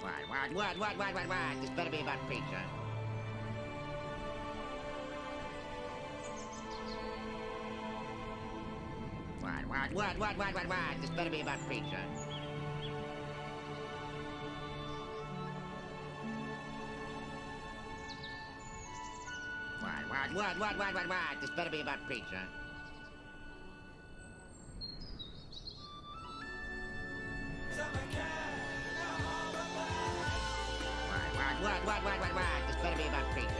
What? This better be about pizza. What? This better be about pizza. What? This better be about pizza. What? This better be about pizza.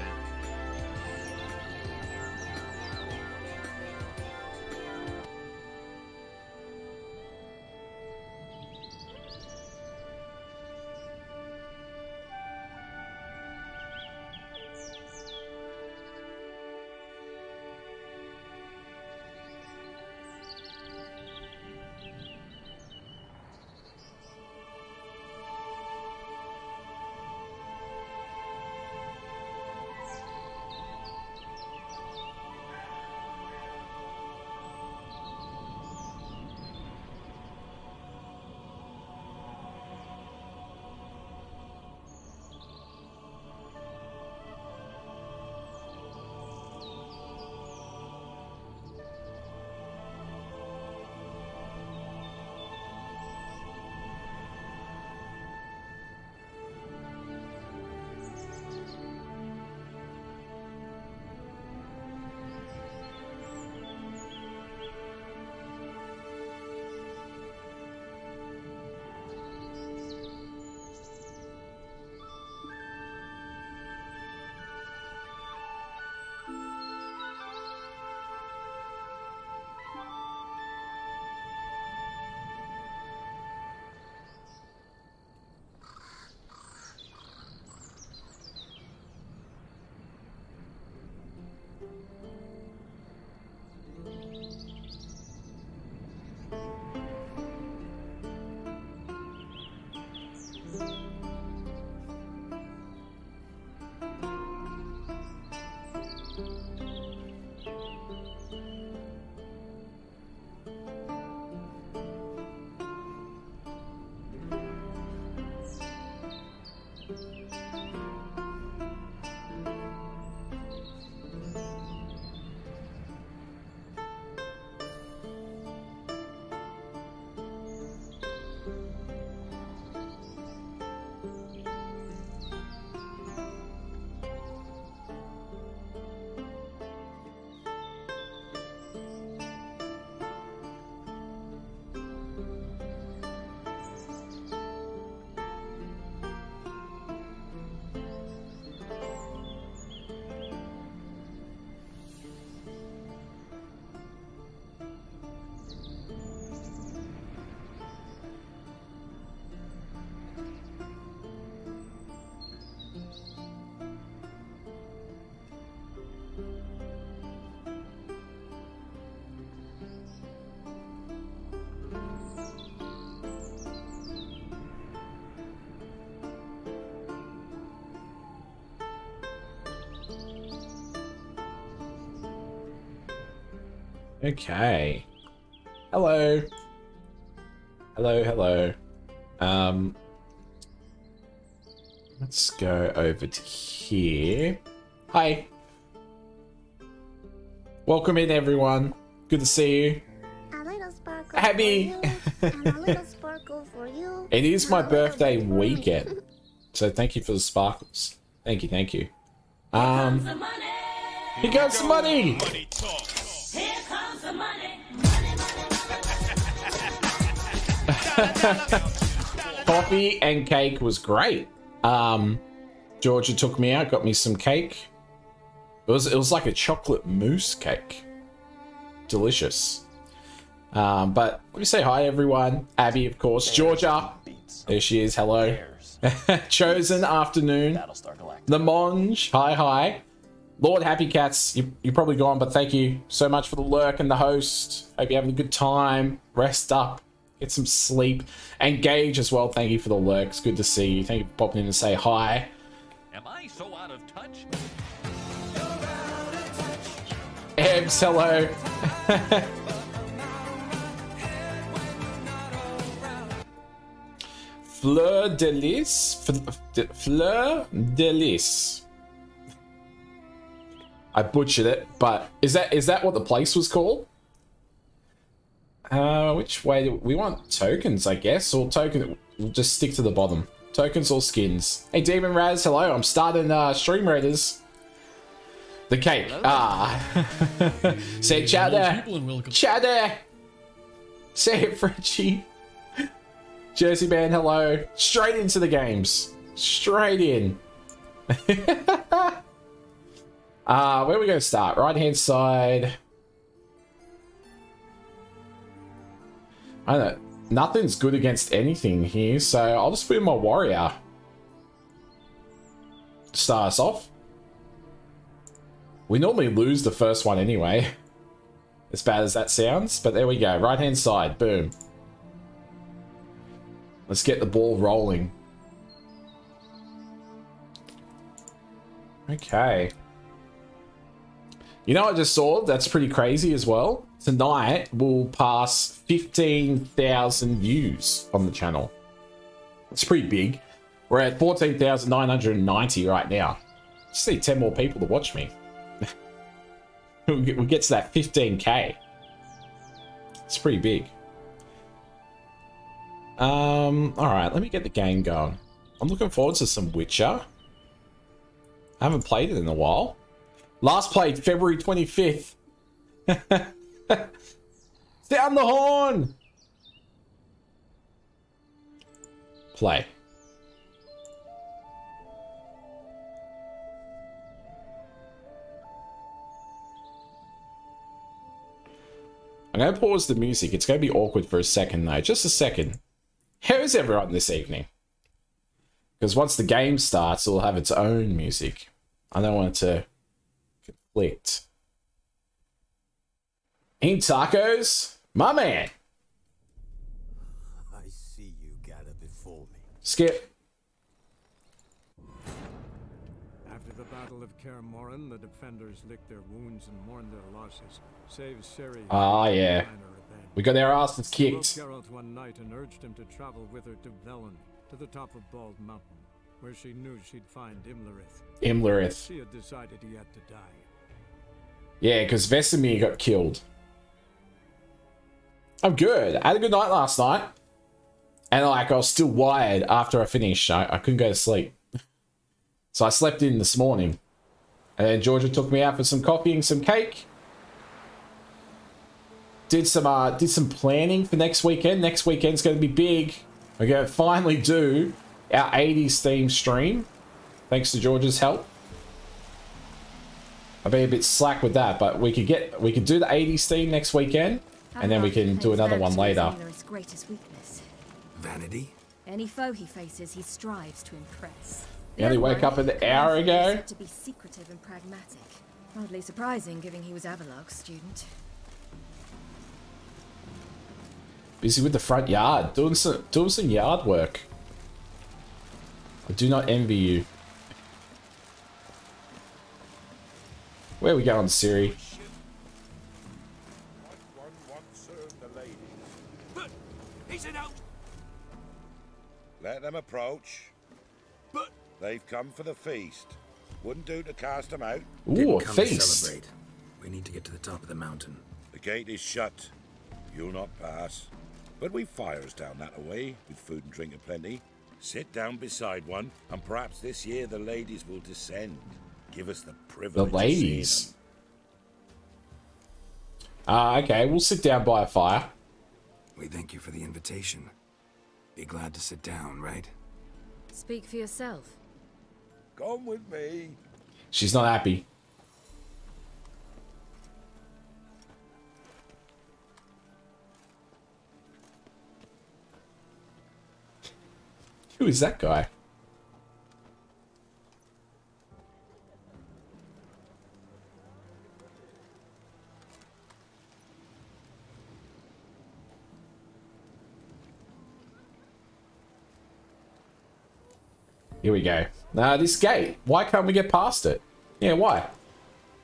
Okay. Hello. Hello. Let's go over to here. Hi. Welcome in, everyone. Good to see you. A little sparkle Abby. for you, and a little sparkle for you. It is my and a little birthday bit for me. weekend. So thank you for the sparkles. Thank you. Here comes the money. Here goes the money. Money talk. Here comes the money. Coffee and cake was great. Georgia took me out, got me some cake. It was like a chocolate mousse cake. Delicious. But let me say hi, everyone. Abby, of course. Georgia. There she is. Hello. Chosen afternoon. The Monge. Hi. Lord Happy Cats. You're probably gone, but thank you so much for the lurk and the host. Hope you're having a good time. Rest up. Get some sleep. And Gage as well. Thank you for the lurk. It's good to see you. Thank you for popping in to say hi. Am I so out of touch? Ebbs, hello. Fleur de Lis. Fleur de Lis. I butchered it, but is that what the place was called? Which way do we want tokens, I guess, or token? We'll just stick to the bottom. Tokens or skins. Hey, Demon Raz, hello. I'm starting Stream Raiders. The cake. Say chatter. Chatter. Say it, Frenchie. Jersey Man, hello. Straight into the games. Straight in. Where are we going to start? Right hand side. I don't know. Nothing's good against anything here, so I'll just put in my warrior. Start us off. We normally lose the first one anyway. As bad as that sounds, but there we go. Right hand side. Boom. Let's get the ball rolling. Okay. You know what I just saw? That's pretty crazy as well. Tonight we'll pass 15,000 views on the channel. It's pretty big. We're at 14,990 right now. Just need 10 more people to watch me. We'll get to that 15k. It's pretty big. Alright, let me get the game going. I'm looking forward to some Witcher. I haven't played it in a while. Last played February 25th. Down the horn! Play. I'm going to pause the music. It's going to be awkward for a second though. Just a second. How is everyone this evening? Because once the game starts, it'll have its own music. I don't want it to conflict. Eat tacos? My man! I see you gather before me. Skip. After the Battle of Kaer Morhen, the defenders licked their wounds and mourned their losses, save Ciri. Ah, yeah. We got our asses kicked. Geralt one night and urged him to travel with her to Velen, to the top of Bald Mountain, where she knew she'd find Imlerith. Imlerith. She had decided he had to die. Yeah, because Vesemir got killed. I'm good. I had a good night last night. And like, I was still wired after I finished. I couldn't go to sleep. So I slept in this morning. And then Georgia took me out for some coffee and some cake. Did some planning for next weekend. Next weekend's going to be big. We're going to finally do our 80s theme stream. Thanks to Georgia's help. I've been a bit slack with that, but we could do the 80s theme next weekend, and then we can do another one later. Greatest weakness. Vanity? Any foe he faces, he strives to impress. He only woke up an hour ago. To be secretive and pragmatic. Hardly surprising, given he was Avalok's student. Busy with the front yard, doing some yard work. I do not envy you. Where are we going, Siri? Let them approach. But They've come for the feast. Wouldn't do to cast them out. Ooh, a come to feast. celebrate. We need to get to the top of the mountain. The gate is shut. You'll not pass. But we've fires down that away, with food and drink aplenty. Sit down beside one, and perhaps this year the ladies will descend. Give us the privilege The ladies. Okay, we'll sit down by a fire. We thank you for the invitation. Be glad to sit down, right? Speak for yourself. Come with me. She's not happy. Who is that guy? Here we go. Now, this gate. Why can't we get past it? Yeah, why?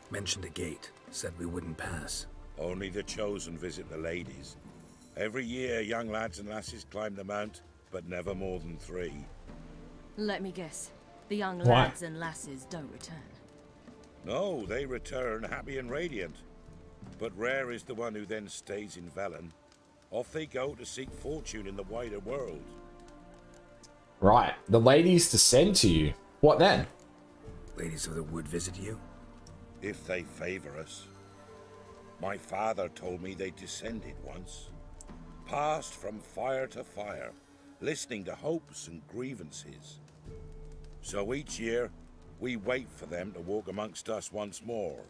Mentioned a gate. Said we wouldn't pass. Only the chosen visit the ladies. Every year, young lads and lasses climb the mount, but never more than 3. Let me guess. The young What? lads and lasses don't return. No, they return happy and radiant. But rare is the one who then stays in Velen. Off they go to seek fortune in the wider world. Right. The ladies descend to you. What then? Ladies of the wood visit you? If they favor us. My father told me they descended once. Passed from fire to fire, listening to hopes and grievances. So each year, we wait for them to walk amongst us once more.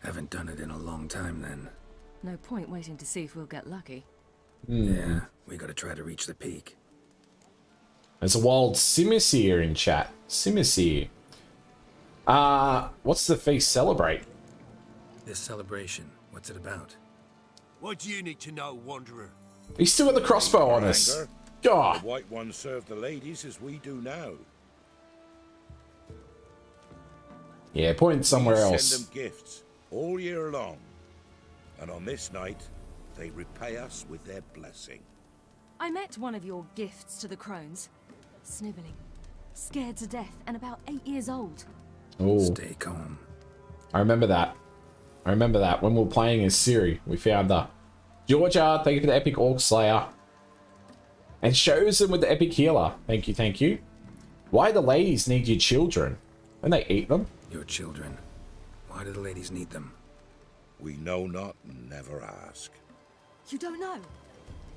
Haven't done it in a long time then. No point waiting to see if we'll get lucky. Yeah, we gotta try to reach the peak. There's a wild Simiseer in chat. Simiseer. What's the feast celebrate? This celebration, what's it about? What do you need to know, Wanderer? He's still got the crossbow on us. Anger, God. the white ones serve the ladies as we do now. Yeah, point somewhere We else. send them gifts all year long. And on this night, they repay us with their blessing. I met one of your gifts to the crones. Snivelling. Scared to death and about 8 years old. Oh, Stay calm. I remember that. I remember that when we were playing as Siri. We found her. Georgia, thank you for the epic Orc Slayer. And shows them with the epic healer. Thank you, thank you. Why do the ladies need your children? When they eat them? Your children. Why do the ladies need them? We know not and never ask. You don't know?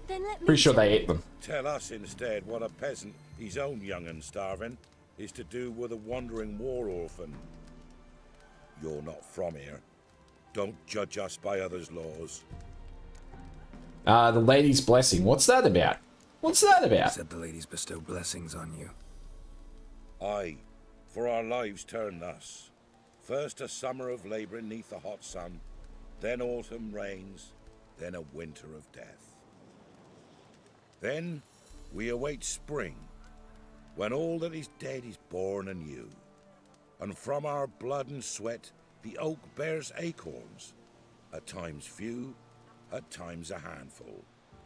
Then let me Pretty sure tell they you. ate them. Tell us instead what a peasant, his own young and starving, is to do with a wandering war orphan. You're not from here. Don't judge us by others' laws. The lady's blessing. What's that about? What's that about? Said the ladies bestow blessings on you. Aye, for our lives turn thus. First a summer of labouring neath the hot sun, then autumn rains, then a winter of death. Then we await spring, when all that is dead is born anew. And from our blood and sweat the oak bears acorns, at times few, at times a handful.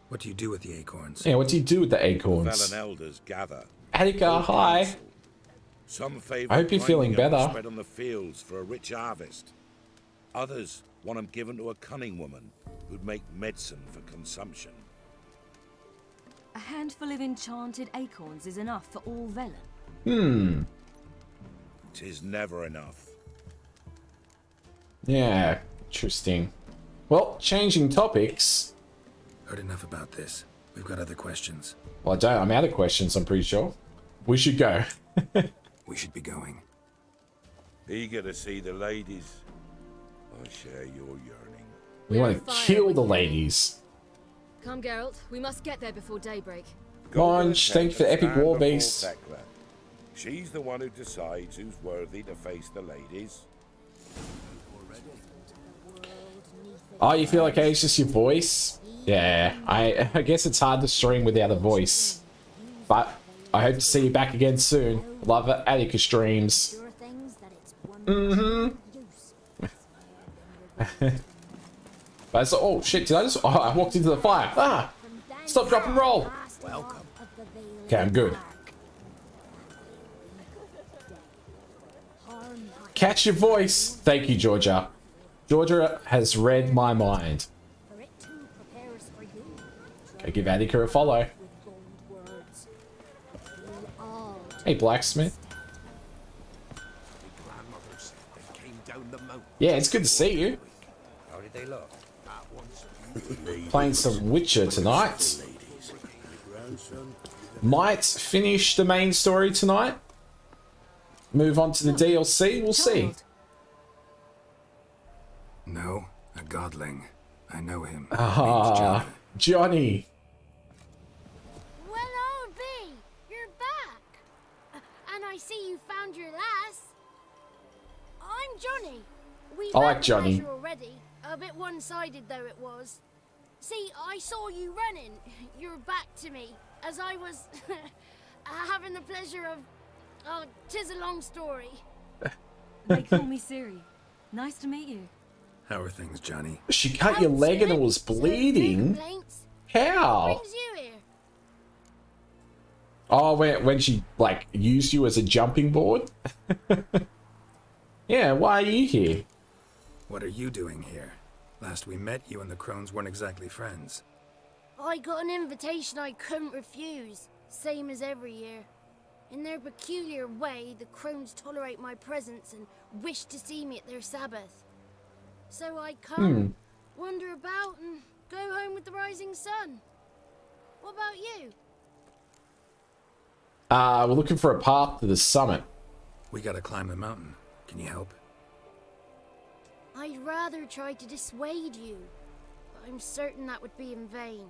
What do you do with the acorns? Yeah, what do you do with the acorns? Velen elders gather. Attica, hi. Some favor I hope you're feeling grinding 'em better. spread on the fields for a rich harvest. Others want them given to a cunning woman who'd make medicine for consumption. A handful of enchanted acorns is enough for all Velen. Hmm. 'Tis never enough. Yeah, interesting. Well, changing topics. Heard enough about this. We've got other questions. Well, I don't. I'm out of questions, I'm pretty sure. We should go. We should be going. Eager to see the ladies. I share your yearning. We want to kill the ladies. Come, Geralt. We must get there before daybreak. Monch, thank you for the epic war beast. She's the one who decides who's worthy to face the ladies. Oh, you feel okay? It's just your voice? Yeah, I guess it's hard to stream without a voice. But I hope to see you back again soon. Love it. Attica streams. Mm-hmm. But it's, oh shit, did I just... Oh, I walked into the fire. Ah! Stop, drop, and roll. Welcome. Okay, I'm good. Catch your voice. Thank you, Georgia. Georgia has read my mind. Okay, give Attica a follow. Hey, blacksmith. Yeah, it's good to see you. How did they look? Playing some Witcher tonight. Might finish the main story tonight. Move on to the DLC. We'll see. No, a godling. I know him. Ah, Johnny. Well, old B, you're back. And I see you found your lass. I'm Johnny. We've I like had the Johnny. pleasure already. A bit one-sided though it was. See, I saw you running. Your back to me as I was having the pleasure of. Oh, 'tis a long story. They call me Siri. Nice to meet you. How are things, Johnny? She cut your leg and it was bleeding. How? Brings you here. Oh, when she, like, used you as a jumping board? Yeah, why are you here? What are you doing here? Last we met, you and the Crones weren't exactly friends. I got an invitation I couldn't refuse, same as every year. In their peculiar way, the Crones tolerate my presence and wish to see me at their Sabbath. So I come, wander about, and go home with the rising sun. What about you? We're looking for a path to the summit. We gotta climb the mountain. Can you help? I'd rather try to dissuade you, but I'm certain that would be in vain.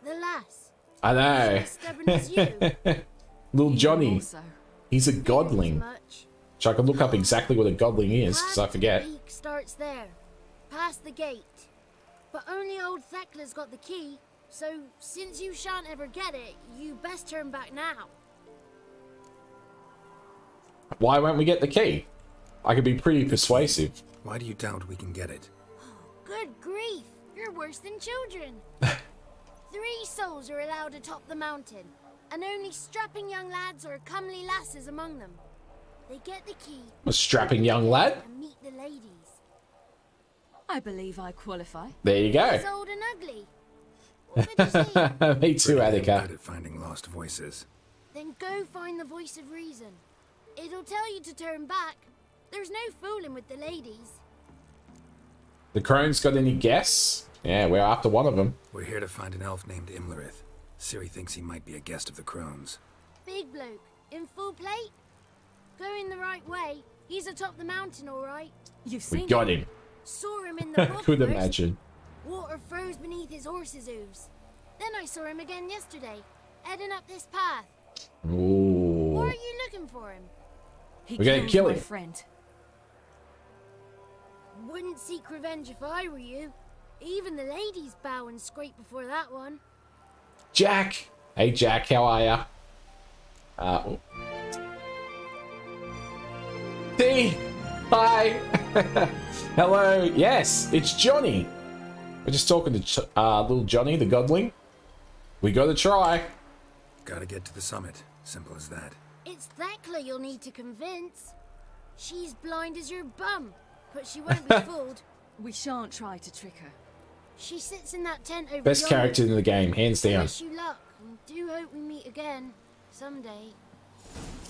The lass. I know. As stubborn as you. Little Johnny. Also, He's a godling. Much. So I can look up exactly what a godling is, because I forget. The peak starts there, past the gate. But only old Thekla's got the key, so since you shan't ever get it, you best turn back now. Why won't we get the key? I could be pretty persuasive. Why do you doubt we can get it? Good grief, you're worse than children. 3 souls are allowed atop the mountain, and only strapping young lads or comely lasses among them. They get the key. A strapping young lad? And meet the ladies. I believe I qualify. There you go. He's old and ugly. What did you say? Me too, Pretty Attica. good at finding lost voices. Then go find the voice of reason. It'll tell you to turn back. There's no fooling with the ladies. The Crone's got any guess? Yeah, we're after one of them. We're here to find an elf named Imlerith. Ciri thinks he might be a guest of the Crones. Big bloke, in full plate. Going the right way. He's atop the mountain, all right. You've We seen got him. Saw him in the bog Could first. imagine. Water froze beneath his horse's hooves. Then I saw him again yesterday, heading up this path. Ooh. What are you looking for him? He We're gonna killed kill my him. friend. Wouldn't seek revenge if I were you. Even the ladies bow and scrape before that one. Jack! Hey, Jack, how are ya? T! Hi! Hello! Yes, it's Johnny! We're just talking to little Johnny, the godling. We gotta try. Gotta get to the summit. Simple as that. It's Thekla you'll need to convince. She's blind as your bum, but she won't be fooled. We shan't try to trick her. She sits in that tent over Best yonder. character in the game, hands down. Wish you luck, and do hope we meet again someday.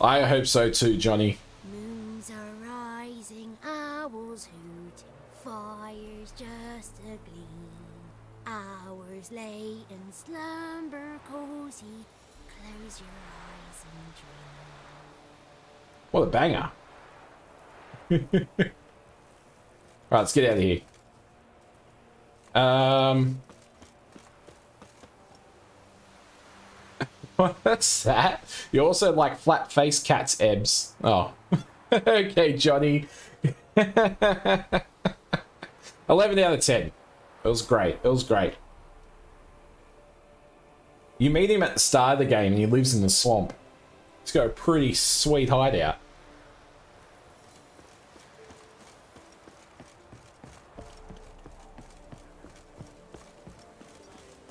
I hope so too, Johnny. Moons are rising, owls hooting, fires just a gleam. Hours late and slumber cozy. Close your eyes and dream. What a banger. Right, let's get out of here. What's that? You also like flat-faced cats, Ebbs. Oh. Okay, Johnny. 11 out of 10. It was great. It was great. You meet him at the start of the game and he lives in the swamp. He's got a pretty sweet hideout.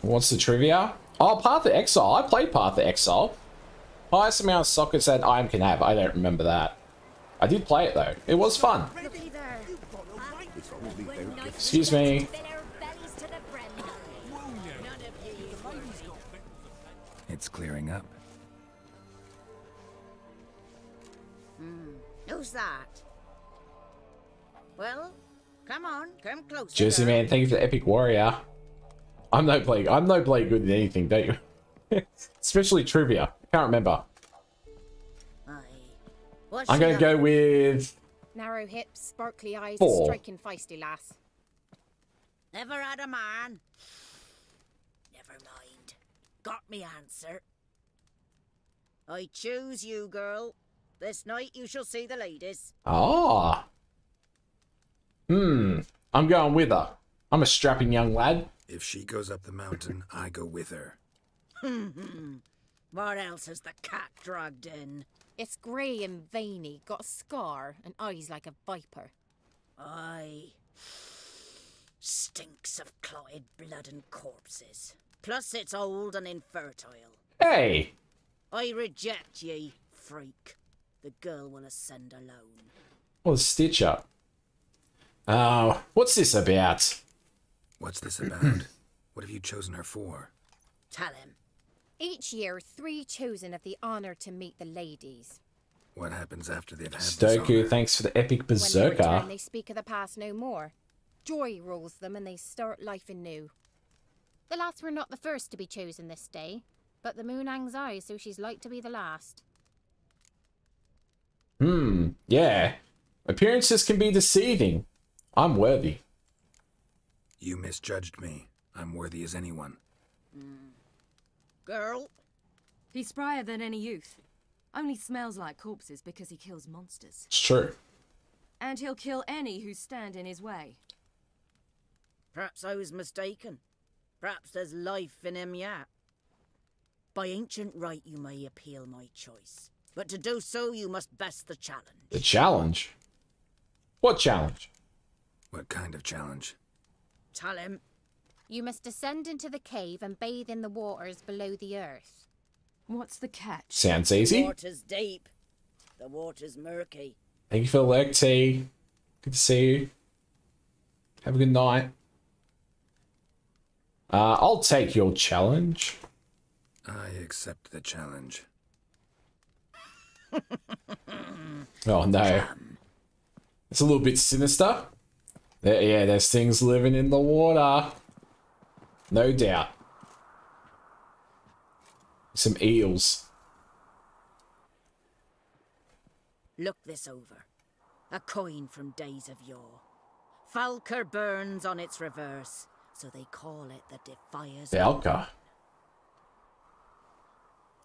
What's the trivia? Oh, Path of Exile. I played Path of Exile. Highest amount of sockets that I can have. I don't remember that. I did play it though. It was fun. Excuse me. It's clearing up. Who's that? Well, come on, come closer. Jersey man, thank you for the epic warrior. I'm no play good at anything, don't you? Especially trivia. I can't remember. I'm gonna go with narrow hips, sparkly eyes, 4. striking feisty lass. Never had a man. Never mind. Got me answer. I choose you, girl. This night you shall see the ladies. ah. I'm going with her. I'm a strapping young lad. If she goes up the mountain, I go with her. What else has the cat dragged in? It's grey and veiny, got a scar, and eyes like a viper. Aye. Stinks of clotted blood and corpses. Plus it's old and infertile. Hey, I reject ye, freak. The girl will ascend alone. Well, stitch up. What's this about? What's this about? What have you chosen her for? Tell him. Each year, 3 chosen have the honour to meet the ladies. What happens after they've had this Stoku, honor? thanks for the epic When they berserker. return, they speak of the past no more. Joy rules them and they start life anew. The lads were not the first to be chosen this day, but the moon hangs high, so she's like to be the last. Yeah. Appearances can be deceiving. I'm worthy. You misjudged me. I'm worthy as anyone. Girl? He's sprier than any youth. Only smells like corpses because he kills monsters. It's true. And he'll kill any who stand in his way. Perhaps I was mistaken. Perhaps there's life in him yet. By ancient right you may appeal my choice. But to do so you must best the challenge. The challenge? What challenge? What kind of challenge? Tell him. You must descend into the cave and bathe in the waters below the earth. What's the catch? Sounds easy. The water's deep. The water's murky. Thank you for the leg tea. Good to see you. Have a good night. I'll take your challenge. I accept the challenge. Oh no. It's a little bit sinister. Yeah, there's things living in the water. No doubt. Some eels. Look this over. A coin from days of yore. Falker burns on its reverse, so they call it the Defier's. Falker.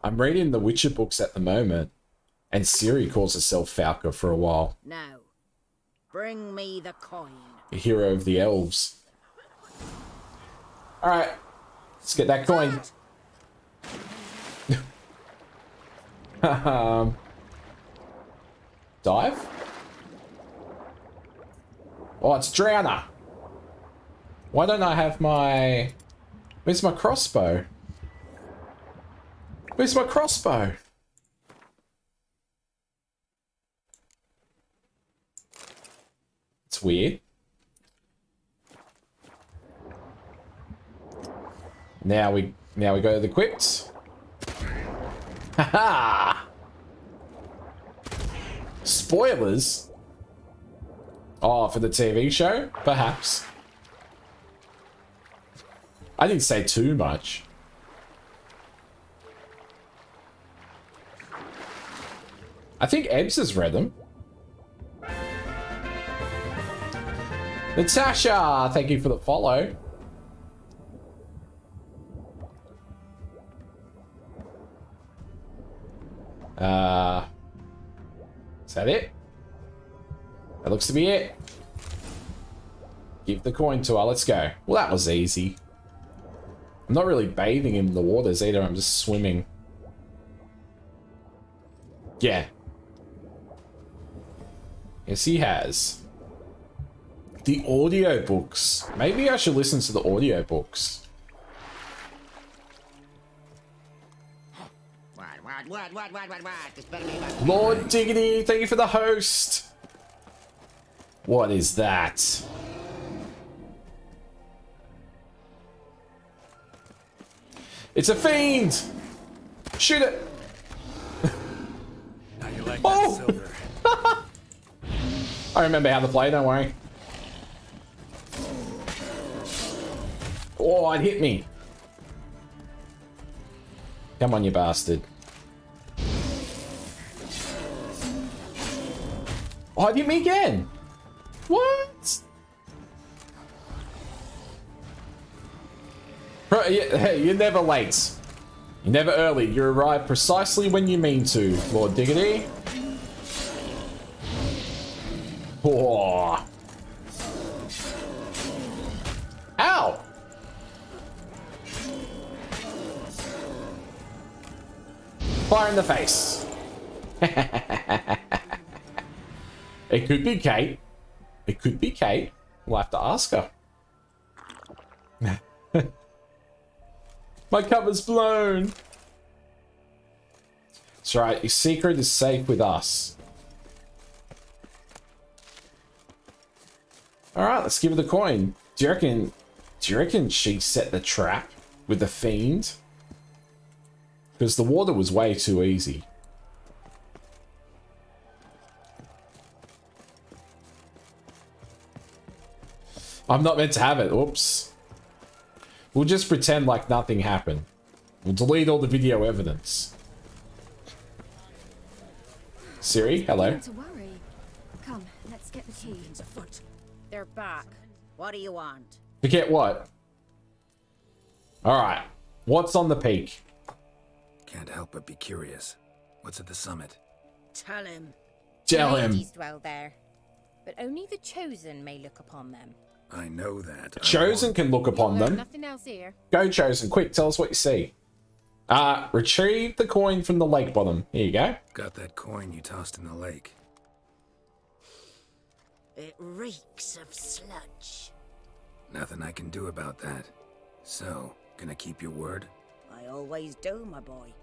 I'm reading the Witcher books at the moment, and Ciri calls herself Falker for a while. Now, bring me the coin. A hero of the elves. Alright. Let's get that coin. Dive? Oh, it's Drowner. Why don't I have my... Where's my crossbow? Where's my crossbow? It's weird. Now we go to the equipped. Haha! Spoilers? Oh, for the TV show? Perhaps. I didn't say too much. I think Ebbs has read them. Natasha, thank you for the follow. Is that it? That looks to be it. Give the coin to her. Let's go. Well, that was easy. I'm not really bathing in the waters either. I'm just swimming. Yeah. Yes, he has. The audiobooks. Maybe I should listen to the audiobooks. What? This better be about Lord Diggity, thank you for the host. What is that? It's a fiend! Shoot it! How you like Oh! that silver? I remember how to play, don't worry. Oh, it hit me. Come on, you bastard. Oh, it hit me again. What? Hey, you're never late. You're never early. You arrive precisely when you mean to, Lord Diggity. Oh. Ow! Fire in the face. It could be Kate. It could be Kate. We'll have to ask her. My cover's blown. right. Your secret is safe with us. Alright, let's give her the coin. Do you reckon she set the trap with the fiend? Because the water was way too easy. I'm not meant to have it. Oops. We'll just pretend like nothing happened. We'll delete all the video evidence. Siri, hello. Not to worry. Come, let's get the key. They're back. What do you want? Forget what? Alright. What's on the peak? Can't help but be curious. What's at the summit? Tell him. Tell him. Ladies dwell there, but only the chosen may look upon them. I know that. Chosen can look upon them. Nothing else here. Go, Chosen. Quick, tell us what you see. Retrieve the coin from the lake bottom. Here you go. Got that coin you tossed in the lake. It reeks of sludge. Nothing I can do about that. So, gonna keep your word? I always do, my boy.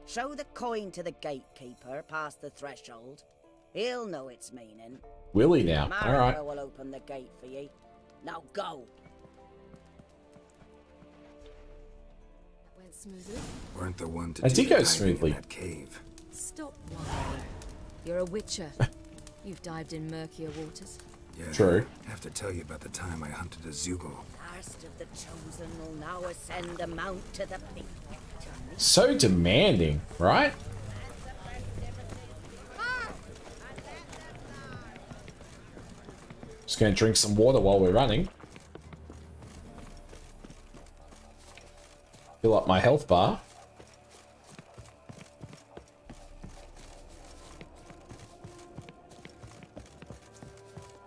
Show the coin to the gatekeeper past the threshold. He'll know its meaning. Will he now? Alright. Mariko will open the gate for you. Now go. Went smoothly. Weren't the one to I do did the go diving smoothly. in that cave. Stop whining. You're a witcher. You've dived in murkier waters. Yeah, True. I have to tell you about the time I hunted a Zugel. Last of the chosen will now ascend a mount to the peak. So demanding, right? Just gonna drink some water while we're running. Fill up my health bar.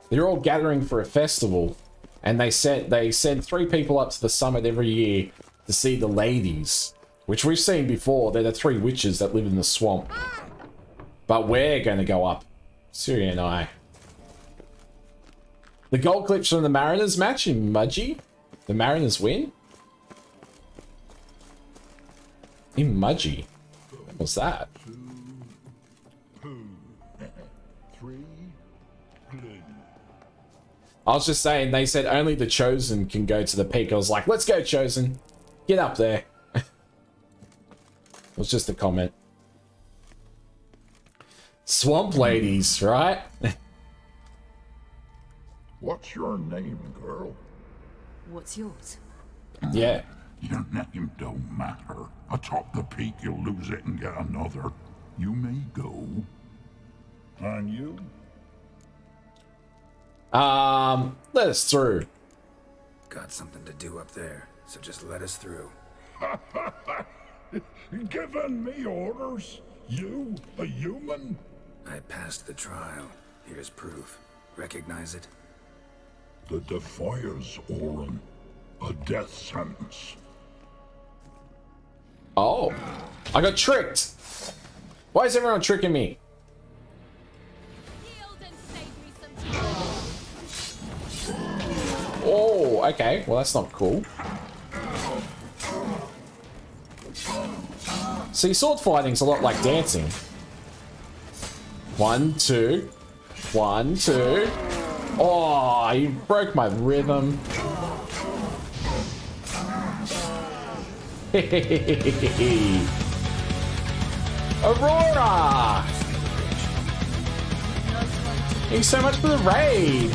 They're all gathering for a festival, and they send 3 people up to the summit every year to see the ladies, which we've seen before. They're the 3 witches that live in the swamp. But we're going to go up, Siri and I. The gold clips from the Mariners match in Mudgee. The Mariners win. In Mudgee. What's that? I was just saying, they said only the Chosen can go to the peak. I was like, let's go, Chosen. Get up there. It was just a comment. Swamp ladies, right? What's your name, girl? What's yours? Yeah. Your name don't matter. Atop the peak, you'll lose it and get another. You may go. And you? Let us through. Got something to do up there, so just let us through. Giving me orders? You, a human? I passed the trial. Here's proof. Recognize it? The Defiers, Orin. A death sentence. Oh. I got tricked. Why is everyone tricking me? Oh, okay. Well, that's not cool. See, sword fighting's a lot like dancing. 1, 2. 1, 2. Oh, you broke my rhythm. Aurora! Thanks so much for the raid.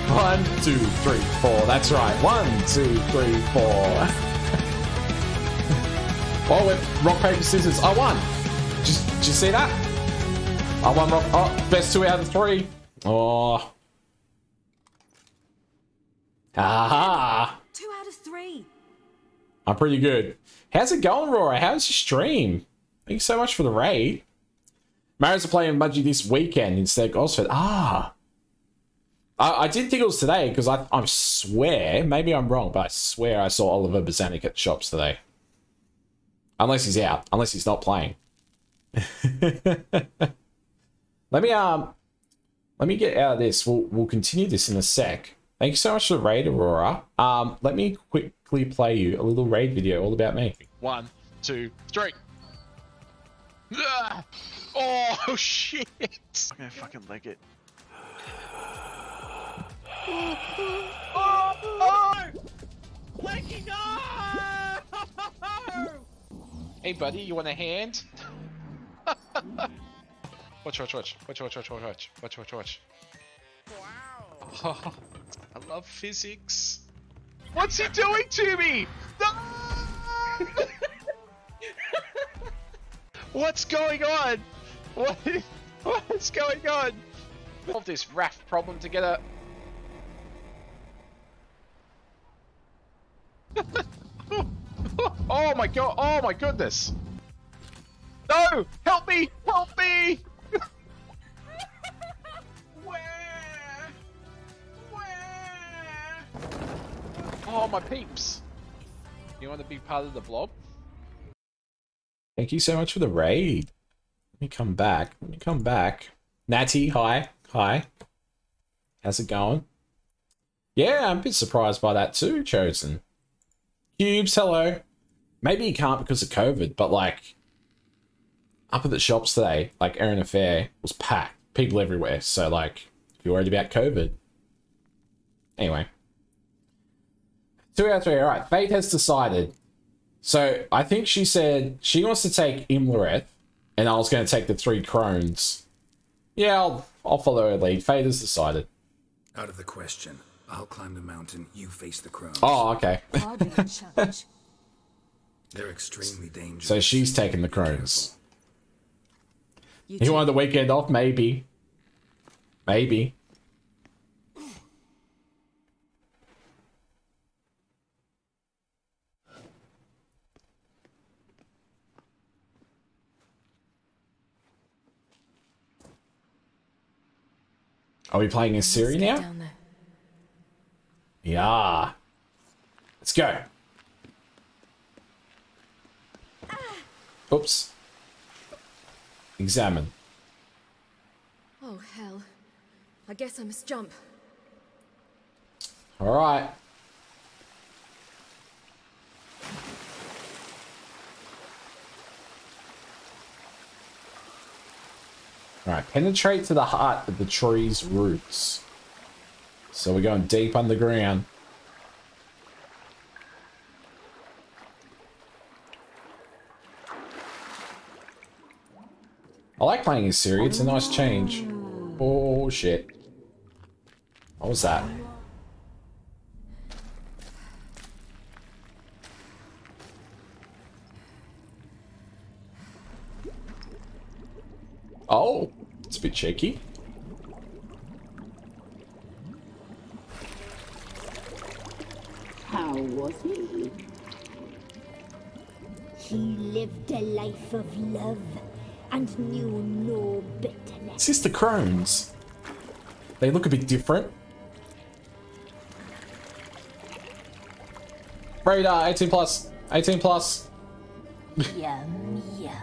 One, 2, 3, 4. That's right. 1, 2, 3, 4. Oh, with rock, paper, scissors. I won. Did you see that? I won rock. Oh, best 2 out of 3. Oh. Aha. 2 out of 3. I'm pretty good. How's it going, Rora? How's your stream? Thanks so much for the raid. Mariners are playing Mudgee this weekend instead of Gosford. Ah. I did think it was today because I swear, maybe I'm wrong, but I swear I saw Oliver Bozanic at the shops today. Unless he's out. Unless he's not playing. Let me get out of this. We'll continue this in a sec. Thank you so much for the raid, Aurora. Let me quickly play you a little raid video all about me. 1, 2, 3. Ah! Oh shit! I'm gonna fucking leg it. Oh! Blakey, no! Hey buddy, you want a hand? Watch. Wow. Oh, I love physics. What's he doing to me? No! What's going on? What's going on? Solve this raft problem together. Oh my god! Oh my goodness! No! Help me! Help me! Where? Oh my peeps! You want to be part of the blob? Thank you so much for the raid. Let me come back. Natty, hi. How's it going? Yeah, I'm a bit surprised by that too, Chosen. Cubes, hello. Maybe you can't because of COVID, but like, up at the shops today, like Erina Fair was packed. People everywhere. So like, if you're worried about COVID. Anyway. 2 out of 3, alright. Fate has decided. So, I think she said she wants to take Imlereth, and I was going to take the 3 crones. Yeah, I'll follow her lead. Fate has decided. Out of the question. I'll climb the mountain, you face the crones. Oh, okay. They're extremely dangerous. So she's taking the crones. You wanted the weekend off? Maybe. Maybe. Are we playing in Siri now? Yeah. Let's go. Oops. Examine. Oh, hell. I guess I must jump. All right. All right, penetrate to the heart of the tree's roots. So we're going deep underground. I like playing in Siri, it's a nice change. Oh shit. What was that? Oh, it's a bit shaky. How was he? He lived a life of love and knew no bitterness. It's just the crones. They look a bit different. Radar, 18 plus. 18 plus. Yum, yum.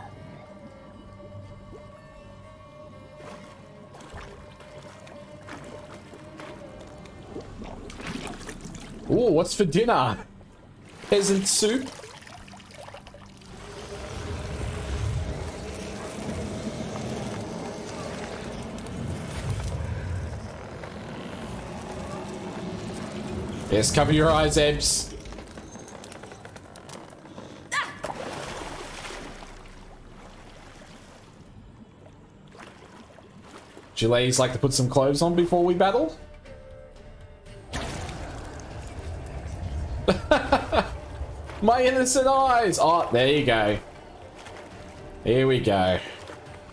Ooh, what's for dinner? Peasant soup? Yes, cover your eyes, Ebs. Do you ladies like to put some clothes on before we battle? My innocent eyes! Oh, there you go. Here we go.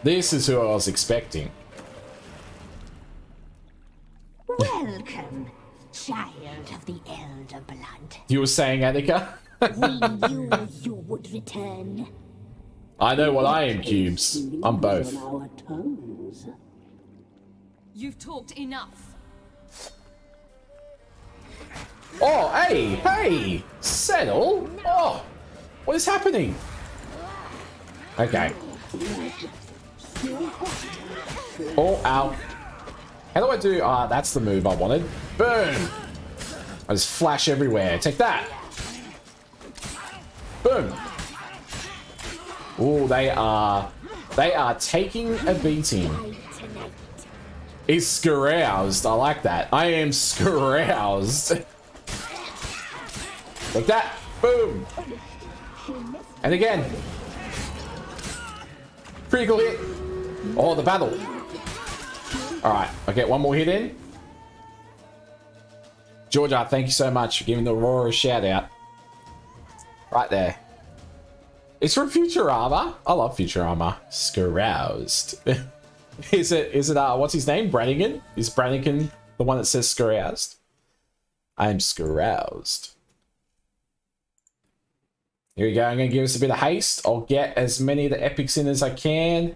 This is who I was expecting. Welcome, child of the elder blood. You were saying, Annika? We knew you would return. I know what I am, Cubes. I'm both. You've talked enough. Oh, hey, hey! Settle! Oh, what is happening? Okay. Oh, ow. How do I do? Ah, that's the move I wanted. Boom! I just flash everywhere. Take that. Boom. Oh, they are taking a beating. He's scaroused. I like that. I am scaroused. Like that. Boom. And again. Critical hit. Oh, the battle. Alright, I'll get one more hit in. Georgia, thank you so much for giving the Aurora a shout out. Right there. It's from Futurama. I love Futurama. Scaroused. Is it what's his name? Brannigan? Is Brannigan the one that says scaroused? I'm scaroused. Here we go. I'm going to give us a bit of haste. I'll get as many of the epics in as I can.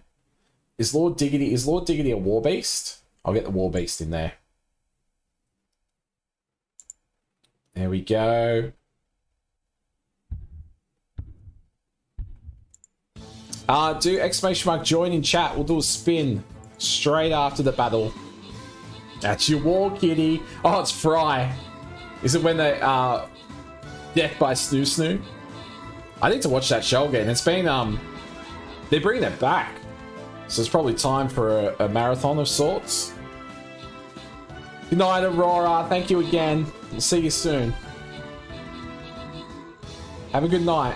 Is Lord Diggity a war beast? I'll get the war beast in there. There we go. Do exclamation mark join in chat. We'll do a spin straight after the battle. That's your war, kitty. Oh, it's Fry. Is it when they death by Snoo Snoo? I need to watch that show again. It's been they're bringing it back, so it's probably time for a marathon of sorts. Good night, Aurora. Thank you again. We'll see you soon. Have a good night.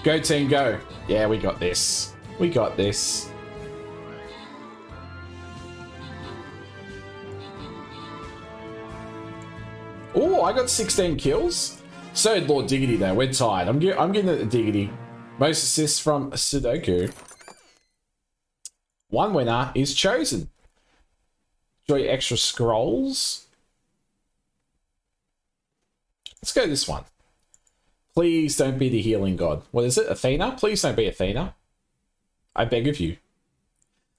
Go team, go. Yeah, we got this. We got this. Oh, I got 16 kills. So did Lord Diggity though. We're tied. I'm getting the Diggity. Most assists from Sudoku. One winner is chosen. Enjoy extra scrolls. Let's go this one. Please don't be the healing god. What is it? Athena? Please don't be Athena. I beg of you.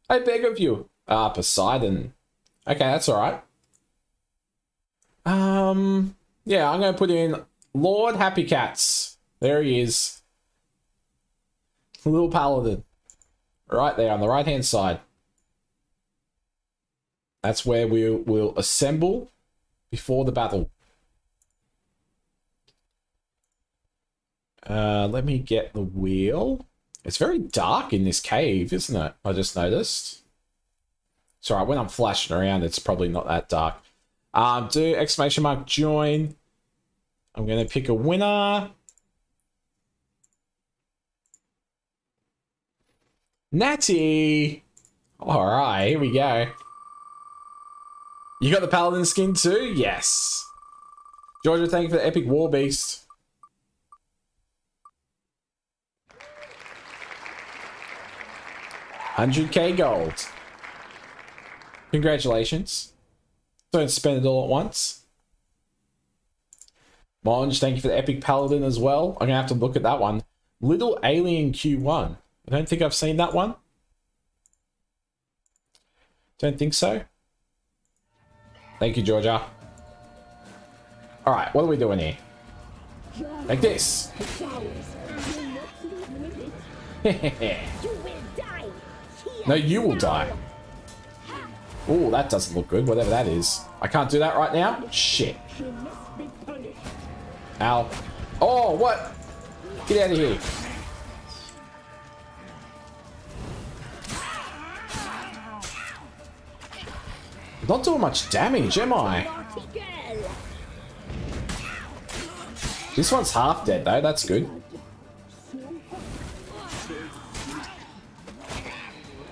I beg of you. Poseidon. Okay, that's alright. Yeah, I'm going to put in Lord Happy Cats. There he is. Little paladin. Right there on the right-hand side. That's where we'll assemble before the battle. Let me get the wheel. It's very dark in this cave, isn't it? I just noticed. It's alright, when I'm flashing around, it's probably not that dark. Do exclamation mark join. I'm going to pick a winner. Natty! Alright, here we go. You got the paladin skin too? Yes. Georgia, thank you for the epic war beast. 100k gold. Congratulations. Don't spend it all at once. Monge, thank you for the epic paladin as well. I'm going to have to look at that one. Little Alien Q1. I don't think I've seen that one. Don't think so. Thank you, Georgia. Alright, what are we doing here? Like this. No, you will die. Oh, that doesn't look good, whatever that is. I can't do that right now? Shit. Ow. Oh, what? Get out of here. Not doing much damage, am I? This one's half dead, though. That's good.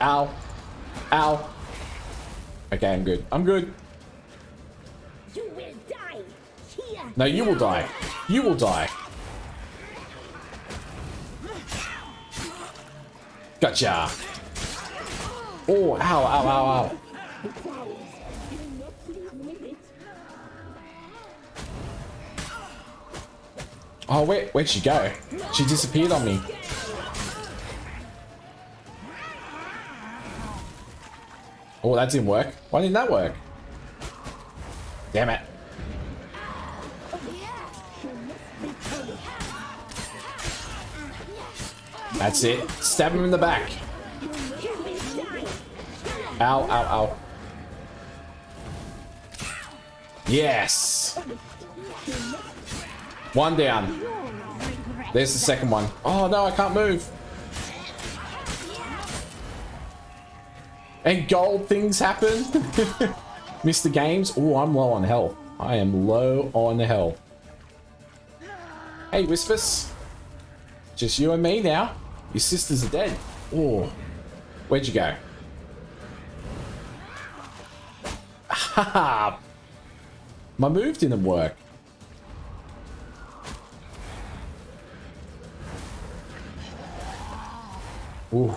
Ow. Ow. Okay, I'm good. I'm good. You will die. Here. No, you will die. You will die. Gotcha. Oh, ow, ow, ow, ow. Oh, where'd she go? She disappeared on me. Oh, that didn't work. Why didn't that work? Damn it. That's it. Stab him in the back. Ow, ow, ow. Yes! One down. There's the second one. Oh no, I can't move. And gold things happen. Mr. Games. Oh, I'm low on health. I am low on health. Hey, Whispers. Just you and me now. Your sisters are dead. Oh, where'd you go? Haha. My move didn't work. Ooh.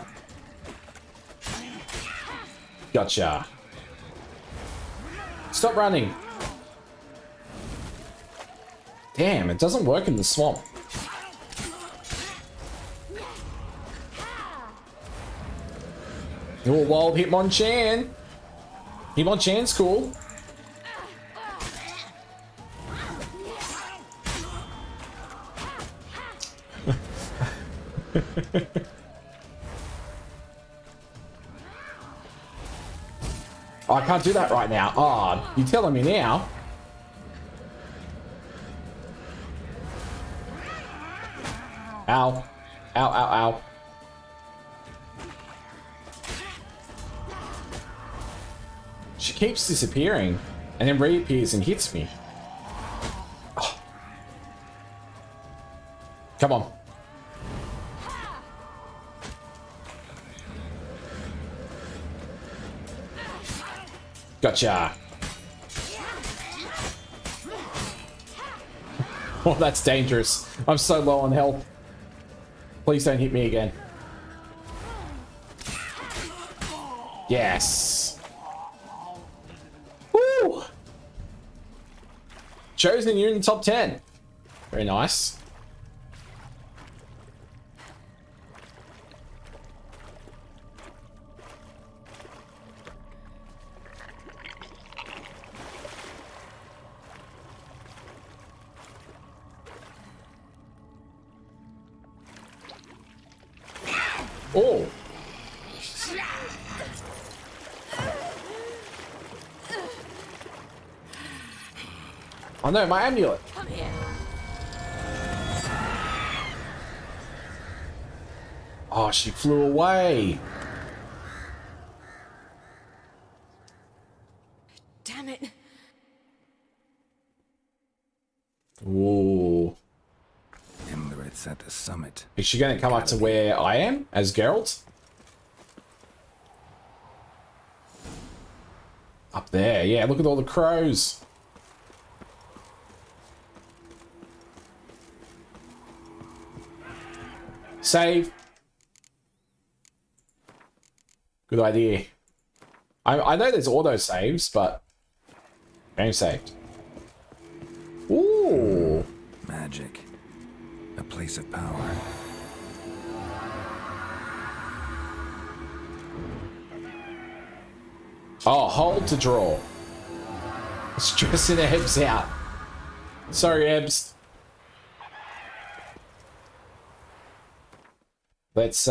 Gotcha. Stop running. Damn, it doesn't work in the swamp. Oh, wild Hitmonchan. Hitmonchan's cool. Oh, I can't do that right now. Oh, you're telling me now. Ow. Ow, ow, ow. She keeps disappearing and then reappears and hits me. Oh. Come on. Gotcha. Oh, that's dangerous. I'm so low on health. Please don't hit me again. Yes. Woo! Chosen, you're in the top 10. Very nice. Oh. Oh no, my amulet. Come here. Oh, she flew away. Damn it. Ooh. Imlerith's at the summit. Is she going to come up to where I am as Geralt? Up there, yeah, look at all the crows. Save. Good idea. I know there's auto saves, but game saved. Ooh. Magic. A place of power. Oh, hold to draw. Stressing Ebbs out. Sorry, Ebbs. Let's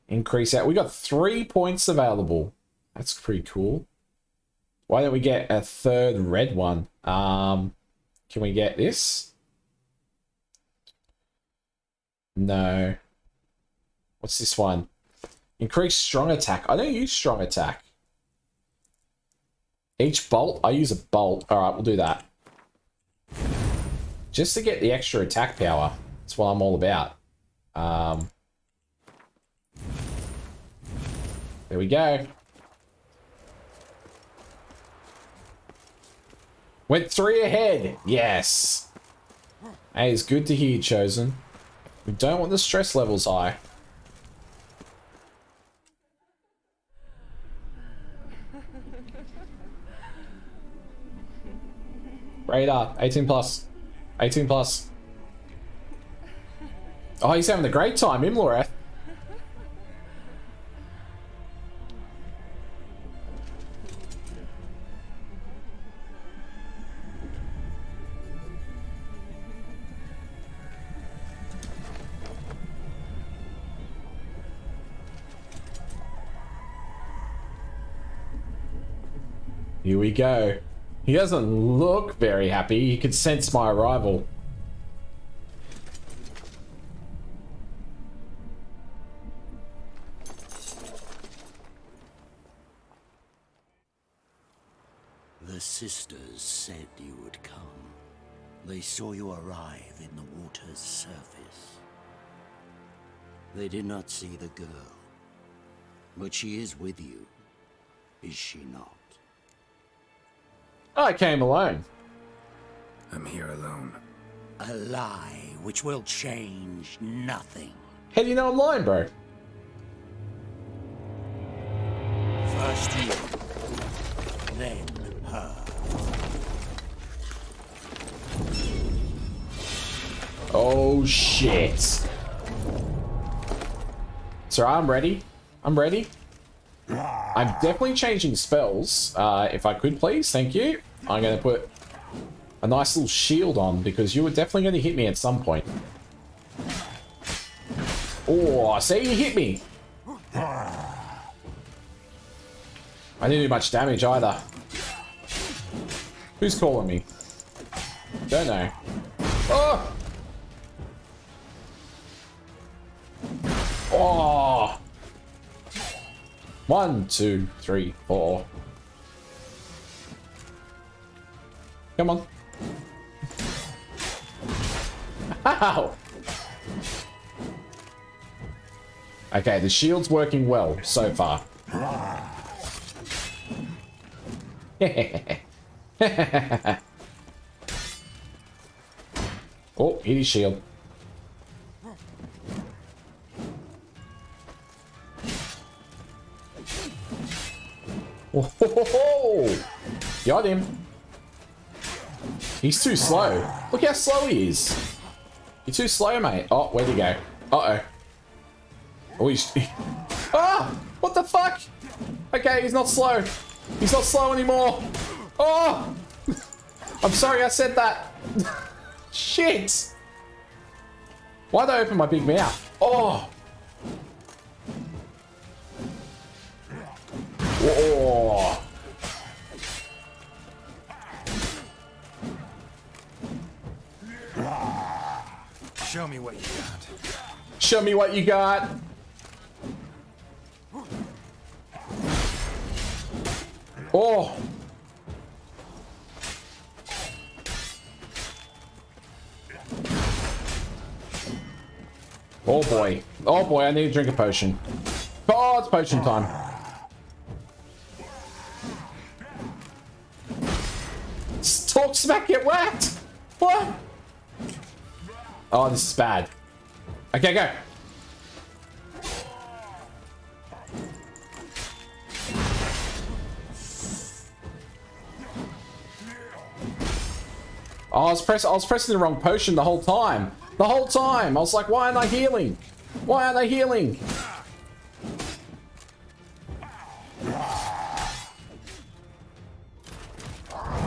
increase that. We got 3 points available. That's pretty cool. Why don't we get a third red one? Can we get this? No. What's this one? Increase strong attack. I don't use strong attack. Each bolt, I use a bolt. All right, we'll do that. Just to get the extra attack power. That's what I'm all about. There we go. Went 3 ahead. Yes. Hey, it's good to hear, Chosen. We don't want the stress levels high. Radar, 18 plus. 18 plus. Oh, he's having a great time, Imloreth. Here we go. He doesn't look very happy. He could sense my arrival. The sisters said you would come. They saw you arrive in the water's surface. They did not see the girl. But she is with you, is she not? I came alone. I'm here alone. A lie which will change nothing. How do you know I'm lying, bro? First you, then her. Oh, shit. So I'm ready. I'm ready. I'm definitely changing spells. If I could, please. Thank you. I'm going to put a nice little shield on because you were definitely going to hit me at some point. Oh, see, you hit me. I didn't do much damage either. Who's calling me? Don't know. Oh! Oh! 1, 2, 3, 4. Come on. Ow! Okay, the shield's working well so far. Oh, hit his shield. Oh, ho, ho, ho. Got him. He's too slow. Look how slow he is. You're too slow, mate. Oh, where'd he go? Uh-oh. Oh, he's... Ah! What the fuck? Okay, he's not slow. He's not slow anymore. Oh! I'm sorry I said that. Shit! Why'd I open my big mouth? Oh! Whoa! Show me what you got. Show me what you got. Oh! Oh boy. Oh boy, I need to drink a potion. Oh, it's potion time. Talk smack, get whacked! What? Oh, this is bad. Okay, go. Oh, I was pressing the wrong potion the whole time. The whole time. I was like, why aren't I healing? Why aren't I healing?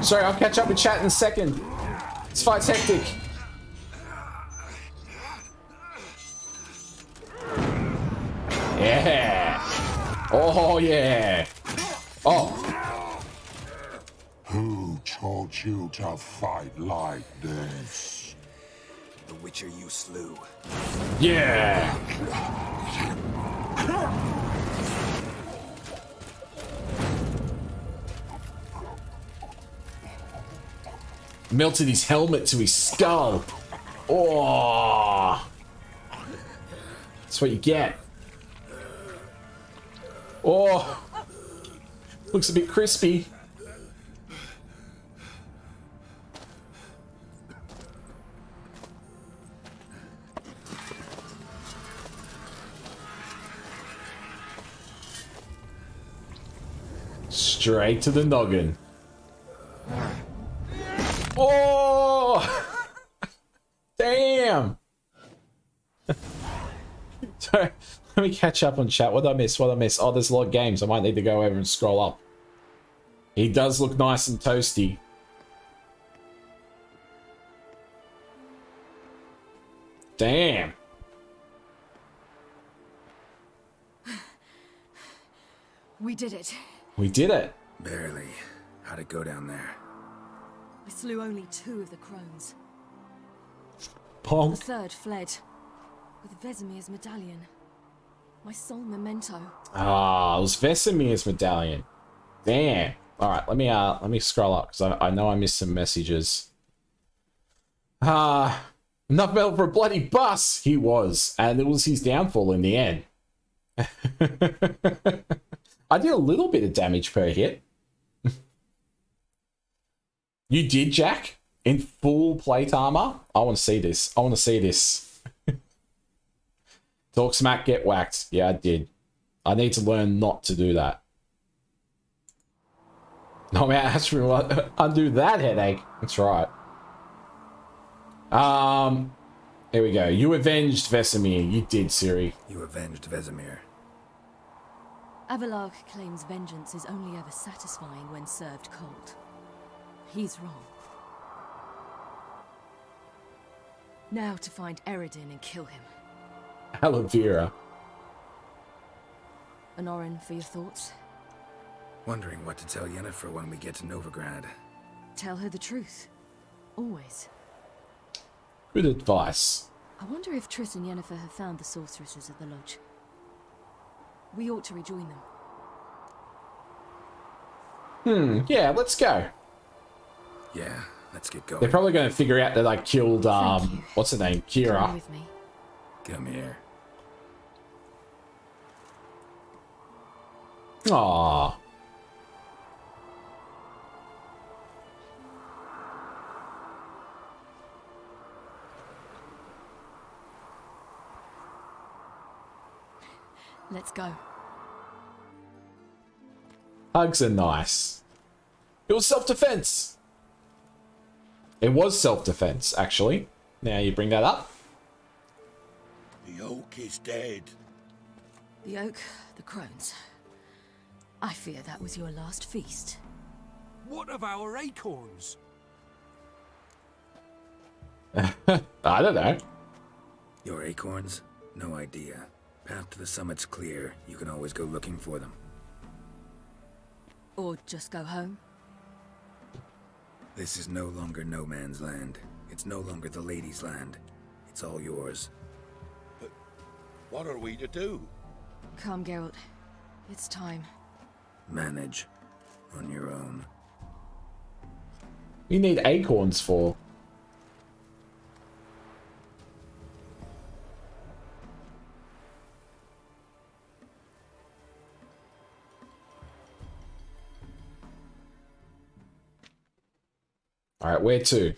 Sorry, I'll catch up with chat in a second. This fight's hectic. Yeah. Oh, yeah. Oh. Who taught you to fight like this? The Witcher you slew. Yeah. Melted his helmet to his skull. Oh. That's what you get. Oh. Looks a bit crispy. Straight to the noggin. Oh! Damn! Sorry, let me catch up on chat. What did I miss? What did I miss? Oh, there's a lot of games. I might need to go over and scroll up. He does look nice and toasty. Damn. We did it. We did it. Barely. How'd it go down there? I slew only 2 of the crones. Bonk. The third fled with Vesemir's medallion. My sole memento. Ah, it was Vesemir's medallion. Damn. All right, let me scroll up because I know I missed some messages. Enough metal for a bloody bus. He was, and it was his downfall in the end. I did a little bit of damage per hit. You did, Jack? In full plate armor? I want to see this. I want to see this. Talk smack, get whacked. Yeah, I did. I need to learn not to do that. No, man, that's undo that headache. That's right. Here we go. You avenged Vesemir. You did, Ciri. You avenged Vesemir. Avalark claims vengeance is only ever satisfying when served cold. He's wrong. Now to find Eredin and kill him. Alavira. Honorin, for your thoughts? Wondering what to tell Yennefer when we get to Novigrad. Tell her the truth. Always. Good advice. I wonder if Triss and Yennefer have found the sorceresses at the lodge. We ought to rejoin them. Yeah, let's go. Yeah, let's get going. They're probably going to figure out that I killed, what's her name? Kira. Come with me. Come here. Aww. Let's go. Hugs are nice. It was self-defense. It was self-defense, actually. Now you bring that up. The oak is dead. The oak, the crones. I fear that was your last feast. What of our acorns? I don't know. Your acorns? No idea. Path to the summit's clear. You can always go looking for them. Or just go home. This is no longer no man's land. It's no longer the lady's land. It's all yours. But what are we to do? Come, Geralt. It's time. Manage. On your own. You need acorns for. Alright, where to?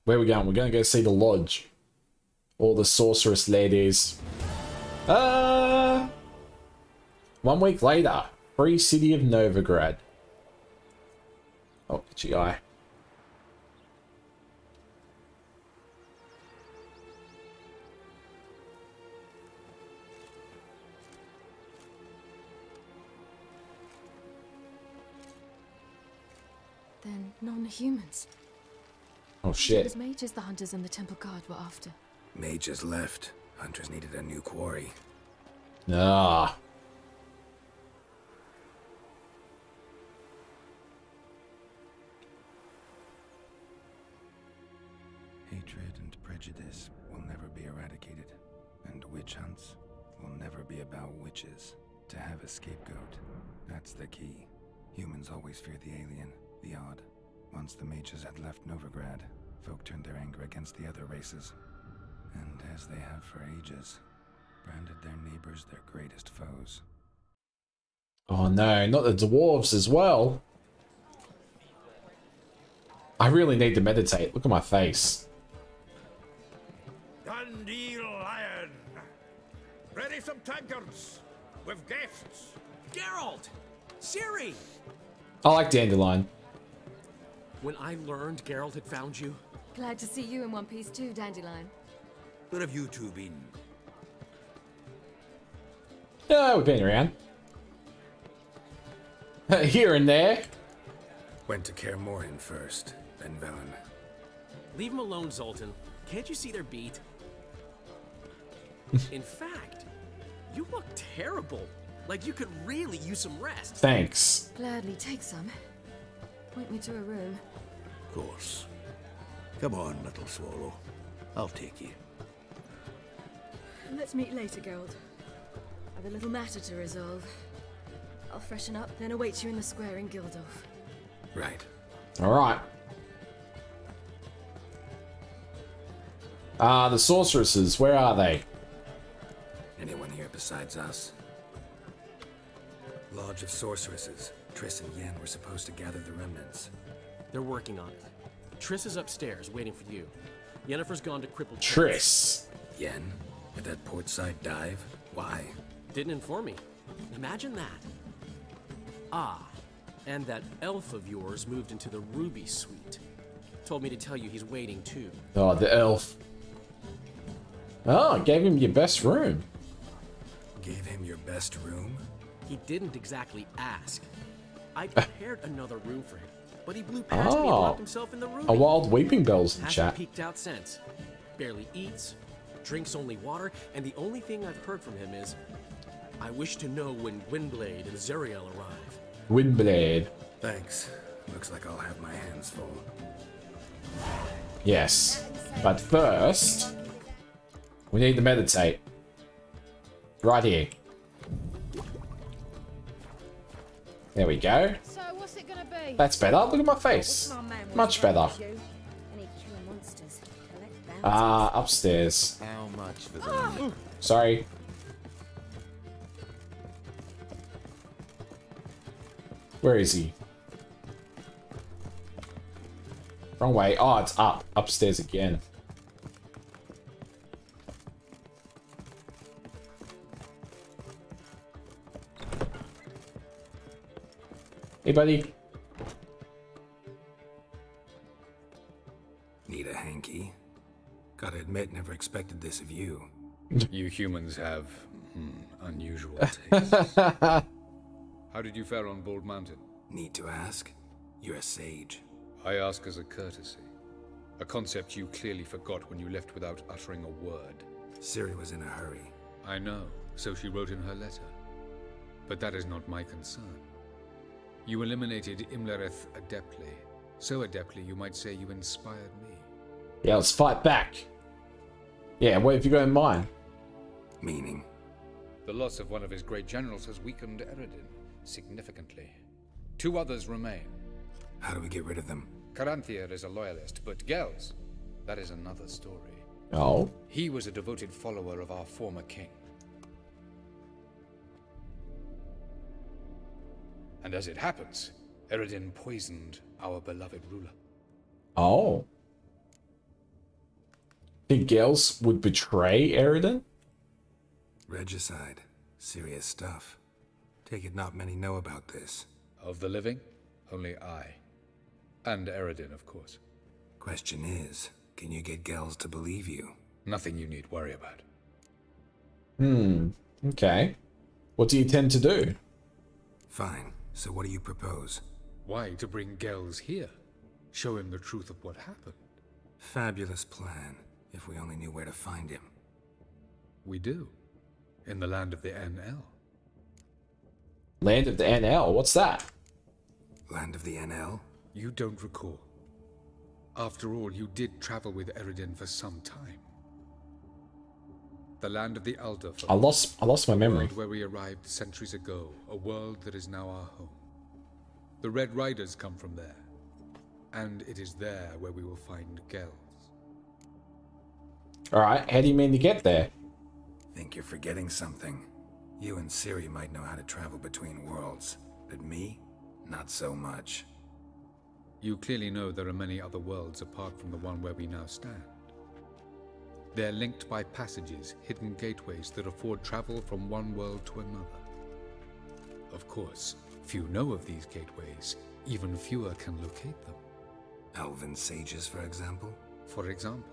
Where are we going? We're going to go see the lodge. All the sorceress ladies. 1 week later. Free city of Novigrad. Oh, itchy eye. Then non-humans. Oh shit. It was mages the hunters and the temple guard were after. Mages left. Hunters needed a new quarry. Ah. Hatred and prejudice will never be eradicated, and witch hunts will never be about witches. To have a scapegoat, that's the key. Humans always fear the alien, the odd. Once the mages had left Novigrad, folk turned their anger against the other races. And as they have for ages, branded their neighbors their greatest foes. Oh no, not the dwarves as well. I really need to meditate. Look at my face. Dundee Lion! Ready some tankards! With guests! Geralt! Ciri! I like Dandelion. When I learned Geralt had found you... Glad to see you in one piece too, Dandelion. Where have you two been? Yeah, we've been around. Here and there. Went to Kaer Morhen first, then Velen. Leave them alone, Zoltan. Can't you see they're beat? In fact, you look terrible. Like you could really use some rest. Thanks. Gladly take some. Point me to a room. Of course. Come on, little swallow. I'll take you. Let's meet later, Geralt. I've a little matter to resolve. I'll freshen up, then await you in the square in Gildorf. Right. Alright. The sorceresses, where are they? Anyone here besides us? Lodge of Sorceresses. Triss and Yen were supposed to gather the remnants. They're working on it. Triss is upstairs, waiting for you. Yennefer's gone to cripple Triss. Yen? At that portside dive? Why? Didn't inform me. Imagine that. Ah, and that elf of yours moved into the Ruby Suite. Told me to tell you he's waiting too. Oh, the elf. Oh, gave him your best room. Gave him your best room? He didn't exactly ask. I prepared another room for him, but he blew past me and Oh, locked himself in the room. a wild weeping bells in Hasn't chat. peeked out since. Barely eats, drinks only water, and the only thing I've heard from him is, I wish to know when Windblade and Zeriel arrive. Windblade. Thanks. Looks like I'll have my hands full. Yes. But first, we need to meditate. Right here. There we go. So what's it gonna be? That's better. Look at my face. Much better. Upstairs. How much for them? Sorry. Where is he? Wrong way. Oh, it's up. Upstairs again. Hey, buddy. Need a hanky? Gotta admit, never expected this of you. You humans have unusual tastes. How did you fare on Bald Mountain? Need to ask? You're a sage. I ask as a courtesy. A concept you clearly forgot when you left without uttering a word. Ciri was in a hurry. I know, so she wrote in her letter. But that is not my concern. You eliminated Imlerith adeptly. So adeptly, you might say you inspired me. Yeah, let's fight back. Yeah, what have you got in mind? Meaning? The loss of one of his great generals has weakened Eredin significantly. 2 others remain. How do we get rid of them? Caranthier is a loyalist, but Gels, that is another story. Oh? He was a devoted follower of our former king. And as it happens, Eredin poisoned our beloved ruler. Oh. Think Gels would betray Eredin? Regicide. Serious stuff. Take it not many know about this. Of the living, only I. And Eredin, of course. Question is, can you get Gels to believe you? Nothing you need worry about. Okay. What do you tend to do? Fine. So what do you propose? Why, to bring Gels here. Show him the truth of what happened. Fabulous plan, if we only knew where to find him. We do. In the land of the NL. Land of the NL? What's that? Land of the NL? You don't recall. After all, you did travel with Eredin for some time. The land of the Alder. I lost my memory. A world where we arrived centuries ago. A world that is now our home. The Red Riders come from there. And it is there where we will find Gels. Alright, how do you mean to get there? Think you're forgetting something. You and Ciri might know how to travel between worlds, but me? Not so much. You clearly know there are many other worlds apart from the one where we now stand. They're linked by passages, hidden gateways that afford travel from one world to another. Of course, few know of these gateways, even fewer can locate them. Elven sages, for example? For example.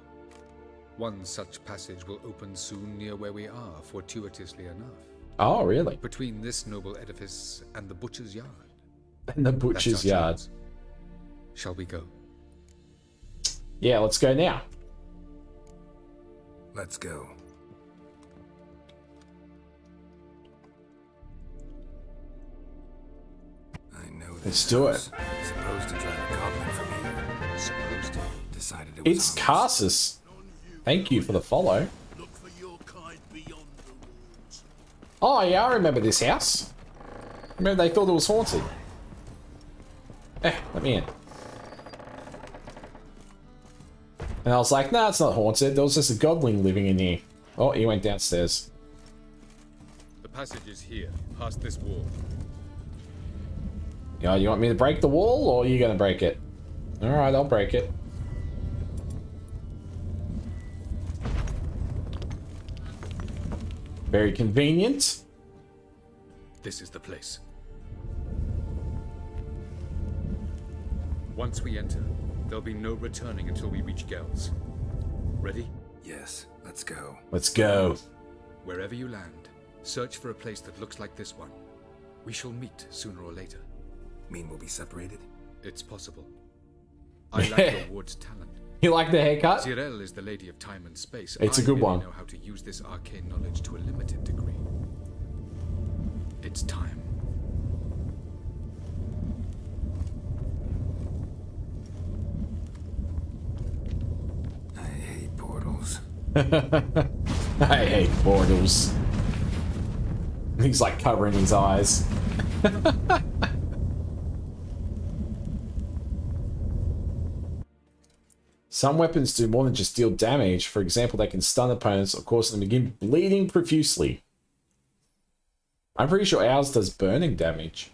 One such passage will open soon near where we are, fortuitously enough. Oh, really? Between this noble edifice and the butcher's yard. And the butcher's yard. Shall we go? Yeah, let's go now. Let's go. I know this. Let's do it. Suppose supposed to drive a goblin from here. Supposed to. Decided it was It's Carsus. Thank you for the follow. Oh yeah, I remember this house. Remember they thought it was haunted. Let me in. And I was like, nah, it's not haunted. There was just a godling living in here. Oh, he went downstairs. The passage is here, past this wall. Yeah, you want me to break the wall, or are you gonna break it? Alright, I'll break it. Very convenient. This is the place. Once we enter, there'll be no returning until we reach Gels. Ready? Yes, let's go. Let's go. Wherever you land, search for a place that looks like this one. We shall meet sooner or later. Mean we'll be separated? It's possible. I like your ward's talent. You like the haircut? Zirel is the lady of time and space. It's a good one. I know how to use this arcane knowledge to a limited degree. It's time. I hate portals. I hate portals. He's like covering his eyes. Some weapons do more than just deal damage. For example, they can stun opponents or cause them to begin bleeding profusely. I'm pretty sure ours does burning damage.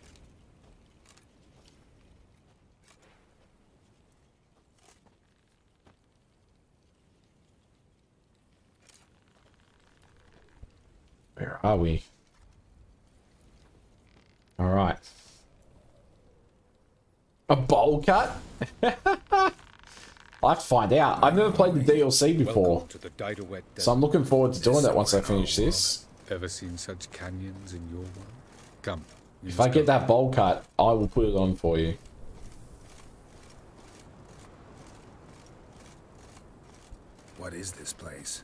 Where are we? All right. A bowl cut? I'll have to find out. I've never played the DLC before, so I'm looking forward to doing that once I finish this. Ever seen such canyons in your world? Come. If I get that bowl cut, I will put it on for you. What is this place?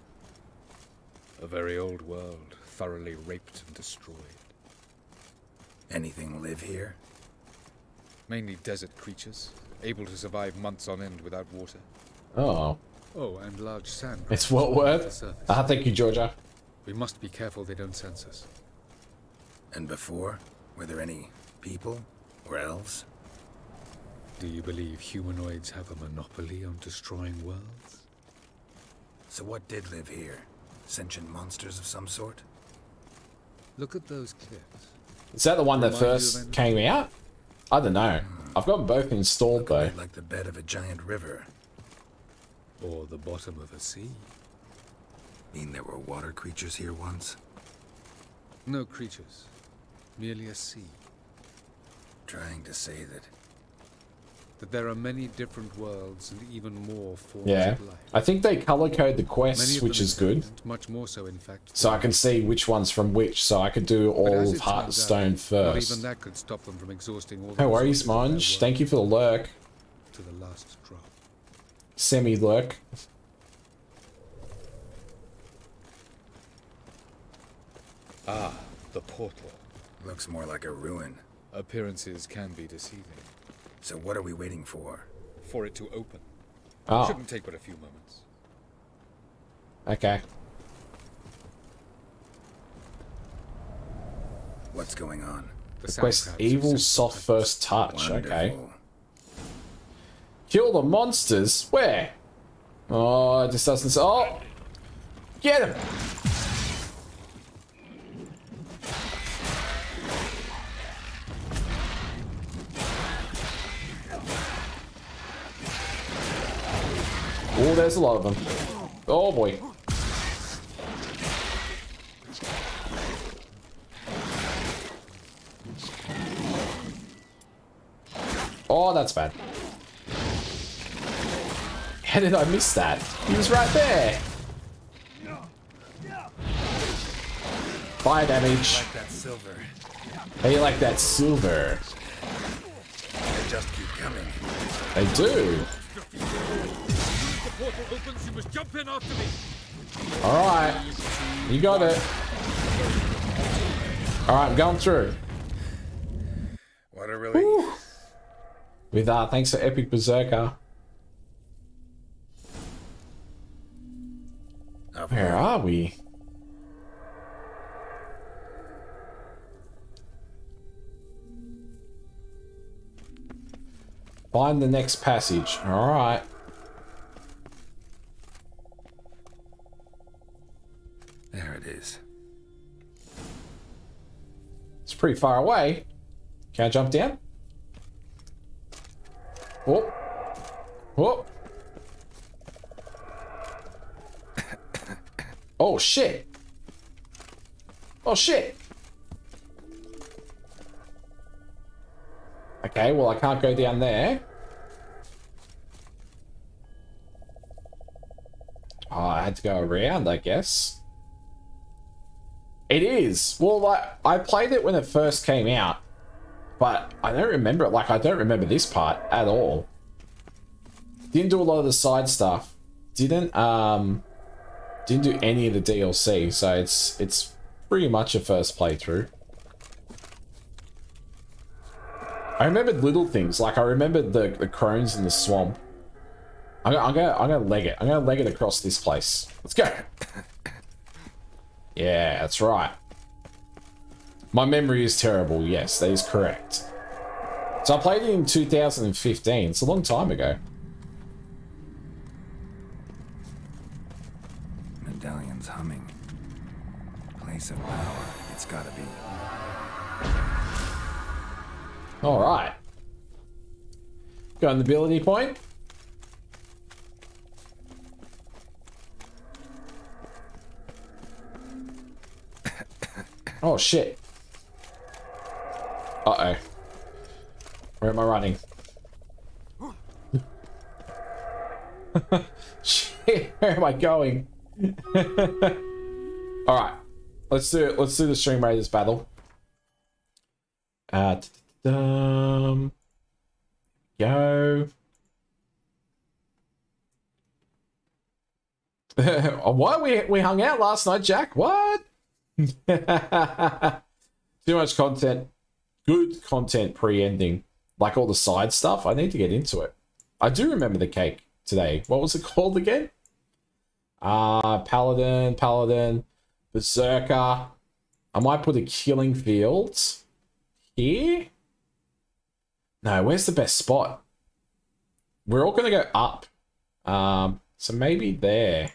A very old world, thoroughly raped and destroyed. Anything live here? Mainly desert creatures, able to survive months on end without water. Oh. Oh, and large sand. It's well worth. Thank you, Georgia. We must be careful they don't sense us. And before? Were there any people? Or elves? Do you believe humanoids have a monopoly on destroying worlds? So what did live here? Sentient monsters of some sort? Look at those cliffs. Is that the one that first came out? I don't know. I've got them both installed though. Like the bed of a giant river. Or the bottom of a sea. Mean there were water creatures here once? No creatures. Merely a sea. Trying to say that there are many different worlds and even more forms Yeah. of life. I think they color code the quests, Many of which them is good. intelligent, much more so in fact. So I can see which one's from which, so I could do But all as of it turns out, Hearthstone not first. even that could stop them from exhausting all No the worries, resources of their Monge. world Thank you for the lurk. to the last drop. Semi-lurk. Ah, the portal. looks more like a ruin. Appearances can be deceiving. So what are we waiting for? For it to open. Oh. Shouldn't take but a few moments. Okay. What's going on? Request evil soft first touch. Okay. Kill the monsters. Where? Oh, it just doesn't. Oh, get him! Oh, there's a lot of them. Oh boy. Oh, that's bad. How did I miss that? He was right there. Fire damage. Like that silver. How you like that silver? They just keep coming. They do. The portal opens, you must jump in after me. Alright. You got it. Alright, I'm going through. What a relief. With thanks for Epic Berserker. Where are we? Find the next passage. All right. There it is. It's pretty far away. Can I jump down? Whoop. Whoop. Oh, shit. Oh, shit. Okay, well, I can't go down there. Oh, I had to go around, I guess. It is. Well, like, I played it when it first came out, but I don't remember it. Like, I don't remember this part at all. Didn't do a lot of the side stuff. Didn't do any of the DLC, so it's pretty much a first playthrough. I remembered little things, like I remembered the crones in the swamp. I'm gonna leg it. I'm gonna leg it across this place. Let's go. Yeah, that's right. My memory is terrible. Yes, that is correct. So I played it in 2015. It's a long time ago. Medallion's humming. Place of power. It's gotta be. All right. Got an ability point. Oh, shit. Uh-oh. Where am I running? Shit, where am I going? Alright. Let's do it. Let's do the Stream Raiders battle. Go. Why we hung out last night, Jack? What? Too much content. Good content pre-ending. Like all the side stuff. I need to get into it. I do remember the cake today. What was it called again? Paladin, Berserker. I might put a Killing Field here. No, where's the best spot? We're all going to go up. So maybe there.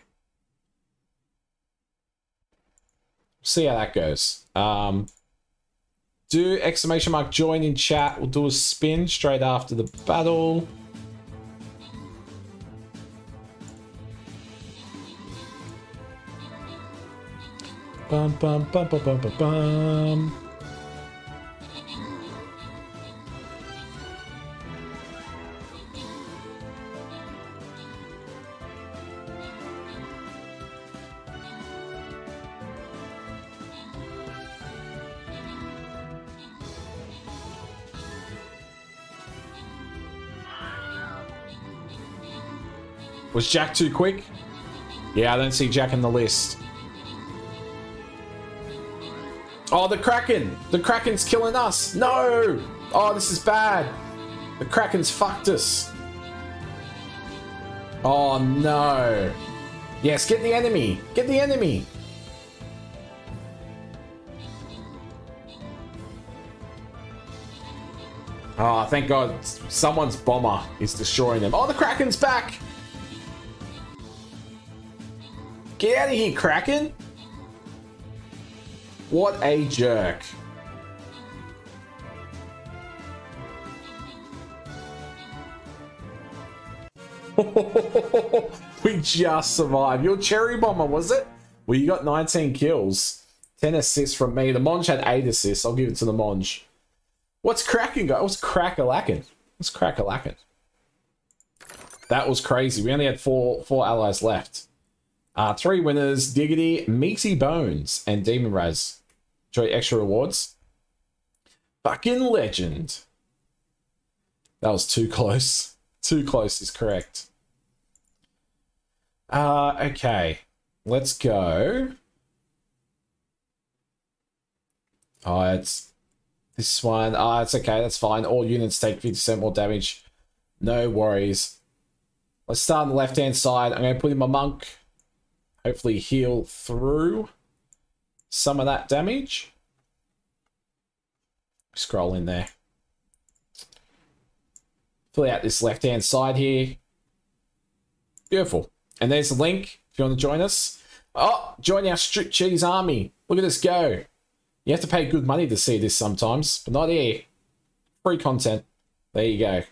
See how that goes. Do exclamation mark join in chat. We'll do a spin straight after the battle. Bum bum bum bum bum bum bum. Was Jack too quick? Yeah, I don't see Jack in the list. Oh, the Kraken! The Kraken's killing us! No! Oh, this is bad. The Kraken's fucked us. Oh, no. Yes, get the enemy. Get the enemy. Oh, thank God. Someone's bomber is destroying them. Oh, the Kraken's back! Get out of here, Kraken! What a jerk. We just survived. Your cherry bomber, was it? Well, you got 19 kills. 10 assists from me. The Monge had 8 assists. I'll give it to the Monge. What's cracking, guys? What's crack-a-lacking? What's crack-a-lacking? That was crazy. We only had four allies left. 3 winners, Diggity, Meaty Bones, and Demon Raz. Enjoy extra rewards. Fucking legend. That was too close. Too close is correct. Okay. Let's go. Oh, it's this one. It's okay. That's fine. All units take 50% more damage No worries. Let's start on the left-hand side. I'm going to put in my monk. Hopefully heal through some of that damage. Scroll in there. Fill out this left-hand side here. Beautiful. And there's the link if you want to join us. Oh, join our strict cheese army. Look at us go. You have to pay good money to see this sometimes, but not here. Free content. There you go.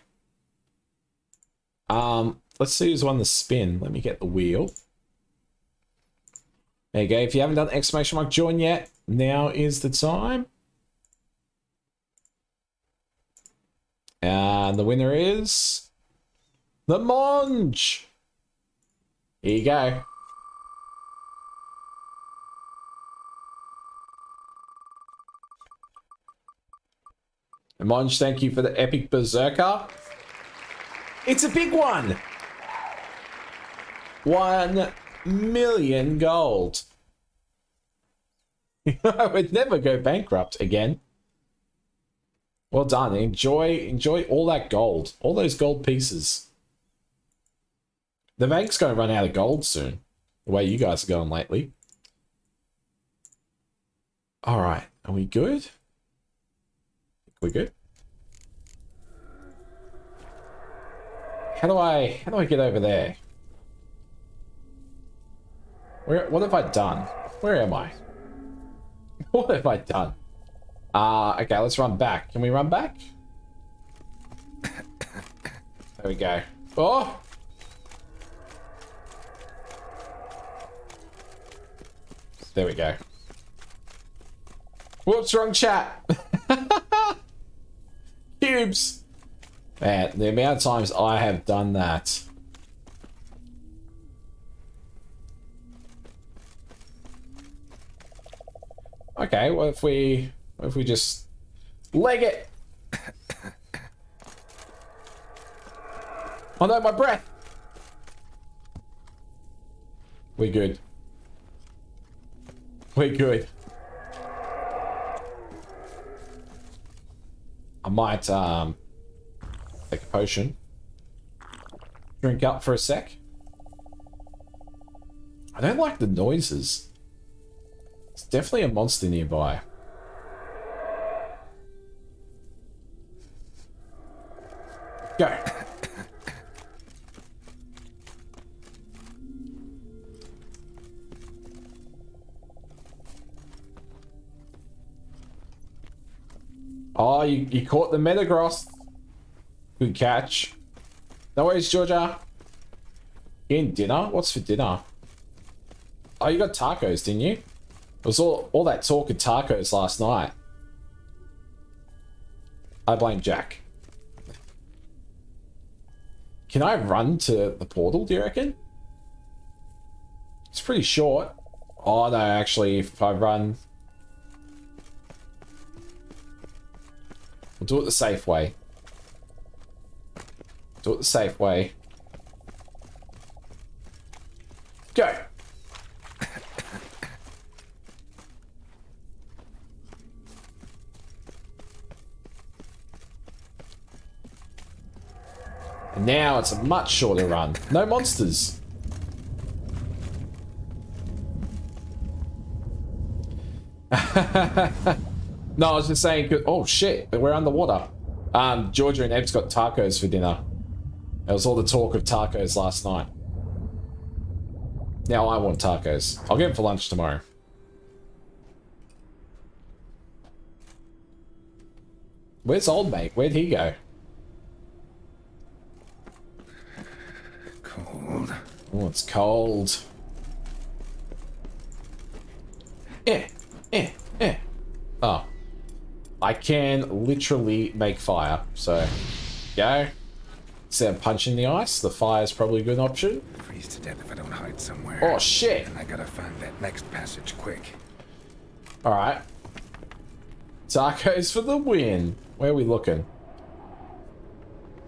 Let's see who's won the spin. Let me get the wheel. There you go. If you haven't done exclamation mark join yet, now is the time. And the winner is the Monge. Here you go. And Monge, thank you for the epic berserker. It's a big one. 1 million gold. I would never go bankrupt again. Well done. Enjoy all that gold. All those gold pieces. The bank's going to run out of gold soon. The way you guys are going lately. Alright. Are we good? We good? How do I get over there? What have I done? Where am I? What have I done? Okay, let's run back. Can we run back? There we go. Oh! There we go. Whoops, wrong chat. Cubes. Man, the amount of times I have done that. Okay, what if we just leg it? Oh no, my breath. We're good. We're good. I might take a potion. Drink up for a sec. I don't like the noises. It's definitely a monster nearby. Go. Oh, you caught the Metagross. Good catch. No worries, Georgia. You in dinner? What's for dinner? Oh, you got tacos, didn't you? It was all that talk of tacos last night. I blame Jack. Can I run to the portal, do you reckon? It's pretty short. Oh, no, actually, if I run... We'll do it the safe way. Do it the safe way. Go! And now it's a much shorter run. No monsters. No, I was just saying, oh shit, we're underwater. Georgia and Eb's got tacos for dinner. There was all the talk of tacos last night. Now I want tacos. I'll get them for lunch tomorrow. Where's old mate? Where'd he go? Cold. Oh, it's cold. Oh. I can literally make fire, so go. Instead of punching the ice, the fire is probably a good option. Freeze to death if I don't hide somewhere. Oh shit! And I gotta find that next passage quick. Alright. Tacos for the win. Where are we looking?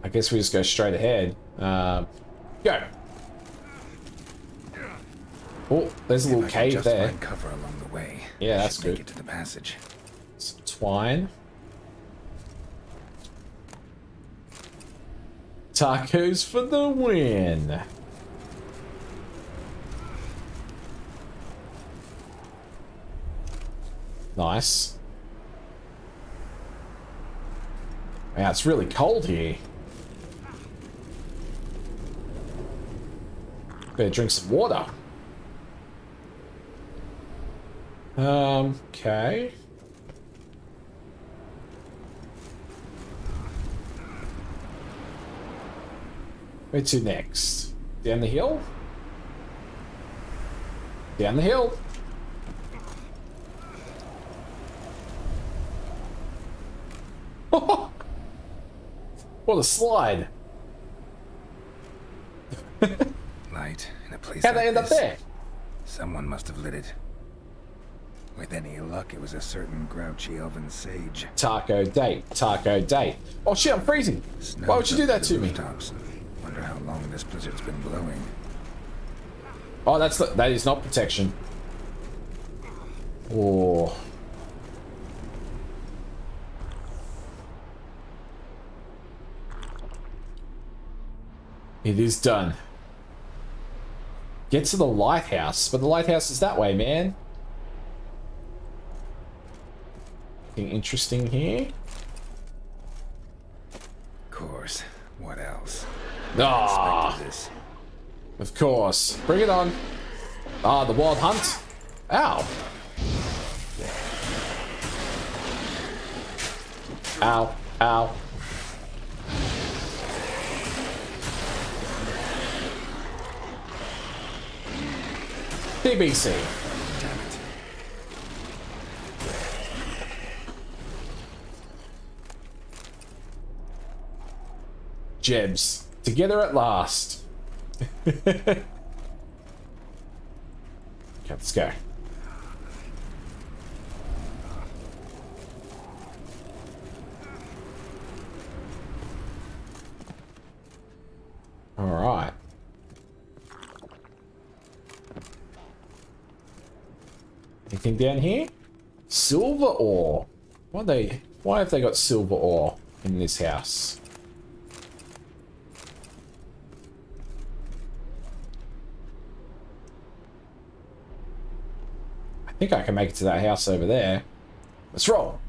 I guess we just go straight ahead. Go! Oh, there's a little cave there. Find cover along the way. Yeah, that's Should good. Make it to the passage. Some twine. Tacos for the win. Nice. Yeah, it's really cold here. Better drink some water. Okay. Where to next? Down the hill? Down the hill. What a slide. Light in a place How'd like they end up this. there? Someone must have lit it. With any luck, it was a certain grouchy elven sage. Taco date. Taco date. Oh shit, I'm freezing. Why would you do that to me? Rooftops. Wonder how long this blizzard's been blowing. Oh, that is not protection. Oh. It is done. Get to the lighthouse, but the lighthouse is that way, man. Anything interesting here? Of course. What else? Ah, of course. Bring it on. Ah, the wild hunt. Ow. Ow. Ow. TBC. Jebs. Together at last. Okay, let's go. All right. Anything down here? Silver ore. Why have they got silver ore in this house? I think I can make it to that house over there. Let's roll.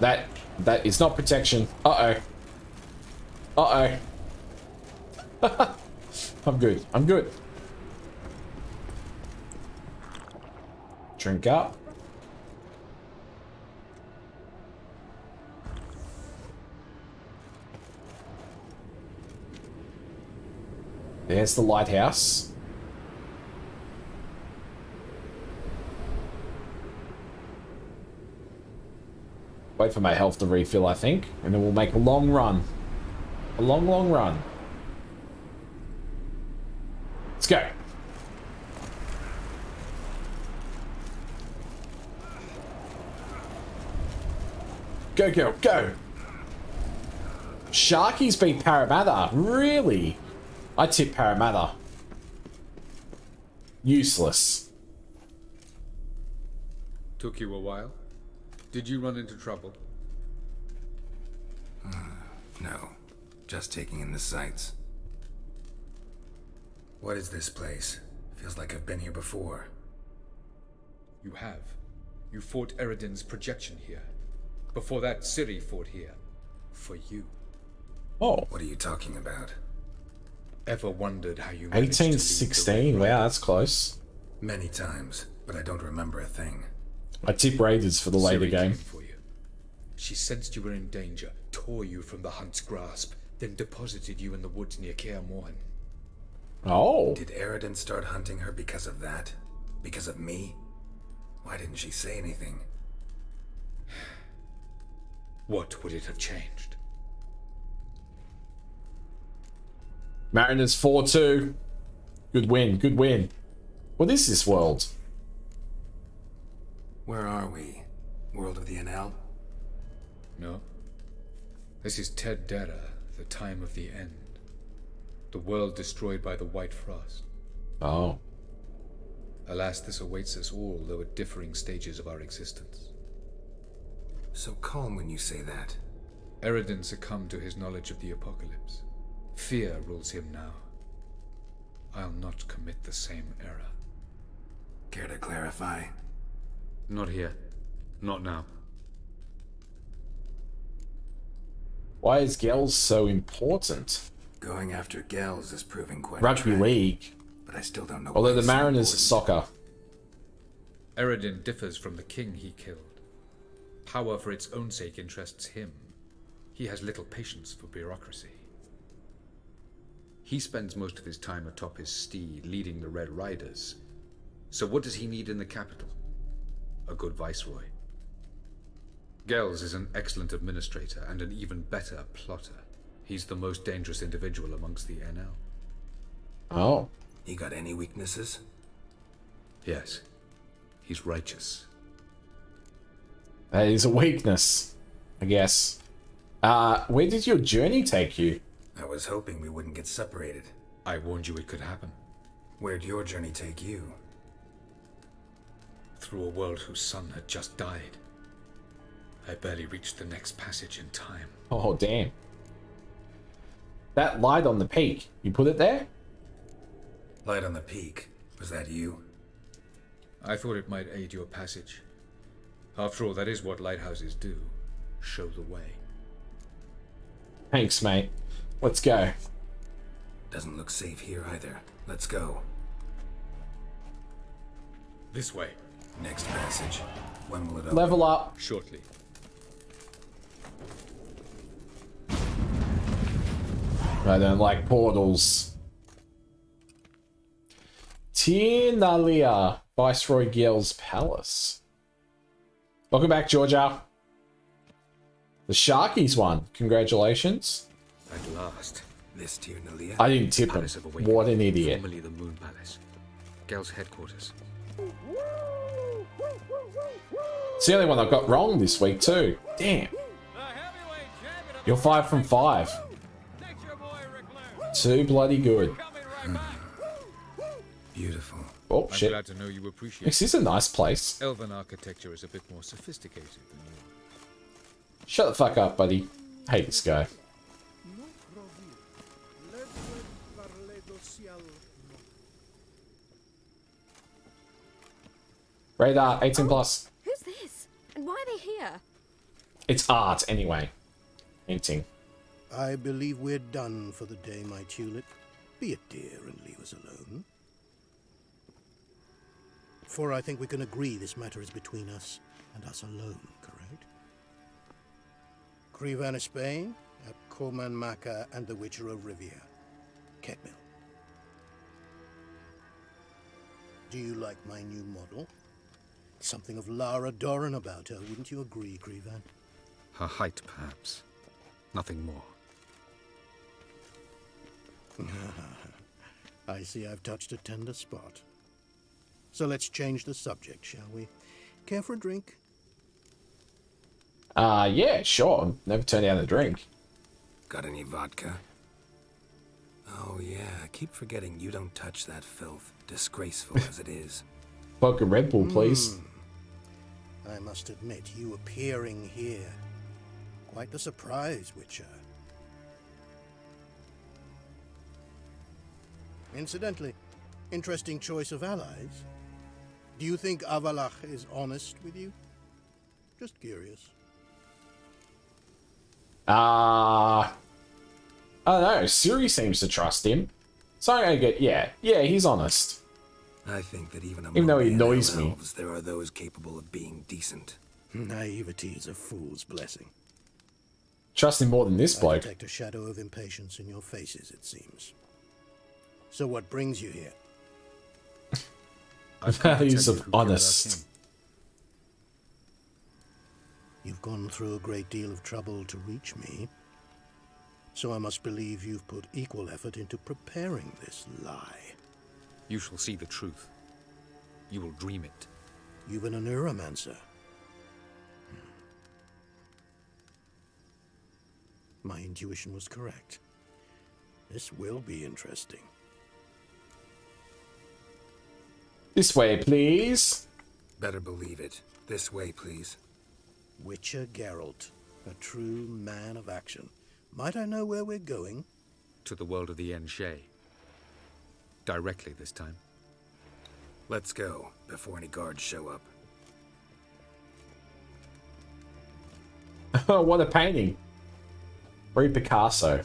That is not protection. Uh-oh. Uh-oh. I'm good. I'm good. Drink up. There's the lighthouse. Wait for my health to refill, I think, and then we'll make a long run. A long, long run. Let's go. Go, girl, go. Sharky's beat Parramatta. Really? I tip Parramatta. Useless. Took you a while? Did you run into trouble? No. Just taking in the sights. What is this place? Feels like I've been here before. You have. You fought Eridan's projection here. Before that, Ciri fought here. For you. Oh. What are you talking about? Ever wondered how you managed to lead the 1816. Wow, that's close. Many times, but I don't remember a thing. I tip Raiders for the later Ciri game. came for you. She sensed you were in danger, tore you from the hunt's grasp, then deposited you in the woods near Kaer Morhen. Oh. Did Eridan start hunting her because of that? Because of me? Why didn't she say anything? What would it have changed? Mariners 4-2. Good win, good win. What is this world? Where are we? World of the NL? No. This is Ted Dara, the time of the end. The world destroyed by the White Frost. Oh. Alas, this awaits us all, though at differing stages of our existence. So calm when you say that. Eredin succumbed to his knowledge of the apocalypse. Fear rules him now. I'll not commit the same error. Care to clarify? Not here. Not now. Why is Gels so important? Going after Gels is proving quite Rugby league. But I still don't know. Although why the it's so Mariners are important. soccer. Eredin differs from the king he killed. Power for its own sake interests him. He has little patience for bureaucracy. He spends most of his time atop his steed, leading the Red Riders. So what does he need in the capital? A good viceroy. Gels is an excellent administrator and an even better plotter. He's the most dangerous individual amongst the NL. Oh. You got any weaknesses? Yes. He's righteous. That is a weakness, I guess. Where did your journey take you? I was hoping we wouldn't get separated. I warned you it could happen. Where'd your journey take you? Through a world whose son had just died. I barely reached the next passage in time. Oh, damn. That light on the peak, you put it there? Light on the peak. Was that you? I thought it might aid your passage. After all, that is what lighthouses do. Show the way. Thanks, mate. Let's go. Doesn't look safe here either. Let's go. This way. Next passage. When will it open? Level up. Shortly. I don't like portals. Tinalia, Viceroy Gell's Palace. Welcome back, Georgia. The Sharkies won. Congratulations. At last. This Tinalia. I didn't tip him. What an idiot. Formerly the Moon Palace. Gell's headquarters. It's the only one I got wrong this week too. Damn. You're 5 from 5. Too bloody good. Beautiful. Oh I'm shit. glad to know you appreciate This is a nice place. Elven architecture is a bit more sophisticated than yours. Shut the fuck up, buddy. I hate this guy. Radar, 18 plus. Who's this? And why are they here? It's art, anyway. Painting. I believe we're done for the day, my tulip. Be a dear and leave us alone. For I think we can agree this matter is between us and us alone, correct? Krivan of Spain, at Coman Maka and the Witcher of Rivia. Ketmill. Do you like my new model? Something of Lara Doran about her, wouldn't you agree, Krivan? Her height, perhaps. Nothing more. I see I've touched a tender spot. So let's change the subject, shall we? Care for a drink? Yeah, sure. Never turn down a drink. Got any vodka? Oh yeah, I keep forgetting you don't touch that filth, disgraceful as it is. Vodka Red Bull, please. I must admit, you appearing here. Quite the surprise, Witcher. Incidentally, interesting choice of allies. Do you think Avalach is honest with you? Just curious. I don't know. Siri seems to trust him. So I'm gonna get, yeah, he's honest. I think that even though he the annoys me. elves, there are those capable of being decent. Naivety is a fool's blessing. Trust him more than this I bloke. detect a shadow of impatience in your faces, it seems. So what brings you here? Values of honest. You've gone through a great deal of trouble to reach me. So I must believe you've put equal effort into preparing this lie. You shall see the truth. You will dream it. You've been a neuromancer. My intuition was correct. This will be interesting. This way, please. Better believe it. This way, please. Witcher Geralt, a true man of action. Might I know where we're going? To the world of the Enshe. Directly this time. Let's go, before any guards show up. What a painting. Very Picasso.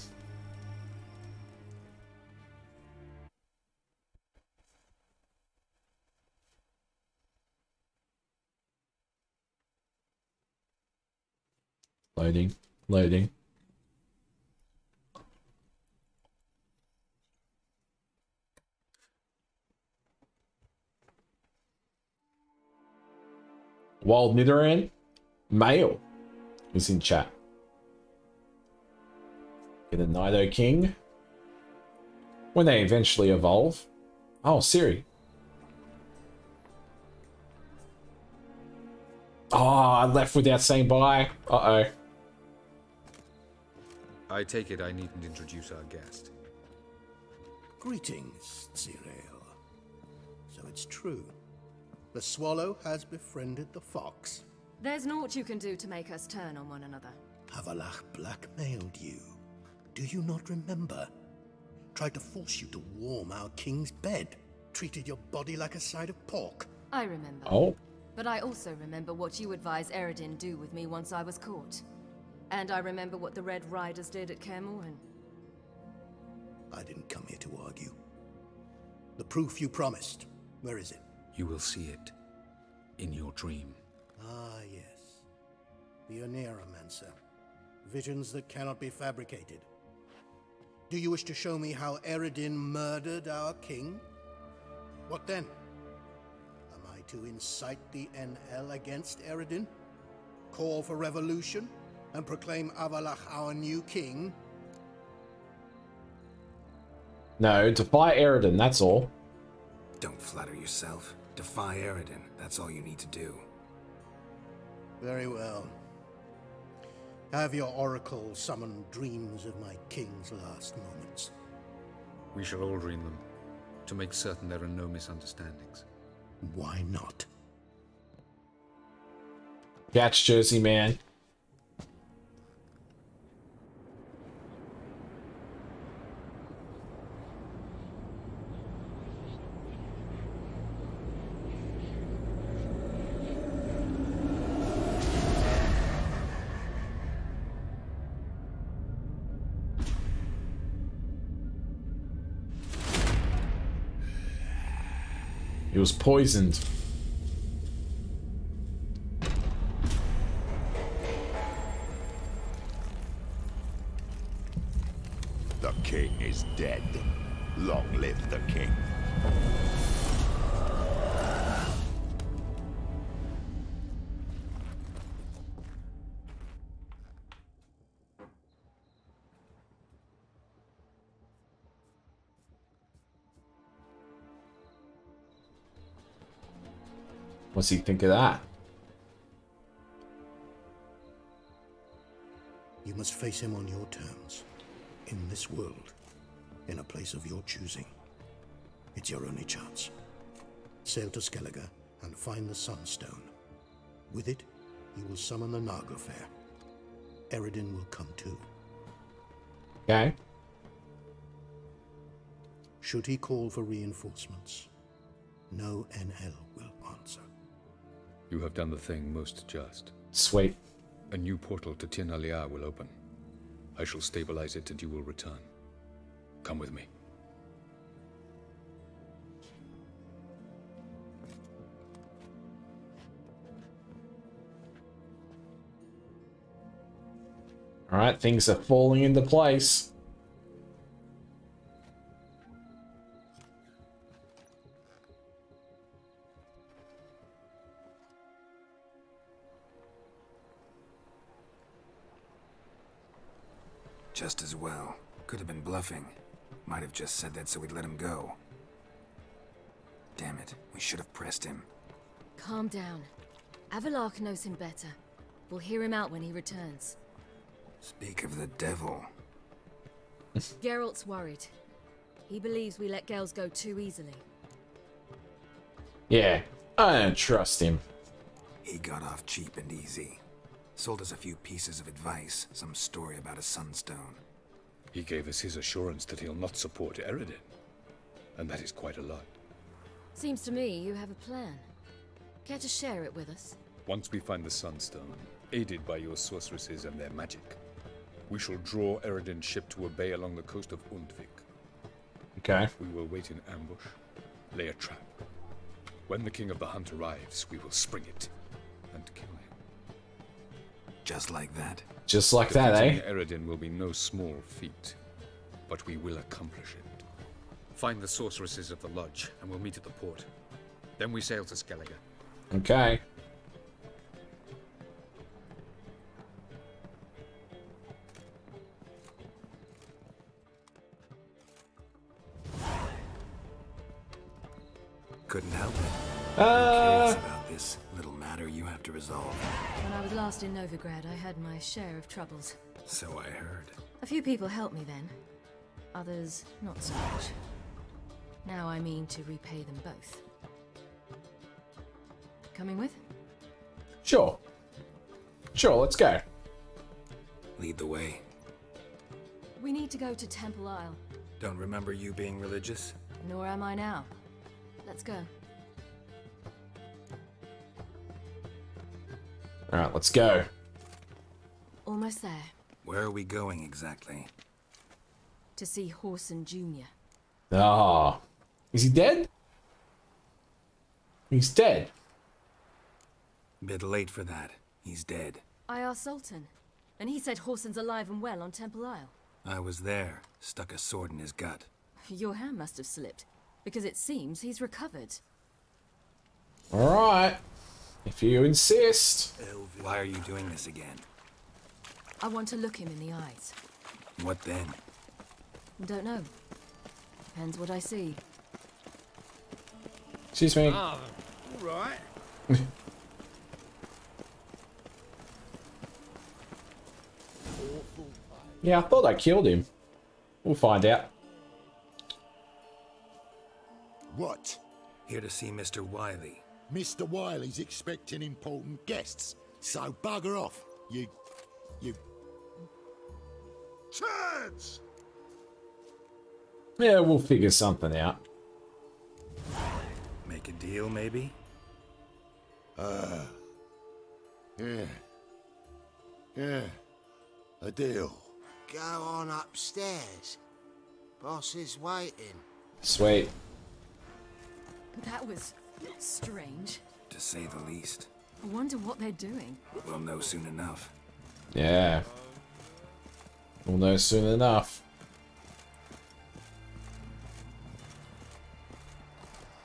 Loading, loading. Wild Nidoran male is in chat. Get a Nido King when they eventually evolve. Oh, Siri. Oh, I left without saying bye. Uh-oh. I take it I needn't introduce our guest. Greetings, Cyril. So it's true. The swallow has befriended the fox. There's naught you can do to make us turn on one another. Avalach blackmailed you. Do you not remember? Tried to force you to warm our king's bed. Treated your body like a side of pork. I remember. Oh. But I also remember what you advised Eredin do with me once I was caught. And I remember what the Red Riders did at Kaer Morhen. I didn't come here to argue. The proof you promised, where is it? You will see it in your dream. Ah, yes. The Oneiromancer. Visions that cannot be fabricated. Do you wish to show me how Eredin murdered our king? What then? Am I to incite the NL against Eredin? Call for revolution? And proclaim Avalach our new king? No, defy Eredin, that's all. Don't flatter yourself. Defy Eredin. That's all you need to do. Very well. Have your oracle summon dreams of my king's last moments. We shall all dream them, to make certain there are no misunderstandings. Why not? Catch, Jersey man. He was poisoned. The king is dead. Long live the king. What's he think of that? You must face him on your terms. In this world. In a place of your choosing. It's your only chance. Sail to Skellige and find the Sunstone. With it, you will summon the Naga Fair. Eredin will come too. Okay. Should he call for reinforcements, no NL will answer. You have done the thing most just. Sweet. A new portal to Tir na Liar will open. I shall stabilize it and you will return. Come with me. All right, things are falling into place. Just as well. Could have been bluffing. Might have just said that so we'd let him go. Damn it, we should have pressed him. Calm down. Avalach knows him better. We'll hear him out when he returns. Speak of the devil. Geralt's worried. He believes we let girls go too easily. Yeah, I don't trust him. He got off cheap and easy. Sold us a few pieces of advice, some story about a sunstone. He gave us his assurance that he'll not support Eredin. And that is quite a lot. Seems to me you have a plan. Care to share it with us? Once we find the sunstone, aided by your sorceresses and their magic, we shall draw Eredin's ship to a bay along the coast of Undvik. Okay. We will wait in ambush, lay a trap. When the King of the Hunt arrives, we will spring it and kill him. Just like that. Just like that, eh? Defeating Eredin will be no small feat, but we will accomplish it. Find the sorceresses of the lodge, and we'll meet at the port. Then we sail to Skellige. Okay. Couldn't help it. I'm curious about this little matter you have to resolve. When I was last in Novigrad, I had my share of troubles. So I heard. A few people helped me then. Others, not so much. Now I mean to repay them both. Coming with? Sure. Sure, let's go. Lead the way. We need to go to Temple Isle. Don't remember you being religious? Nor am I now. Let's go. Alright, let's go. Almost there. Where are we going exactly? To see Horson Jr. Ah. Is he dead? He's dead. Bit late for that. He's dead. I asked Sultan, and he said Horson's alive and well on Temple Isle. I was there. Stuck a sword in his gut. Your hand must have slipped, because it seems he's recovered. Alright. If you insist. Why are you doing this again? I want to look him in the eyes. What then? Don't know. Depends what I see. Excuse me. Oh, all right. Yeah, I thought I killed him. We'll find out. What? Here to see Mr. Wiley. Mr. Wiley's expecting important guests, so bugger off, you... Turds! Yeah, we'll figure something out. Make a deal, maybe? Yeah. Yeah. A deal. Go on upstairs. Boss is waiting. Sweet. That was strange. To say the least. I wonder what they're doing. We'll know soon enough. Yeah. We'll know soon enough.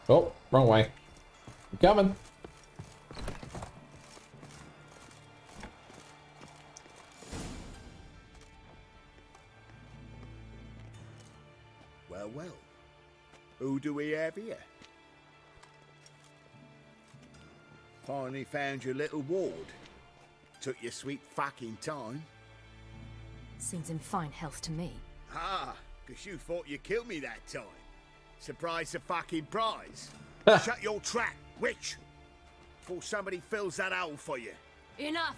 Oh, wrong way. I'm coming. Well, well. Who do we have here? Finally found your little ward. Took your sweet fucking time. Seems in fine health to me. Ah, because you thought you killed me that time. Surprise the fucking prize. Shut your trap, witch. Before somebody fills that hole for you. Enough!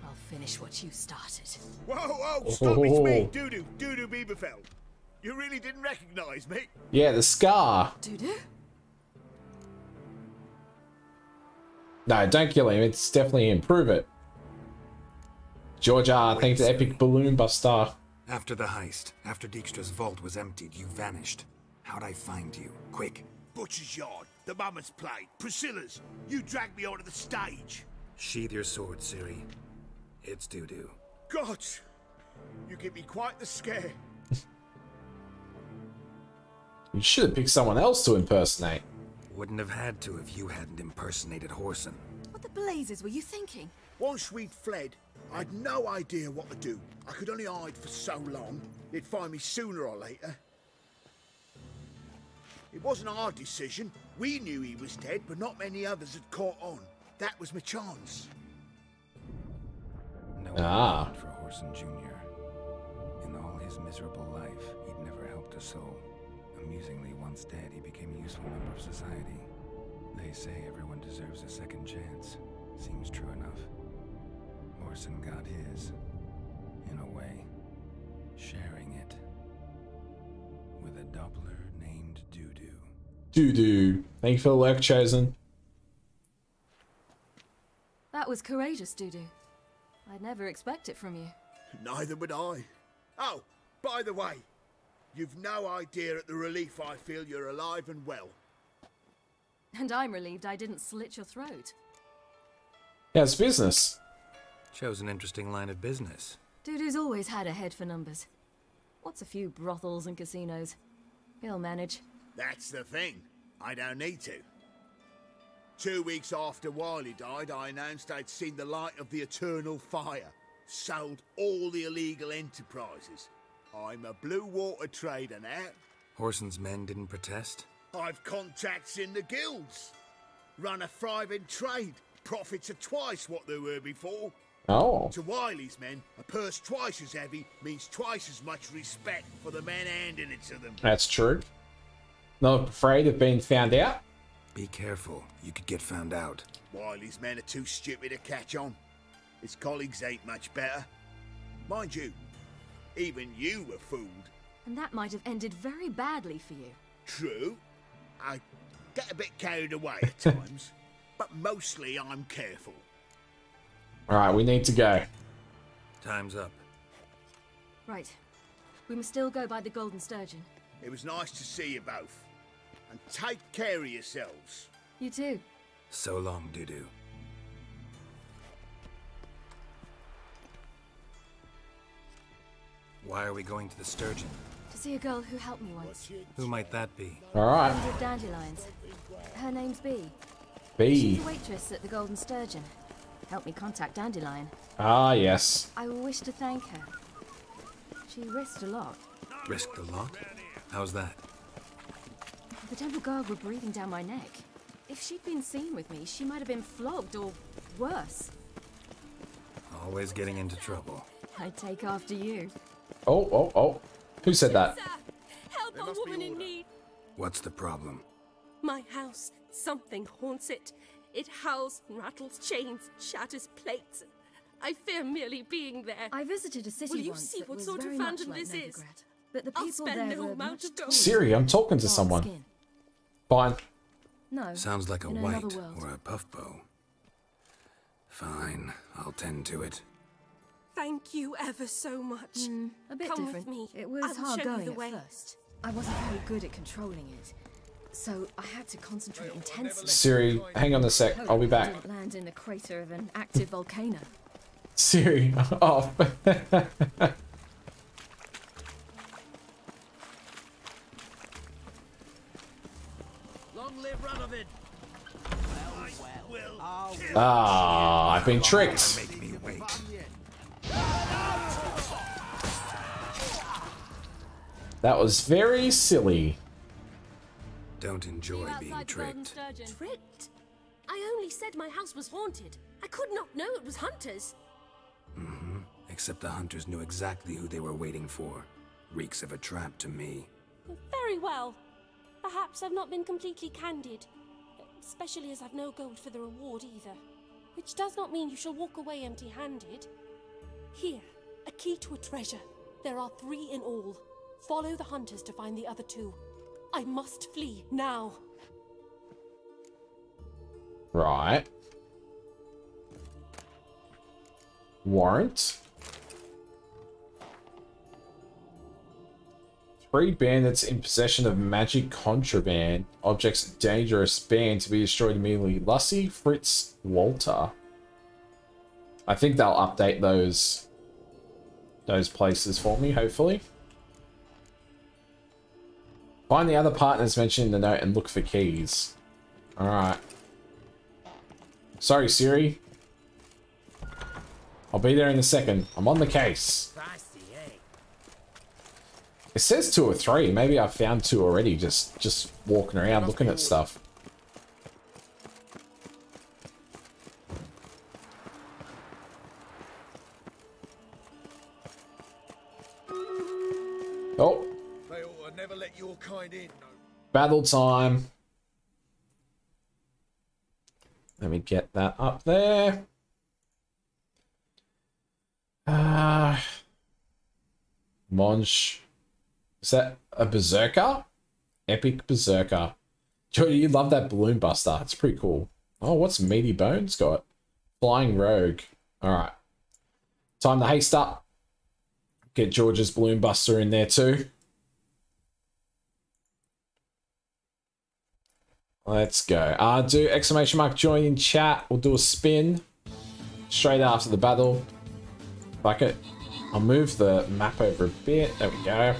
I'll finish what you started. Whoa, whoa, stop, it's me, Dudu Bieberfeld. You really didn't recognize me? Yeah, the scar. Dudu? No, don't kill him. It's definitely improve it. Georgia, thanks to Epic Balloon Buster. After the heist, after Dijkstra's vault was emptied, you vanished. How'd I find you? Quick. Butcher's Yard, the Mama's Plate, Priscilla's. You dragged me onto the stage. Sheathe your sword, Ciri. It's Dudu. God, you give me quite the scare. You should have picked someone else to impersonate. Wouldn't have had to if you hadn't impersonated Horson. What the blazes were you thinking? Once we'd fled, I'd no idea what to do. I could only hide for so long. They'd find me sooner or later. It wasn't our decision. We knew he was dead, but not many others had caught on. That was my chance. No one for Horson Jr. In all his miserable life, he'd never helped a soul. Amusingly, once dead, he became a useful member of society. They say everyone deserves a second chance. Seems true enough. Orson got his, in a way, sharing it with a Doppler named Doo-Doo. Doo-Doo. Thank you for the work, Chosen. That was courageous, Doo-Doo. I'd never expect it from you. Neither would I. Oh, by the way, you've no idea at the relief I feel you're alive and well. And I'm relieved I didn't slit your throat. Yeah, it's business. Chose an interesting line of business. Doo-Doo's always had a head for numbers. What's a few brothels and casinos? He'll manage. That's the thing. I don't need to. 2 weeks after Wiley died, I announced I'd seen the light of the eternal fire. Sold all the illegal enterprises. I'm a blue water trader now. Horson's men didn't protest? I've contacts in the guilds. Run a thriving trade. Profits are twice what they were before. Oh. To Wiley's men, a purse twice as heavy means twice as much respect for the men handing it to them. That's true. Not afraid of being found out? Be careful. You could get found out. Wiley's men are too stupid to catch on. His colleagues ain't much better. Mind you, even you were fooled. And that might have ended very badly for you. True. I get a bit carried away at times, but mostly I'm careful. Alright, we need to go. Time's up. Right. We must still go by the Golden Sturgeon. It was nice to see you both. And take care of yourselves. You too. So long, Doo-Doo. Why are we going to the Sturgeon? To see a girl who helped me once. Who might that be? Alright. Friend of Dandelion's. Her name's Bee. Bee. She's the waitress at the Golden Sturgeon. Helped me contact Dandelion. Ah, yes. I wish to thank her. She risked a lot. Risked a lot? How's that? The temple guard were breathing down my neck. If she'd been seen with me, she might have been flogged or worse. Always getting into trouble. I'd take after you. Oh. Who said that? Help a woman in need. What's the problem? My house. Something haunts it. It howls, rattles chains, shatters plates. I fear merely being there. I visited a city Will you once see that what was sort of very much fountain like this is? Novigrad. But the I'll people spend there no were amount much of gold. Siri, I'm talking to someone. Skin. Fine. No. Sounds like a in white another world. or a puff bow. Fine, I'll tend to it. Thank you ever so much. A bit Come different. with me. It was I will hard show you going the at way. first. I wasn't very good at controlling it, so I had to concentrate intensely. Siri, hang on a sec. I'll be I back. didn't land in the crater of an active volcano. Siri, off. Long live Ranovid. Ah, I've been tricked. Make me wait. That was very silly. Don't enjoy being tricked. Tricked? I only said my house was haunted. I could not know it was hunters. Mm-hmm. Except the hunters knew exactly who they were waiting for. Reeks of a trap to me. Very well. Perhaps I've not been completely candid. Especially as I've no gold for the reward either. Which does not mean you shall walk away empty-handed. Here, a key to a treasure. There are 3 in all. Follow the hunters to find the other 2. I must flee now. Right. Warrant. 3 bandits in possession of magic contraband. Objects dangerous banned to be destroyed immediately. Lussie, Fritz, Walter. I think they'll update those places for me, hopefully. Find the other partners mentioned in the note and look for keys. Alright. Sorry, Siri. I'll be there in a second. I'm on the case. It says 2 or 3. Maybe I've found 2 already, just walking around looking at stuff. Oh. They ought to never let your kind in. Battle time. Let me get that up there. Monge. Is that a berserker? Epic berserker. Jody, you love that balloon buster. It's pretty cool. Oh, what's Meaty Bones got? Flying Rogue. Alright. Time to haste up. Get George's balloon buster in there too. Let's go. Do exclamation mark join in chat. We'll do a spin straight after the battle. Fuck it. I'll move the map over a bit. There we go.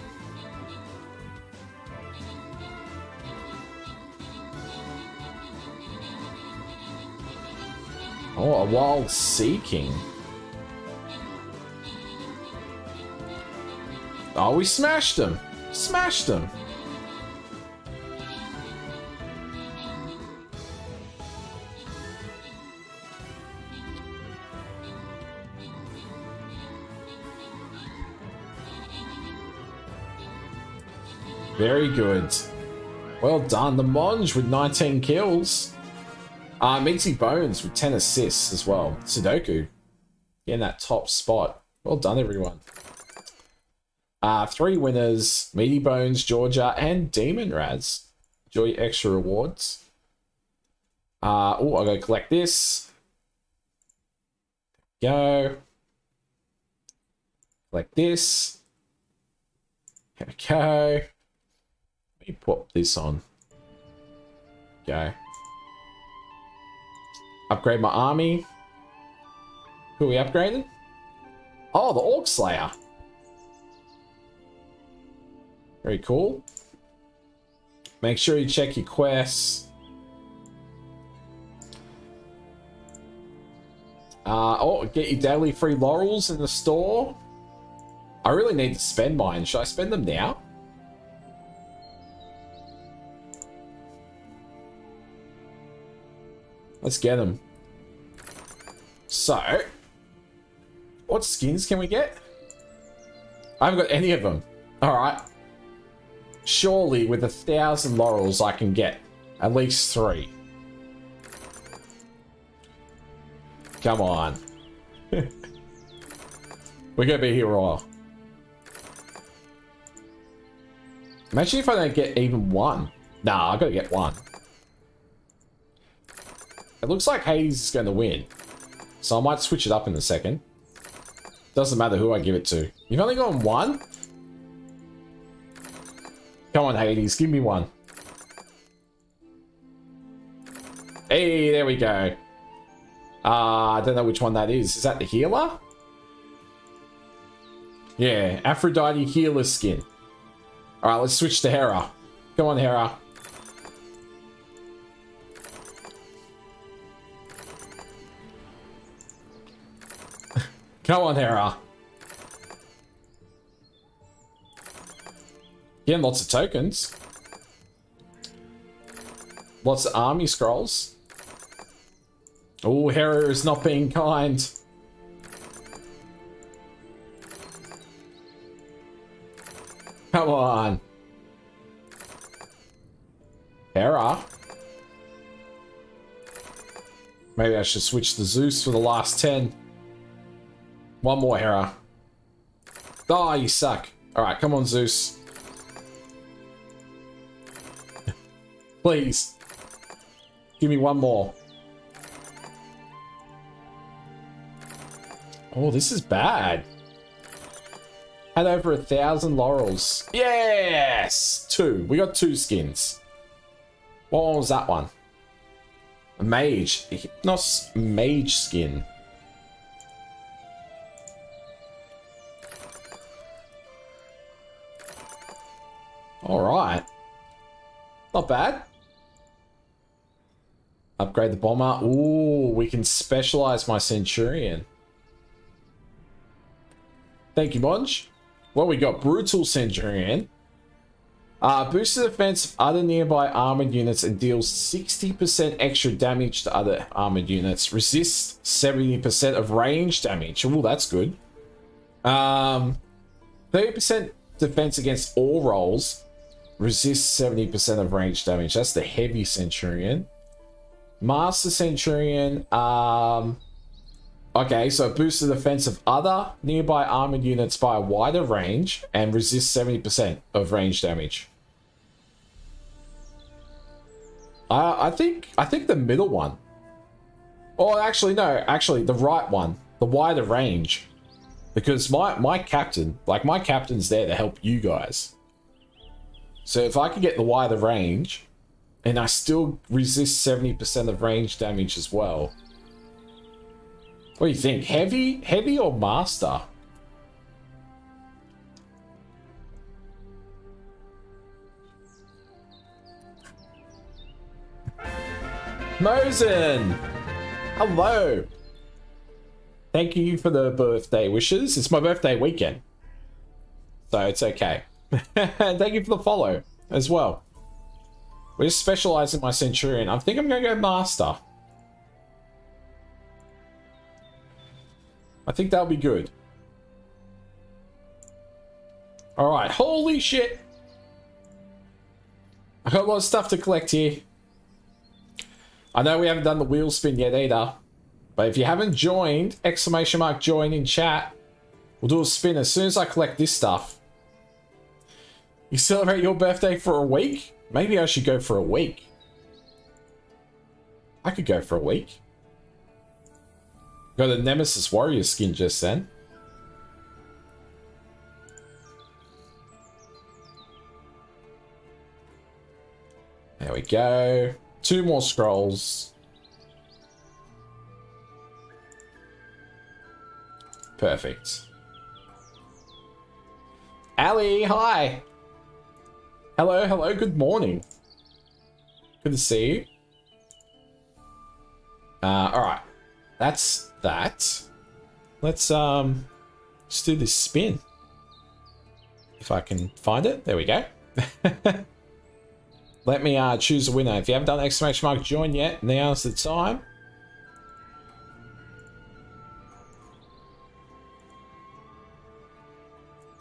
Oh, a wild sea king. Oh, we smashed him. Smashed him. Very good. Well done. The Monge with 19 kills. Meaty Bones with 10 assists as well. Sudoku in that top spot. Well done, everyone. 3 winners. Meaty Bones, Georgia, and Demon Raz. Enjoy your extra rewards. Oh, I gotta collect this. Go. Collect this. Here we go. Let me pop this on. Go. Upgrade my army. Who are we upgraded? Oh, the Orc Slayer. Very cool. Make sure you check your quests. Oh, get your daily free laurels in the store. I really need to spend mine. Should I spend them now? Let's get them. So, what skins can we get? I haven't got any of them. Alright. Surely with 1,000 laurels I can get at least 3. Come on. We're gonna be here a while. Imagine if I don't get even 1. Nah, I gotta get 1. It looks like Hades is going to win. So I might switch it up in a second. Doesn't matter who I give it to. You've only gotten 1? Come on, Hades, give me 1. Hey, there we go. I don't know which one that is. Is that the healer? Yeah, Aphrodite healer skin. Alright, let's switch to Hera. Come on, Hera. Come on, Hera. Getting lots of tokens. Lots of army scrolls. Oh, Hera is not being kind. Come on. Hera. Maybe I should switch to Zeus for the last 10. One more, Hera. Oh, you suck. Alright, come on, Zeus. Please. Give me one more. Oh, this is bad. Had over 1,000 laurels. Yes! 2. We got 2 skins. What one was that one? A mage. A Hypnos mage skin. Alright. Not bad. Upgrade the bomber. Ooh, we can specialize my Centurion. Thank you, Monge. Well, we got Brutal Centurion. Boosts the defense of other nearby armored units and deals 60% extra damage to other armored units. Resists 70% of range damage. Ooh, that's good. 30% defense against all rolls. Resists 70% of range damage. That's the heavy Centurion. Master Centurion. Okay, so boosts the defense of other nearby armored units by a wider range and resists 70% of range damage. I think the middle one. Or actually, no, actually the right one, the wider range, because my captain, like my captain's there to help you guys. So if I could get the wider range, and I still resist 70% of range damage as well. What do you think? Heavy or master? Mosen! Hello! Thank you for the birthday wishes. It's my birthday weekend. So it's okay. Thank you for the follow as well. We're just specializing my Centurion. I think I'm going to go Master. I think that'll be good. Alright, holy shit! I got a lot of stuff to collect here. I know we haven't done the wheel spin yet either. But if you haven't joined, ! join in chat. We'll do a spin as soon as I collect this stuff. You celebrate your birthday for a week? Maybe I should go for a week. I could go for a week. Got a Nemesis Warrior skin just then. There we go. 2 more scrolls. Perfect. Ali, hi. Hello, hello, good morning. Good to see you. Alright. That's that. Let's do this spin. If I can find it. There we go. Let me choose a winner. If you haven't done ! join yet, now's the time.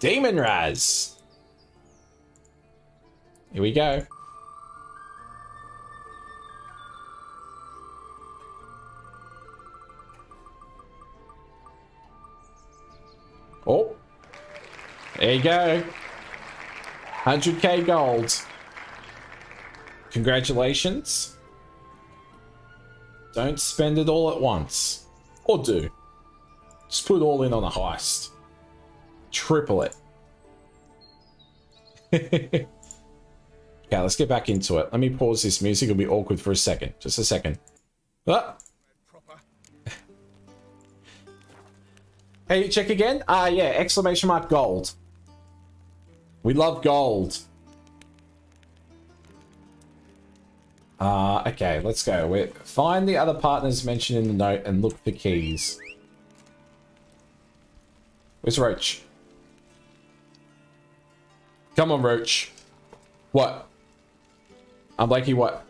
Demon Raz. Here we go. Oh. There you go. 100k gold. Congratulations. Don't spend it all at once. Or do. Just put it all in on a heist. Triple it. Okay, let's get back into it. Let me pause this music. It'll be awkward for a second. Just a second. Ah. Hey, check again? Yeah, ! gold. We love gold. Okay, let's go. Find the other partners mentioned in the note and look for keys. Where's Roach? Come on, Roach. What? I'm Blakey, what?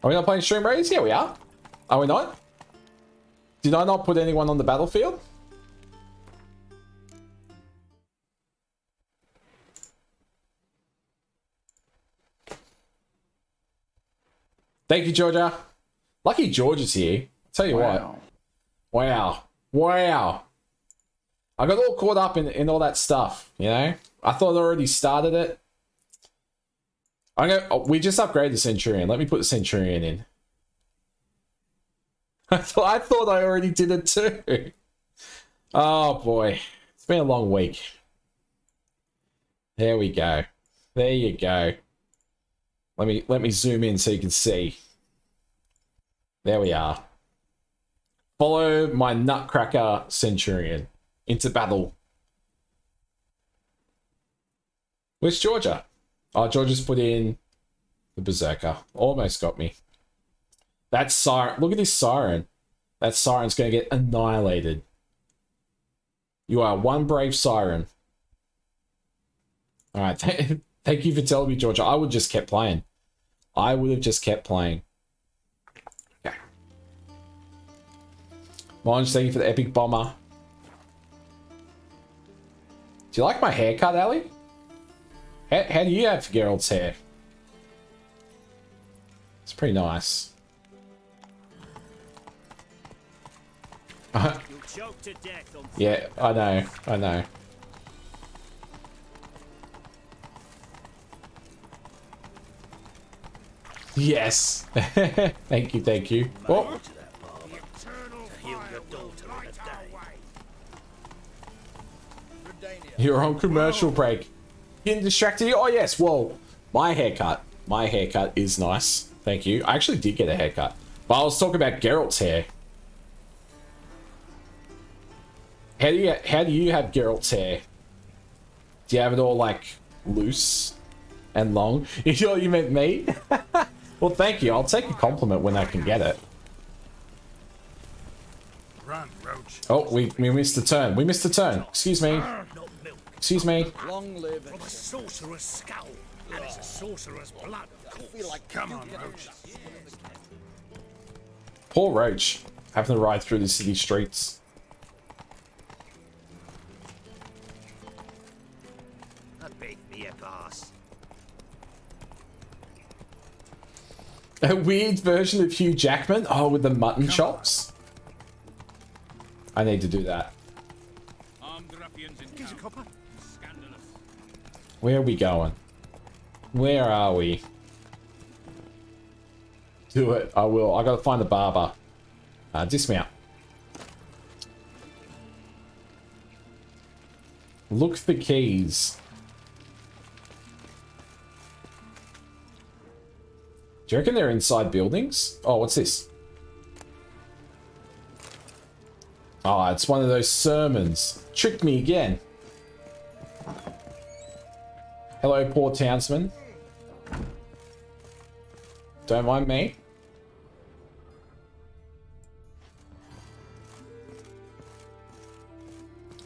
Are we not playing Stream Raiders? Yeah, we are. Are we not? Did I not put anyone on the battlefield? Thank you, Georgia. Lucky George is here. I'll tell you what. Wow. Wow. I got all caught up in all that stuff, you know? I thought I already started it. We just upgraded the Centurion. Let me put the Centurion in. I thought I already did it too. Oh boy. It's been a long week. There we go. There you go. Let me zoom in so you can see. There we are. Follow my Nutcracker Centurion into battle. Where's Georgia? Oh, Georgia's put in the Berserker. Almost got me. That Siren. Look at this Siren. That Siren's going to get annihilated. You are one brave Siren. Alright, thank you for telling me, Georgia. I would have just kept playing. I would have just kept playing. Okay. Monge, thank you for the epic bomber. Do you like my haircut, Ellie? How do you have Geralt's hair? It's pretty nice. Yeah, I know, I know. Yes. Thank you, thank you. Oh. You're on commercial break. Getting distracted? Oh yes, well, my haircut is nice. Thank you. I actually did get a haircut. But I was talking about Geralt's hair. How do you have Geralt's hair? Do you have it all like loose and long? You meant me? Well, thank you. I'll take a compliment when I can get it. Run, Roach. Oh, we missed the turn. We missed the turn. Excuse me. Excuse me. Long live from a sorcerer's skull. And it's a sorcerer's blood. I feel like come on, Roach. Poor Roach, having to ride through the city streets. A big me a pass. A weird version of Hugh Jackman? Oh, with the mutton chops? I need to do that. Where are we going? Where are we? Do it. I will. I gotta find the barber. Dismount. Look for keys. Do you reckon they're inside buildings? Oh, what's this? Oh, it's one of those sermons. Tricked me again. Hello, poor townsman. Don't mind me.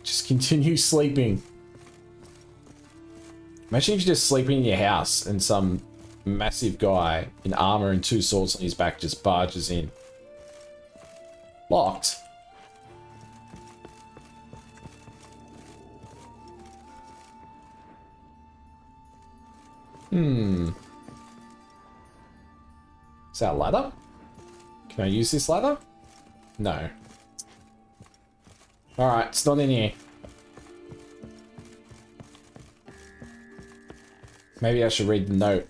Just continue sleeping. Imagine if you're just sleeping in your house and some massive guy in armor and 2 swords on his back just barges in. Locked. Is that a ladder? Can I use this ladder? No. Alright, it's not in here. Maybe I should read the note.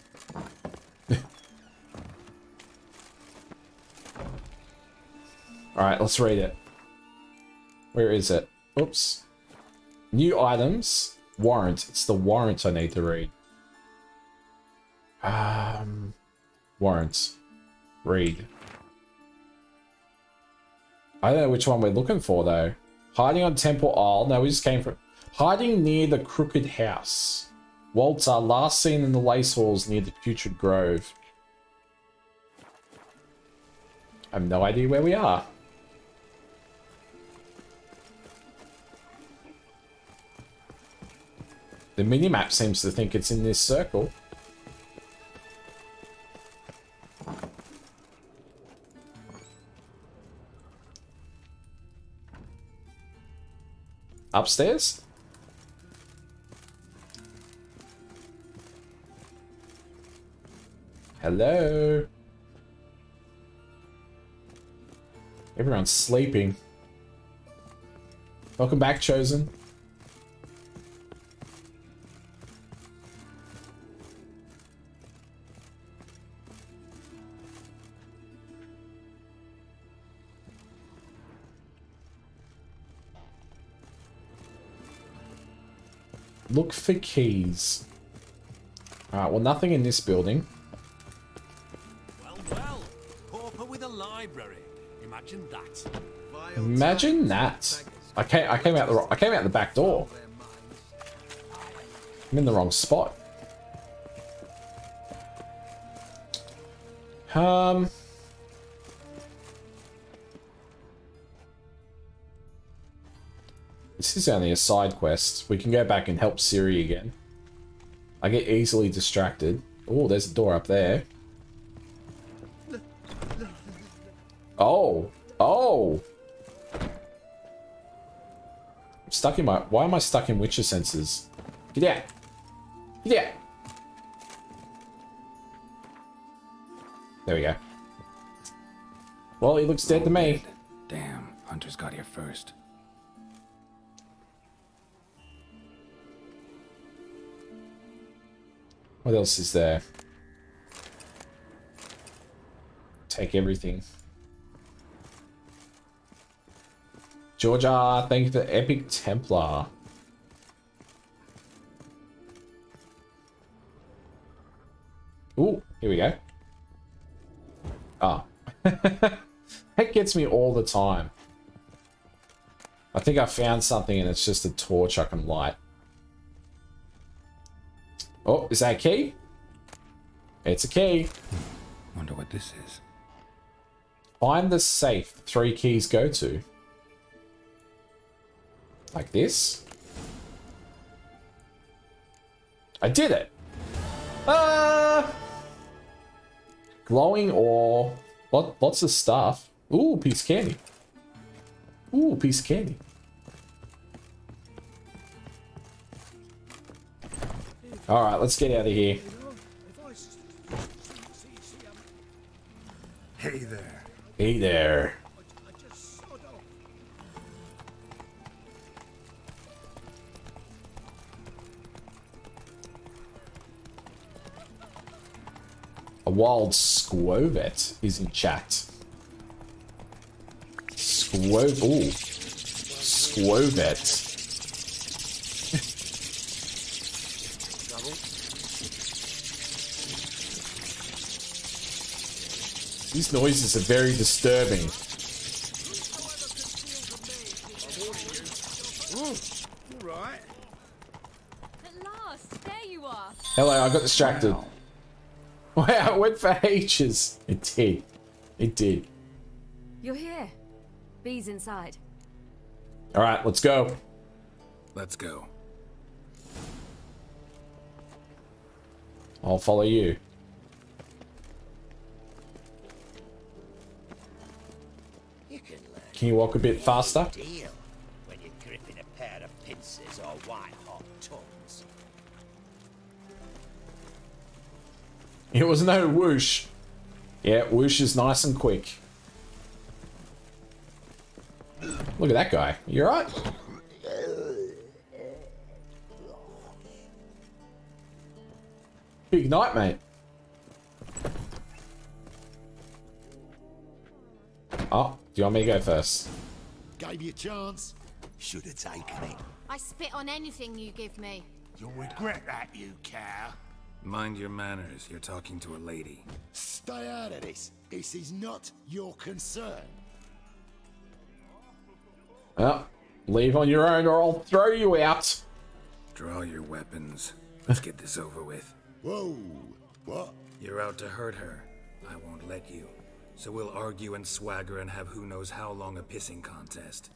Alright, let's read it. Where is it? Oops. New items. Warrant. It's the warrant I need to read. Warrants. Read. I don't know which one we're looking for, though. Hiding on Temple Isle. No, we just came from... Hiding near the Crooked House. Walter, last seen in the Lace Halls near the Putrid Grove. I have no idea where we are. The minimap seems to think it's in this circle. Upstairs? Hello? Everyone's sleeping. Welcome back, Chosen. Look for keys. Alright, well, nothing in this building. Well, pauper with a library. Imagine that. Imagine that. I came out the back door. I'm in the wrong spot. This is only a side quest. We can go back and help Ciri again. I get easily distracted. Oh, there's a door up there. Oh. Oh! I'm stuck in my... Why am I stuck in Witcher senses? Get out. Get out. There we go. Well, he looks dead to me. Damn, Hunter's got here first. What else is there? Take everything. Georgia, thank you for the Epic Templar. Ooh, here we go. Ah. That gets me all the time. I think I found something and it's just a torch I can light. Oh, is that a key? It's a key. Wonder what this is. Find the safe 3 keys go to. Like this. I did it. Glowing ore. Lots of stuff. Ooh, piece of candy. Ooh, piece of candy. All right, let's get out of here. Hey there. Hey there. A wild squovet is in chat. Ooh. Squovet. These noises are very disturbing. All right. At last, there you are. Hello, I got distracted. Wow, it went for ages. It did. It did. You're here. Bee's inside. All right, let's go. Let's go. I'll follow you. Can you walk a bit faster? Deal when you're gripping a pair of pincers or white hot tongues. It was no whoosh. Yeah, whoosh is nice and quick. Look at that guy. You alright? Big night, mate. Oh, do you want me to go first? Gave you a chance. Should have taken it. I spit on anything you give me. You'll regret that, you cow. Mind your manners. You're talking to a lady. Stay out of this. This is not your concern. Well, leave on your own or I'll throw you out. Draw your weapons. Let's get this over with. Whoa. What? You're out to hurt her. I won't let you. So we'll argue and swagger and have who knows how long a pissing contest.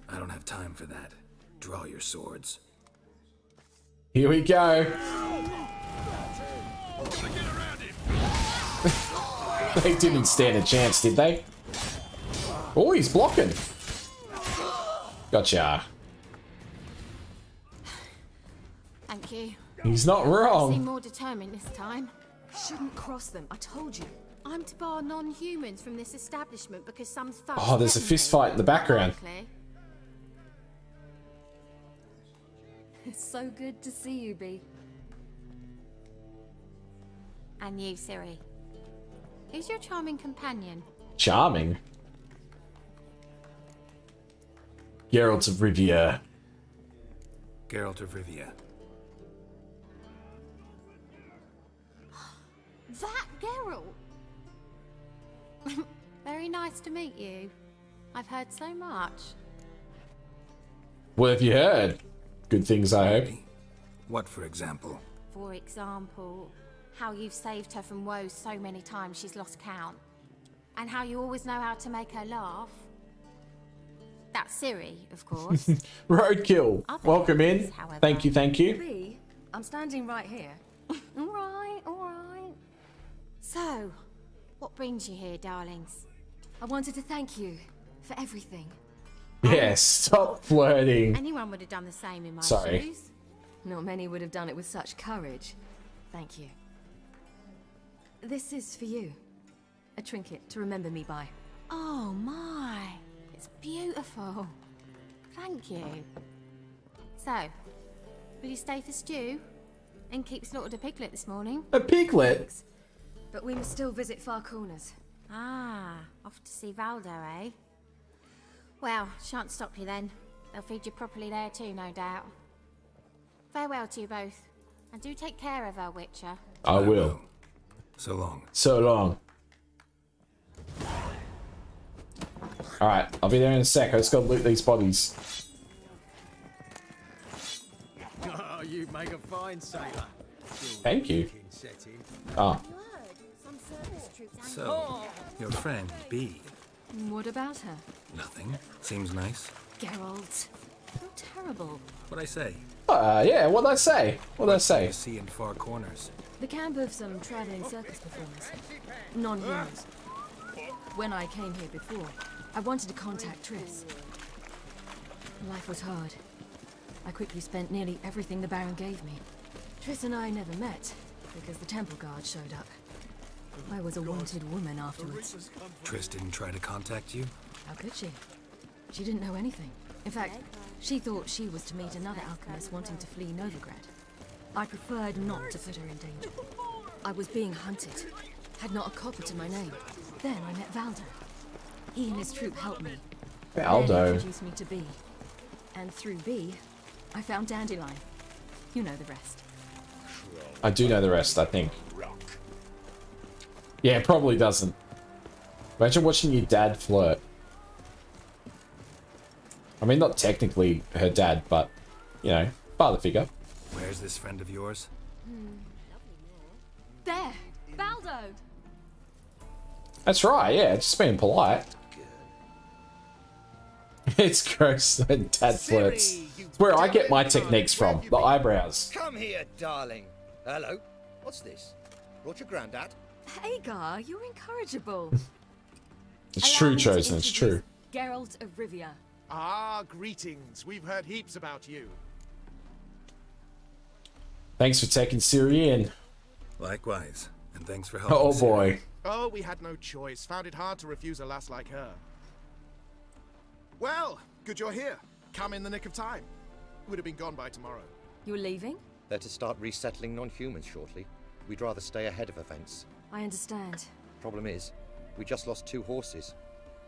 I don't have time for that. Draw your swords. Here we go. They didn't stand a chance, did they? Oh, he's blocking. Gotcha. Thank you. He's not You wrong. seem more determined this time. Shouldn't cross them, I told you. I'm to bar non-humans from this establishment because some thug. Oh, there's a fist fight in the background. It's so good to see you, Bee. And you, Ciri. Who's your charming companion? Charming. Geralt of Rivia. Geralt of Rivia. That Geralt! Very nice to meet you. I've heard so much. What have you heard? Good things, I hope. What, for example? For example, how you've saved her from woes so many times she's lost count. And how you always know how to make her laugh. That's Ciri, of course. Roadkill. Welcome in. However. Thank you, thank you. Bee, I'm standing right here. Alright, alright. So, what brings you here, darlings? I wanted to thank you for everything. Yeah, stop flirting. Anyone would have done the same in my Sorry. shoes. Not many would have done it with such courage. Thank you. This is for you. A trinket to remember me by. Oh my, it's beautiful. Thank you. So, will you stay for stew? And keep slaughtered a piglet this morning? A piglet? But we must still visit Far Corners. Ah, off to see Valdo, eh? Well, shan't stop you then. They'll feed you properly there too, no doubt. Farewell to you both. And do take care of our Witcher. I will. So long. So long. Alright, I'll be there in a sec. I just gotta loot these bodies. Oh, you make a fine sailor. Thank you. Ah. So, your friend, B. What about her? Nothing. Seems nice. Geralt. How terrible. What'd I say? Yeah, what'd I say? What'd I say? See in Far Corners. The camp of some traveling circus performers. Non-humans. When I came here before, I wanted to contact Triss. Life was hard. I quickly spent nearly everything the Baron gave me. Triss and I never met, because the temple guard showed up. I was a wanted woman afterwards. Triss didn't try to contact you? How could she? She didn't know anything. In fact, she thought she was to meet another alchemist wanting to flee Novigrad. I preferred not to put her in danger. I was being hunted. Had not a copper to my name. Then I met Valdo. He and his troop helped me. Valdo? Then introduced me to B. And through B, I found Dandelion. You know the rest. I do know the rest, I think. Yeah, it probably doesn't. Imagine watching your dad flirt. I mean, not technically her dad, but, you know, father figure. Where's this friend of yours? There! Valdo! That's right, yeah, just being polite. It's gross when dad flirts. It's where I get my techniques from, the eyebrows. Come here, darling. Hello. What's this? Brought your granddad? Hagar, you're incorrigible. It's true, Chosen, it's true. Geralt of Rivia. Ah, greetings. We've heard heaps about you. Thanks for taking Ciri in. Likewise, and thanks for helping. Oh boy. Oh, we had no choice. Found it hard to refuse a lass like her. Well, good you're here. Come in the nick of time. Would have been gone by tomorrow. You're leaving? They're to start resettling non-humans shortly. We'd rather stay ahead of events. I understand. Problem is, we just lost 2 horses,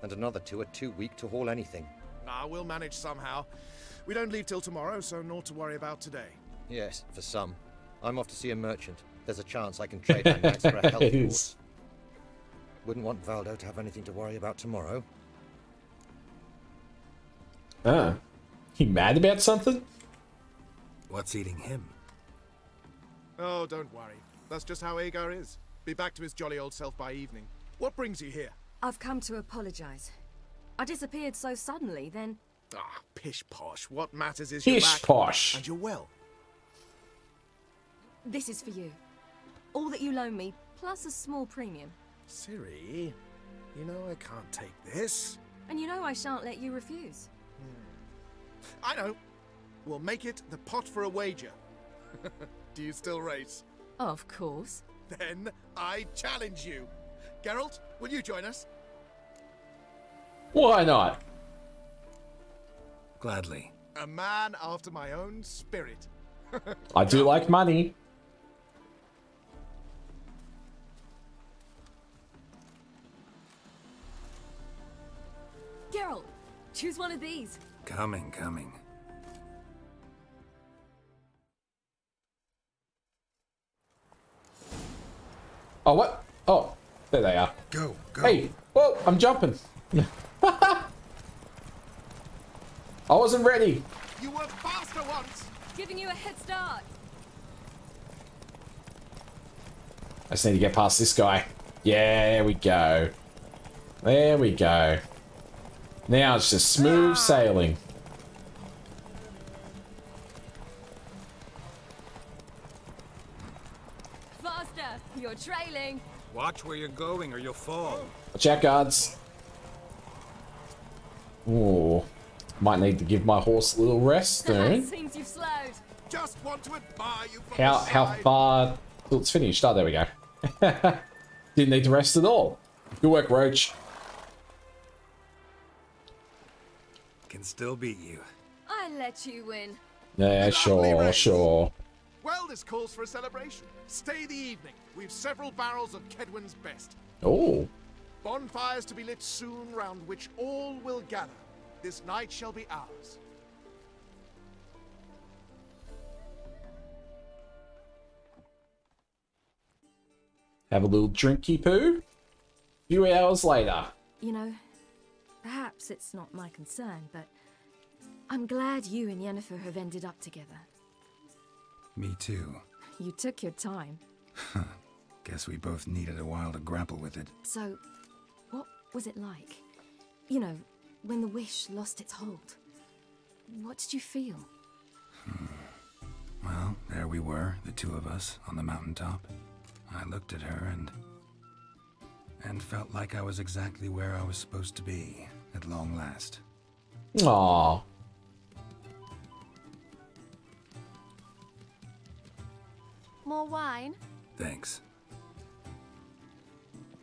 and another 2 are too weak to haul anything. Nah, we'll manage somehow. We don't leave till tomorrow, so naught to worry about today. Yes, for some. I'm off to see a merchant. There's a chance I can trade my knights for a healthy horse. Wouldn't want Valdo to have anything to worry about tomorrow. Ah. He mad about something? What's eating him? Oh, don't worry. That's just how Agar is. Be back to his jolly old self by evening. What brings you here? I've come to apologize. I disappeared so suddenly, then... Ah, pish-posh. What matters is you're back. Pish-posh. And you're well. This is for you. All that you loan me, plus a small premium. Ciri, you know I can't take this. And you know I shan't let you refuse. I know. We'll make it the pot for a wager. Do you still race? Of course. Then I challenge you. Geralt, will you join us? Why not? Gladly. A man after my own spirit. I do like money. Geralt, choose one of these. Coming. Oh, what? Oh, there they are. Go. Hey, whoa, I'm jumping. I wasn't ready. You were faster once. Giving you a head start. I just need to get past this guy. Yeah, there we go. There we go. Now it's just smooth sailing. Faster, you're trailing. Watch where you're going or you'll fall. Watch out, guards. Ooh. Might need to give my horse a little rest soon. Seems you've slowed. Just want to admire you from How the how side. far till it's finished? Oh, there we go. Didn't need to rest at all. Good work, Roach. Can still beat you. I let you win. Yeah, sure, sure. Well, this calls for a celebration. Stay the evening. We've several barrels of Kedwin's best. Oh. Bonfires to be lit soon, round which all will gather. This night shall be ours. Have a little drinky poo. Few hours later. You know, perhaps it's not my concern, but I'm glad you and Yennefer have ended up together. Me too. You took your time. Guess we both needed a while to grapple with it. So, what was it like? You know, when the wish lost its hold. What did you feel? Well, there we were, the two of us, on the mountaintop. I looked at her and felt like I was exactly where I was supposed to be, at long last. Aww. More wine? Thanks.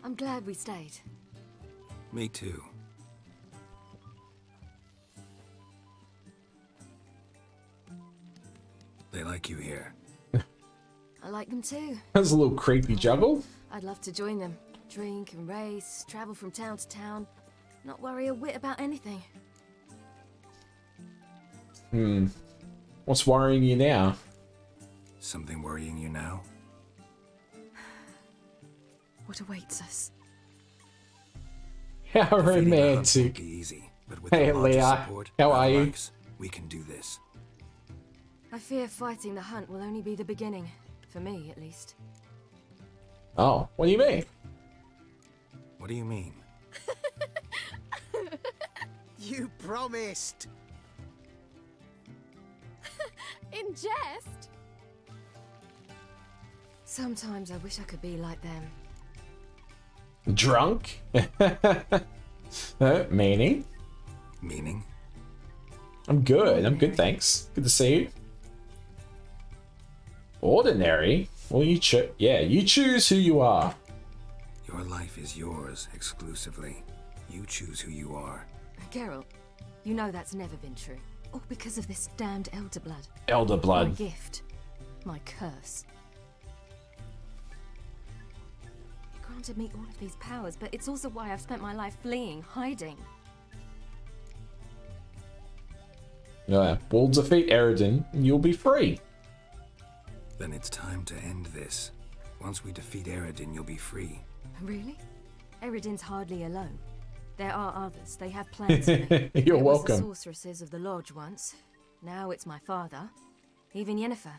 I'm glad we stayed. Me too. They like you here. I like them too. That's a little creepy juggle. I'd love to join them. Drink and race, travel from town to town. Not worry a whit about anything. What's worrying you now? Something worrying you now? What awaits us? How romantic. Easy, but with Hey, the larger Leah. support How of are you? ranks, we can do this. I fear fighting the hunt will only be the beginning. For me, at least. Oh, what do you mean? What do you mean? You promised. In jest? Sometimes I wish I could be like them. Drunk? Meaning? Meaning? I'm good, thanks. Good to see you. Ordinary? Well, you choose who you are. Your life is yours exclusively. You choose who you are. Geralt, you know that's never been true. All because of this damned elder blood. Elder blood. My gift. My curse. It granted me all of these powers, but it's also why I've spent my life fleeing, hiding. Yeah, we'll defeat Eredin and you'll be free. Then it's time to end this. Once we defeat Eredin, you'll be free. Really? Eredin's hardly alone. There are others. They have plans for me. You're There was welcome. the sorceresses of the lodge once. Now it's my father. Even Yennefer.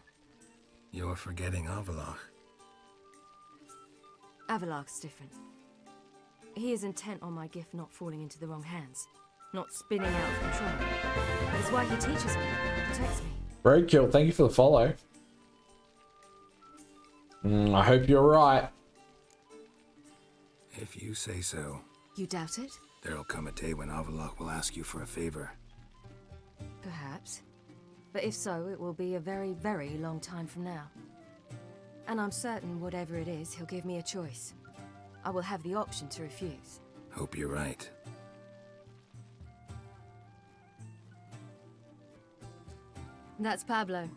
You're forgetting Avallac'h. Avallac'h's different. He is intent on my gift not falling into the wrong hands. Not spinning out of control. That is why he teaches me, protects me. Roadkill, thank you for the follow. I hope you're right. If you say so. You doubt it? There'll come a day when Avallac'h will ask you for a favor. Perhaps. But if so, it will be a very, very long time from now. And I'm certain whatever it is, he'll give me a choice. I will have the option to refuse. Hope you're right. That's Pablo.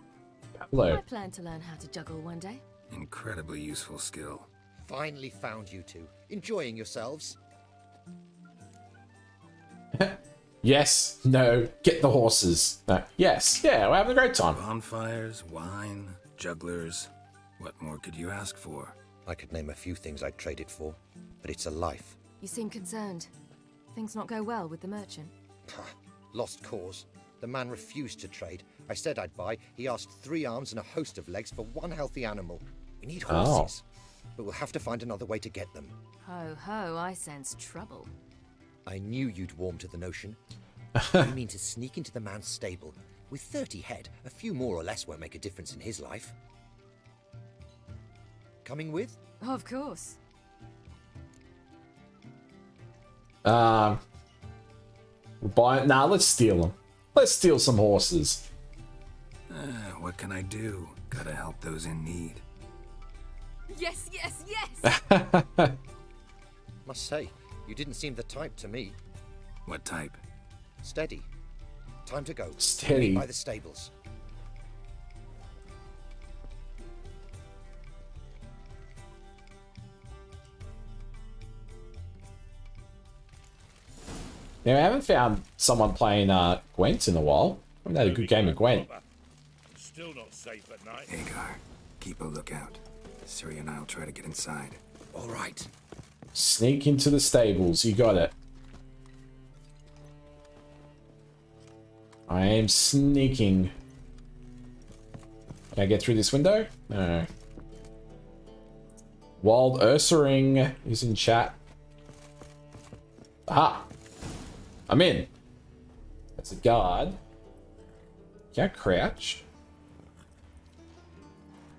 Pablo. I plan to learn how to juggle one day. Incredibly useful skill. Finally found you two. Enjoying yourselves? Yes, no, get the horses. No, yes, yeah, we're having a great time. Bonfires, wine, jugglers. What more could you ask for? I could name a few things I'd trade it for, but it's a life. You seem concerned. Things not go well with the merchant. Lost cause. The man refused to trade. I said I'd buy. He asked 3 arms and a host of legs for 1 healthy animal. We need horses, but we'll have to find another way to get them. Ho ho, I sense trouble. I knew you'd warm to the notion. You mean to sneak into the man's stable? With 30 head, a few more or less won't make a difference in his life. Coming with? Of course. We're buying. Nah, let's steal them. Let's steal some horses. What can I do? Gotta help those in need. Yes, yes, yes! Must say, you didn't seem the type to me. What type? Steady. Time to go. Steady. By the stables. Now, I haven't found someone playing Gwent in a while. I haven't had a good game of Gwent. Still not safe at night. Hagar, keep a lookout. Ciri and I'll try to get inside. All right. Sneak into the stables. You got it. I am sneaking. Can I get through this window? No. Wild Ursaring is in chat. Aha! I'm in. That's a guard. Can I crouch?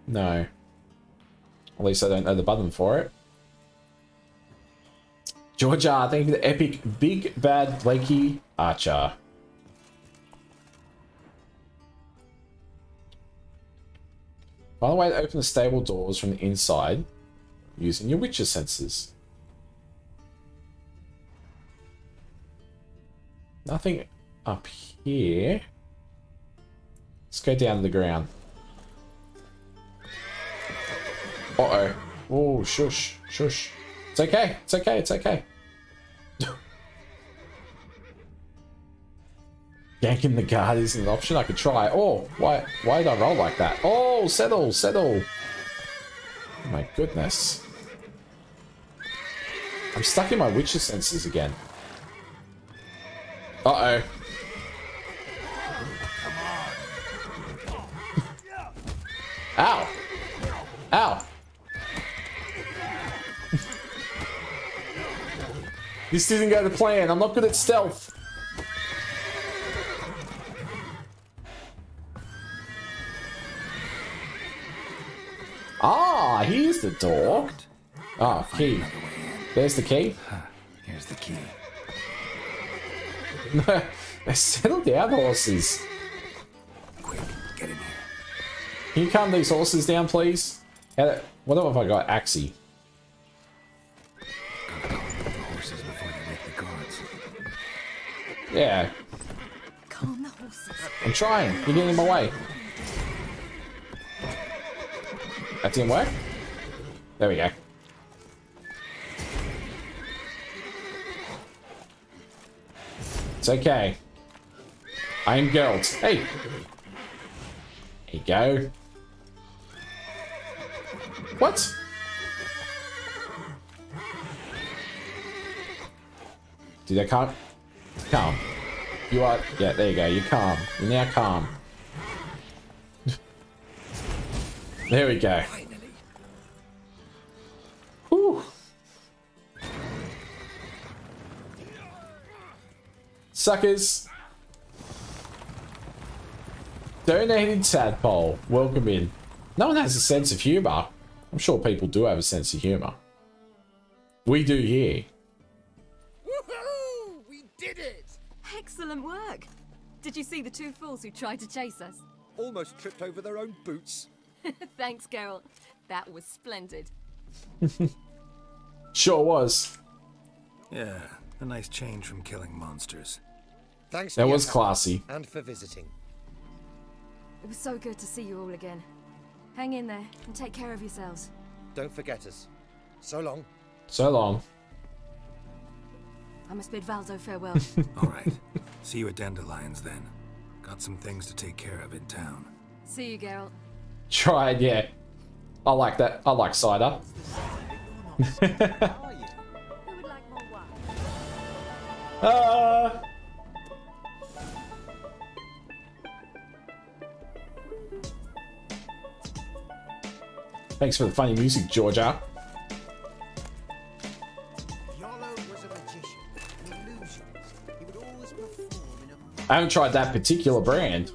No. At least I don't know the button for it. Georgia, thank you for the epic big bad Blakey Archer. Find a way to open the stable doors from the inside using your Witcher senses. Nothing up here. Let's go down to the ground. Uh-oh. Oh, shush, shush. It's okay, it's okay, it's okay. Yanking the guard isn't an option. I could try. Oh, why did I roll like that? Oh, settle, settle. Oh my goodness. I'm stuck in my Witcher senses again. Uh-oh. Ow. Ow. This didn't go to plan. I'm not good at stealth. Ah, here's the door. Ah, key. There's the key. Here's the key. Settle down, horses. Quick, get in here. Can you calm these horses down, please? What have I got? Axie. Gotta calm the horses before they wake the guards. Yeah. Calm the horses. I'm trying. You're getting in my way. That didn't work? There we go. It's okay. I am Geralt. Hey! There you go. What? Dude, I can't... Calm. You are... Yeah, there you go. You're calm. You're now calm. There we go. Whew. Suckers. Donated tadpole. Welcome in. No one has a sense of humor. I'm sure people do have a sense of humor. We do here. Woohoo! We did it! Excellent work. Did you see the two fools who tried to chase us? Almost tripped over their own boots. Thanks, Geralt. That was splendid. Sure was. Yeah, a nice change from killing monsters. Thanks. That was classy. And for visiting. It was so good to see you all again. Hang in there and take care of yourselves. Don't forget us. So long. So long. I must bid Valdo farewell. All right. See you at Dandelions then. Got some things to take care of in town. See you, Geralt. Tried, yeah. I like that. I like cider. Thanks for the funny music, Georgia. I haven't tried that particular brand.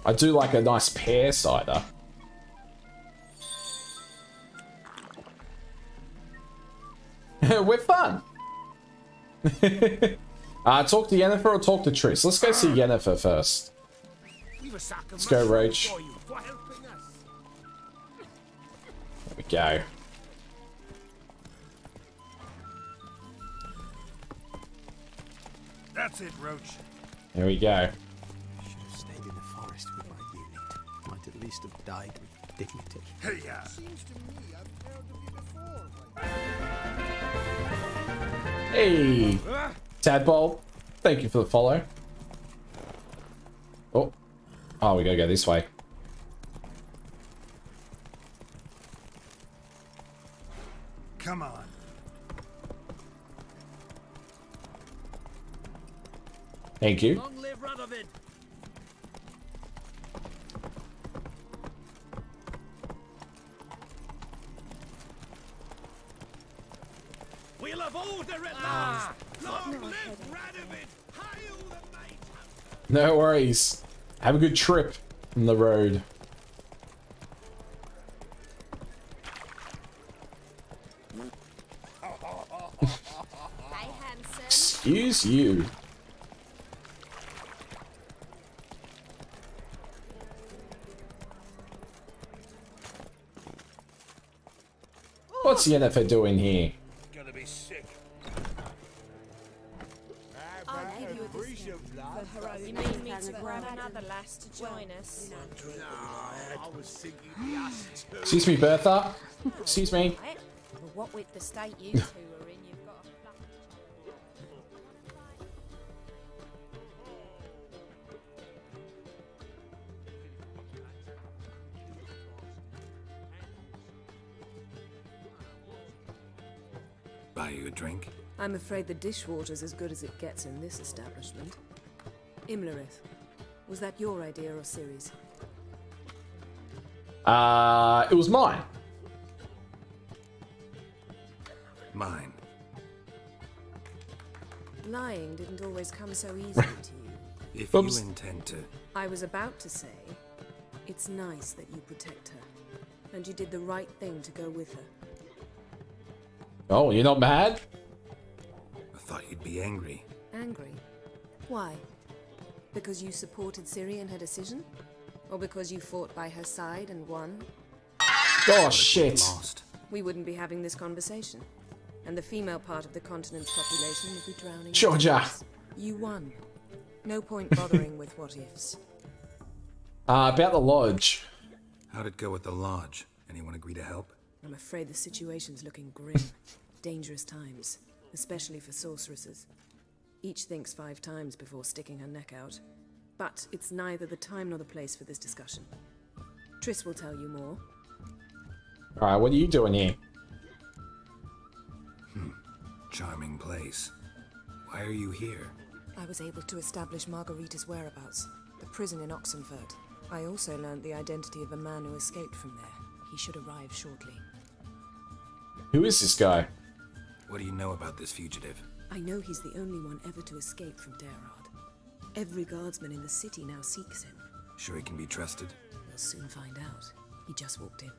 I do like a nice pear cider. We're fun. Talk to Yennefer or talk to Triss? Let's go see Yennefer first. Let's go, Roach. There we go. That's it, Roach. There we go. Should have stayed in the forest with my unit. Might at least have died with dignity. Hey, yeah. Seems to me I've heard of you before. Hey, Tadpole. Thank you for the follow. Oh, we gotta go this way. Come on. Thank you. Long live Radovid. We'll have order at last. Long live Radovid. Hail the mate. No worries. Have a good trip on the road. Excuse you. What's Yennefer doing here? Gonna be sick. I'll give you a discount for heroic. You mean me to grab another lass to join us? No, I was thinking the us too. Excuse me, Bertha. Excuse me. Right. Well, what with the state you two are in, you've got a Buy you a drink? I'm afraid the dishwater's as good as it gets in this establishment. Imlerith, was that your idea or Ciri's? It was mine. Mine. Lying didn't always come so easily to you. If you intend to. I was about to say, it's nice that you protect her. And you did the right thing to go with her. Oh, you're not mad? I thought you'd be angry. Angry? Why? Because you supported Ciri in her decision? Or because you fought by her side and won? Oh, shit. We wouldn't be having this conversation. And the female part of the continent's population would be drowning. in Georgia. tears. You won. No point bothering with what ifs. About the lodge. How'd it go at the lodge? Anyone agree to help? I'm afraid the situation's looking grim. Dangerous times, especially for sorceresses. Each thinks 5 times before sticking her neck out. But it's neither the time nor the place for this discussion. Triss will tell you more. Alright, what are you doing here? Charming place. Why are you here? I was able to establish Margarita's whereabouts, the prison in Oxenford. I also learned the identity of a man who escaped from there. He should arrive shortly. Who is this guy? What do you know about this fugitive? I know he's the only one ever to escape from Darad. Every guardsman in the city now seeks him. Sure he can be trusted? We'll soon find out. He just walked in.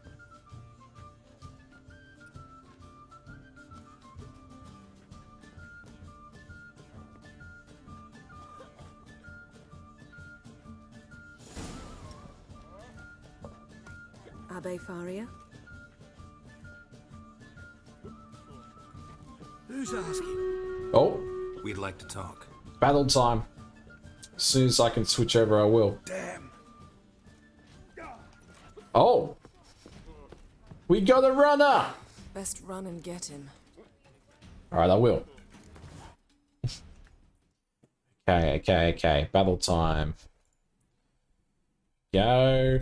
Abbe Faria? Who's asking? Oh. We'd like to talk. Battle time. As soon as I can switch over, I will. Damn. Oh. We got a runner. Best run and get him. Alright, I will. Okay. Battle time. Go.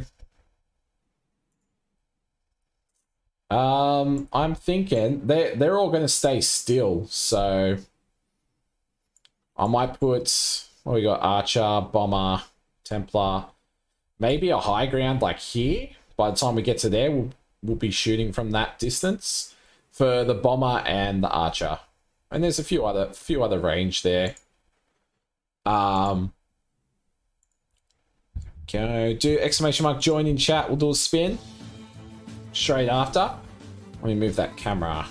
I'm thinking they're all gonna stay still, so I might put what we got: Archer, Bomber, Templar, maybe a high ground like here. By the time we get to there, we'll be shooting from that distance for the Bomber and the Archer. And there's a few other range there. Go do exclamation mark join in chat. We'll do a spin straight after. Let me move that camera.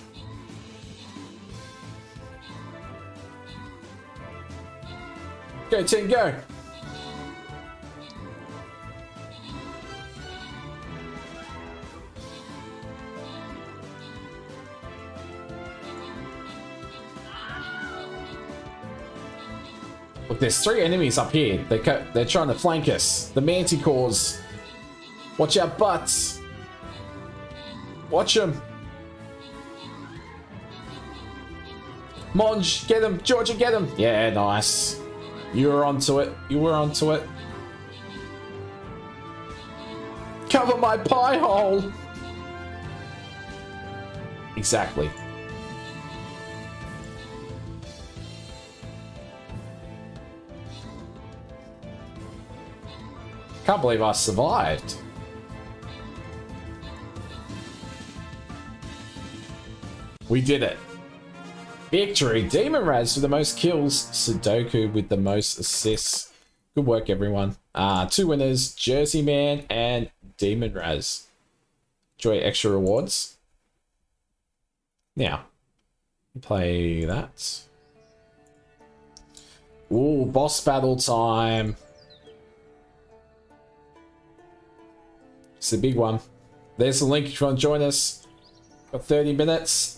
Go, team, go. Look, there's 3 enemies up here. They're trying to flank us. The manticores. Watch our butts. Watch them. Monge, get him. Georgia, get him. Yeah, nice. You were onto it. You were onto it. Cover my pie hole. Exactly. Can't believe I survived. We did it. Victory. Demon Raz with the most kills. Sudoku with the most assists. Good work, everyone. 2 winners. Jersey Man and Demon Raz. Enjoy extra rewards. Now, play that. Ooh, boss battle time. It's a big one. There's the link if you want to join us. Got 30 minutes.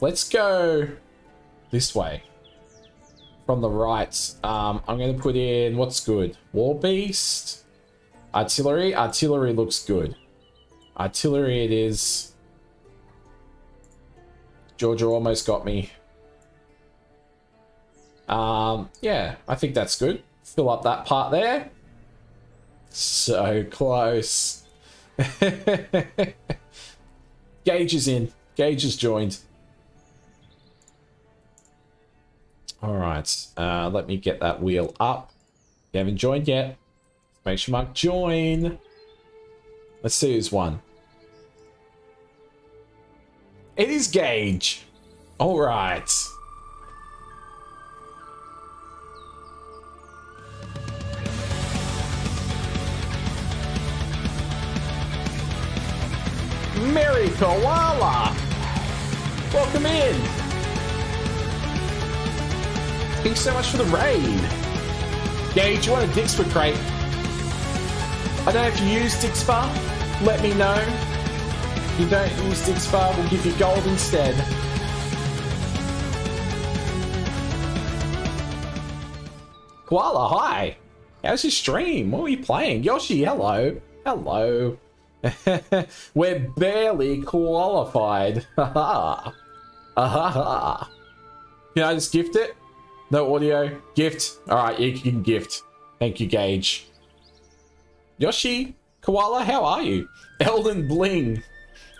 Let's go this way. From the right. I'm going to put in what's good. War Beast. Artillery. Artillery looks good. Artillery it is. Georgia almost got me. Yeah, I think that's good. Fill up that part there. So close. Gage is in. Gage is joined. Alright. Let me get that wheel up. You haven't joined yet. Make sure mark join. Let's see who's won. It is Gage. Alright. Mary Koala! Welcome in! Thanks so much for the raid! Gage, you want a Dixper crate? I don't know if you use Dixper. Let me know. If you don't use Dixper, we'll give you gold instead. Koala, hi! How's your stream? What are you playing? Yoshi, hello! Hello! We're barely qualified. Haha. Ahaha. Can I just gift it? No audio. Gift. Alright, you can gift. Thank you, Gage. Yoshi, Koala, how are you? Elden Bling.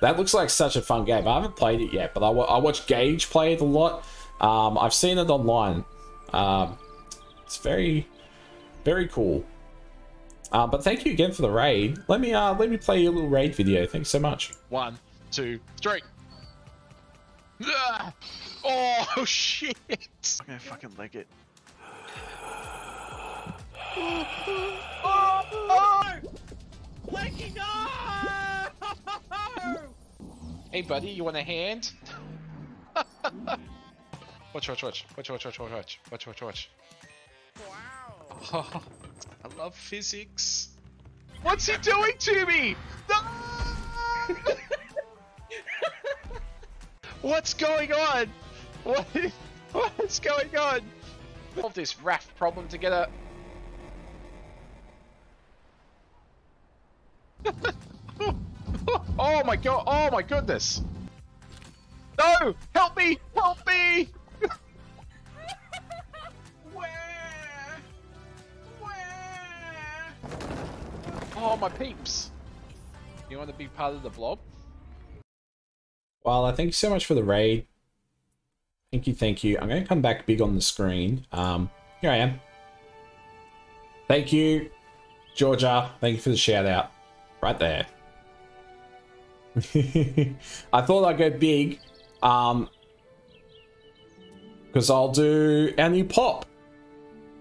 That looks like such a fun game. I haven't played it yet, but I watch Gage play it a lot. I've seen it online. It's very, very cool. But thank you again for the raid. Let me play you a little raid video. Thanks so much. 1, 2, 3. Ah! Oh shit! I'm gonna fucking leg it. Oh! Blakey, no! Hey buddy, you want a hand? Watch. Watch. Wow. Oh, I love physics. What's he doing to me? No! What's going on? What's going on? Solve this raft problem together. Oh my god! Oh my goodness! No! Help me! Help me! Where? Oh my peeps! You want to be part of the vlog? Well, thank you so much for the raid. Thank you. I'm going to come back big on the screen. Here I am. Thank you, Georgia. Thank you for the shout out. Right there. I thought I'd go big. Because I'll do our new pop.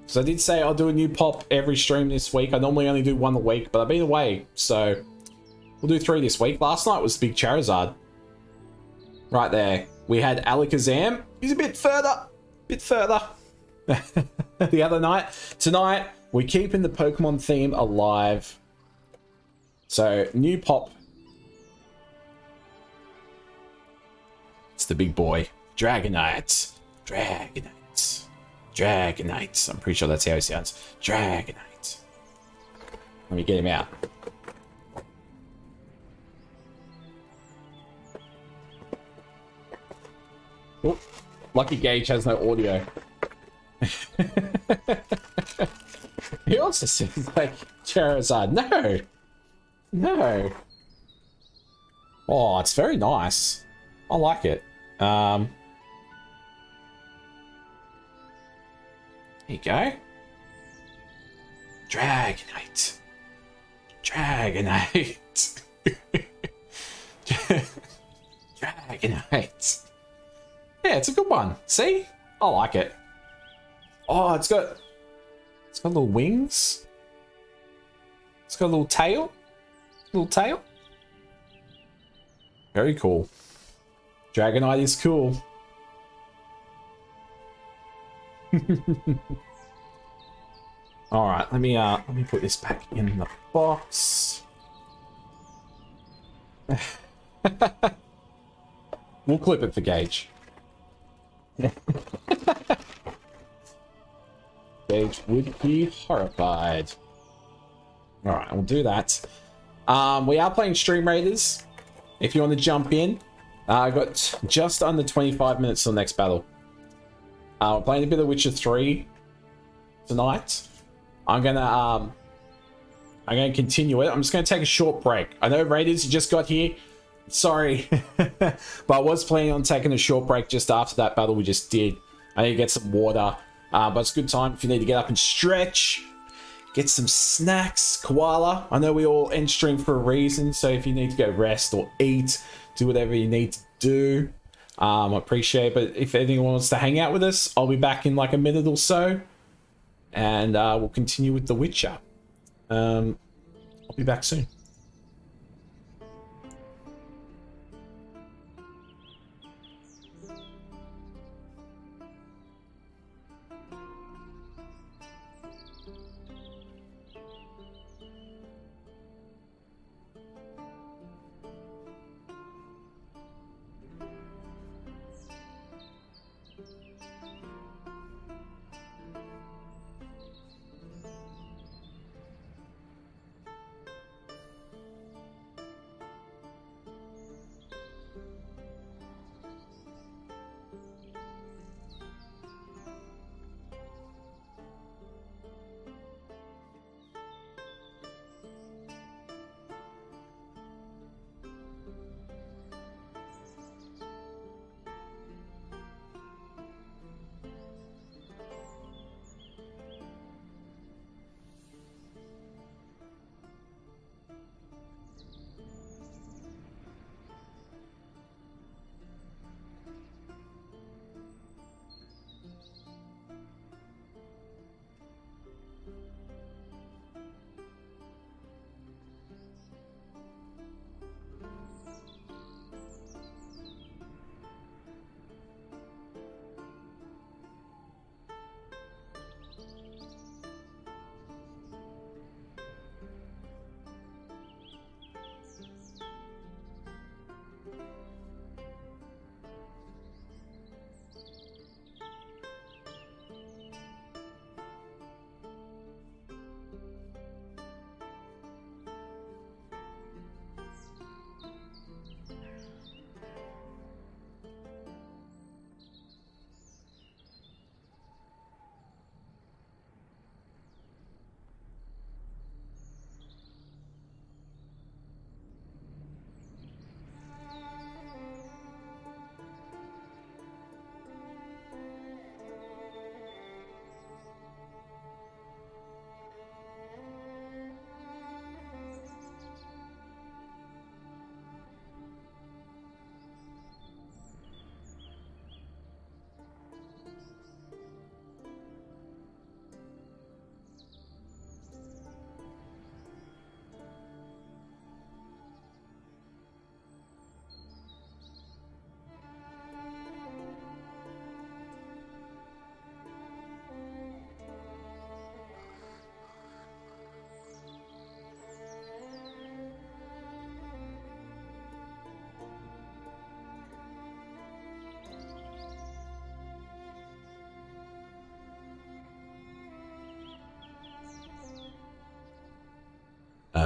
So I did say I'll do a new pop every stream this week. I normally only do 1 a week, but I've been away. So we'll do 3 this week. Last night was Big Charizard. Right there. We had Alakazam. He's a bit further. the other night. Tonight, we're keeping the Pokemon theme alive. So, new pop. It's the big boy. Dragonite. Dragonite. Dragonite. I'm pretty sure that's how he sounds. Dragonite. Let me get him out. Oh, lucky Gage has no audio. He also sounds like Charizard. No! No! Oh, it's very nice. I like it. Here you go. Dragonite. Dragonite. Dragonite. Yeah, it's a good one. See? I like it. Oh, it's got little wings. It's got a little tail. Little tail. Very cool. Dragonite is cool. All right, let me put this back in the box. We'll clip it for Gage. Gage would be horrified. All right, we'll do that. We are playing Stream Raiders. If you want to jump in, I got just under 25 minutes till the next battle. We're playing a bit of Witcher 3 tonight. I'm gonna continue it. I'm just gonna take a short break. I know Raiders, you just got here. Sorry, but I was planning on taking a short break just after that battle we just did. I need to get some water, but it's a good time if you need to get up and stretch, get some snacks. Koala, I know we all end stream for a reason, so if you need to go rest or eat, do whatever you need to do. I appreciate it, but if anyone wants to hang out with us, I'll be back in like a minute or so, and we'll continue with The Witcher. I'll be back soon.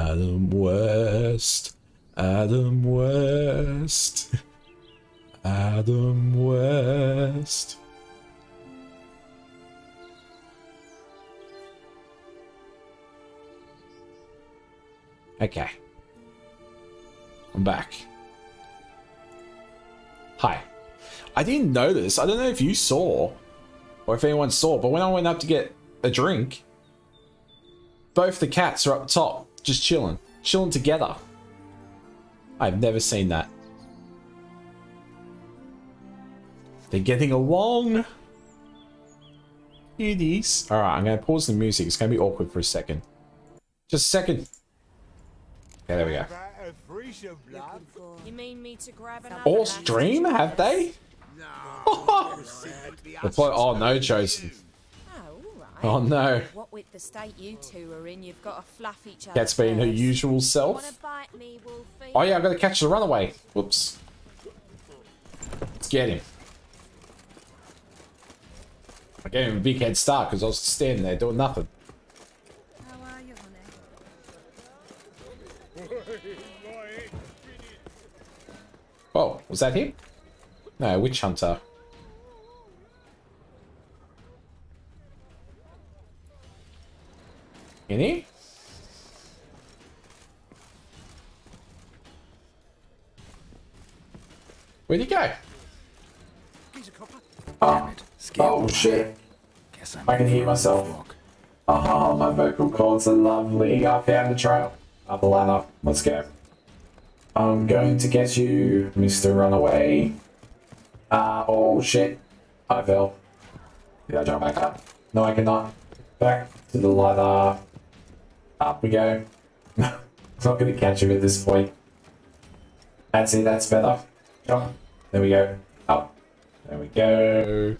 Adam West. Adam West. Adam West. Okay. I'm back. Hi. I didn't notice. I don't know if you saw or if anyone saw, but when I went up to get a drink, both the cats are up top, just chilling. Chilling together. I've never seen that. They're getting along. Kitties. Alright, I'm going to pause the music. It's going to be awkward for a second. Just a second. Okay, there we go. You mean me to grab another All stream, have they? Oh no, Chosen. Oh no. What with the state you two are in, you've got to fluff each other. Cat's being her usual self. Oh yeah, I've got to catch the runaway. Whoops. Let's get him. I gave him a big head start because I was standing there doing nothing. How are you, honey? Oh, was that him? No, witch hunter. In here? Where'd he go? Oh shit. I can hear myself. Oh, my vocal cords are lovely. I found the trail. Up the ladder. Let's go. I'm going to get you, Mr. Runaway. Oh shit. I fell. Did I jump back up? No, I cannot. Back to the ladder. Up we go. I'm not going to catch him at this point. That's it, that's better. Jump. There we go. Up. There we go.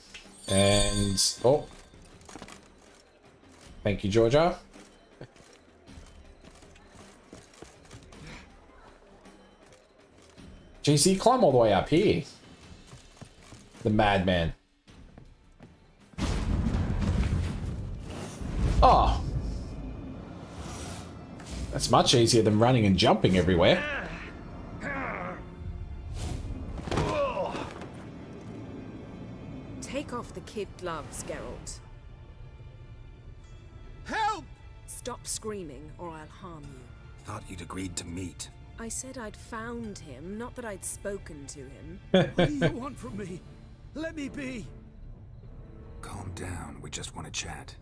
And... oh. Thank you, Georgia. Jeez, he climbed all the way up here. The madman. Oh. That's much easier than running and jumping everywhere. Take off the kid gloves, Geralt. Help! Stop screaming, or I'll harm you. Thought you'd agreed to meet. I said I'd found him, not that I'd spoken to him. What do you want from me? Let me be. Calm down, we just want to chat.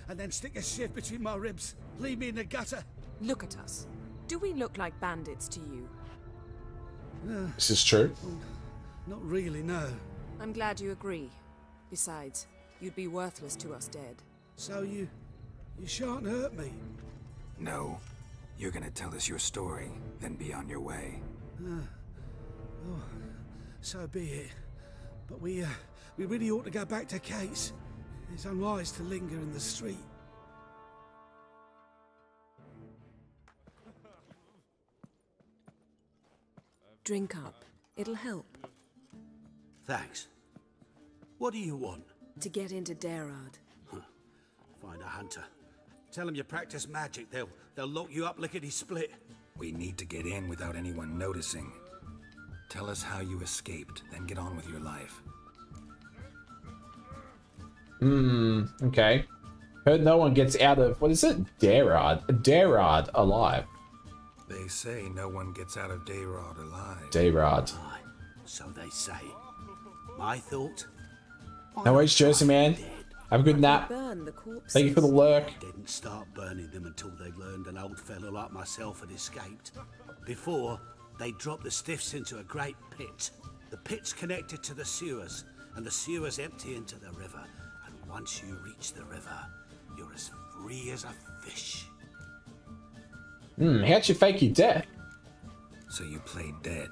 And then stick a shiv between my ribs. Leave me in the gutter. Look at us. Do we look like bandits to you? This is true. Not really, no. I'm glad you agree. Besides, you'd be worthless to us dead. So you shan't hurt me? No. You're gonna tell us your story, then be on your way. Oh, so be it. But we really ought to go back to Kate's. It's unwise to linger in the street. Drink up. It'll help. Thanks. What do you want? To get into Darad. Find a hunter. Tell them you practice magic. They'll lock you up lickety-split. We need to get in without anyone noticing. Tell us how you escaped, then get on with your life. Okay. Heard no one gets out of, what is it? Darad alive. They say no one gets out of Dayrod alive. Dayrod. So they say. My thought? No worries, Jersey man. Have a good nap. Burn the corpses. Thank you for the lurk. Didn't start burning them until they learned an old fellow like myself had escaped. Before, they dropped the stiffs into a great pit. The pit's connected to the sewers, and the sewers empty into the river. And once you reach the river, you're as free as a fish. How'd you fake your death? So you played dead.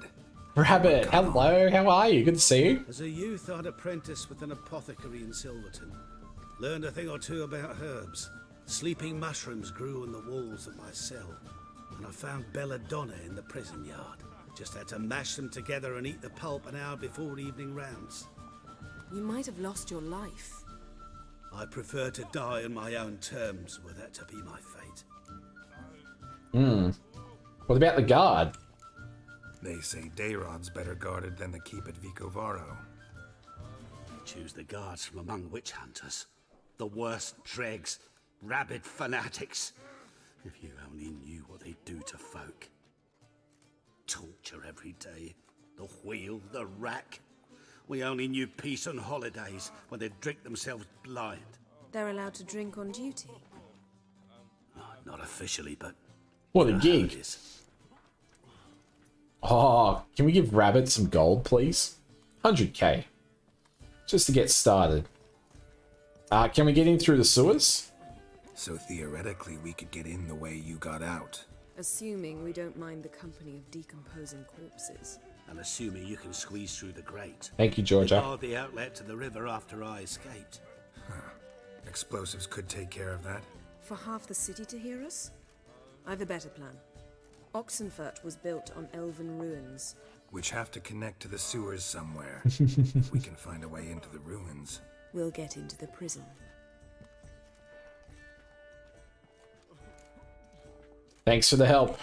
Rabbit, hello, how are you? Good to see you. As a youth, I'd apprenticed with an apothecary in Silverton. Learned a thing or two about herbs. Sleeping mushrooms grew in the walls of my cell. And I found belladonna in the prison yard. Just had to mash them together and eat the pulp an hour before evening rounds. You might have lost your life. I prefer to die on my own terms, were that to be my fate. Hmm. What about the guard? They say Dayrod's better guarded than the keep at Vicovaro. Choose the guards from among witch hunters. The worst dregs, rabid fanatics. If you only knew what they do to folk. Torture every day. The wheel, the rack. We only knew peace on holidays when they'd drink themselves blind. They're allowed to drink on duty? Not officially, but... What a you know how gig. it is. Oh, can we give Rabbit some gold, please? 100k. Just to get started. Can we get in through the sewers? So theoretically, we could get in the way you got out. Assuming we don't mind the company of decomposing corpses. And assuming you can squeeze through the grate. Thank you, Georgia. They barred the outlet to the river after I escaped. Explosives could take care of that. For half the city to hear us? I've a better plan. Oxenfurt was built on elven ruins. Which have to connect to the sewers somewhere. If we can find a way into the ruins. We'll get into the prison. Thanks for the help.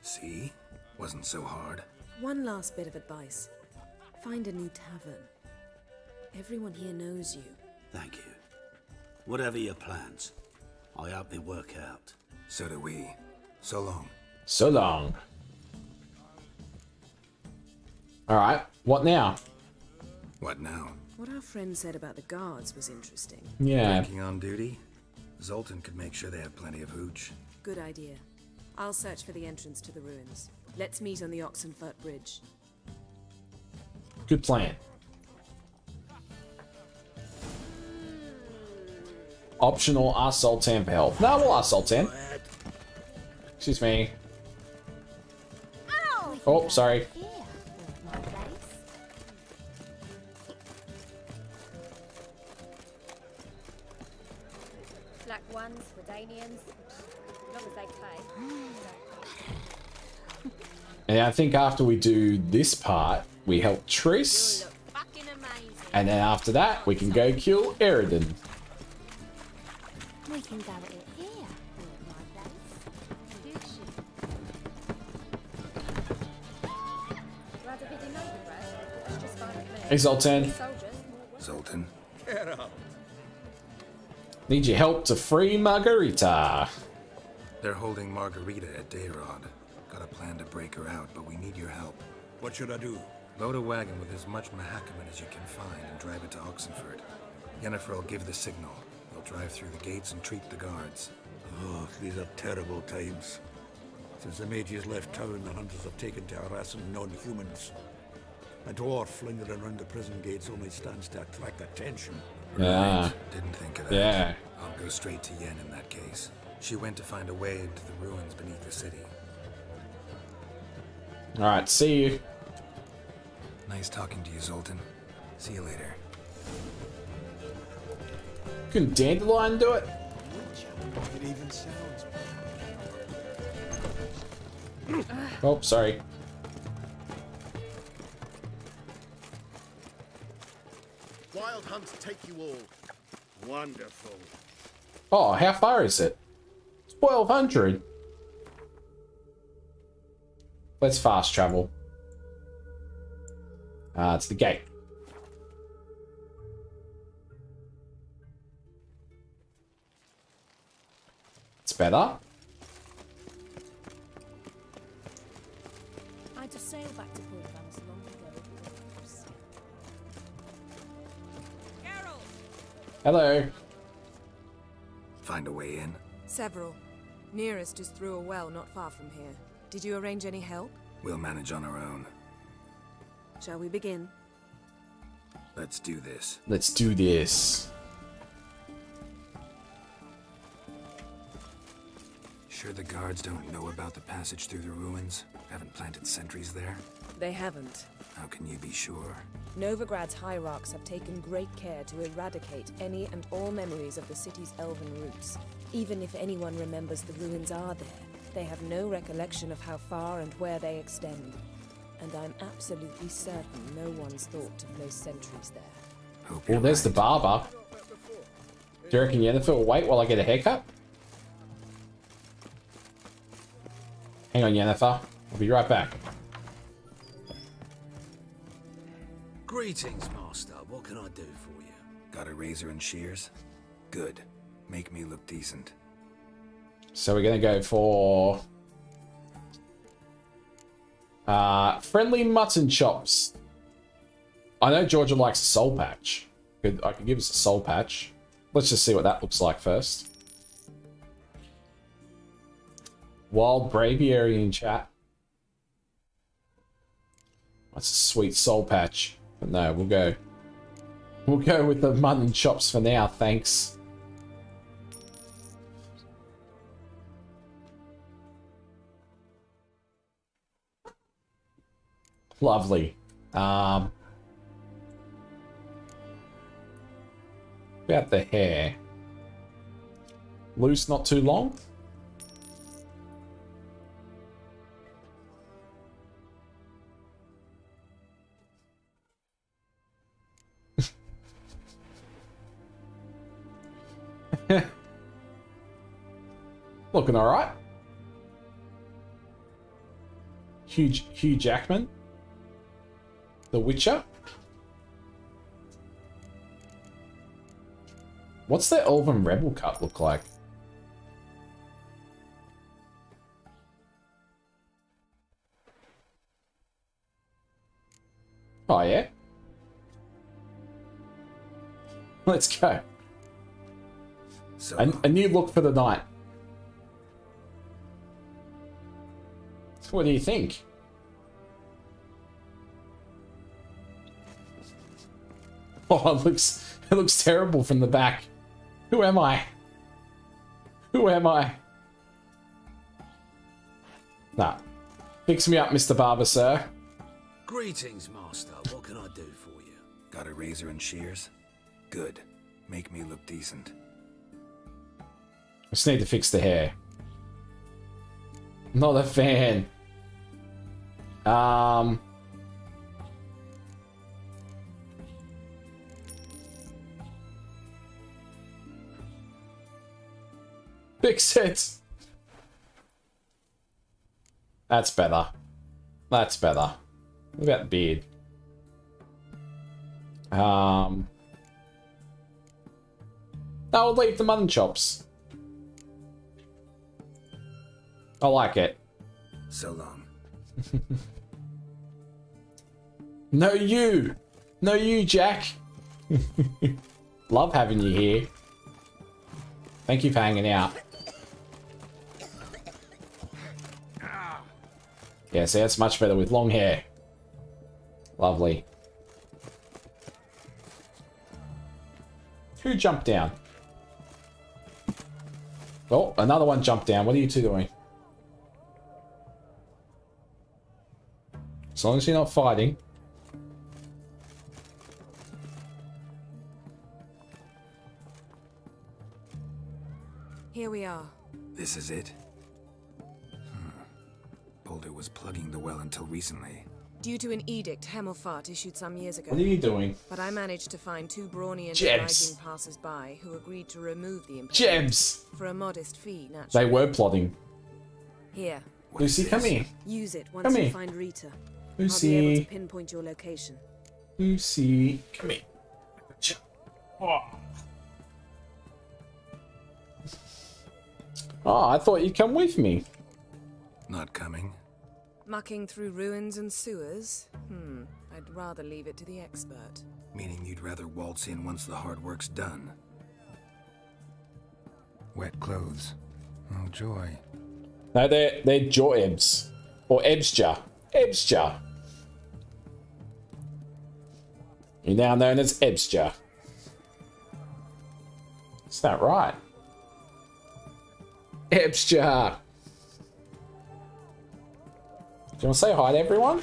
See? Wasn't so hard. One last bit of advice. Find a new tavern. Everyone here knows you. Thank you. Whatever your plans, I hope they work out. So do we. So long. So long. Alright, what now? What now? What our friend said about the guards was interesting. Yeah. Breaking on duty? Zoltan could make sure they have plenty of hooch. Good idea. I'll search for the entrance to the ruins. Let's meet on the Oxenfurt Bridge. Good plan. Optional, ask Sultan for help. No, we'll ask Sultan. Excuse me. Oh, sorry. Black ones, Redanians, as long as they pay. And I think after we do this part, we help Triss. And then after that, we can go kill Eridan. We can go at it here. My place. Hey, Zoltan. Zoltan. Get up. Need your help to free Margarita. They're holding Margarita at Dayrod. Got a plan to break her out, but we need your help. What should I do? Load a wagon with as much Mahakaman as you can find and drive it to Oxenfurt. Yennefer will give the signal. They'll drive through the gates and treat the guards. Oh, these are terrible times. Since the mages left town, the hunters have taken to harassing non-humans. A dwarf lingering around the prison gates only stands to attract attention. Yeah. Right. Didn't think of that. Yeah. I'll go straight to Yen in that case. She went to find a way into the ruins beneath the city. Alright, see you. Nice talking to you, Zoltan. See you later. Couldn't Dandelion do it? It even sounds. Oh, sorry. Wild hunts take you all. Wonderful. Oh, how far is it? 1200. Let's fast travel. It's the gate. It's better. I had to sail back to Port Vance long ago. Hello. Find a way in? Several. Nearest is through a well not far from here. Did you arrange any help? We'll manage on our own. Shall we begin? Let's do this. Let's do this. Sure the guards don't know about the passage through the ruins? Haven't planted sentries there? They haven't. How can you be sure? Novigrad's hierarchs have taken great care to eradicate any and all memories of the city's elven roots. Even if anyone remembers the ruins are there, they have no recollection of how far and where they extend. And I'm absolutely certain no one's thought to place sentries there. Well, there's the barber. Do you reckon Yennefer will wait while I get a haircut? Hang on, Yennefer. I'll be right back. Greetings, Master. What can I do for you? Got a razor and shears? Good. Make me look decent. So we're gonna go for friendly mutton chops. I know Georgia likes a soul patch. I could give us a soul patch. Let's just see what that looks like first. Wild Braviary in chat. That's a sweet soul patch. But no, we'll go with the mutton chops for now, thanks. Lovely. About the hair. Loose, not too long. Looking all right. Hugh Jackman, The Witcher. What's the Elven Rebel cut look like? Oh yeah. Let's go. So a new look for the night. What do you think? Oh, it looks terrible from the back. Who am I? Who am I? Nah. Fix me up, Mr. Barber, sir. Greetings, Master. What can I do for you? Got a razor and shears? Good. Make me look decent. I just need to fix the hair. Not a fan. Fix it. That's better. That's better. What about the beard? I'll leave the mutton chops. I like it. So long. No, you. No, you, Jack. Love having you here. Thank you for hanging out. Yeah, see, that's much better with long hair. Lovely. Who jumped down? Oh, another one jumped down. What are you two doing? As long as you're not fighting. Here we are. This is it? Boulder was plugging the well until recently. Due to an edict Hemelfart issued some years ago. What are you doing? But I managed to find two brawny and Gems. obliging passers-by who agreed to remove the impediment. Gems! For a modest fee, naturally. They were plotting. Here. Lucy, come here. Use it once Come you here. find Rita. Lucy. I'll be able to pinpoint your location. Lucy, come here. Oh, I thought you'd come with me. Not coming. Mucking through ruins and sewers? I'd rather leave it to the expert. Meaning you'd rather waltz in once the hard work's done. Wet clothes. Oh, joy. No, they're Joebs. Or Ebsja. Ebsja. You're now known as Ebsja. Is that right? Ebsja. Do you want to say hi to everyone?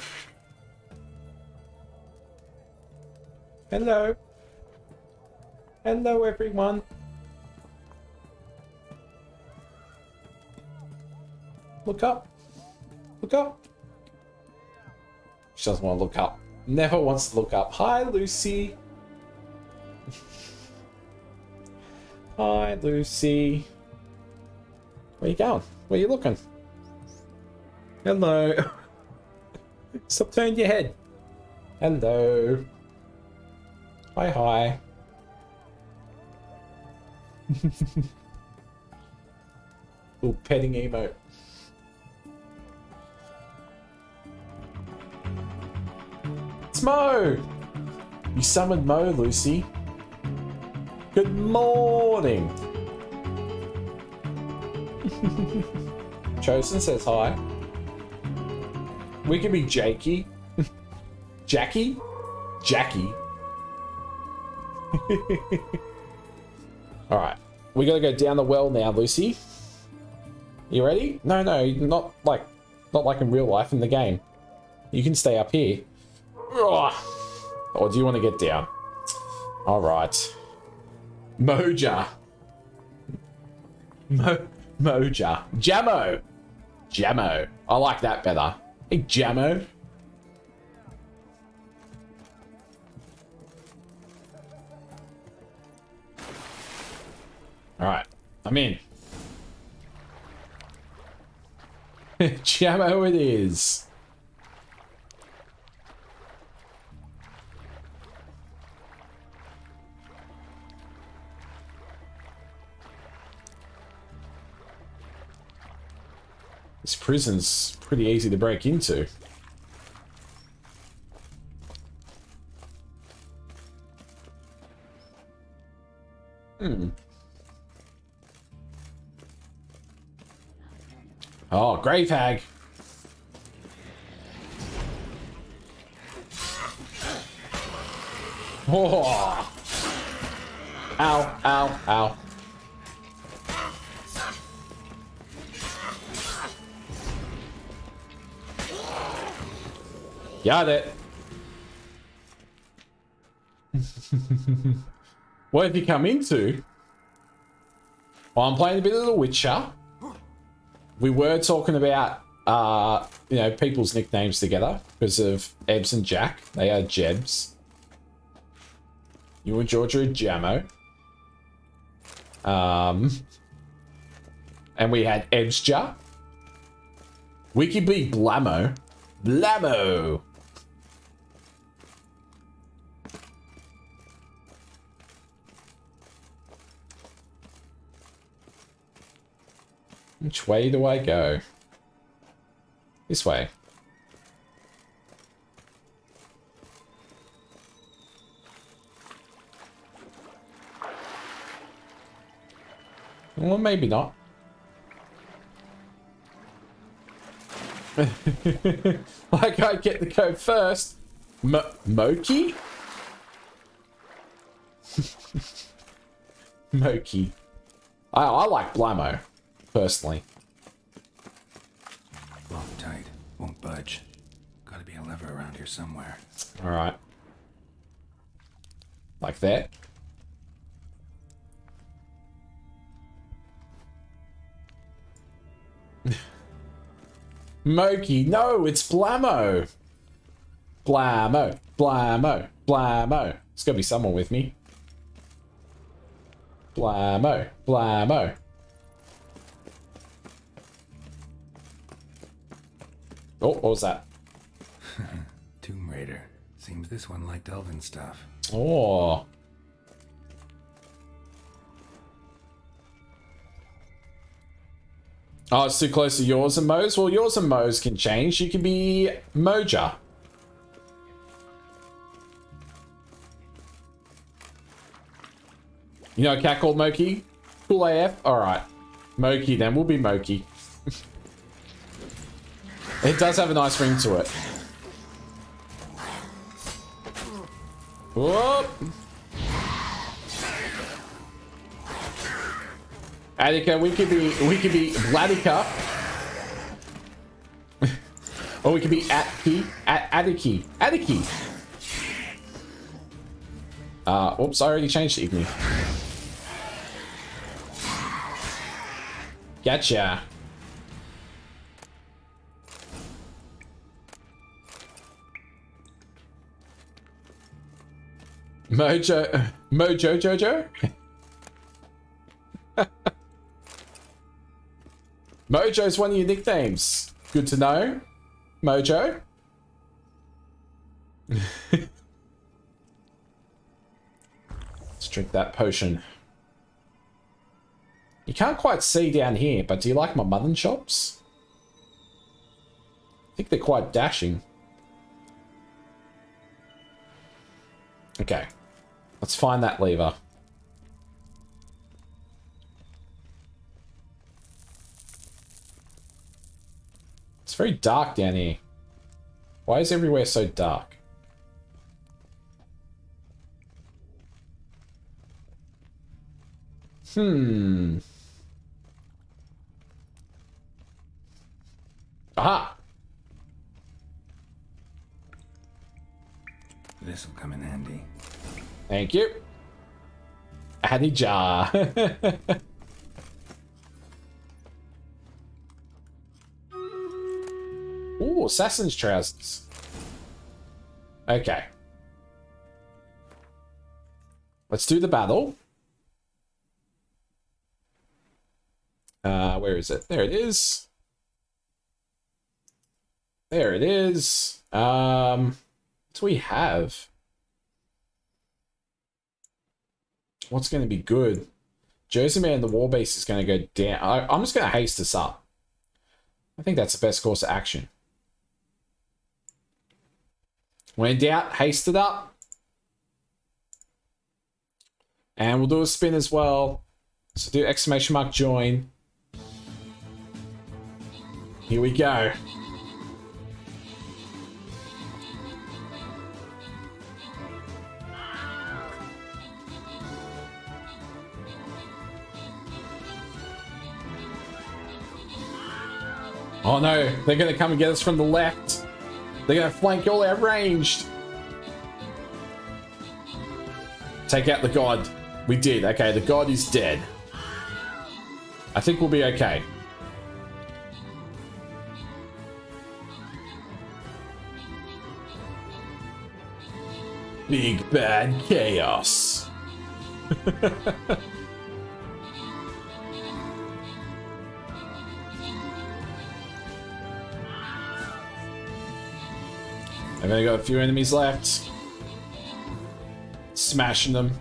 Hello. Hello, everyone. Look up. Look up. She doesn't want to look up. Never wants to look up. Hi, Lucy. Hi, Lucy. Where you going? Where you looking? Hello. Stop turning your head. Hello. Hi, hi. Little petting emote. It's Mo! You summoned Mo, Lucy. Good morning. Chosen says hi. We can be Jakey. Jackie? Jackie. Alright. We gotta go down the well now, Lucy. You ready? No, not like in real life in the game. You can stay up here. Ugh. Or do you want to get down? Alright. Moja. Moja. Jammo. Jammo. I like that better. Hey, Jammo. Alright. I'm in. Jammo it is. This prison's pretty easy to break into. Oh, grave hag. Oh. Ow, ow, ow. Got it. What have you come into? Well, I'm playing a bit of The Witcher. We were talking about, you know, people's nicknames together because of Ebbs and Jack. They are Jebs. You and Georgia are Jammo. And we had Ebsja. We could be Blammo. Blammo! Which way do I go? This way. Well, maybe not. Like I get the code first. Moki? Moki. I like Blammo, personally. Locked tight. Won't budge. Gotta be a lever around here somewhere. Alright. Like that. Moki, no, it's Blammo. Blammo, Blammo, Blammo. There's gotta be someone with me. Blammo, Blammo. Oh, what was that? Tomb Raider. Seems this one liked elven stuff. Oh. Oh, it's too close to yours and Mo's? Well, yours and Mo's can change. You can be Moja. You know a cat called Moki? Cool AF? Alright. Moki then. We'll be Moki. It does have a nice ring to it. Whoop! Attica, we could be Vladika. Or we could be Attiki. Oops, I already changed it, Igni. Gotcha. Mojo Jojo? Mojo's one of your nicknames. Good to know. Mojo. Let's drink that potion. You can't quite see down here, but do you like my mutton chops? I think they're quite dashing. Okay. Let's find that lever. It's very dark down here. Why is everywhere so dark? Aha! This'll come in handy. Thank you. Addy jar. Ooh, assassin's trousers. Okay. Let's do the battle. Where is it? There it is. There it is. What do we have? What's going to be good? Jersey Man, the War Beast is going to go down. I'm just going to haste this up. I think that's the best course of action. When in doubt, haste it up. And we'll do a spin as well. So do exclamation mark join. Here we go. Oh no, they're going to come and get us from the left. They're going to flank all our ranged. Take out the god. We did. Okay, the god is dead. I think we'll be okay. Big bad chaos. I've only got a few enemies left. Smashing them.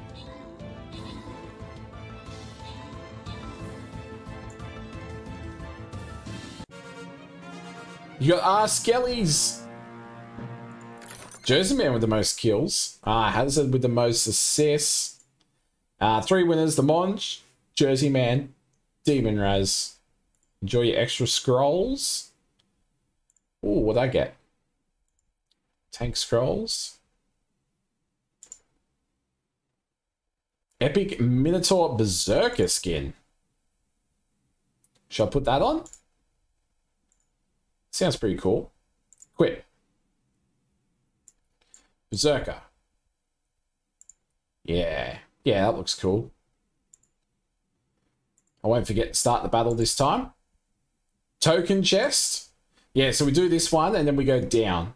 You got Skellies. Jersey Man with the most kills. Hazard with the most assists. 3 winners, the Monge, Jersey Man, Demon Raz. Enjoy your extra scrolls. Ooh, what'd I get? Tank scrolls. Epic Minotaur Berserker skin. Shall I put that on? Sounds pretty cool. Quit. Berserker. Yeah. Yeah, that looks cool. I won't forget to start the battle this time. Token chest. Yeah, so we do this one and then we go down.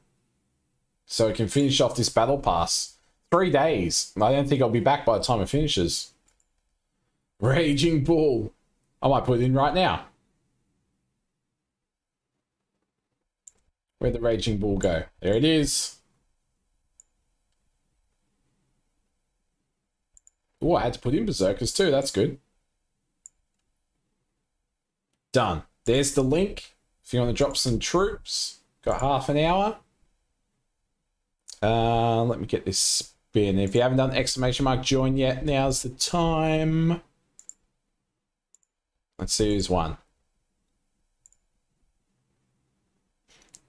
So we can finish off this battle pass. 3 days. I don't think I'll be back by the time it finishes. Raging Bull. I might put it in right now. Where'd the Raging Bull go? There it is. Oh, I had to put in Berserkers too. That's good. Done. There's the link. If you want to drop some troops. Got half an hour. Let me get this spin. If you haven't done exclamation mark join yet, now's the time. Let's see who's won.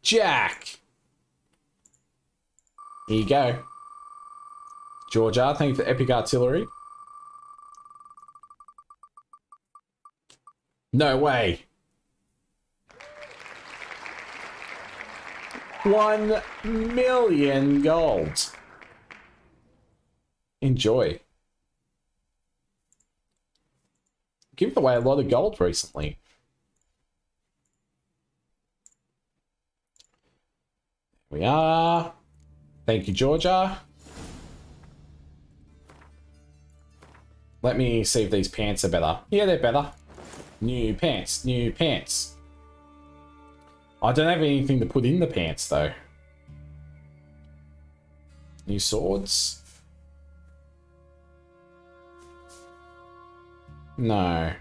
Jack. Here you go. Georgia, thank you for epic artillery. No way. 1 million gold. Enjoy. Given away a lot of gold recently. Here we are. Thank you, Georgia. Let me see if these pants are better. Yeah, they're better. New pants, new pants. I don't have anything to put in the pants, though. New swords? No.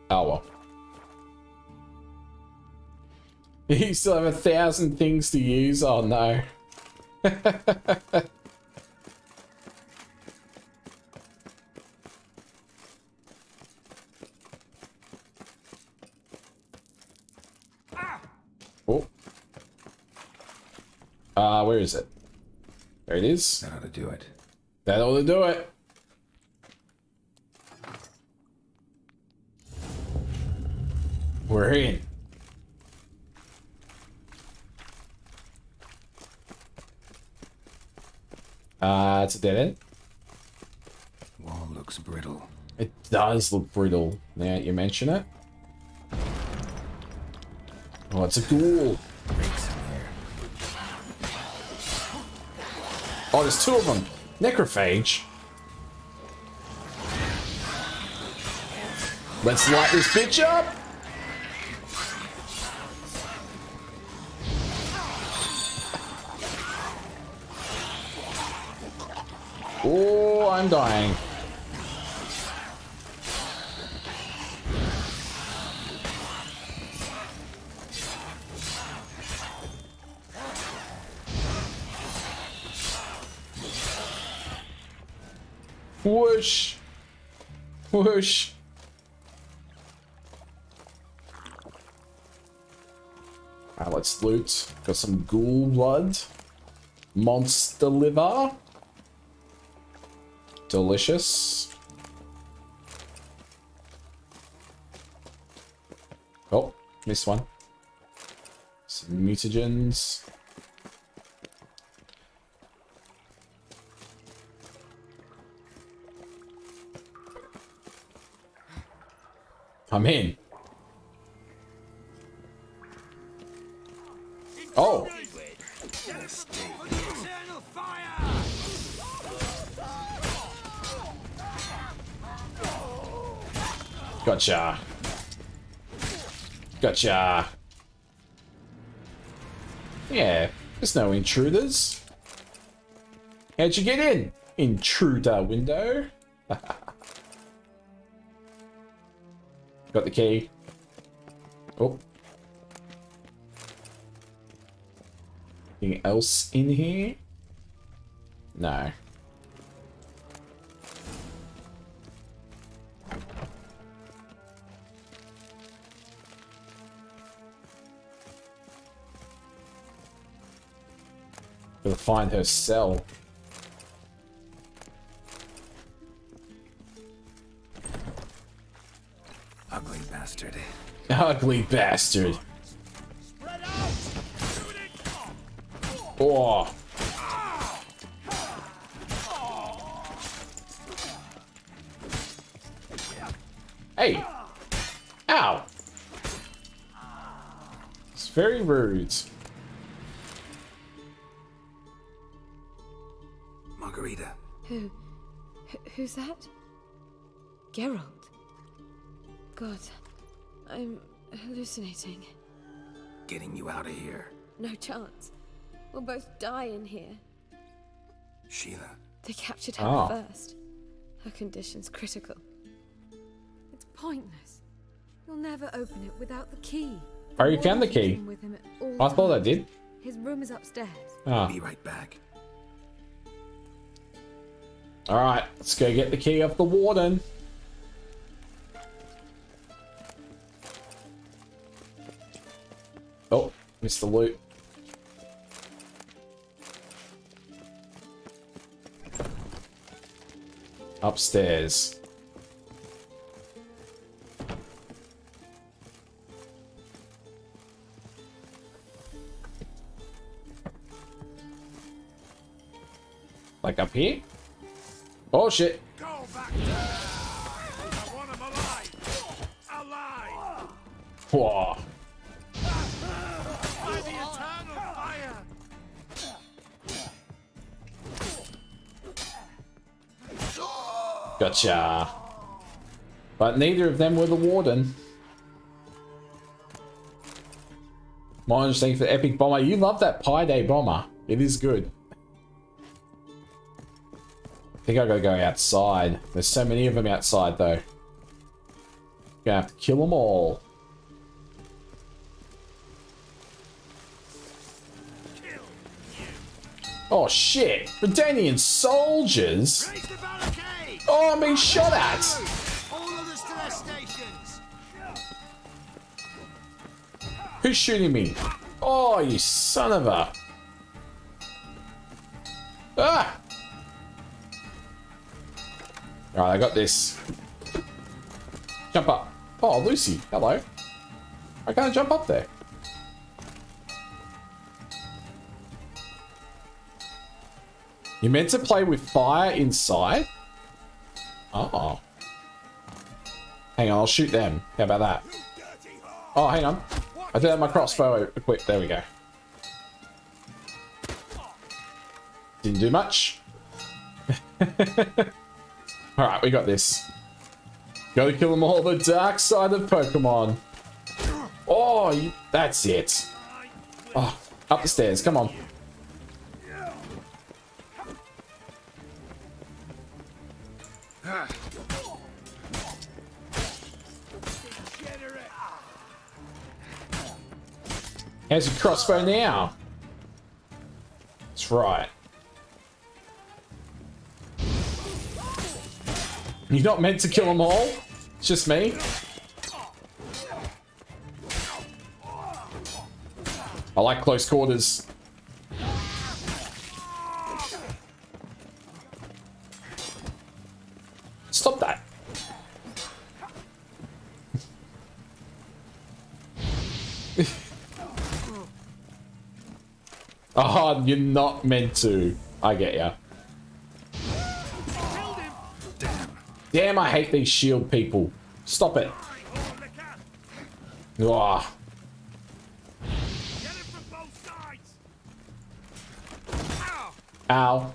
Oh, well. You still have 1,000 things to use? Oh, no. Oh. Where is it? There it is. That ought to do it. That ought to do it. We're in. It's a dead end. Wall looks brittle. It does look brittle, now that you mention it. Oh, it's a ghoul. Oh, there's two of them. Necrophage. Let's light this bitch up. Oh, I'm dying. Whoosh. Whoosh. Alright, let's loot. Got some ghoul blood. Monster liver. Delicious. Oh, missed one. Some mutagens. I'm in. Oh. Gotcha. Gotcha. Yeah, there's no intruders. How'd you get in? Intruder window. Got the key. Oh. Anything else in here? No. Gotta find her cell. Ugly bastard. Ugly bastard. Oh. Hey. Ow. It's very rude. Margarita. Who's that? Geralt. God, I'm hallucinating. Getting you out of here. No chance. We'll both die in here. Sheila. They captured her first. Her condition's critical. It's pointless. You'll never open it without the key. Oh, you found the key. With him at all I thought I times. did. His room is upstairs. Ah. Be right back. Alright, let's go get the key off the warden. Oh, missed the loot. Upstairs. Like up here? Oh shit. Go back there. I want him alive. Alive. Whoa. By the eternal fire. Gotcha. But neither of them were the warden. Monge, thank you for the epic bomber. You love that Pi Day bomber. It is good. I think I gotta go outside. There's so many of them outside though. Gonna have to kill them all. Oh shit! Redanian soldiers! Oh, I'm being shot at! All others to their stations. Who's shooting me? Oh, you son of a... Ah! Alright, I got this. Jump up. Oh, Lucy, hello. Why can't I jump up there? You're meant to play with fire inside? Oh. Hang on, I'll shoot them. How about that? Oh, hang on. I do have my crossbow equipped. There we go. Didn't do much. Alright, we got this. Gotta kill them all. The dark side of Pokemon. Oh, that's it. Oh, up the stairs. Come on. How's your crossbow now? That's right. You're not meant to kill them all. It's just me. I like close quarters. Stop that. Oh, you're not meant to. I get ya. Damn, I hate these shield people. Stop it. Oh. Ow.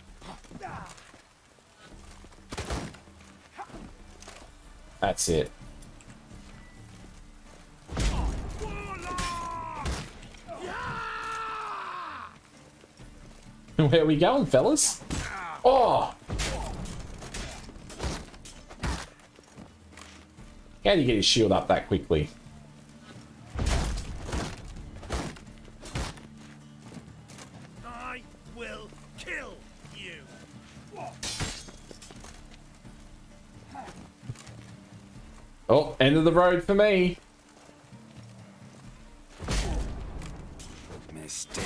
That's it. Where are we going, fellas? Oh! How do you get his shield up that quickly? I will kill you. Oh, end of the road for me. Mistake.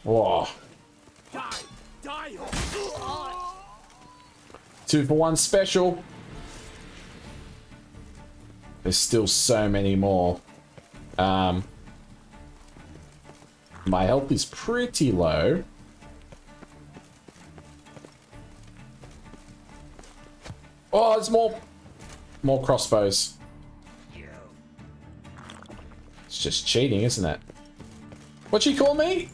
Whoa. Die. 2 for 1 special. There's still so many more. My health is pretty low. Oh, there's more crossbows. It's just cheating, isn't it? What'd you call me?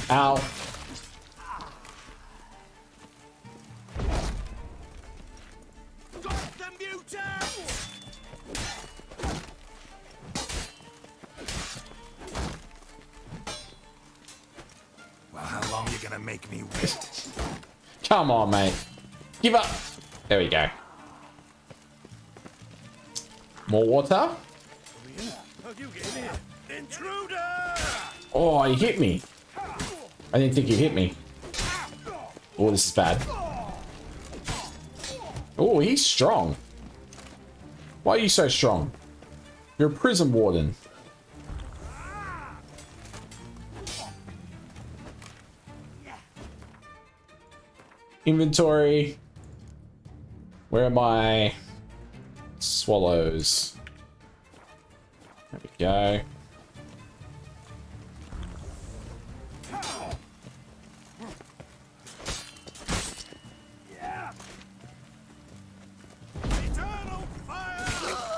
Ow. Well, how long you gonna make me wait? Come on, mate. Give up. There we go. More water. Oh, he hit me. I didn't think he hit me. Oh, this is bad. Oh, he's strong. Why are you so strong? You're a prison warden. Inventory. Where are my swallows? There we go.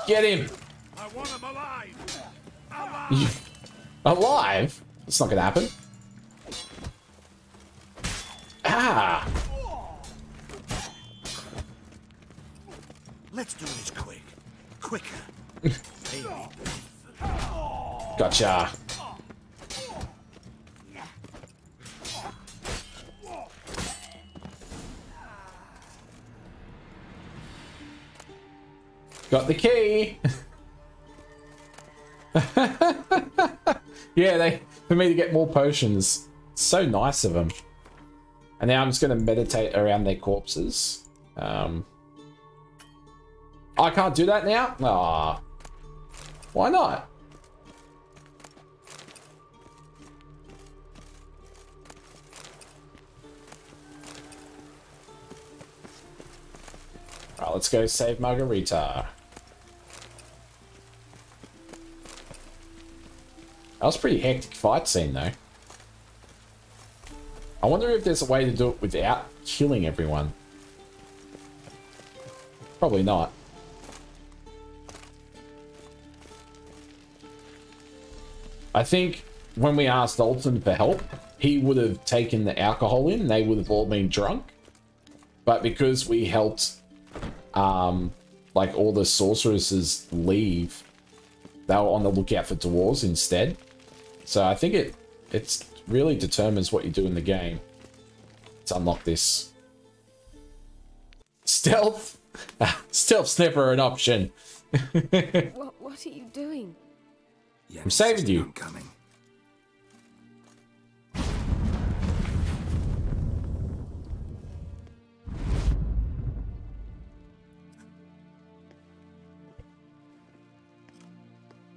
Get him! I want him alive. Alive? That's not gonna happen. Ah! Let's do this quick. Quicker. Gotcha. Got the key. Yeah, for me to get more potions. It's so nice of them. And now I'm just going to meditate around their corpses. I can't do that now? Ah, why not? Alright, let's go save Margarita. That was a pretty hectic fight scene, though. I wonder if there's a way to do it without killing everyone. Probably not. I think when we asked Dalton for help, he would have taken the alcohol in. They would have all been drunk. But because we helped, like, all the sorceresses leave, they were on the lookout for dwarves instead. So I think it really determines what you do in the game. Let's unlock this. Stealth? Stealth's never an option. What are you doing? I'm saving you. I'm coming.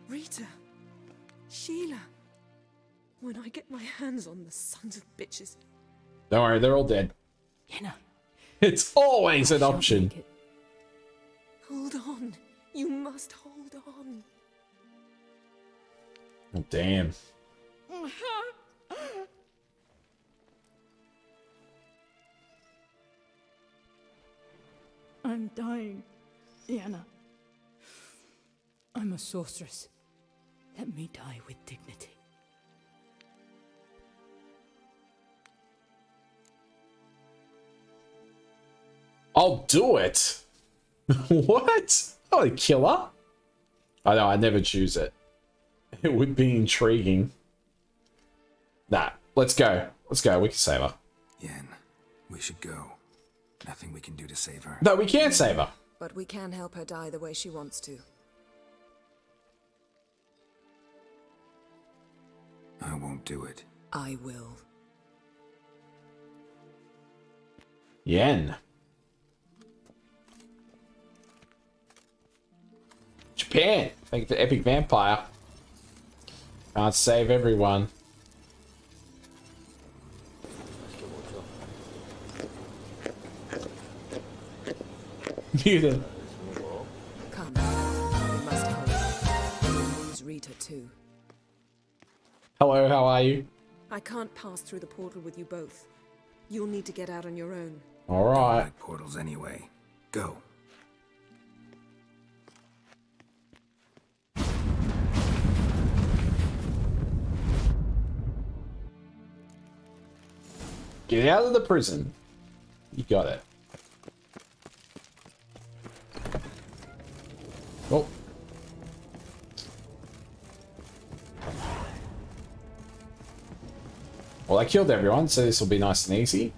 Rita. Sheila. When I get my hands on the sons of bitches. Don't worry, they're all dead. Yenna. It's always an option. Hold on. You must hold on. Oh, damn. I'm dying, Yenna. I'm a sorceress. Let me die with dignity. I'll do it. What? Oh, a killer? I know, I never choose it. It would be intriguing. Nah, let's go. Let's go. We can save her. Yen, we should go. Nothing we can do to save her. No, we can't save her. But we can help her die the way she wants to. I won't do it. I will. Yen. Japan. Thank you for Epic Vampire. Can't save everyone. Muted. Come. We must hurry. We'll lose Rita too. Hello, how are you? I can't pass through the portal with you both. You'll need to get out on your own. All right. Like portals anyway. Go. Get out of the prison. You got it. Oh. Well, I killed everyone, so this will be nice and easy.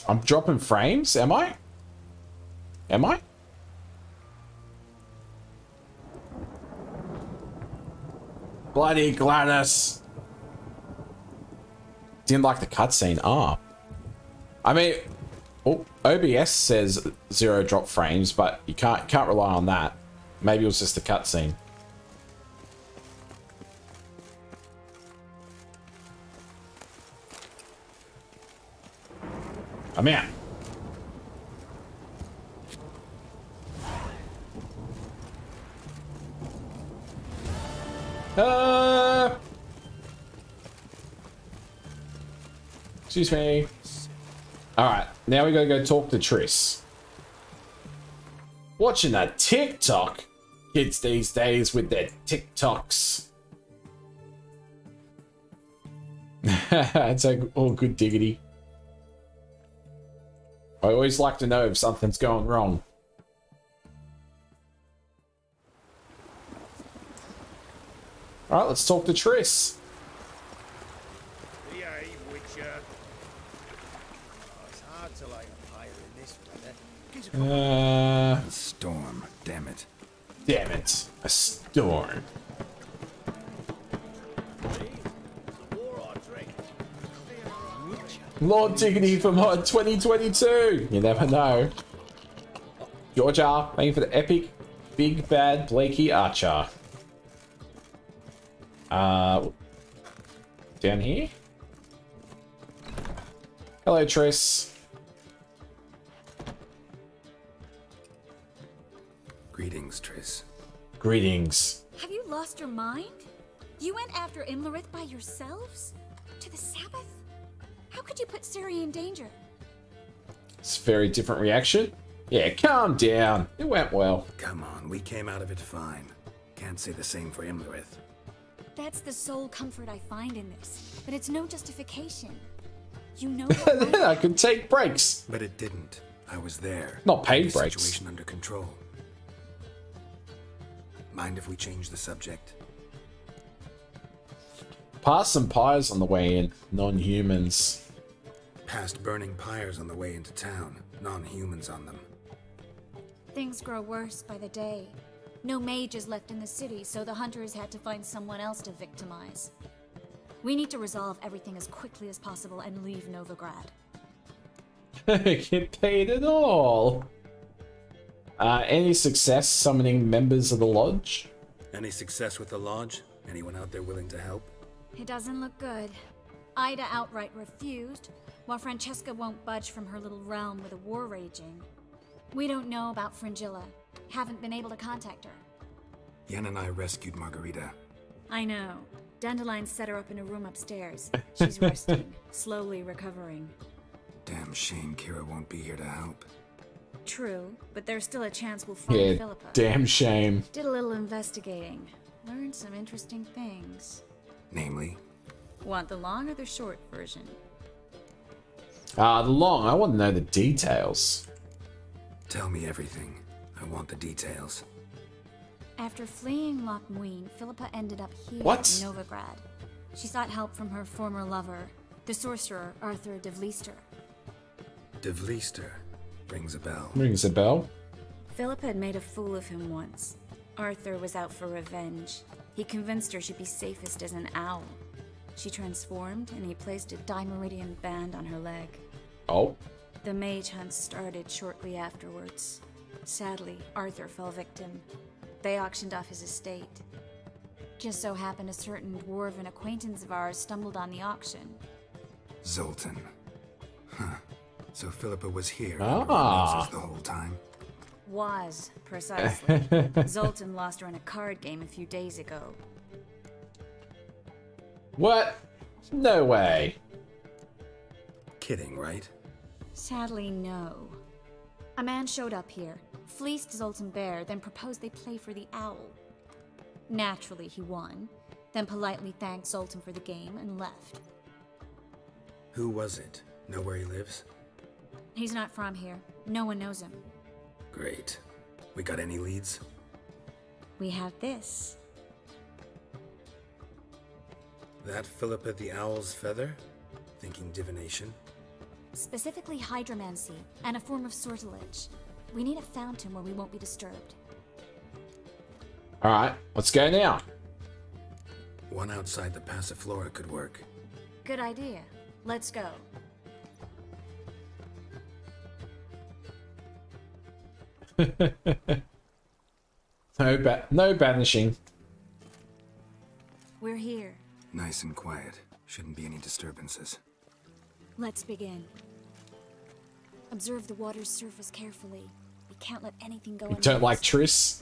I'm dropping frames, am I? Am I? Bloody Gladys! Didn't like the cutscene. Ah. I mean, oh, OBS says 0 drop frames, but you can't rely on that. Maybe it was just the cutscene. I'm out. Excuse me. Alright, now we gotta go talk to Triss. Watching that TikTok. Kids these days with their TikToks. It's all good diggity. I always like to know if something's going wrong. Alright, let's talk to Triss. A storm, damn it. Damn it. A storm. Lord Diggity for mod 2022. You never know. Georgia, thank you for the epic big bad Blakey Archer. Down here? Hello, Triss. Greetings, Triss. Greetings. Have you lost your mind? You went after Imlerith by yourselves? To the Sabbath? How could you put Ciri in danger? It's a very different reaction. Yeah, calm down. It went well. Come on, we came out of it fine. Can't say the same for Imlerith. That's the sole comfort I find in this, but it's no justification. You know I could take breaks. But it didn't. I was there. Not paid Had the breaks. Situation under control. Mind if we change the subject? Pass some pies on the way in. Non-humans. Past burning pyres on the way into town. Non-humans on them. things grow worse by the day. No mages left in the city, so the hunters had to find someone else to victimize. We need to resolve everything as quickly as possible and leave Novigrad. Get paid at all. Any success summoning members of the lodge? Any success with the lodge? Anyone out there willing to help? It doesn't look good. Ida outright refused, while Francesca won't budge from her little realm with a war raging. We don't know about Fringilla. Haven't been able to contact her. Yen and I rescued Margarita. I know. Dandelion set her up in a room upstairs. She's resting, slowly recovering. Damn shame Kira won't be here to help. True, but there's still a chance we'll find Yeah, Philippa. damn shame. Did a little investigating. Learned some interesting things. Namely? Want the long or the short version? The long. I want to know the details. Tell me everything. I want the details. After fleeing Loch Muin, Philippa ended up here What? in Novigrad. She sought help from her former lover, the sorcerer Arthur de Vliester. De Vliester. Rings a bell. Rings a bell. Philippa had made a fool of him once. Arthur was out for revenge. He convinced her she'd be safest as an owl. She transformed, and he placed a Dimeridian band on her leg. Oh. The mage hunt started shortly afterwards. Sadly, Arthur fell victim. They auctioned off his estate. Just so happened a certain dwarven acquaintance of ours stumbled on the auction. Zoltan. Huh. So Philippa was here Ah. the whole time? Was, precisely. Zoltan lost her in a card game a few days ago. What? No way. Kidding, right? Sadly, no. A man showed up here, fleeced Zoltan bare, then proposed they play for the owl. Naturally, he won, then politely thanked Zoltan for the game and left. Who was it? Know where he lives? He's not from here. No one knows him. Great. We got any leads? We have this. That Philippa the Owl's feather? Thinking divination? Specifically hydromancy, and a form of sortilege. We need a fountain where we won't be disturbed. Alright, let's go now. One outside the Passiflora could work. Good idea. Let's go. No banishing. We're here. Nice and quiet. Shouldn't be any disturbances. Let's begin. Observe the water's surface carefully. We can't let anything go You unnoticed. don't like Triss?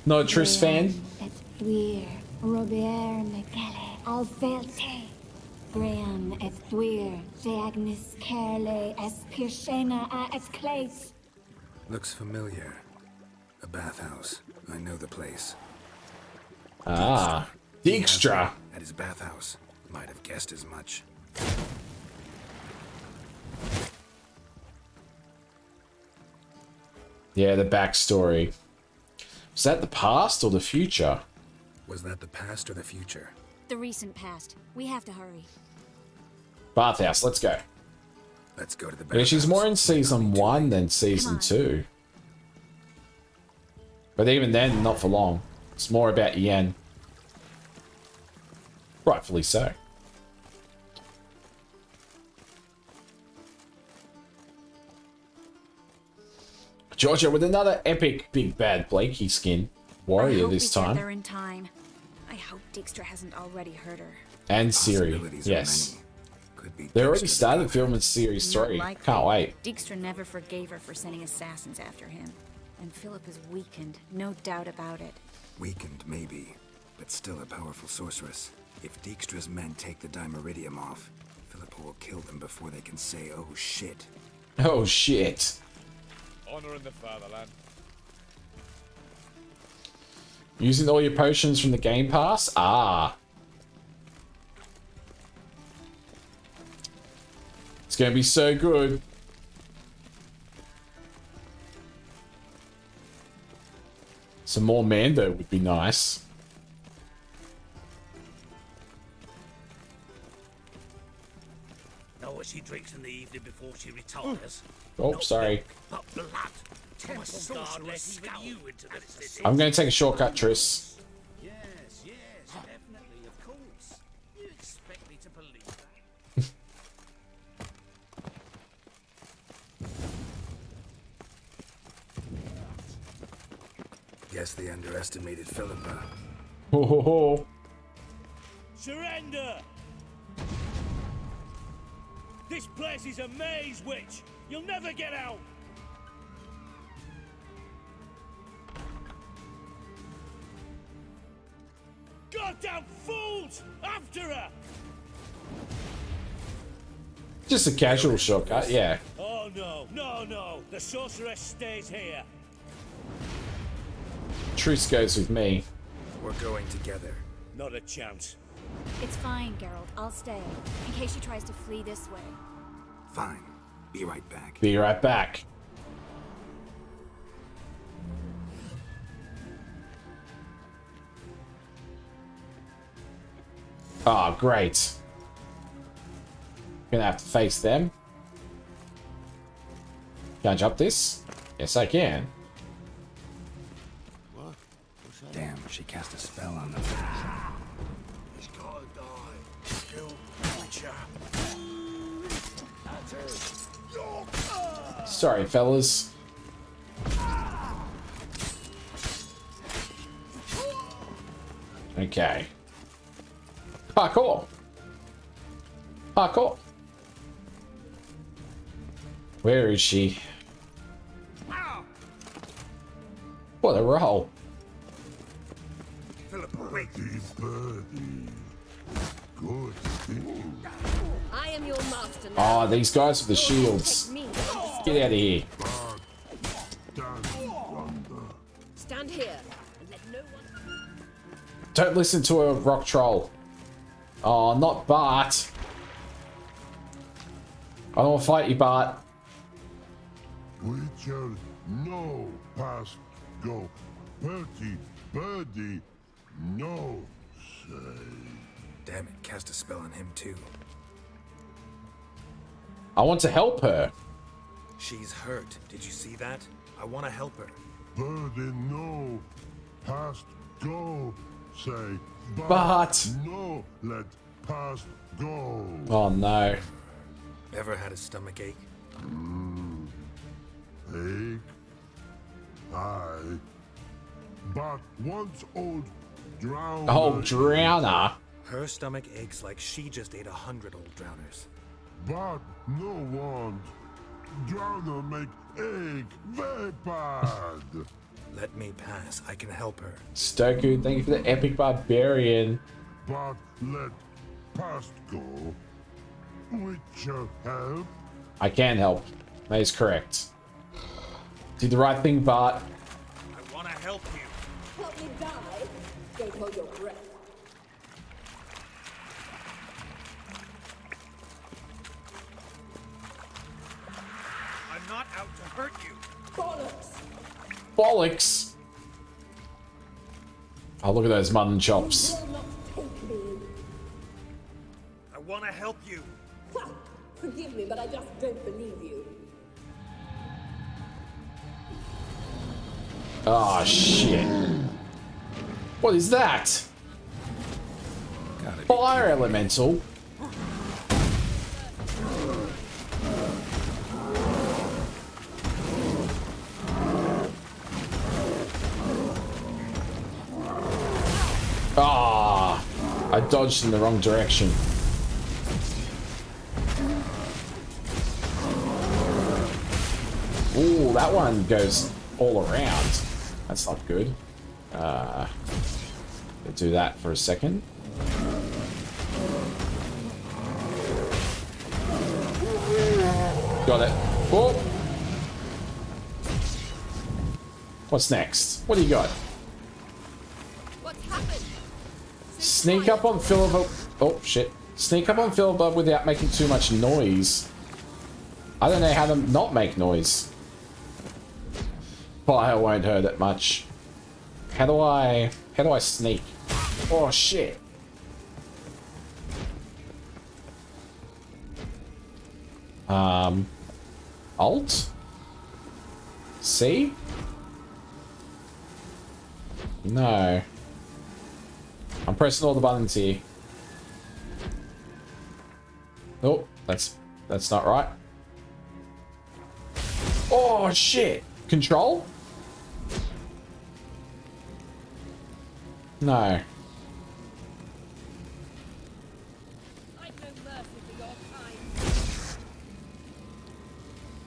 Not a Triss fan? Et thuir, Robert Mecale, Alfelte. Graham et thuir, Deagnis Kerle, es Pirshena a et Clates. Looks familiar. A bathhouse. I know the place. Ah, Dijkstra. At his bathhouse. Might have guessed as much. Yeah, the backstory. Was that the past or the future? Was that the past or the future? The recent past. We have to hurry. Bathhouse, let's go. Let's go to the Yeah, she's more in season 1 than season 2. But even then, not for long. It's more about Yen. Rightfully so. Georgia with another epic big bad Blakey skin. Warrior this I hope we time. get there in time. I hope Dijkstra hasn't already hurt her. And Siri, yes. They already started filming series 3. Can't wait. Dijkstra never forgave her for sending assassins after him. And Philip is weakened, no doubt about it. Weakened, maybe, but still a powerful sorceress. If Dijkstra's men take the Dimeridium off, Philip will kill them before they can say, oh shit. Oh shit. Honor in the fatherland. Using all your potions from the Game Pass? Ah. It's gonna be so good. Some more Mando would be nice. Know what she drinks in the evening before she retires? Oh, sorry. But blood. Temple Guard let even you into the city. I'm gonna take a shortcut, Triss. Yes, definitely, of course. You expect me to believe that? Guess they underestimated Philippa. Ho ho ho. Surrender! This place is a maze, witch! You'll never get out! Goddamn fools! After her! Just a casual shortcut, yeah. Oh no, no! The sorceress stays here. Triss goes with me. We're going together. Not a chance. It's fine, Geralt. I'll stay, in case she tries to flee this way. Fine. Be right back. Be right back. Oh, great. Gonna have to face them. Can I jump this? Yes, I can. Damn, she cast a spell on them. He's gotta die. Kill Witcher. Sorry, fellas. Okay. Parkour. Parkour. Where is she? What a roll. I am your master now. Oh, these guys with the shields. Get out of here. Stand here and let no one. Don't listen to a rock troll. Oh, not Bart. I don't want to fight you, Bart. Witcher, no past go. Bertie, birdie, no say. Damn it, cast a spell on him too. I want to help her. She's hurt. Did you see that? I want to help her. Birdie, no past go. Say, But no let past go. Oh no. Ever had a stomach ache? Ache? Aye. But once old drowner. Oh, drowner. Her stomach aches like she just ate 100 old drowners. But no want. Drowner make ache very bad. Let me pass. I can help her. Stoku, thank you for the epic barbarian. But let past go. Witcher help? I can help. That is correct. Do the right thing, Bart. I want to help you. Help me die. Don't hold your breath. Bollocks! Oh, look at those mutton chops. I want to help you. Forgive me, but I just don't believe you. Oh, shit. What is that? Fire elemental? Ah, I dodged in the wrong direction. Ooh, that one goes all around. That's not good. Do that for a second. Got it. Oh. What's next? What do you got? What's happened? Sneak up on Philip. Oh shit! Sneak up on Philip without making too much noise. I don't know how to not make noise. Fire won't hurt that much. How do I sneak? Oh shit! Alt? C? No. I'm pressing all the buttons here. Oh, that's not right. Oh shit! Control? No.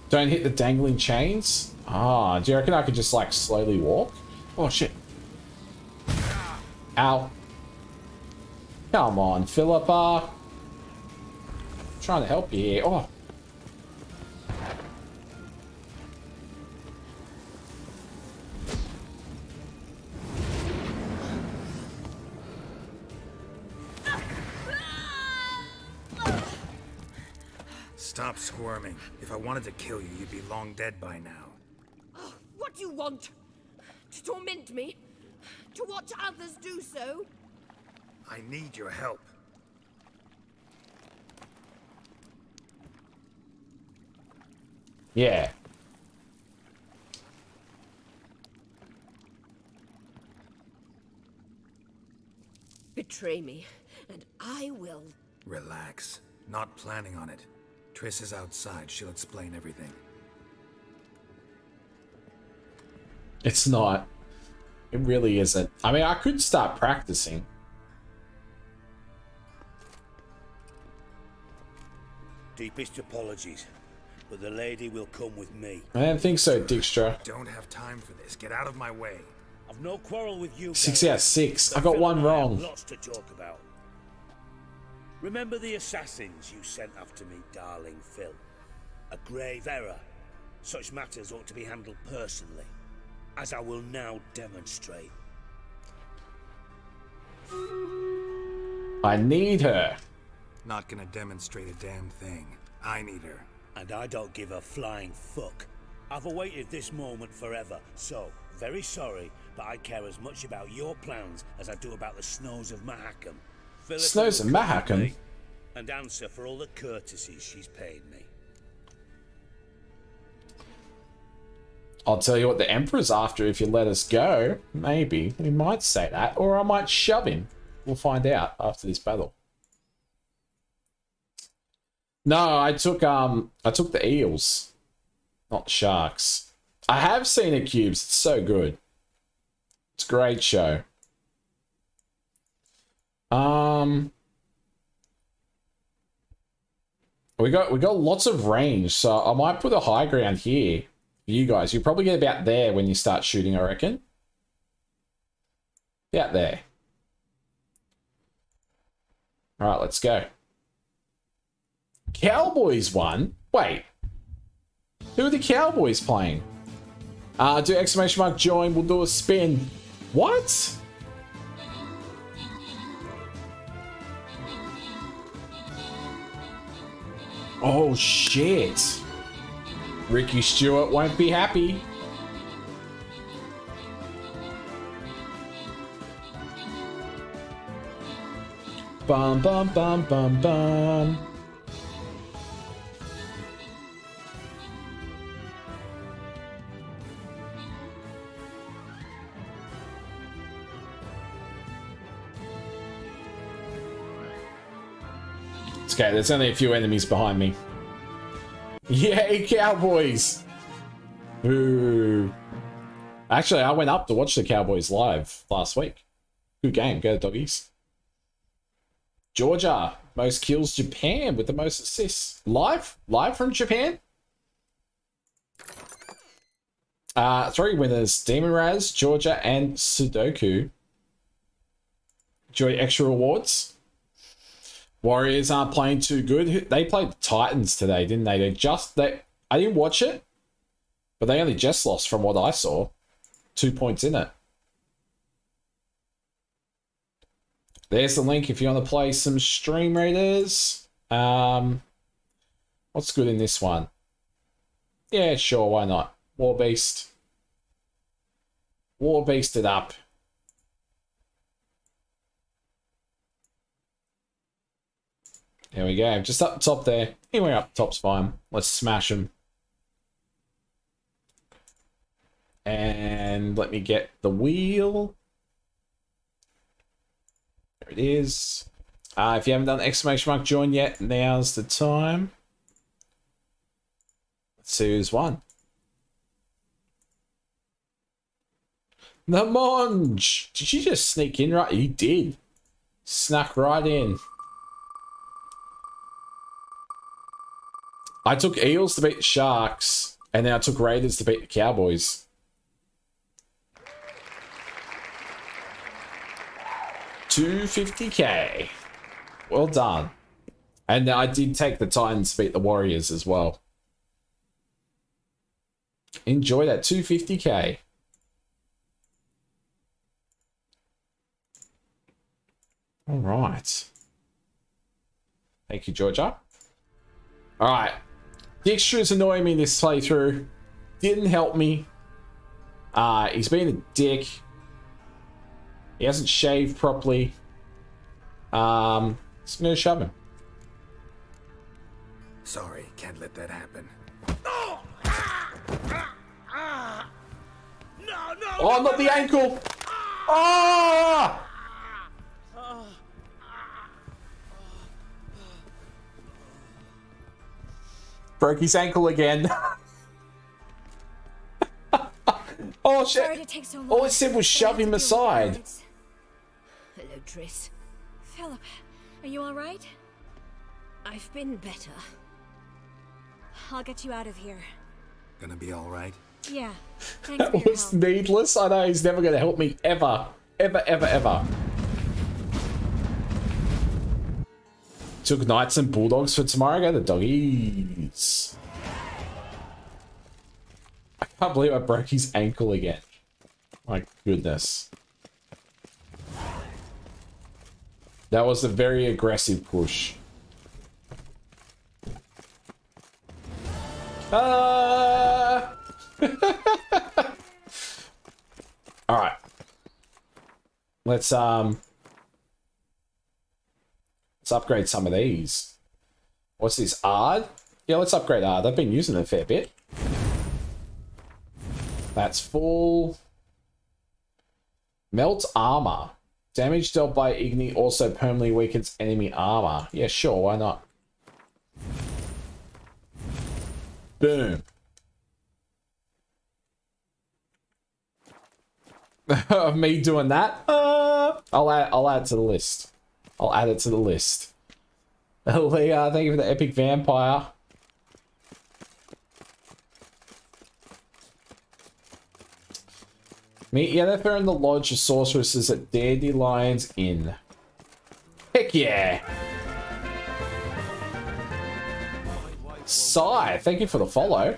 Don't hit the dangling chains? Ah, do you reckon I could just like slowly walk? Oh shit. Ow. Come on, Philippa. Trying to help you here. Oh. Stop squirming. If I wanted to kill you, you'd be long dead by now. Oh, what do you want? To torment me? To watch others do so? I need your help. Yeah. Betray me, and I will. Relax. Not planning on it. Triss is outside. She'll explain everything. It's not. It really isn't. I mean, I could start practicing. Deepest apologies, but the lady will come with me. I don't think so, Dijkstra. Don't have time for this. Get out of my way. I've no quarrel with you. 6 out of 6. I got one wrong. Lots to talk about. Remember the assassins you sent after me, darling Phil? A grave error. Such matters ought to be handled personally, as I will now demonstrate. I need her. Not gonna demonstrate a damn thing. I need her. And I don't give a flying fuck. I've awaited this moment forever, so, very sorry, but I care as much about your plans as I do about the snows of Mahakam. Snows of Mahakam? And answer for all the courtesies she's paid me. I'll tell you what the Emperor's after if you let us go. Maybe. We might say that. Or I might shove him. We'll find out after this battle. No, I took the eels. Not the sharks. I have seen it, Cubes. It's so good. It's a great show. We got lots of range, so I might put a high ground here for you guys. You'll probably get about there when you start shooting, I reckon. About there. Alright, let's go. Cowboys won? Wait. Who are the Cowboys playing? Do exclamation mark join, we'll do a spin. What? Oh shit. Ricky Stewart won't be happy. Bum bum bum bum bum. It's okay, there's only a few enemies behind me. Yay, Cowboys! Ooh. Actually, I went up to watch the Cowboys live last week. Good game, go Doggies. Georgia, most kills. Japan with the most assists. Live from Japan. 3 winners, Demon Raz, Georgia, and Sudoku. Enjoy extra rewards. Warriors aren't playing too good. They played the Titans today, didn't they? I didn't watch it, but they only just lost from what I saw. 2 points in it. There's the link if you want to play some Stream Raiders. What's good in this one? Yeah, sure, why not? War Beast. War Beast it up. There we go. Just up top there. Anywhere up top's fine. Let's smash them. And let me get the wheel. There it is. If you haven't done exclamation mark join yet, now's the time. Let's see who's won. The Monge! Did you just sneak in right? He did. Snuck right in. I took Eels to beat the Sharks, and then I took Raiders to beat the Cowboys. $250K. Well done. And I did take the Titans to beat the Warriors as well. Enjoy that $250K. All right. Thank you, Georgia. All right. The extra's annoying me this playthrough. Didn't help me. He's been a dick. He hasn't shaved properly. Just gonna shove him. Sorry, can't let that happen. Oh, not the ankle! Oh! Broke his ankle again. Oh shit! So all it said was shove him aside. Hello, Triss. Philip, are you all right? I've been better. I'll get you out of here. Gonna be all right? Yeah. Thanks That for your was help. needless. I know he's never going to help me ever. Ever, ever, ever. Took Knights and Bulldogs for tomorrow. Go the Doggies. I can't believe I broke his ankle again. My goodness. That was a very aggressive push. All right. Let's upgrade some of these. What's this? Ard? Yeah, let's upgrade Ard. I've been using it a fair bit. That's full. Melt armor. Damage dealt by Igni also permanently weakens enemy armor. Yeah, sure, why not? Boom. Me doing that? I'll add it to the list. I'll add it to the list. Leah, thank you for the epic vampire. Meet Yennefer in the Lodge of Sorceresses at Dandelions Inn. Heck yeah! Sigh, thank you for the follow.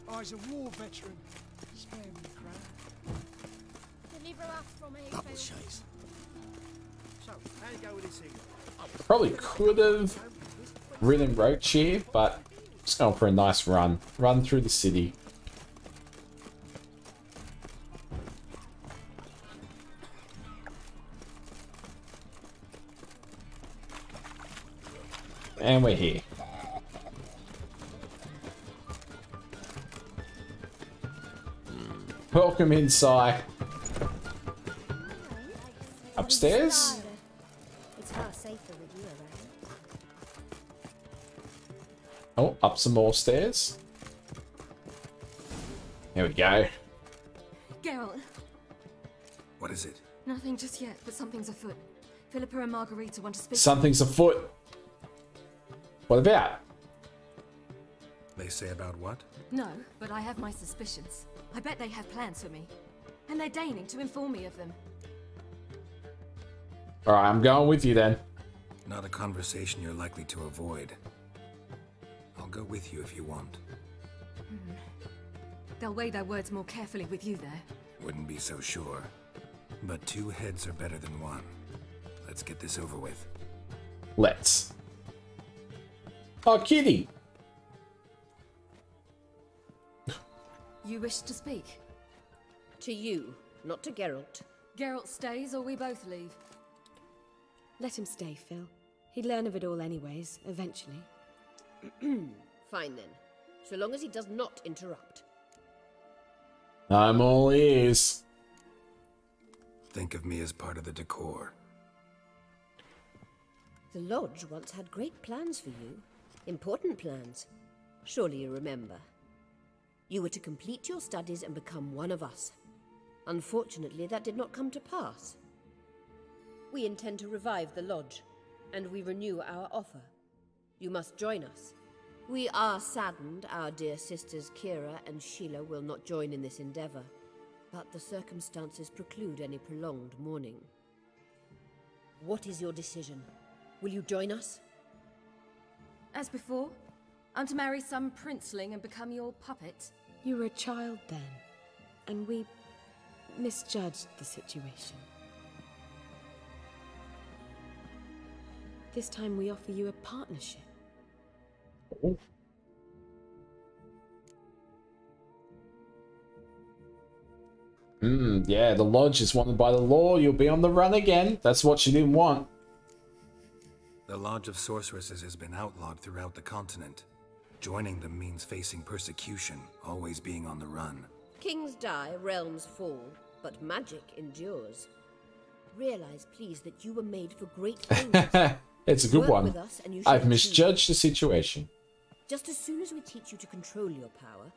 Oh, he's a war veteran. Spare me the crap. Double chase. So, how you go with this thing? Probably could have ridden Roach here, but just going for a nice run. Run through the city. And we're here. Welcome inside. Upstairs? It's far safer with you around. Oh, up some more stairs. There we go. Geralt. What is it? Nothing just yet, but something's afoot. Philippa and Margarita want to speak. Something's afoot. What about? They say about what? No, but I have my suspicions. I bet they have plans for me. And they're deigning to inform me of them. Alright, I'm going with you then. Not a conversation you're likely to avoid. I'll go with you if you want. They'll weigh their words more carefully with you there. Wouldn't be so sure. But 2 heads are better than 1. Let's get this over with. Let's. Oh, kitty! You wish to speak? To you, not to Geralt. Geralt stays or we both leave? Let him stay, Phil. He'd learn of it all anyways, eventually. Fine then. So long as he does not interrupt. I'm all ears. Think of me as part of the decor. The Lodge once had great plans for you. Important plans. Surely you remember. You were to complete your studies and become one of us. Unfortunately, that did not come to pass. We intend to revive the Lodge, and we renew our offer. You must join us. We are saddened our dear sisters Kira and Sheila will not join in this endeavor, but the circumstances preclude any prolonged mourning. What is your decision? Will you join us? As before, I'm to marry some princeling and become your puppet. You were a child then, and we misjudged the situation. This time we offer you a partnership. Yeah, the Lodge is wanted by the law. You'll be on the run again. That's what she didn't want. The Lodge of Sorceresses has been outlawed throughout the continent. Joining them means facing persecution, always being on the run. Kings die, realms fall, but magic endures. Realize, please, that you were made for great things. It's a good Work one. with us and you shall I've achieve. misjudged the situation. Just as soon as we teach you to control your power,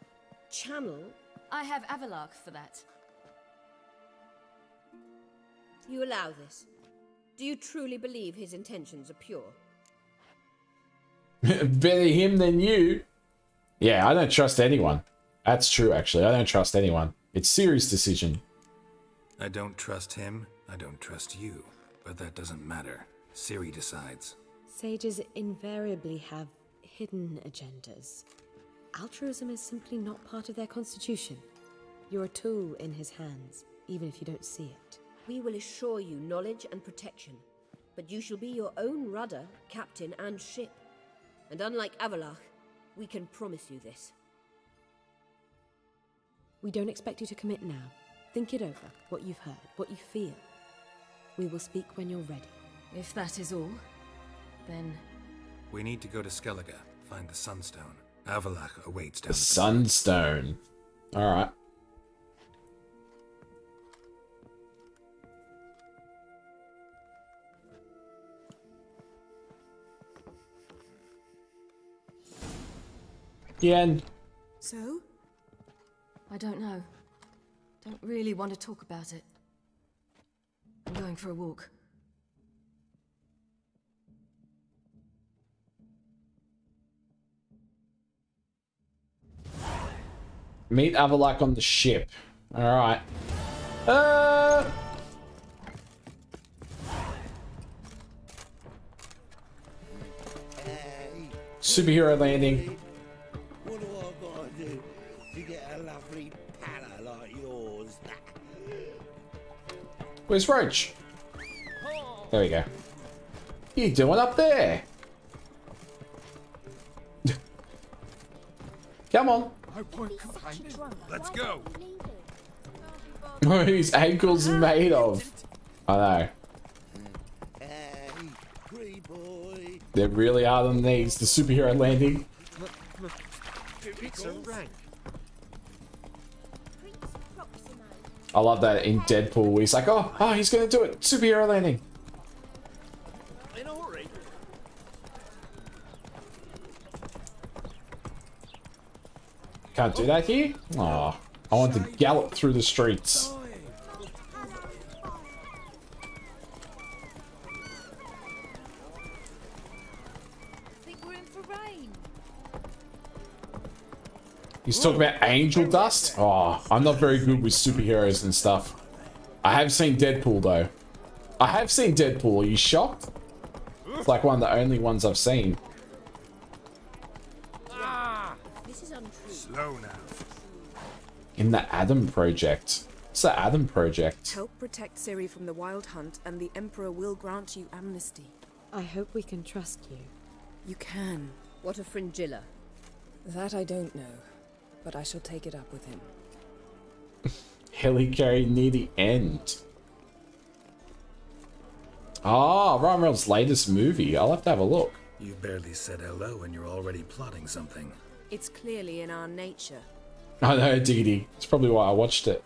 channel... I have Avalark for that. You allow this? Do you truly believe his intentions are pure? Better him than you. Yeah, I don't trust anyone. That's true, actually. I don't trust anyone. It's Ciri's decision. I don't trust him, I don't trust you. But that doesn't matter. Ciri decides. Sages invariably have hidden agendas. Altruism is simply not part of their constitution. You're a tool in his hands, even if you don't see it. We will assure you knowledge and protection, but you shall be your own rudder, captain, and ship. And unlike Avalark, we can promise you this. We don't expect you to commit now. Think it over, what you've heard, what you feel. We will speak when you're ready. If that is all, then... We need to go to Skellige, find the Sunstone. Avalark awaits down The Sunstone. Alright. The end. So? I don't know. Don't really want to talk about it. I'm going for a walk. Meet Avalark on the ship. Alright. Superhero landing. What do I gotta do to get a lovely pala like yours? Where's Roach? There we go. What are you doing up there? Come on. Let's go. What are his ankles made of? I know. Hey, free boy. There really are them these, the superhero landing. It's a rank. I love that in Deadpool. He's like, oh, he's gonna do it. Superhero landing. In a hurry. Can't do that here? Aw, I want to gallop through the streets. He's talking about angel dust? Oh, I'm not very good with superheroes and stuff. I have seen Deadpool, though. I have seen Deadpool. Are you shocked? It's like one of the only ones I've seen. This is untrue. Slow now. In the Adam Project. What's the Adam Project? Help protect Ciri from the Wild Hunt, and the Emperor will grant you amnesty. I hope we can trust you. You can. What of Fringilla? That I don't know, but I shall take it up with him. Helicarry near the end. Ah, Ryan Reynolds' latest movie. I'll have to have a look. You barely said hello and you're already plotting something. It's clearly in our nature. I know, diggity. It's probably why I watched it.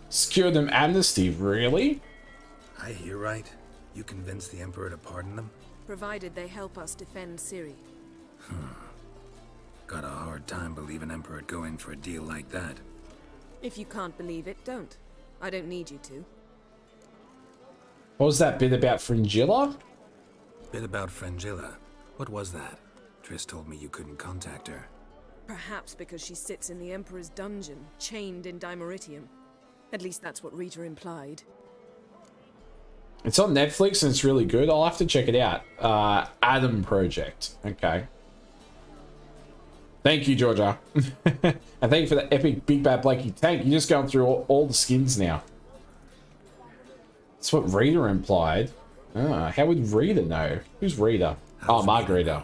Secure them amnesty, really? I hear right. You convinced the Emperor to pardon them? Provided they help us defend Ciri. Got a hard time believing Emperor'd go in for a deal like that. If you can't believe it, don't. I don't need you to. What was that bit about Fringilla? Bit about Fringilla. What was that? Triss told me you couldn't contact her. Perhaps because she sits in the Emperor's dungeon, chained in Dimeritium. At least that's what Rita implied. It's on Netflix and it's really good. I'll have to check it out. Adam Project. Okay. Thank you, Georgia. And thank you for the epic Big Bad Blakey tank. You're just going through all the skins now. That's what Rita implied. How would Rita know? Who's Rita? Oh, Margarita.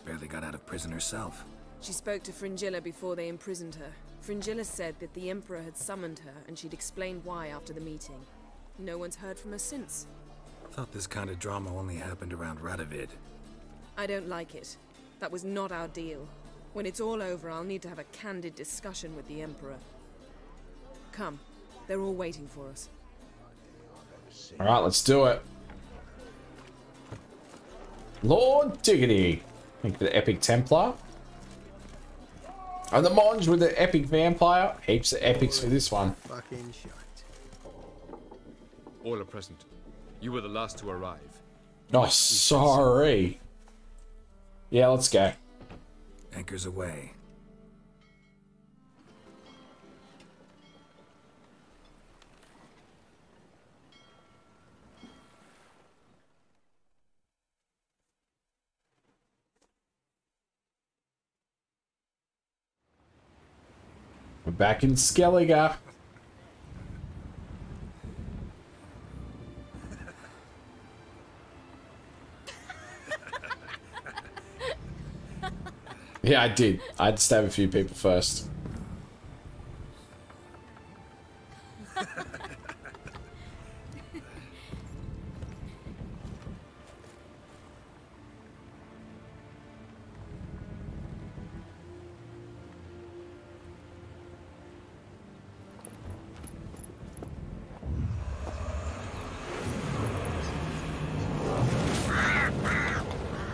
Barely got out of prison herself. She spoke to Fringilla before they imprisoned her. Fringilla said that the Emperor had summoned her and she'd explained why after the meeting. No one's heard from her since. Thought this kind of drama only happened around Radovid. I don't like it. That was not our deal. When it's all over, I'll need to have a candid discussion with the Emperor. Come. They're all waiting for us. Alright, let's do it. Lord Diggity. Thank you for the epic Templar. And the Monge with the epic Vampire. Heaps of epics for this one. Fucking shite. All are present. You were the last to arrive. Oh, sorry. Yeah, let's go. Anchors away. We're back in Skellige. Yeah, I did. I had to stab a few people first.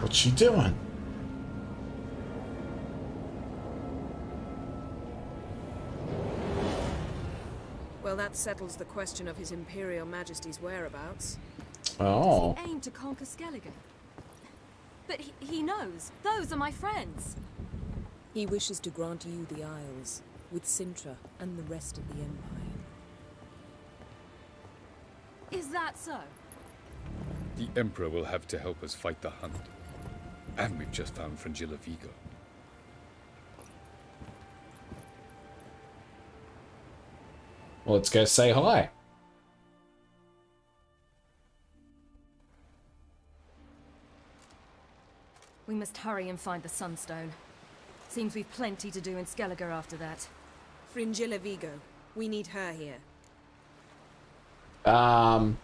What's she doing? Well, that settles the question of His Imperial Majesty's whereabouts. Oh. Does he aim to conquer Skellige? But he knows. Those are my friends. He wishes to grant you the Isles, with Sintra and the rest of the Empire. Is that so? The Emperor will have to help us fight the Hunt. And we've just found Fringilla Vigo. Well, let's go say hi. We must hurry and find the Sunstone. Seems we've plenty to do in Skellige after that. Fringilla Vigo. We need her here. Can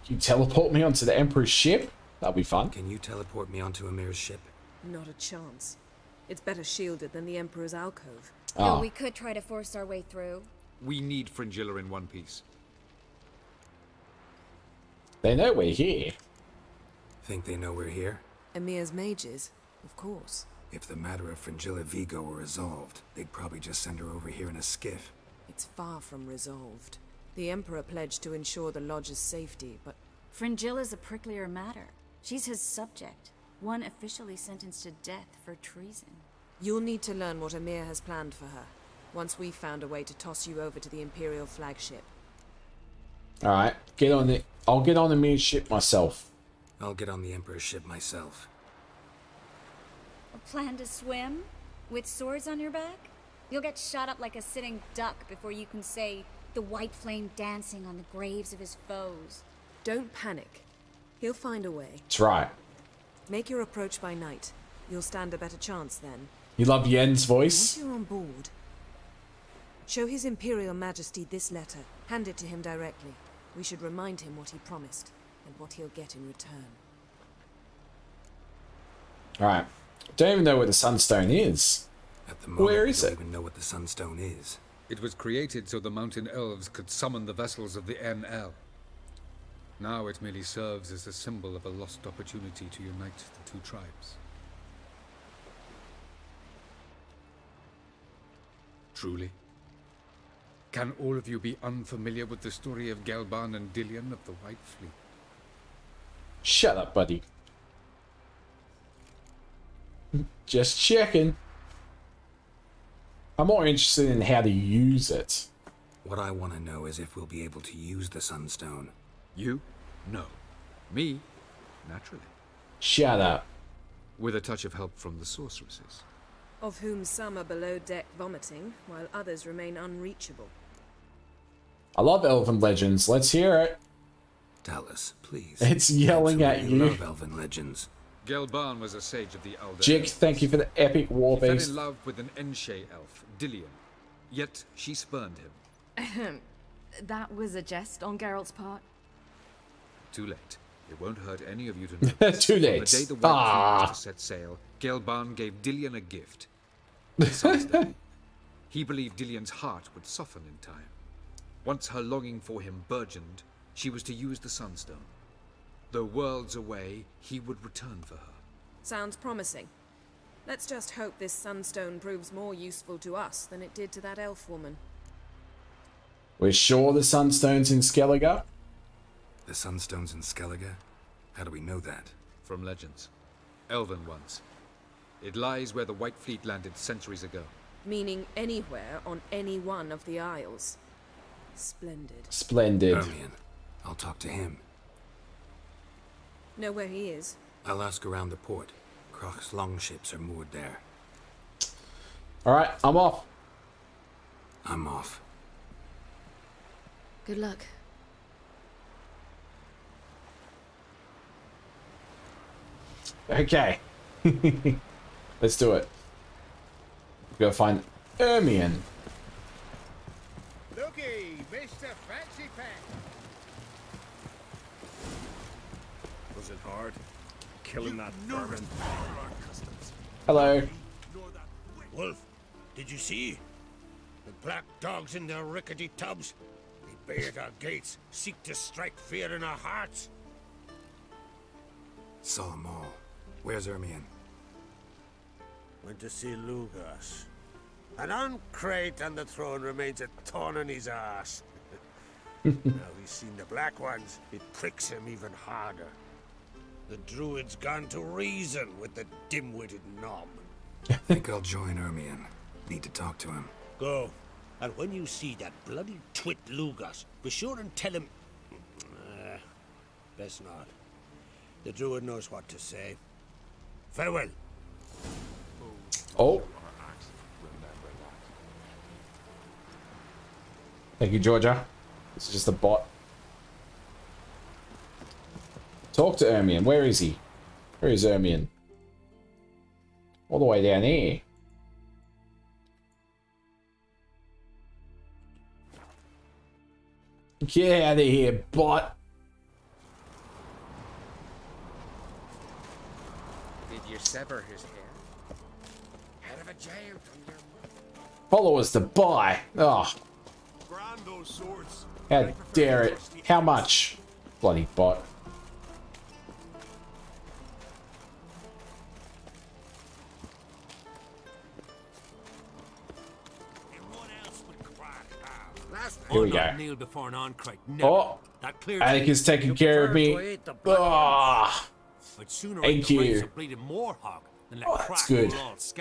you teleport me onto the Emperor's ship? That'll be fun. Can you teleport me onto Amir's ship? Not a chance. It's better shielded than the Emperor's alcove. Though we could try to force our way through. We need Fringilla in one piece. They know we're here. Think they know we're here? Emir's mages, of course. If the matter of Fringilla Vigo were resolved, they'd probably just send her over here in a skiff. It's far from resolved. The Emperor pledged to ensure the Lodge's safety, but... Fringilla's a pricklier matter. She's his subject, one officially sentenced to death for treason. You'll need to learn what Emir has planned for her, once we've found a way to toss you over to the Imperial flagship. Alright, get on it. I'll get on Emir's ship myself. I'll get on the Emperor's ship myself. A plan to swim? With swords on your back? You'll get shot up like a sitting duck before you can say, the white flame dancing on the graves of his foes. Don't panic. He'll find a way. That's right. Make your approach by night. You'll stand a better chance then. You love Yen's voice? Once you're on board, show His Imperial Majesty this letter. Hand it to him directly. We should remind him what he promised, and what he'll get in return. Alright. Don't even know where the Sunstone is. At the moment, where is we don't it? even know what the Sunstone is. It was created so the mountain elves could summon the vessels of the NL. Now it merely serves as a symbol of a lost opportunity to unite the two tribes. Truly? Can all of you be unfamiliar with the story of Gelban and Dillion of the White Fleet? Shut up, buddy. Just checking. I'm more interested in how to use it. What I want to know is if we'll be able to use the Sunstone. You? No. Me? Naturally. Shut up. With a touch of help from the sorceresses. Of whom some are below deck vomiting, while others remain unreachable. I love Elven Legends. Let's hear it. Tell us, please. It's yelling at Absolutely you. love Elven Legends. Gelban was a sage of the Elder. Jig, thank you for the epic war He fell base. in love with an Enshe elf, Dillion. Yet she spurned him. That was a jest on Geralt's part. Too late. It won't hurt any of you to know. this. Too late. On the day the White Fleet was to set sail, Gelban gave Dillion a gift. The Sunstone. He believed Dillion's heart would soften in time. Once her longing for him burgeoned, she was to use the Sunstone. Though worlds away, he would return for her. Sounds promising. Let's just hope this sunstone proves more useful to us than it did to that elf woman. We're sure the Sunstone's in Skellige? The Sunstone's in Skellige? How do we know that? From legends. Elven ones. It lies where the White Fleet landed centuries ago. Meaning anywhere on any one of the Isles. Splendid. Splendid. Ermion. I'll talk to him. Know where he is? I'll ask around the port. Croc's longships are moored there. Alright, I'm off. I'm off. Good luck. Okay. Let's do it. Go find Ermion. Looky, Mr. Fancy Pack. Was it hard? Killing that vermin. Hello. Wolf, did you see? The black dogs in their rickety tubs. They bay at our gates, seek to strike fear in our hearts. Saw 'em all. Where's Ermion? Went to see Lugas. An uncrate on the throne remains a thorn in his ass. Now he's seen the black ones, it pricks him even harder. The druid's gone to reason with the dim-witted knob. Think I'll join Ermion. Need to talk to him. Go. And when you see that bloody twit Lugas, be sure and tell him... best not. The druid knows what to say. Farewell. Oh. Thank you, Georgia. This is just a bot. Talk to Ermion. Where is he? Where is Ermion? All the way down here. Get out of here, bot. sever his hair? Head of a jail from your Followers to buy. Oh, Grind those swords. how dare it. How much? Bloody bot. Here we go. Kneel before an on-crate. Oh, Atticus taking care of me. Oh, thank you. Oh, that's good.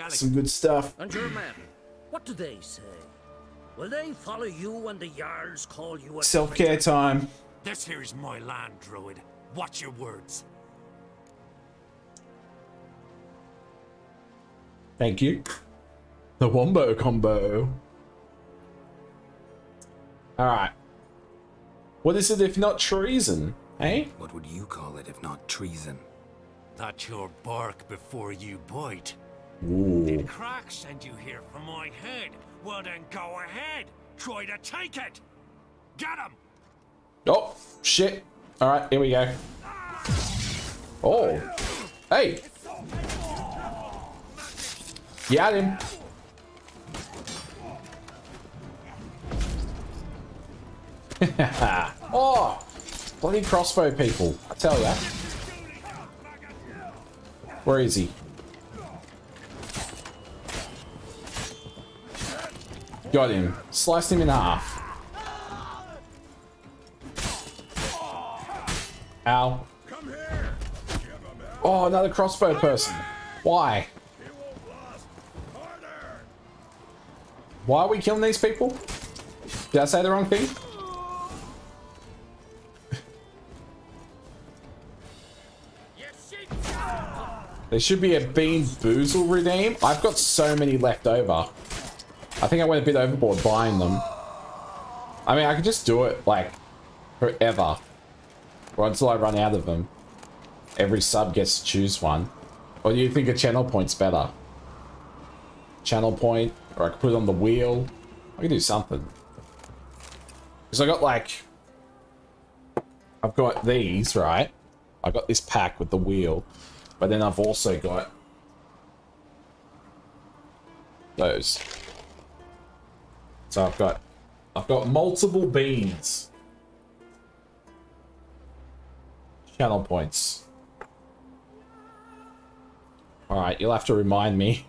Some good stuff. And your men, what do they say? Will they follow you when the Jarls call you a Self-care time. This here's my land, Druid. Watch your words. Thank you. The Wombo combo. Alright. What is it if not treason, eh? What would you call it if not treason? That's your bark before you bite. Ooh. Did Crack send you here for my head? Well then go ahead. Try to take it. Get him. Oh, shit. Alright, here we go. Oh. Hey. Got him. Oh, bloody crossbow people, I tell ya. Where is he? Got him. Sliced him in half. Ow. Oh, another crossbow person. Why? Why are we killing these people? Did I say the wrong thing? There should be a Bean Boozle redeem. I've got so many left over. I think I went a bit overboard buying them. I mean, I could just do it, like, forever. Or until I run out of them. Every sub gets to choose one. Or do you think a channel point's better? Channel point, or I could put it on the wheel. I could do something. Because I got, like... I've got these, right? I got this pack with the wheel. But then I've also got those. So I've got multiple beans. Channel points. Alright, you'll have to remind me.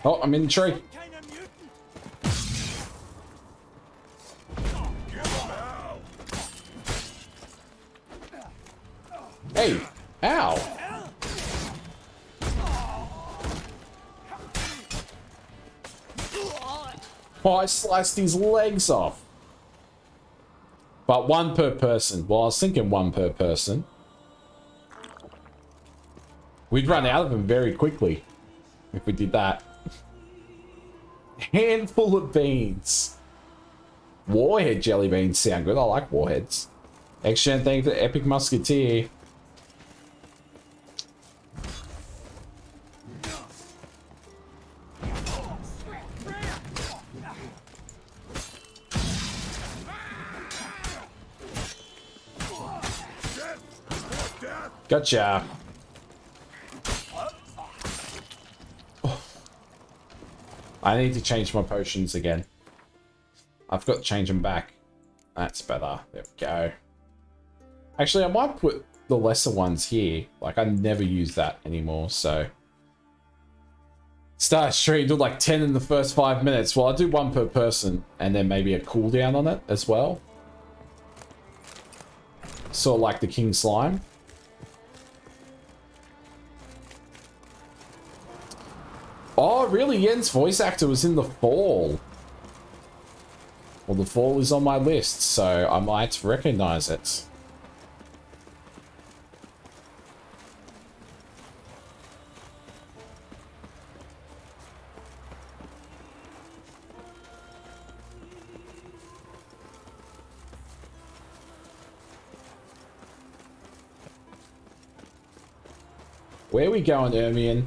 Oh, I'm in the tree. Hey, ow. Oh, I sliced his legs off. But one per person. Well, I was thinking one per person. We'd run out of them very quickly if we did that. Handful of beans. Warhead jelly beans sound good. I like warheads. Excellent, thank you for the epic musketeer. Gotcha. I need to change my potions again. I've got to change them back. That's better. There we go. Actually, I might put the lesser ones here. Like, I never use that anymore, so... Start stream, do like 10 in the first 5 minutes. Well, I'll do one per person, and then maybe a cooldown on it as well. Sort of like the King Slime. Oh, really? Yen's voice actor was in The Fall. Well, The Fall is on my list, so I might recognize it. Where are we going, Ermion?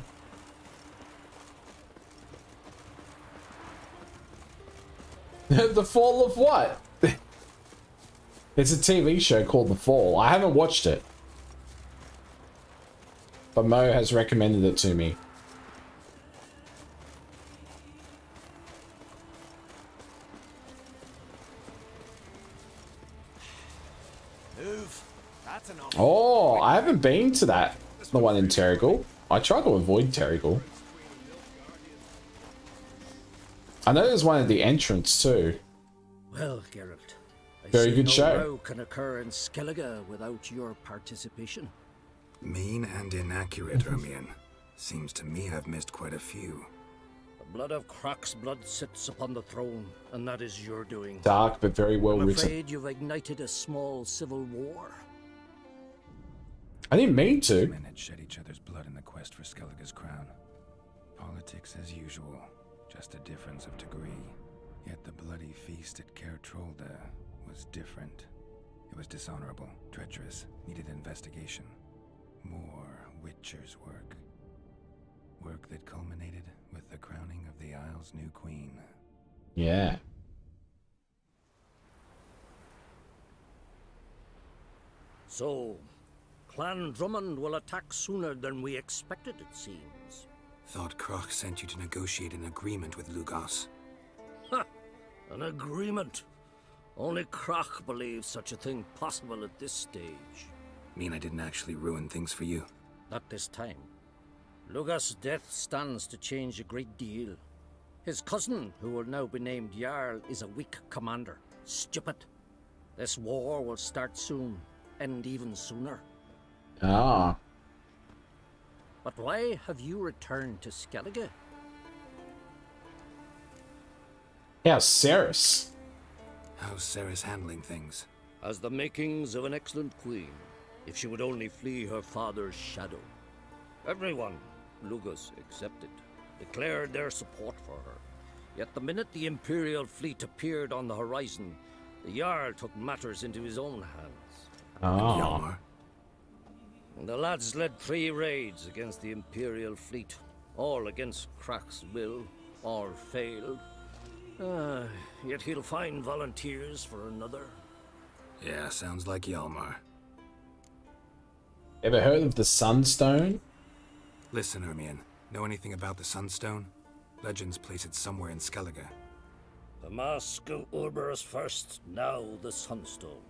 The Fall of what? It's a TV show called The Fall. I haven't watched it. But Mo has recommended it to me. Oh, I haven't been to that. The one in Terrigal. I tried to avoid Terrigal. I know there's one at the entrance too. Well, Geralt, I Very see good no show. row can occur in Skellige without your participation. Mean and inaccurate, Ermion. Seems to me I've missed quite a few. The blood of Croc's blood sits upon the throne, and that is your doing. Dark, but very well I'm written. afraid you've ignited a small civil war. I didn't mean to. Men had shed each other's blood in the quest for Skellige's crown. Politics as usual, just a difference of degree. Yet the bloody feast at Caer Trolda was different. It was dishonorable, treacherous, needed investigation. More Witcher's work. Work that culminated with the crowning of the Isle's new queen. Yeah. So, Clan Drummond will attack sooner than we expected, it seems. Thought Croc sent you to negotiate an agreement with Lugos. Ha! An agreement. Only Croc believes such a thing possible at this stage. Mean I didn't actually ruin things for you? Not this time. Lugos' death stands to change a great deal. His cousin, who will now be named Jarl, is a weak commander. Stupid. This war will start soon, end even sooner. Ah. But why have you returned to Skellige? How's Ceres? How's Ceres handling things? Has the makings of an excellent queen, if she would only flee her father's shadow. Everyone, Lugos excepted, declared their support for her. Yet the minute the Imperial fleet appeared on the horizon, the Jarl took matters into his own hands. Ah. And the lads led 3 raids against the Imperial fleet, all against Croc's will, all failed. Yet he'll find volunteers for another. Yeah, sounds like Hjalmar. Ever heard of the Sunstone? Listen, Ermion. Know anything about the Sunstone? Legends place it somewhere in Skellige. The mask of Urberus first, now the Sunstone.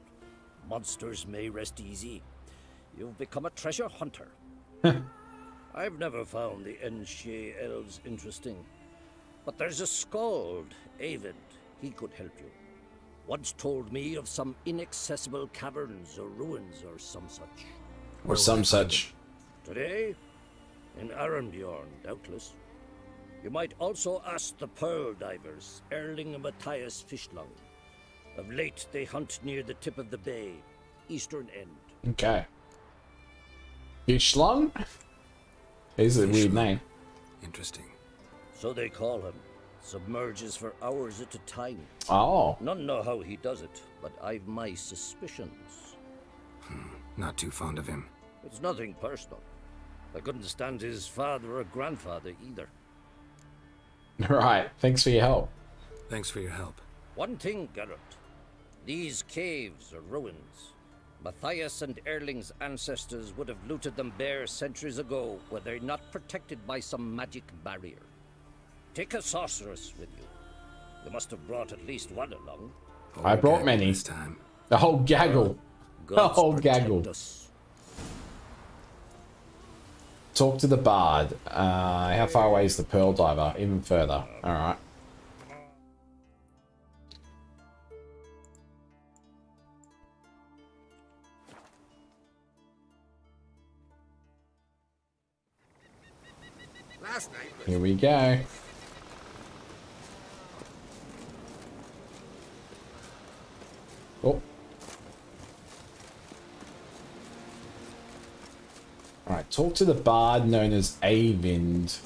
Monsters may rest easy. You've become a treasure hunter. I've never found the Enshe elves interesting. But there's a skald, Avid. He could help you. Once told me of some inaccessible caverns or ruins or some such. Or some such. Today? In Arenbjorn, doubtless. You might also ask the Pearl Divers, Erling and Matthias Fishlung. Of late, they hunt near the tip of the bay, eastern end. Okay. Fishlung? Is a weird name. Interesting. So they call him. Submerges for hours at a time. Oh. None know how he does it, but I've my suspicions. Not too fond of him. It's nothing personal. I couldn't stand his father or grandfather either. Right. Thanks for your help. Thanks for your help. One thing, Geralt. These caves are ruins. Matthias and Erling's ancestors would have looted them bare centuries ago were they not protected by some magic barrier. Take a sorceress with you. You must have brought at least one along. I brought many. This time. The whole gaggle. The whole gaggle. Talk to the bard. How far away is the Pearl Diver? Even further. Alright. Here we go. Oh. Alright, talk to the bard known as Avind.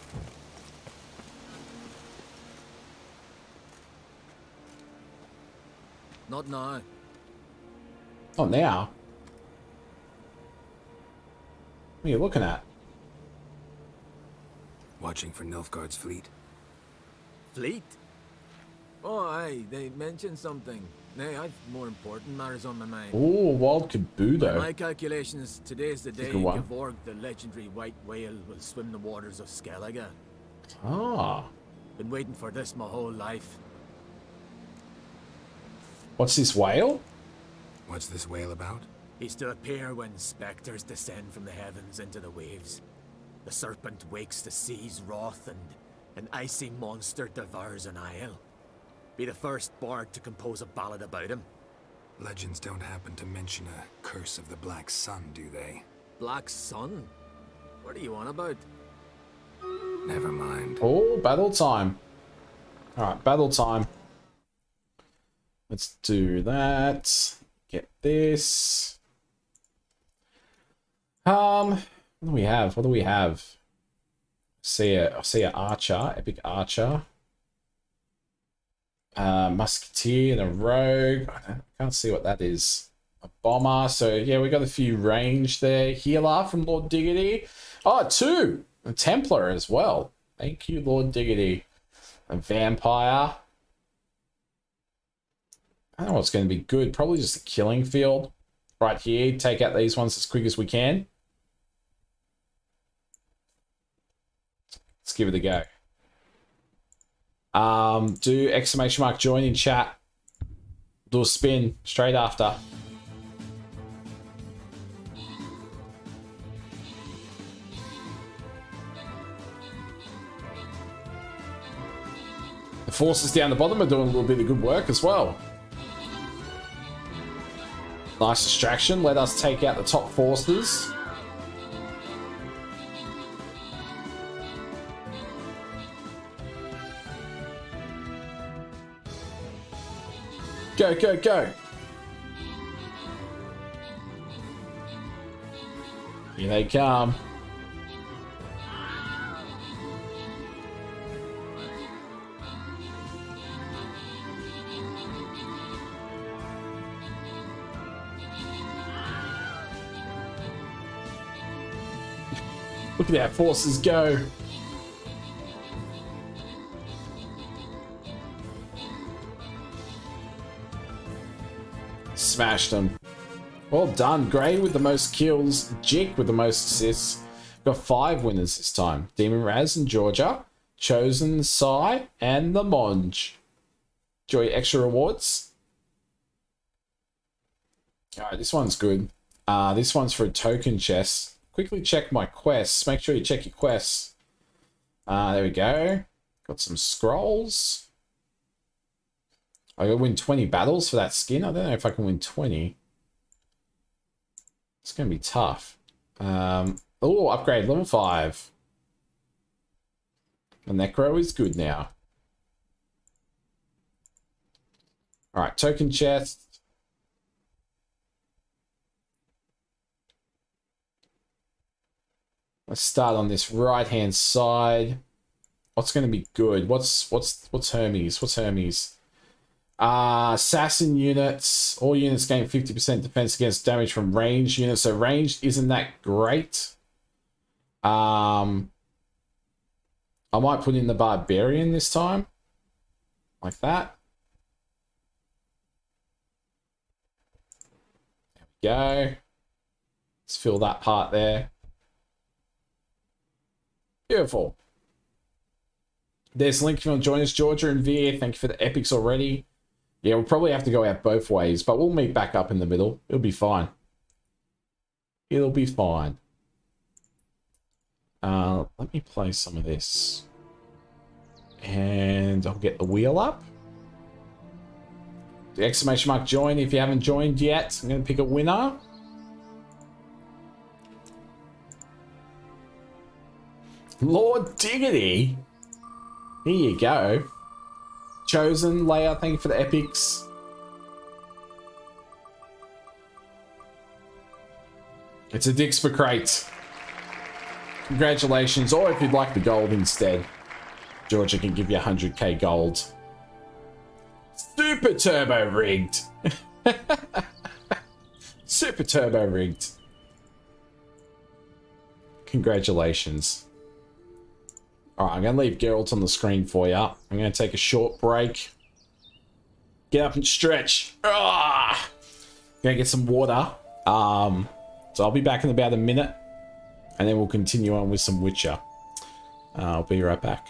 Not now. Not now. What are you looking at? Watching for Nilfgaard's fleet. Fleet? Oh, aye, they mentioned something. Nay, I've more important matters on my mind. Oh, wild caboodle. By my calculations, today's the day Gevorg, the legendary white whale, will swim the waters of Skellige. Ah. Been waiting for this my whole life. What's this whale? What's this whale about? He's to appear when spectres descend from the heavens into the waves. The serpent wakes the sea's wrath and an icy monster devours an isle. Be the first bard to compose a ballad about him. Legends don't happen to mention a curse of the Black Sun, do they? Black Sun? What are you on about? Never mind. Oh, battle time. Alright, battle time. Let's do that. Get this. What do we have? What do we have? I see a archer, epic archer. Musketeer and a rogue. I can't see what that is. A bomber. So yeah, we got a few range there. Healer from Lord Diggity. Oh, 2. A Templar as well. Thank you, Lord Diggity. A vampire. I don't know what's going to be good. Probably just a killing field. Right here. Take out these ones as quick as we can. Let's give it a go. Do exclamation mark join in chat. Do a spin straight after. The forces down the bottom are doing a little bit of good work as well. Nice distraction. Let us take out the top forces. Go, go, go. Here they come. Look at our forces go. Smashed them. Well done. Grey with the most kills. Jig with the most assists. Got 5 winners this time. Demon Raz and Georgia. Chosen, Sai, and the Monge. Enjoy extra rewards. Alright, this one's good. This one's for a token chest. Quickly check my quests. Make sure you check your quests. There we go. Got some scrolls. I gotta win 20 battles for that skin. I don't know if I can win 20. It's gonna be tough. Oh, upgrade level 5. The Necro is good now. Alright, token chest. Let's start on this right hand side. What's gonna be good? What's Hermes? What's Hermes? Assassin units. All units gain 50% defense against damage from ranged units. So ranged isn't that great. I might put in the Barbarian this time. Like that. There we go. Let's fill that part there. Beautiful. There's Link if you want to join us. Georgia and Veer, thank you for the epics already. Yeah, we'll probably have to go out both ways, but we'll meet back up in the middle. It'll be fine. It'll be fine. Let me play some of this. And I'll get the wheel up. The exclamation mark join if you haven't joined yet. I'm going to pick a winner. Lord Diggity. Here you go. Chosen, Leia, thank you for the epics. It's a Dix per crate. Congratulations. Or if you'd like the gold instead, Georgia can give you 100k gold. Super turbo rigged. Super turbo rigged. Congratulations. All right, I'm going to leave Geralt on the screen for you. I'm going to take a short break. Get up and stretch. Ah! Going to get some water. So I'll be back in about a minute. And then we'll continue on with some Witcher. I'll be right back.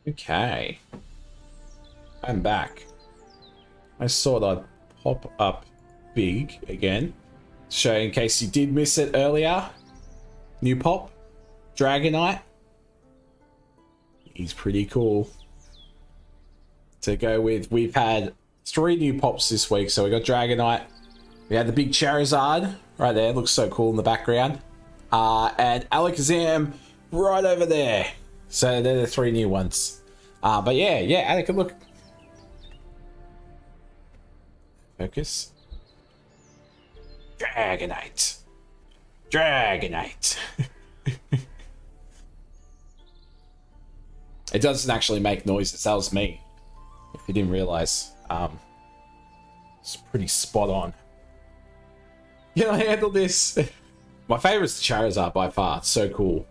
Okay. I'm back. I saw that pop up big again. So in case you did miss it earlier, new pop, Dragonite. He's pretty cool. To go with, we've had 3 new pops this week. So we got Dragonite. We had the big Charizard right there. Looks so cool in the background. And Alakazam right over there. So they're the 3 new ones. But yeah, Anakin, look. Focus. Dragonite. Dragonite. It doesn't actually make noises. That was me. If you didn't realize. It's pretty spot on. Yeah, I handle this. My favorite's the Charizard by far. It's so cool.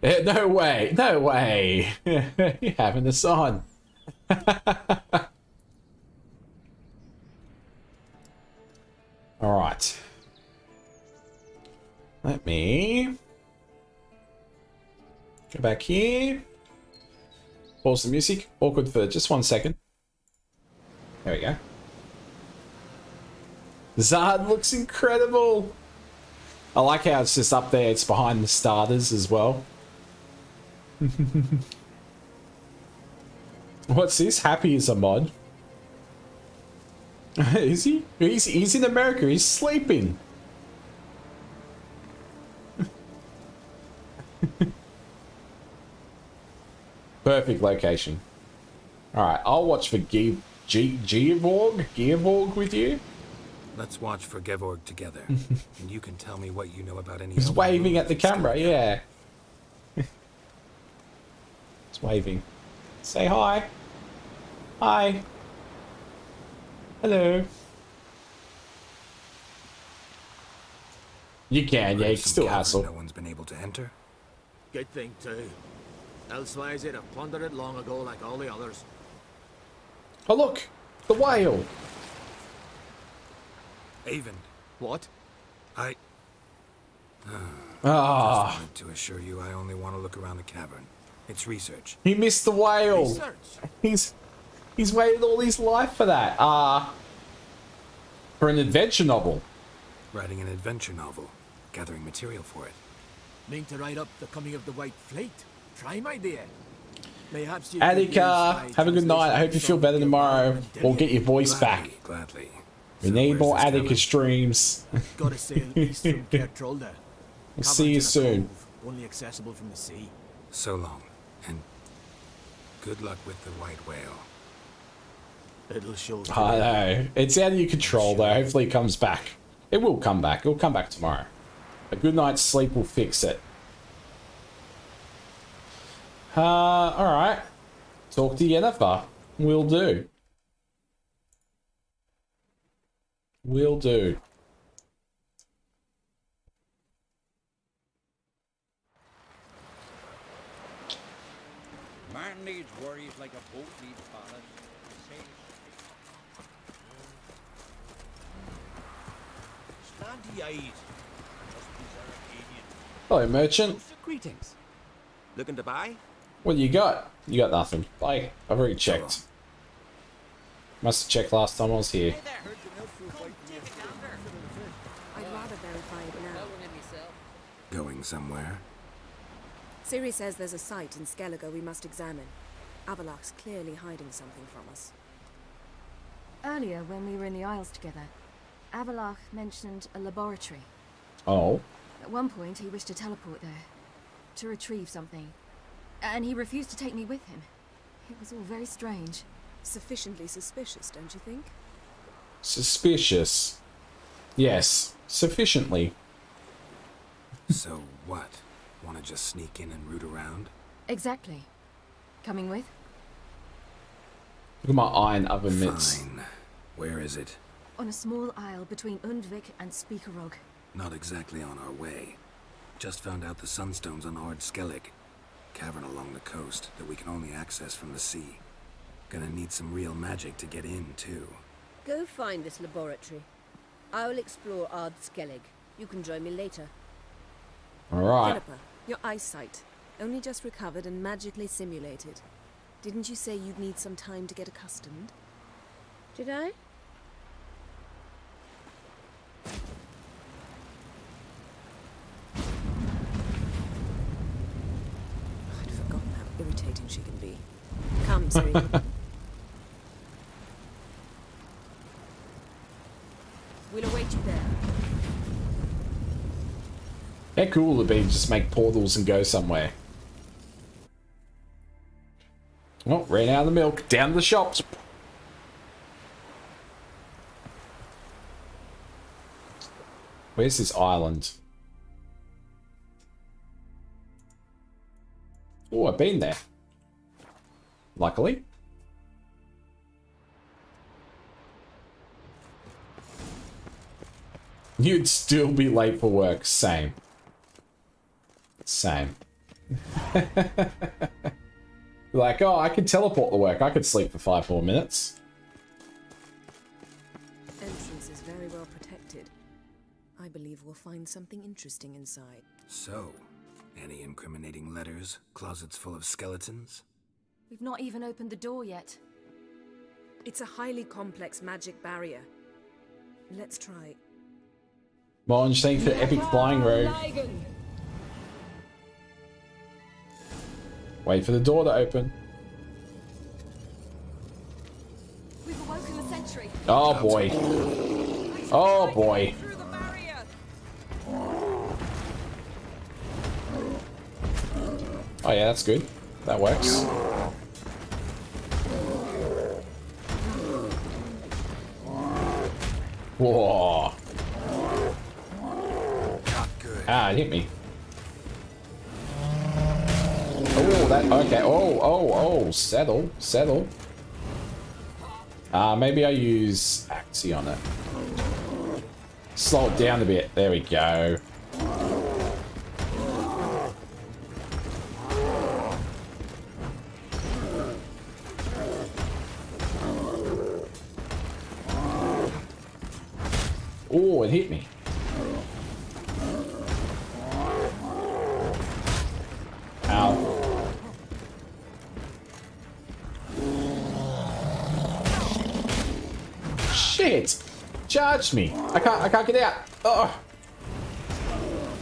No way. No way. You're having this on. Alright. Let me go back here. Pause the music. Awkward for just 1 second. There we go. Zard looks incredible. I like how it's just up there. It's behind the starters as well. What's this? Happy is a mod. Is he? He's in America. He's sleeping. Perfect location. Alright, I'll watch for Gearborg with you. Let's watch for Gevorg together. And you can tell me what you know about any... He's waving at the camera, yeah. He's waving. Say hi. Hi. Hello. You can, yeah, you can still hassle. No one's been able to enter. Good thing too. Elsewise they'd have plundered it long ago like all the others. Oh look! The whale! Avon. What? I Ah. wanted to assure you I only want to look around the cavern. It's research. He missed the whale! Research? He's waited all his life for that. For an adventure novel. Writing an adventure novel. Gathering material for it. Mean to write up the coming of the White Fleet? Prime idea. Mayhaps you Attica, have a good night. I hope you feel better tomorrow. We'll get your voice back. Gladly. We need more Attica streams. Gotta sail east from Kertrolda. We'll see you soon. Only accessible from the sea. So long. And good luck with the white whale. It'll show. I know. It's out of your control though. Hopefully it comes back. It will come back. It'll come back tomorrow. A good night's sleep will fix it. Alright. Talk to Yennefer. Will do. Will do. Man needs worries like a boat needs ballast. Standy-eyed. Hello, merchant. Greetings. Looking to buy? What you got? You got nothing. Bye. I've already checked. Must have checked last time I was here. I'd rather verify it now. Going somewhere? Ciri says there's a site in Skellige we must examine. Avalok's clearly hiding something from us. Earlier, when we were in the Isles together, Avalok mentioned a laboratory. Oh. At one point, he wished to teleport there, to retrieve something. And he refused to take me with him. It was all very strange. Sufficiently suspicious, don't you think? Suspicious. Yes, sufficiently. So what? Want to just sneak in and root around? Exactly. Coming with? Look at my iron oven mitts. Fine. Where is it? On a small isle between Undvik and Speakerog. Not exactly on our way. Just found out the sunstones on Ard Skellig. Cavern along the coast that we can only access from the sea. Gonna need some real magic to get in, too. Go find this laboratory. I will explore Ard Skellig. You can join me later. Alright. Philippa, your eyesight. Only just recovered and magically simulated. Didn't you say you'd need some time to get accustomed? Did I? I'd forgotten how irritating she can be. Come, Ciri. We'll await you there. How cool would it be to just make portals and go somewhere? Oh, ran out of the milk. Down to the shops. Where's this island? Oh, I've been there. Luckily. You'd still be late for work. Same. Same. Like, oh, I could teleport to work. I could sleep for 5 more minutes. Entrance is very well protected. I believe we'll find something interesting inside. So, any incriminating letters? Closets full of skeletons? We've not even opened the door yet. It's a highly complex magic barrier. Let's try. Monge, thank you for the epic flying rogue. Wait for the door to open. We've awoken the sentry. Oh boy. Oh boy. Oh yeah, that's good. That works. Whoa. Ah, it hit me. Oh, that, okay. Oh, settle. Maybe I use Axie on it. Slow it down a bit. There we go. Oh, it hit me. Ow. Shit! Charged me. I can't get out. Oh.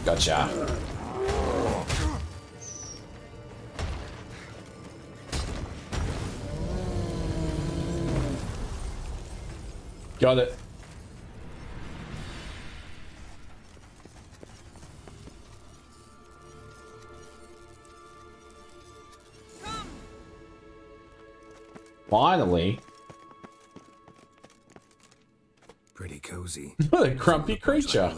Gotcha. Got it. Finally. Pretty cozy. What a grumpy creature.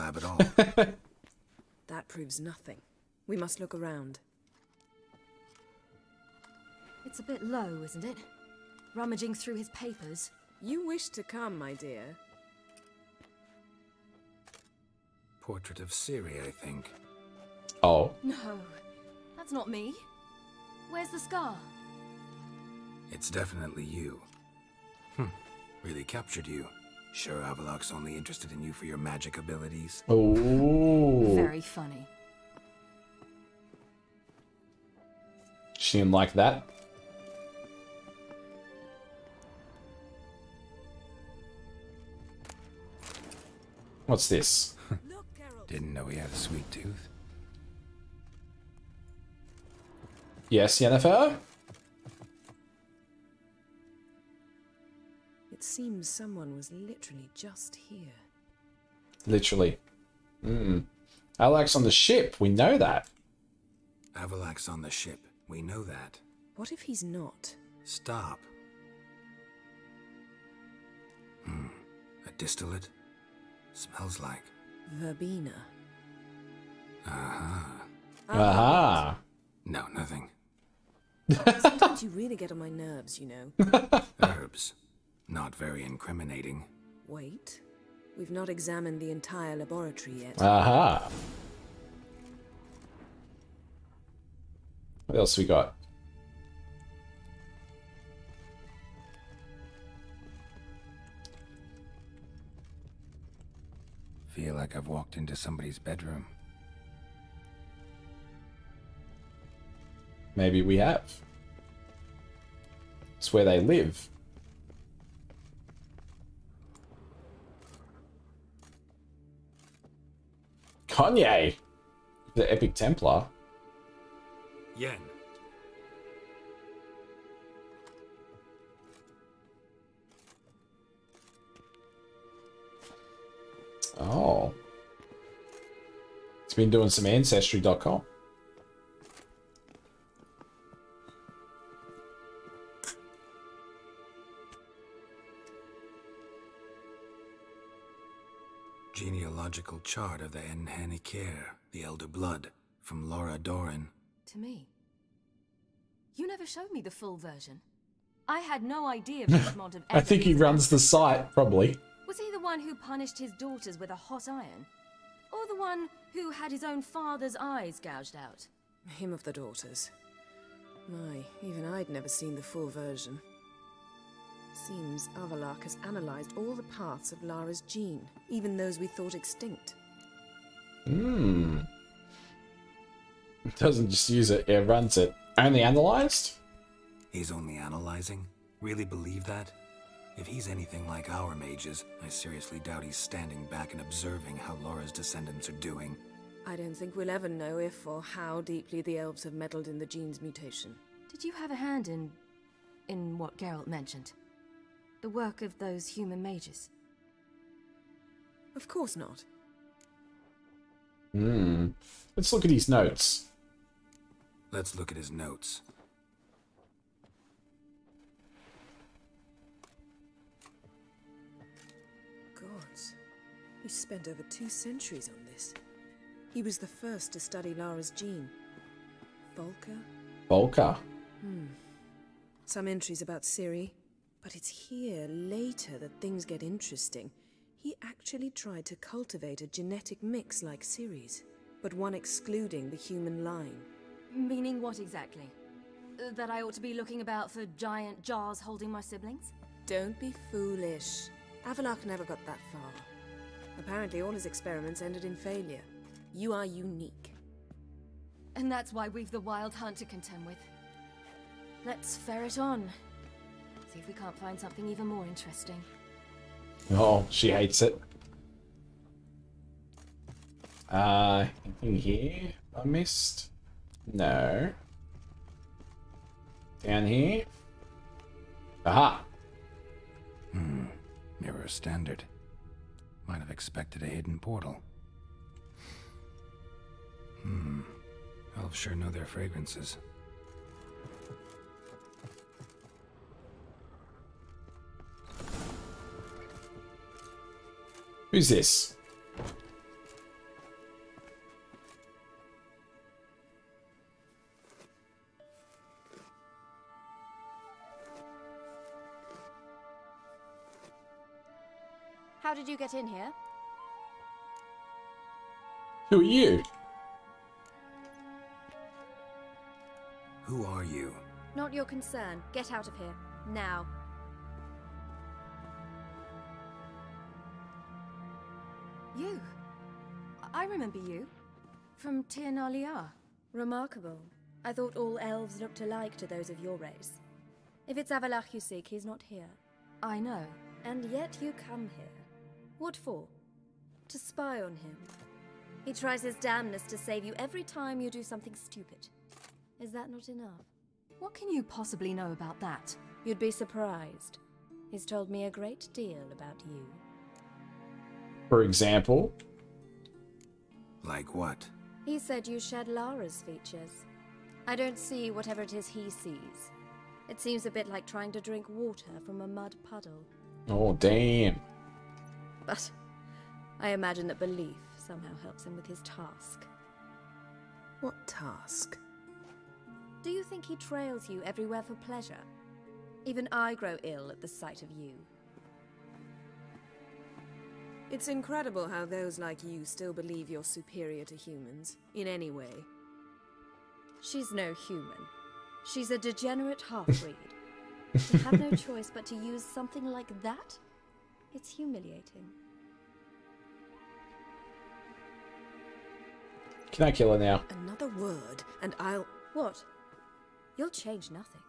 That proves nothing. We must look around. It's a bit low, isn't it? Rummaging through his papers. You wish to come, my dear. Portrait of Ciri, I think. Oh. No, that's not me. Where's the scar? It's definitely you. Really captured you. Sure Avalok's only interested in you for your magic abilities? Oh. Very funny. She didn't like that. What's this? Didn't know he had a sweet tooth. Yes, Yennefer? It seems someone was literally just here. Literally. Avalok's on the ship. We know that. Avalok's on the ship. We know that. What if he's not? Stop. A distillate? Smells like. Verbena. Aha. No, nothing. Sometimes you really get on my nerves, you know. Herbs. Not very incriminating. Wait. We've not examined the entire laboratory yet. Aha. What else we got? Feel like I've walked into somebody's bedroom. Maybe we have. It's where they live. Kanye, the Epic Templar. Yen. Oh. It's been doing some Ancestry.com. Genealogical chart of the Enhanikir, the Elder Blood, from Laura Doran. To me. You never showed me the full version. I had no idea Richmond of I think he runs the site, probably. Was he the one who punished his daughters with a hot iron? Or the one who had his own father's eyes gouged out? Him of the daughters. My, even I'd never seen the full version. Seems Avalok has analyzed all the paths of Lara's gene, even those we thought extinct. Hmm. Doesn't just use it, it runs it. Only analyzed? He's only analyzing? Really believe that? If he's anything like our mages, I seriously doubt he's standing back and observing how Laura's descendants are doing. I don't think we'll ever know if or how deeply the elves have meddled in the gene's mutation. Did you have a hand in what Geralt mentioned? The work of those human mages? Of course not. Hmm. Let's look at his notes. Let's look at his notes. Gods. He spent over 2 centuries on this. He was the first to study Lara's gene. Volker? Volker. Some entries about Ciri, but it's here, later, that things get interesting. He actually tried to cultivate a genetic mix like Ciri's, but one excluding the human line. Meaning what exactly? That I ought to be looking about for giant jars holding my siblings? Don't be foolish. Avalok never got that far. Apparently all his experiments ended in failure. You are unique. And that's why we've the Wild Hunt to contend with. Let's ferret on. See if we can't find something even more interesting. Oh, she hates it. Anything here I missed? No. Down here? Aha! Mirror standard. Might have expected a hidden portal. Elves sure know their fragrances. Who's this? How did you get in here? Who are you? Who are you? Not your concern. Get out of here. Now. You? I remember you. From Tir na Liar. Remarkable. I thought all elves looked alike to those of your race. If it's Avalach you seek, he's not here. I know. And yet you come here. What for? To spy on him. He tries his damnedest to save you every time you do something stupid. Is that not enough? What can you possibly know about that? You'd be surprised. He's told me a great deal about you. For example? Like what? He said you shared Lara's features. I don't see whatever it is he sees. It seems a bit like trying to drink water from a mud puddle. Oh, damn. But I imagine that belief somehow helps him with his task. What task? Do you think he trails you everywhere for pleasure? Even I grow ill at the sight of you. It's incredible how those like you still believe you're superior to humans, in any way. She's no human. She's a degenerate half-breed. To have no choice but to use something like that? It's humiliating. Can I kill her now? Another word, and I'll... What? You'll change nothing.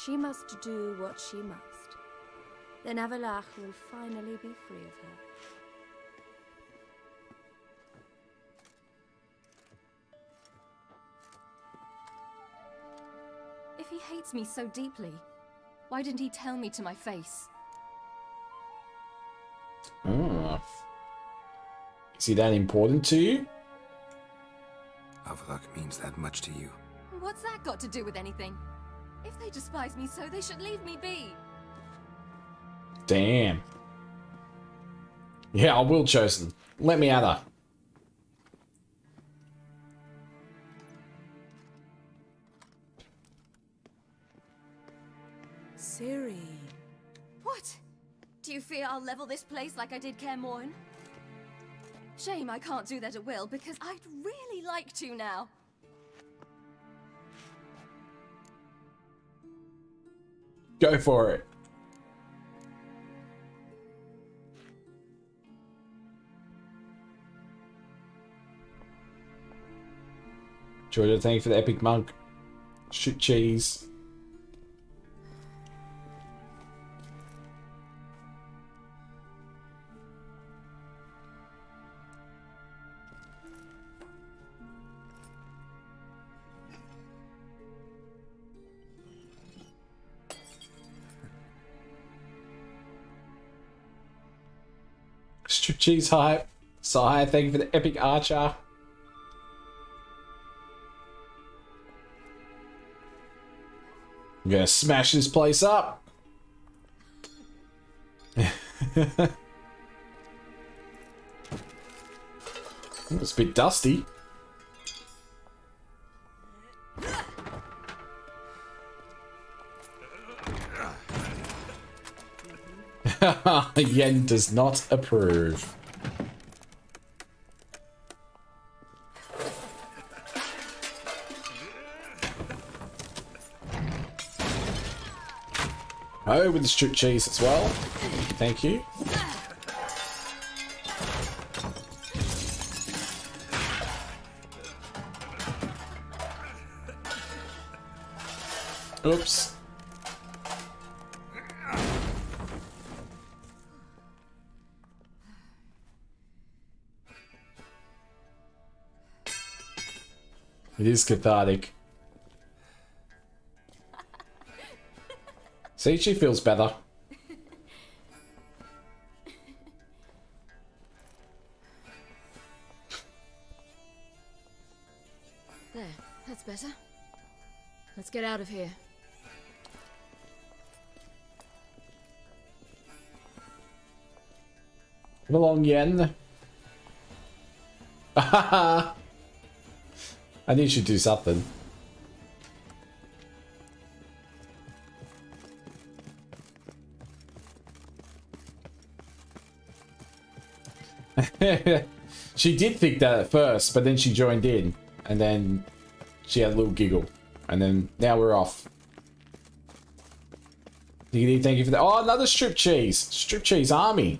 She must do what she must. Then Avalach will finally be free of her. If he hates me so deeply, why didn't he tell me to my face? Oh. Is he that important to you? Avalok means that much to you. What's that got to do with anything? If they despise me so, they should leave me be. Damn. Yeah, I will, Chosen. Let me at her. Ciri. What? Do you fear I'll level this place like I did Kaer Morhen? Shame I can't do that at will, because I'd really like to now. Go for it. Georgia, thank you for the epic monk. Shoot cheese. Strip cheese hype. Sai, thank you for the epic archer. I'm gonna smash this place up. It's a bit dusty. Yen does not approve. Oh, with the strip cheese as well. Thank you. Oops. It is cathartic. See, she feels better. There, that's better. Let's get out of here. Come along, Yen. I knew you should do something. She did think that at first, but then she joined in, and then she had a little giggle, and then now we're off. Thank you for that. Oh, another strip cheese. Strip cheese army.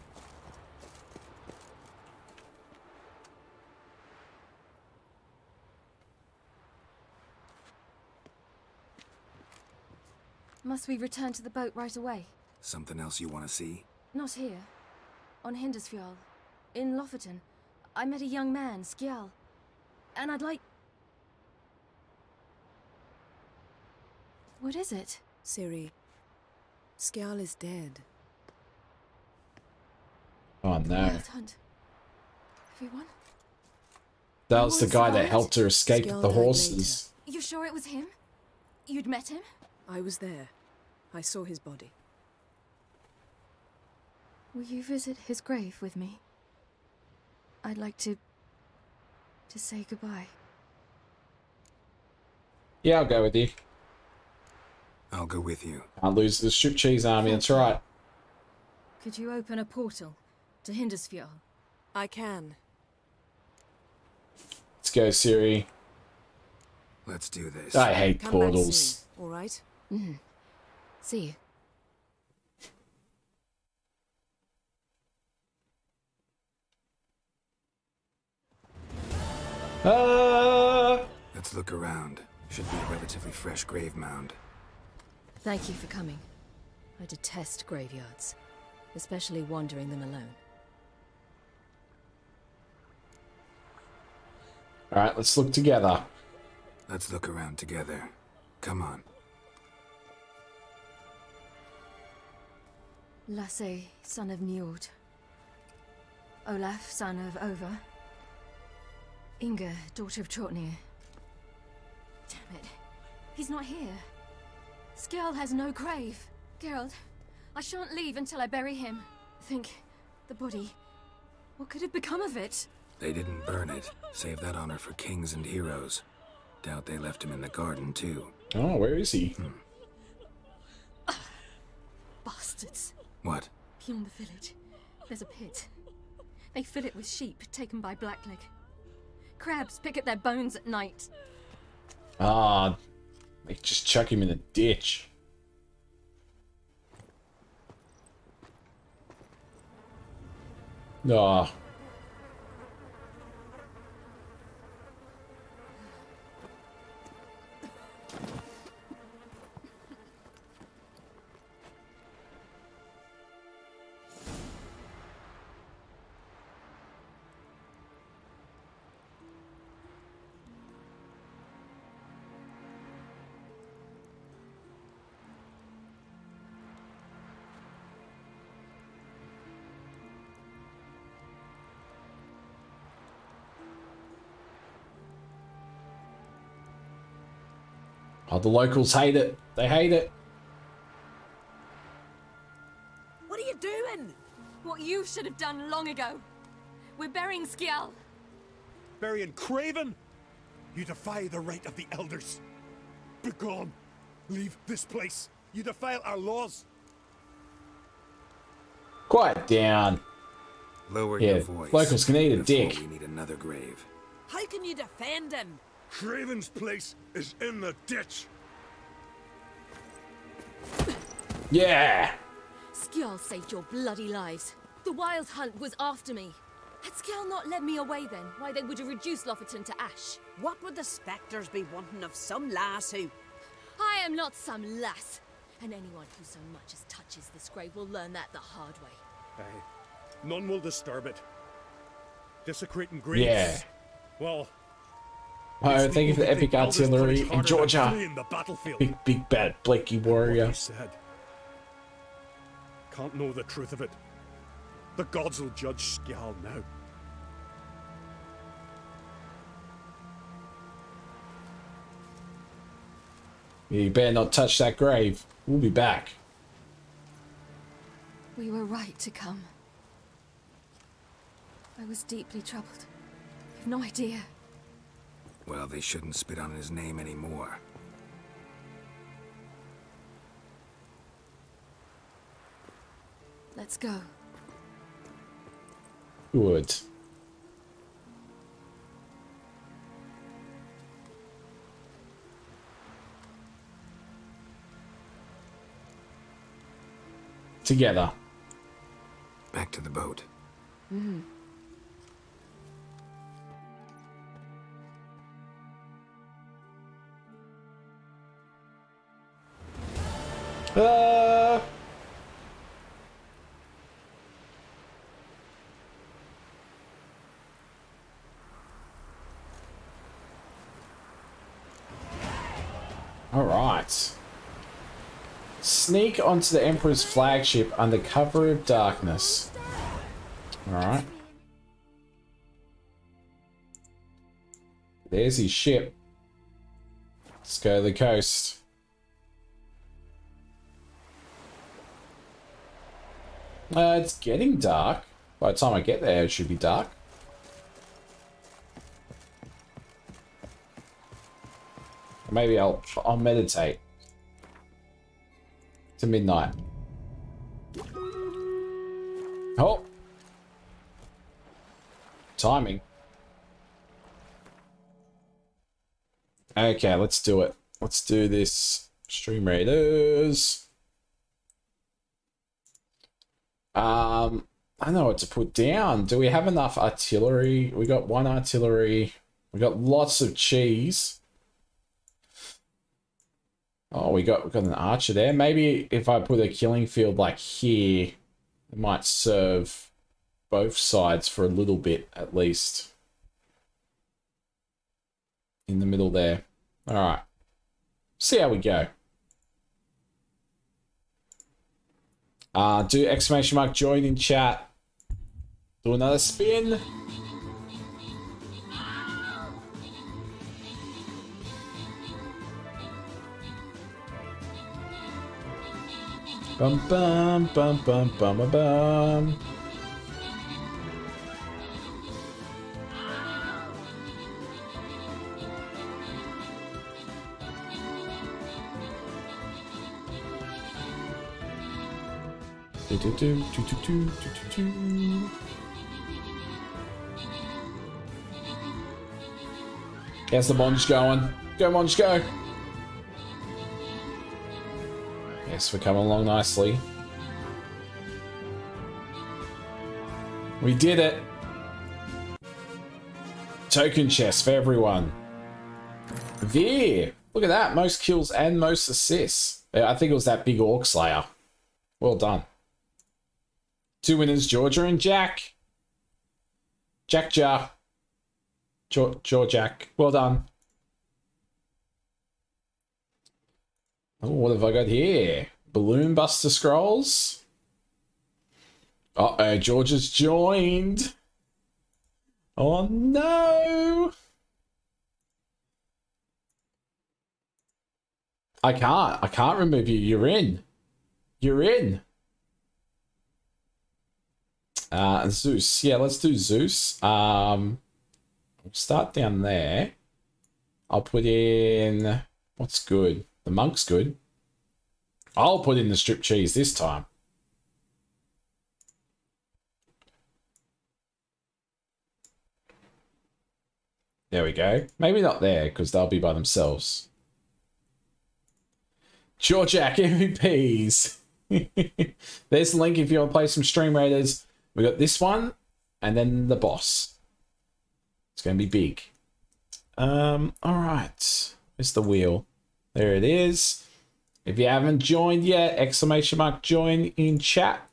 Must we return to the boat right away? Something else you want to see? Not here. On Hindersfjall. In Lofoten. I met a young man, Skjal. And I'd like... What is it? Ciri, Skjal is dead. Oh no. Wild hunt. Everyone? That was the guy that helped her escape Skjal the died horses. You sure it was him? You'd met him? I was there. I saw his body. Will you visit his grave with me? I'd like to say goodbye. Yeah, I'll go with you. I'll go with you. Can't lose the strip cheese army, that's right. Could you open a portal to Hindersfjall? I can. Let's go, Ciri. Let's do this. I hate Come portals. All right? Mm-hmm. See you. Let's look around. Should be a relatively fresh grave mound. Thank you for coming. I detest graveyards, especially wandering them alone. Alright, let's look together. Let's look around together. Come on. Lasse, son of Njord. Olaf, son of Over. Inga, daughter of Trotnir. Damn it. He's not here. Skjal has no grave. Geralt, I shan't leave until I bury him. Think, the body. What could have become of it? They didn't burn it. Save that honor for kings and heroes. Doubt they left him in the garden, too. Oh, where is he? Bastards. What? Beyond the village, there's a pit. They fill it with sheep taken by Blackleg. Crabs pick at their bones at night. Ah, they just chuck him in a ditch. Ah. Oh, the locals hate it. They hate it. What are you doing? What you should have done long ago. We're burying Skjal. Burying Craven? You defy the right of the elders. Begone. Leave this place. You defile our laws. Quiet down. Lower your voice. Locals can eat a dick. We need another grave. How can you defend him? Craven's place is in the ditch. Yeah. Skjal saved your bloody lives. The Wild Hunt was after me. Had Skjal not led me away then, why they would have reduced Lofoten to ash. What would the spectres be wanting of some lass who... I am not some lass. And anyone who so much as touches this grave will learn that the hard way. Aye. None will disturb it. Desecrating graves. Yeah. Well... Oh, thank you for the epic artillery in Georgia. Big, big bad Blakey warrior. Said. Can't know the truth of it. The gods will judge Skjal now. You better not touch that grave. We'll be back. We were right to come. I was deeply troubled. You've no idea. Well, they shouldn't spit on his name anymore. Let's go. Good. Together. Back to the boat. Mm-hmm. All right. Sneak onto the Emperor's flagship under cover of darkness. All right. There's his ship. Let's go to the coast. It's getting dark. By the time I get there, it should be dark. Or maybe I'll meditate to midnight. Oh, timing. Okay, let's do it. Let's do this. Stream Raiders. I don't know what to put down. Do we have enough artillery? We got one artillery. We got lots of cheese. Oh, we got an archer there. Maybe if I put a killing field like here, it might serve both sides for a little bit at least. In the middle there. All right. See how we go. Do exclamation mark join in chat. Do another spin. Bum bum bum bum bum bum bum. How's the Monge going? Go, Monge, go! Yes, we're coming along nicely. We did it! Token chest for everyone. Veer! Look at that, most kills and most assists. I think it was that big Orc Slayer. Well done. 2 winners, Georgia and Jack. Jack. Well done. Oh, what have I got here? Balloon Buster Scrolls. Uh-oh, Georgia's joined. Oh, no. I can't remove you. You're in. You're in. Zeus. Yeah, let's do Zeus. We'll start down there. I'll put in... What's good? The monk's good. I'll put in the strip cheese this time. There we go. Maybe not there, because they'll be by themselves. Jack MVPs. There's the link if you want to play some Stream Raiders. We got this one, and then the boss. It's going to be big. Alright. Where's the wheel? There it is. If you haven't joined yet, exclamation mark join in chat.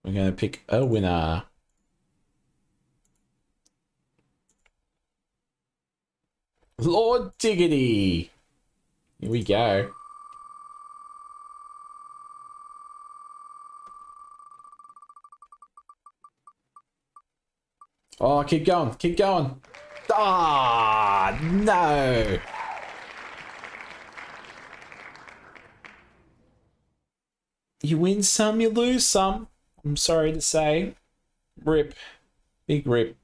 We're going to pick a winner. Lord Diggity. Here we go. Oh, keep going. Keep going. Ah, no. You win some, you lose some. I'm sorry to say. Rip. Big rip.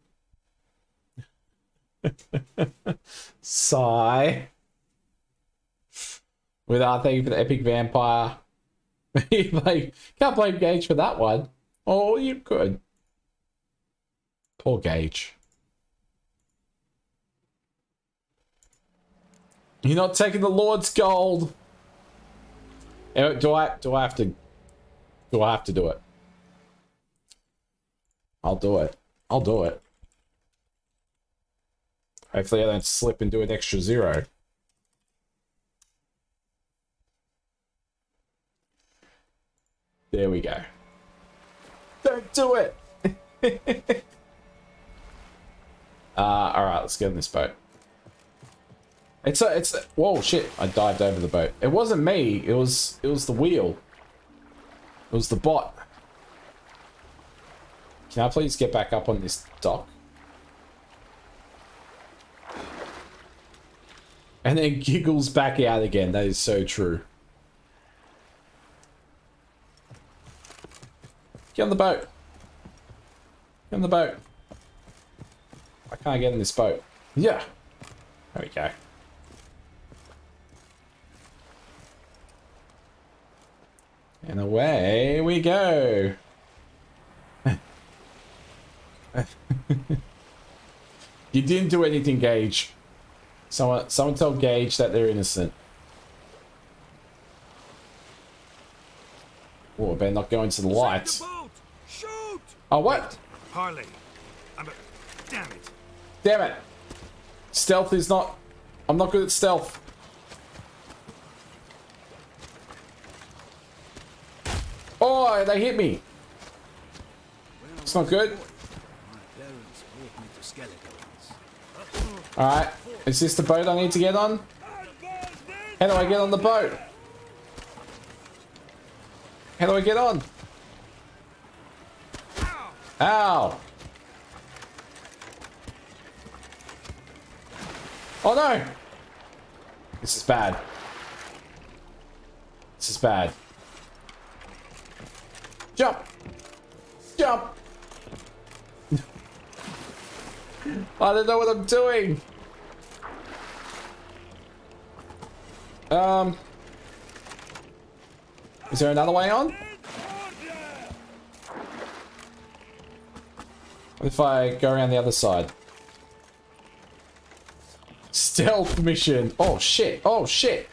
Sigh. With thank you for the epic vampire. Can't blame Gage for that one. Oh, you could. Poor Gage. You're not taking the Lord's gold. Do I have to do it? I'll do it. I'll do it. Hopefully I don't slip and do an extra 0. There we go. Don't do it! Alright, let's get in this boat. It's whoa, shit, I dived over the boat. It wasn't me, it was the wheel. It was the bot. Can I please get back up on this dock? And then giggles back out again. That is so true. Get on the boat. Get on the boat. I can't get in this boat. Yeah. There we go. And away we go. You didn't do anything, Gage. Someone tell Gage that they're innocent. Oh, I better not go into the light. Shoot! Oh, what? Harley. Damn it. Damn it. Stealth is not... I'm not good at stealth. Oh, they hit me. It's not good. Alright. Is this the boat I need to get on? How do I get on the boat? How do I get on? Ow! Oh no! This is bad. This is bad. Jump! Jump! I don't know what I'm doing. Is there another way on? What if I go around the other side? Stealth mission. Oh shit. Oh shit.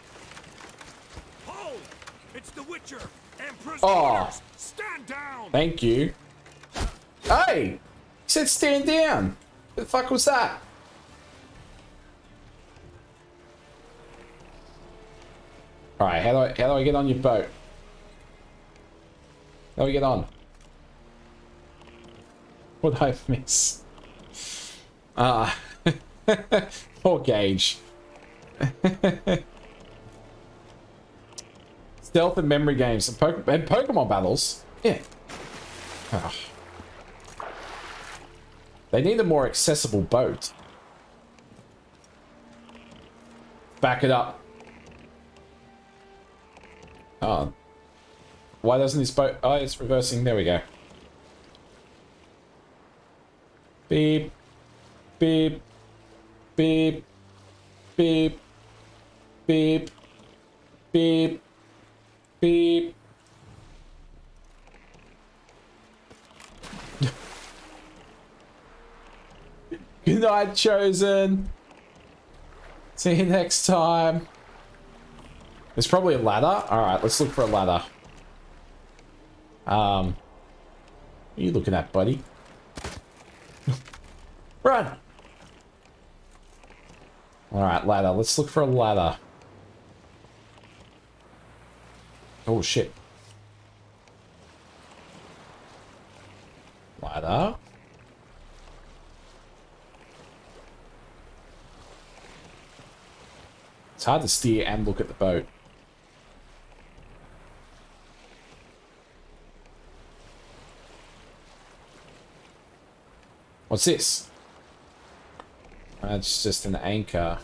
It's the Witcher. Emperor's Oh. orders. Stand down. Thank you. Hey! He said stand down. What the fuck was that? Alright, how do I get on your boat? How do I get on? What did I miss? Poor Gage. Stealth and memory games and Pokemon battles. Yeah. Oh. They need a more accessible boat. Back it up. Oh. Why doesn't this boat... Oh, it's reversing. There we go. Beep. Beep. Beep. Beep. Beep. Beep. Beep. Good night, Chosen. See you next time. There's probably a ladder. Alright, let's look for a ladder. What are you looking at, buddy? Run! Alright, ladder. Let's look for a ladder. Oh, shit. Ladder. It's hard to steer and look at the boat. What's this? It's just an anchor.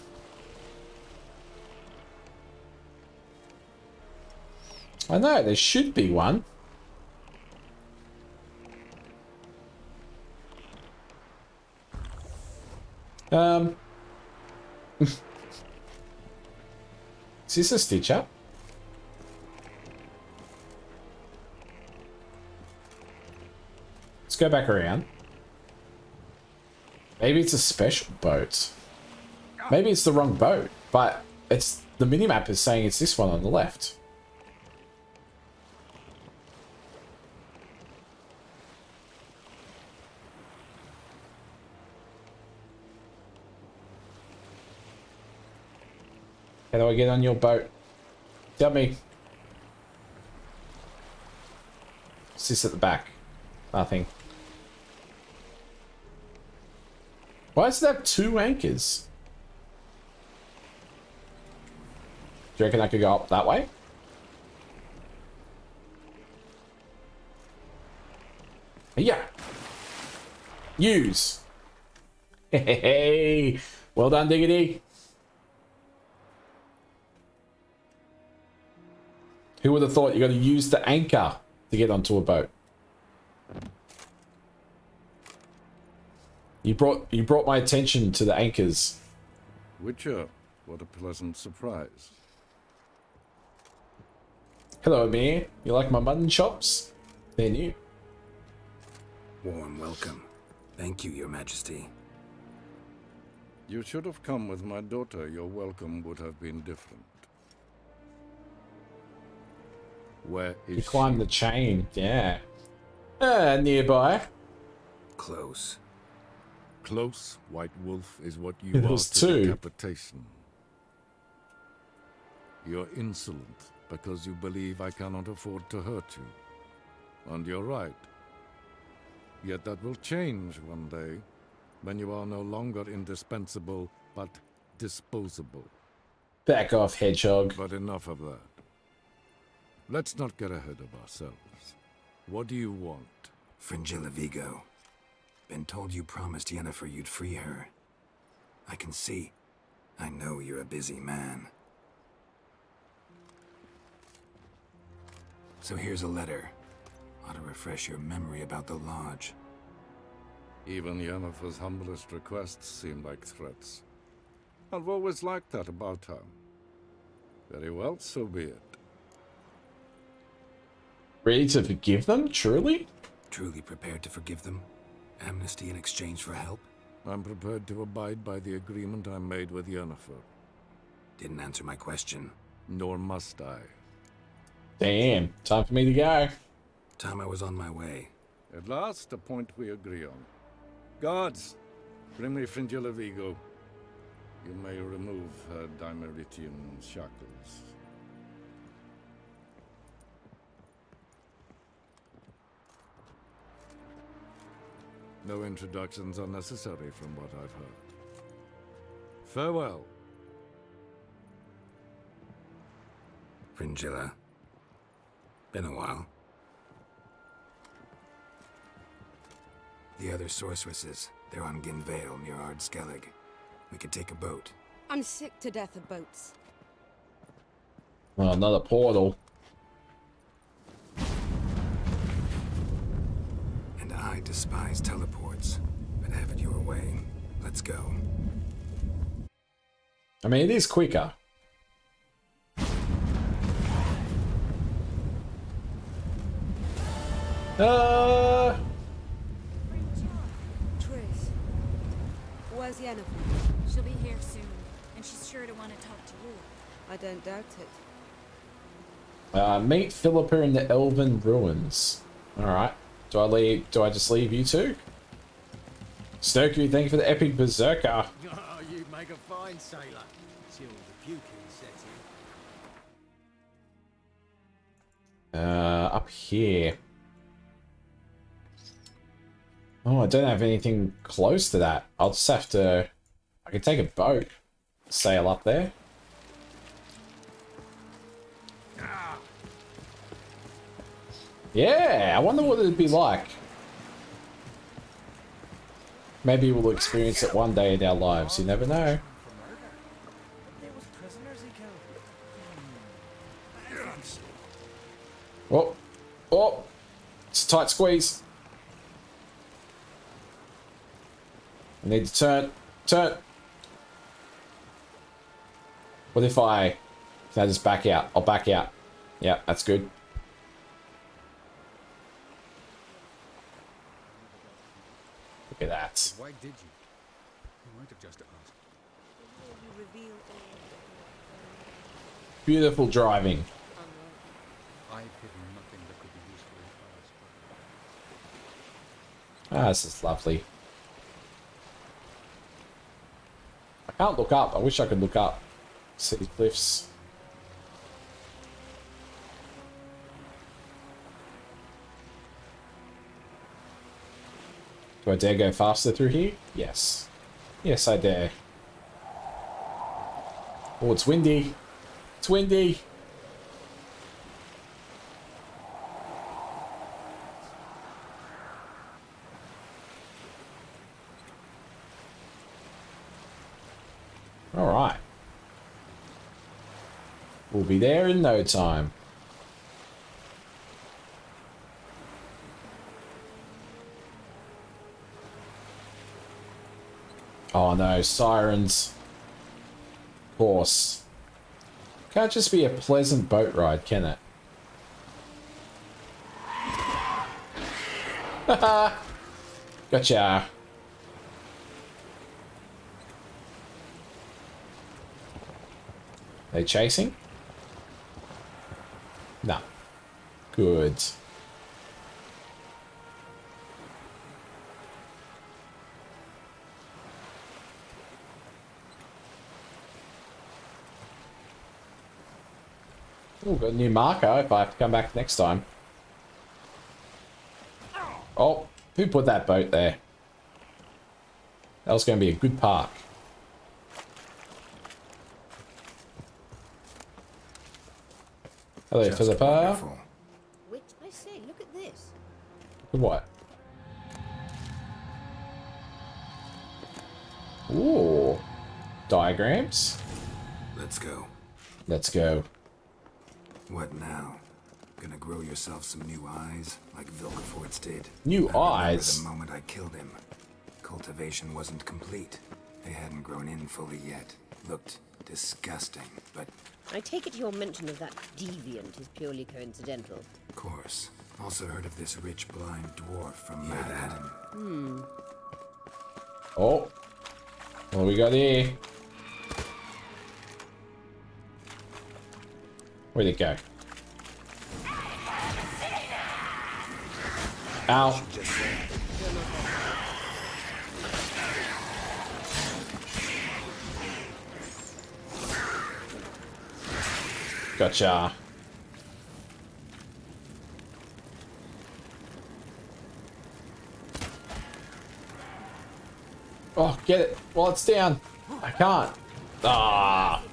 I know, there should be one. Is this a stitch up? Let's go back around. Maybe it's a special boat. Maybe it's the wrong boat, but it's the minimap is saying it's this one on the left. How do I get on your boat? Tell me. What's this at the back? Nothing. Why does it have 2 anchors? Do you reckon I could go up that way? Yeah. Use. Hey, well done, Diggity. Who would have thought you got to use the anchor to get onto a boat? You brought my attention to the anchors. Witcher, what a pleasant surprise. Hello, Amir. You like my mutton chops? They're new. Warm welcome. Thank you, Your Majesty. You should have come with my daughter. Your welcome would have been different. Where is You climbed the chain, yeah. Nearby. Close. Close, White Wolf, is what you It are was to 2. decapitation. You're insolent because you believe I cannot afford to hurt you. And you're right. Yet that will change one day, when you are no longer indispensable, but disposable. Back off, Hedgehog. But enough of that. Let's not get ahead of ourselves. What do you want? Fringilla Vigo. Been told you promised Yennefer you'd free her. I can see. I know you're a busy man. So here's a letter. Ought to refresh your memory about the Lodge. Even Yennefer's humblest requests seem like threats. I've always liked that about her. Very well, so be it. Ready to forgive them, truly? Truly prepared to forgive them? Amnesty in exchange for help? I'm prepared to abide by the agreement I made with Yennefer. Didn't answer my question. Nor must I. Damn, time for me to go. Time I was on my way. At last, a point we agree on. Guards, bring me Fringilla Vigo. You may remove her Dimeritian shackles. No introductions are necessary from what I've heard. Farewell. Fringilla. Been a while. The other sorceresses, they're on Ginvale near Ard Skellig. We could take a boat. I'm sick to death of boats. Oh, another portal. I despise teleports, but have it your way. Let's go. I mean, it is quicker. Trish, where's Yennefer? She'll be here soon, and she's sure to want to talk to you. I don't doubt it. Meet Philippa in the Elven Ruins. Alright. Do I just leave you two? Stoku, thank you for the epic berserker. Oh, you make a fine sailor. Till the puking sets in. Up here. Oh, I don't have anything close to that. I'll just have to... I can take a boat. Sail up there. Yeah, I wonder what it'd be like. Maybe we'll experience it one day in our lives. You never know. Oh, oh, it's a tight squeeze. I need to turn. What if can I just back out? I'll back out. Yeah, that's good. Look at that. Why did you? You might have just asked. Beautiful driving. I've hidden nothing that could be useful in ours. Ah, this is lovely. I can't look up. I wish I could look up. See the cliffs. Do I dare go faster through here? Yes. Yes, I dare. Oh, it's windy. It's windy. All right. We'll be there in no time. Oh no, sirens. Of course. Can't just be a pleasant boat ride, can it? Haha. Gotcha. They chasing? No. Good. Oh, got a new marker if I have to come back next time. Oh, who put that boat there? That was going to be a good park. Hello, Philippa. Which, I say, look at this. What? Ooh. Diagrams? Let's go. Let's go. What now? Gonna grow yourself some new eyes, like Vilgefortz did? New I eyes? remember the moment I killed him. Cultivation wasn't complete. They hadn't grown in fully yet. Looked disgusting, but... I take it your mention of that deviant is purely coincidental. Of course. Also heard of this rich blind dwarf from Manhattan. Oh. What we got here? Where'd it go? Ow. Gotcha. Oh, get it while it's down. I can't. Ah.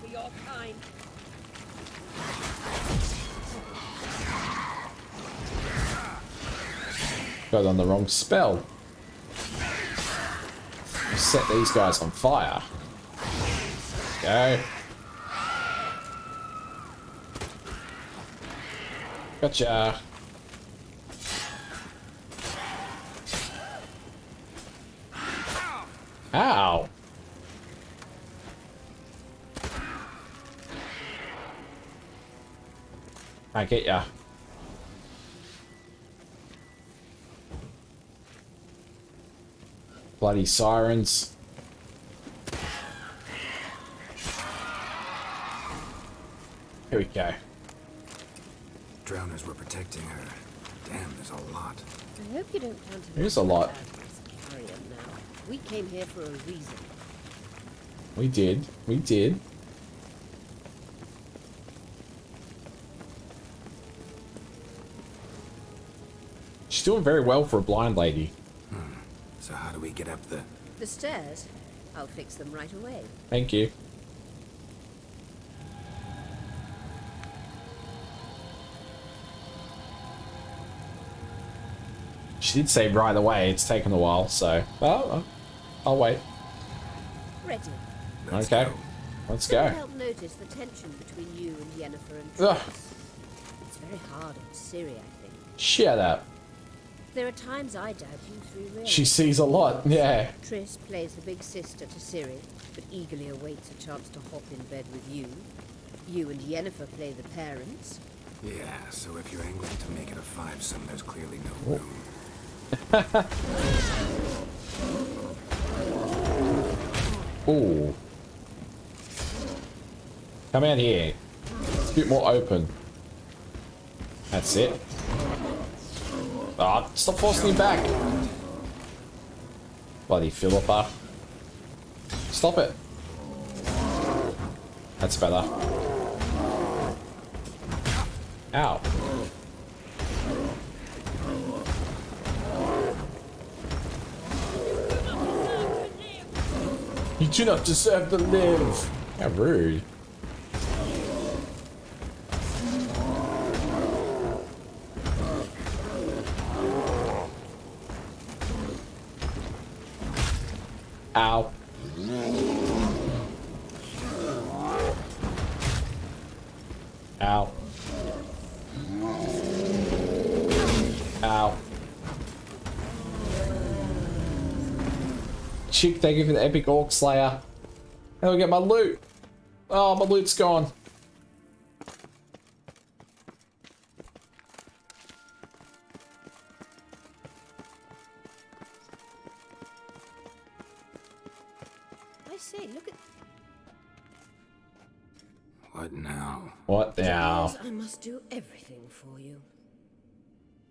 Got on the wrong spell. Set these guys on fire. Go. Ow. I get ya. Bloody sirens. Here we go. Drowners were protecting her. Damn, there's a lot. I hope you don't plan to. There's a lot. Carry on now. We came here for a reason. We did. We did. She's doing very well for a blind lady. So how do we get up the... The stairs? I'll fix them right away. Thank you. She did say right away. It's taken a while, so... Well, I'll wait. Ready. Okay. Let's go. Couldn't help notice the tension between you and Yennefer and Triss. It's very hard on Ciri, I think. Shut up. There are times I doubt you three realize. She sees a lot, yeah. Triss plays the big sister to Ciri, but eagerly awaits a chance to hop in bed with you. You and Yennefer play the parents. Yeah, so if you're angling to make it a fivesome, there's clearly no room. Ooh. Come out here. It's a bit more open. That's it. Ah, stop forcing me back. Bloody Philippa. Stop it. That's better. Ow. You do not deserve to live. How rude. Ow. Ow. Ow. Chick, thank you for the epic orc slayer. How do I get my loot? Oh, my loot's gone. I say, look at... What now? What now? Suppose I must do everything for you.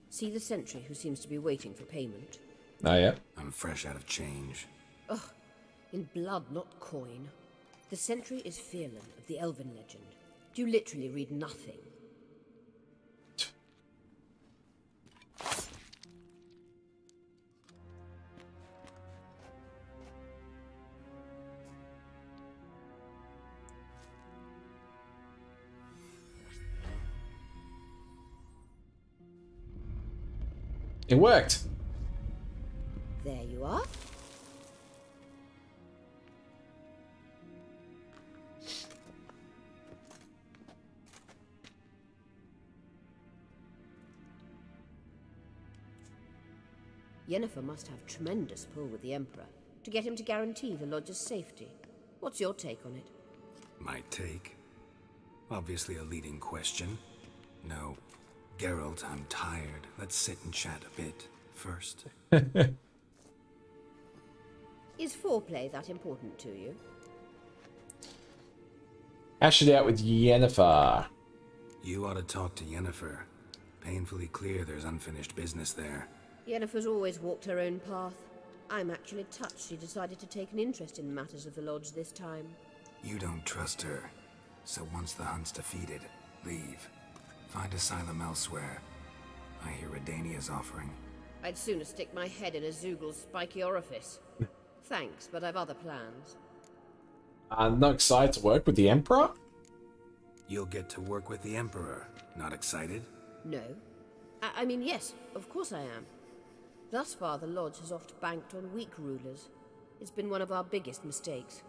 See the sentry who seems to be waiting for payment? Oh, yeah? I'm fresh out of change. Ugh, in blood, not coin. The sentry is Fearlan of the Elven legend. You literally read nothing. It worked. There you are. Yennefer must have tremendous pull with the Emperor to get him to guarantee the Lodge's safety. What's your take on it? My take? Obviously a leading question. No. Geralt, I'm tired. Let's sit and chat a bit first. Is foreplay that important to you? Hash it out with Yennefer. You ought to talk to Yennefer. Painfully clear there's unfinished business there. Yennefer's always walked her own path. I'm actually touched she decided to take an interest in matters of the Lodge this time. You don't trust her. So once the hunt's defeated, leave. Find asylum elsewhere. I hear Redania's offering. I'd sooner stick my head in a Zoogl's spiky orifice. Thanks, but I've other plans. I'm not excited to work with the Emperor? You'll get to work with the Emperor. Not excited? No. I mean, yes, of course I am. Thus far, the Lodge has oft banked on weak rulers. It's been one of our biggest mistakes.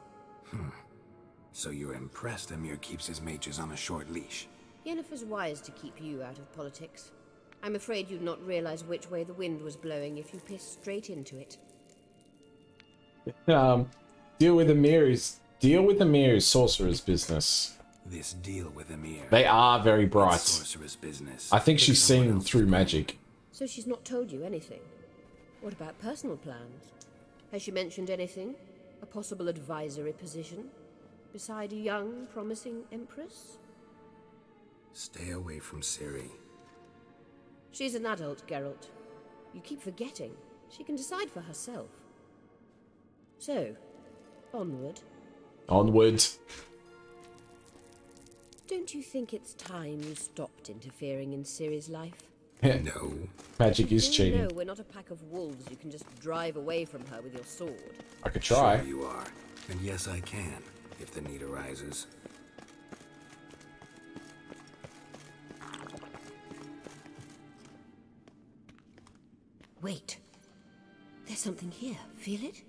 So you're impressed Emir keeps his mages on a short leash? Yennefer's wise to keep you out of politics. I'm afraid you'd not realize which way the wind was blowing if you pissed straight into it. Deal with the mirrors, sorcerer's business. This deal with Emir. They are very bright. Sorcerer's business. I think she's seen through magic. So she's not told you anything? What about personal plans? Has she mentioned anything? A possible advisory position? Beside a young, promising empress? Stay away from Ciri. She's an adult, Geralt. You keep forgetting. She can decide for herself. So, onward. Onward. Don't you think it's time you stopped interfering in Ciri's life? No. Magic is cheating. No, we're not a pack of wolves you can just drive away from her with your sword. I could try. Sure you are. And yes, I can, if the need arises. Wait. There's something here. Feel it?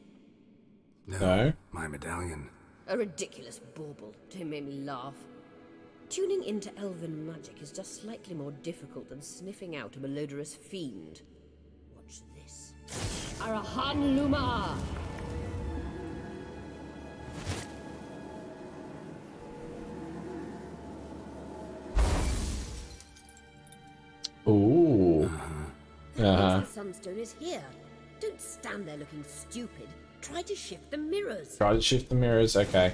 No. My medallion. A ridiculous bauble. Don't make me laugh. Tuning into elven magic is just slightly more difficult than sniffing out a malodorous fiend. Watch this. Arahan Luma! Ooh. The sunstone is here. Don't stand there looking stupid. Try to shift the mirrors. Try to shift the mirrors, okay.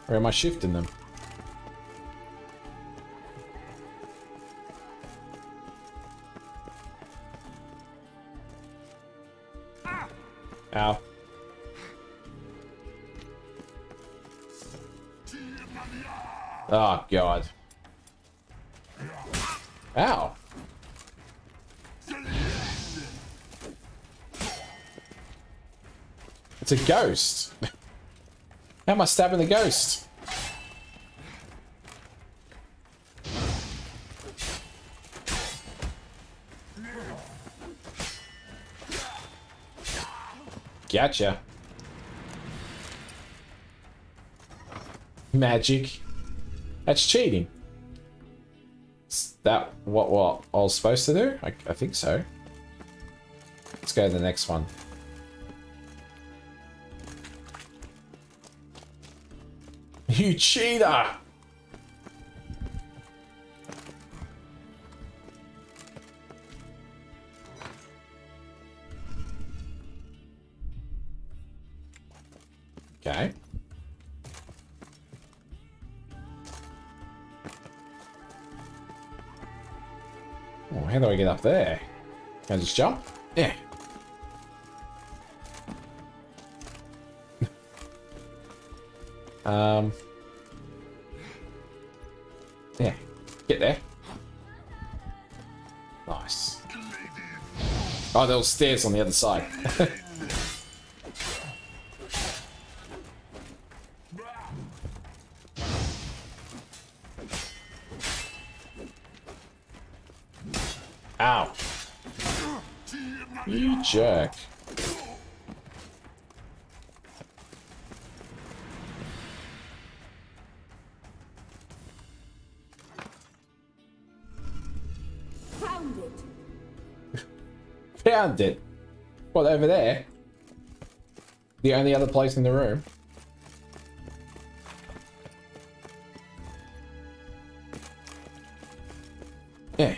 Where am I shifting them? Ow. Oh, God. Ow. It's a ghost. How am I stabbing the ghost? Gotcha. Magic. That's cheating. Is that what I was supposed to do? I think so. Let's go to the next one. You cheater! Okay. Oh, how do I get up there? Can I just jump? Yeah. Yeah. Get there. Nice. Oh, there was stairs on the other side. Ow. You jerk. Found it. Found it. What, over there? The only other place in the room? Yeah.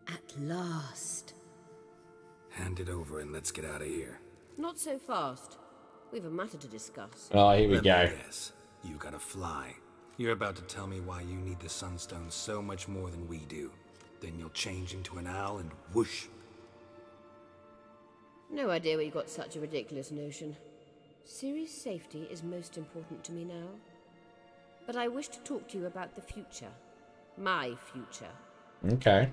At last. Hand it over and let's get out of here. Not so fast. We've a matter to discuss. Oh, here we Let go. me guess. You gotta fly. You're about to tell me why you need the Sunstone so much more than we do. Then you'll change into an owl and whoosh. No idea where you got such a ridiculous notion. Ciri's safety is most important to me now. But I wish to talk to you about the future. My future. Okay.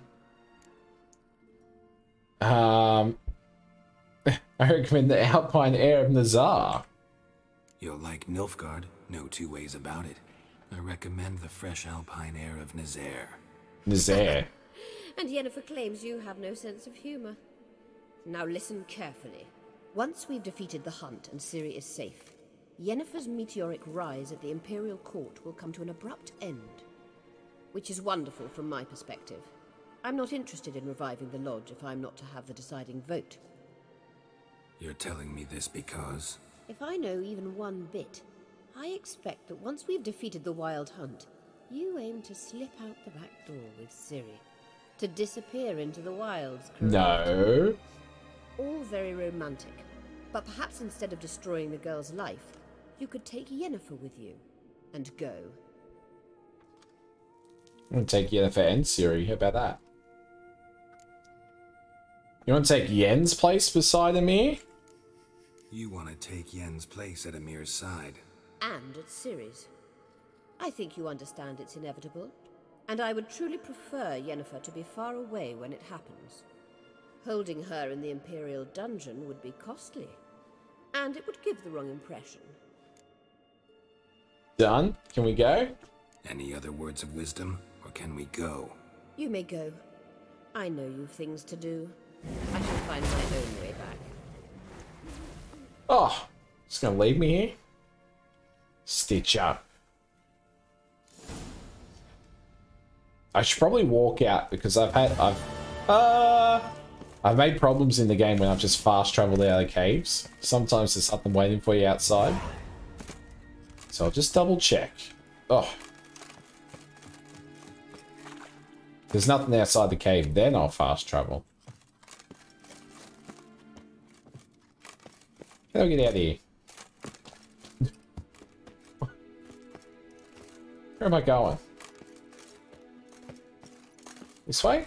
I recommend the Alpine Air of Nazar. You'll like Nilfgaard, no two ways about it. I recommend the fresh alpine air of Nazaire. Nazaire. And Yennefer claims you have no sense of humor. Now listen carefully. Once we've defeated the hunt and Ciri is safe, Yennefer's meteoric rise at the Imperial Court will come to an abrupt end. Which is wonderful from my perspective. I'm not interested in reviving the Lodge if I'm not to have the deciding vote. You're telling me this because... If I know even one bit, I expect that once we've defeated the Wild Hunt, you aim to slip out the back door with Ciri. To disappear into the wilds, correct? No. All very romantic. But perhaps instead of destroying the girl's life, you could take Yennefer with you. And go. I'm going to take Yennefer and Ciri. How about that? You want to take Yen's place beside Emir? You want to take Yen's place at Emir's side. And at Ciri's. I think you understand it's inevitable. And I would truly prefer Yennefer to be far away when it happens. Holding her in the Imperial dungeon would be costly. And it would give the wrong impression. Done? Can we go? Any other words of wisdom, or can we go? You may go. I know you've things to do. I shall find my own way back. Oh, just gonna leave me here? Stitch up. I should probably walk out because I've made problems in the game when I've just fast traveled out of caves. Sometimes there's something waiting for you outside. So I'll just double check. Oh. There's nothing outside the cave, then I'll fast travel. How do I get out of here? Where am I going? This way?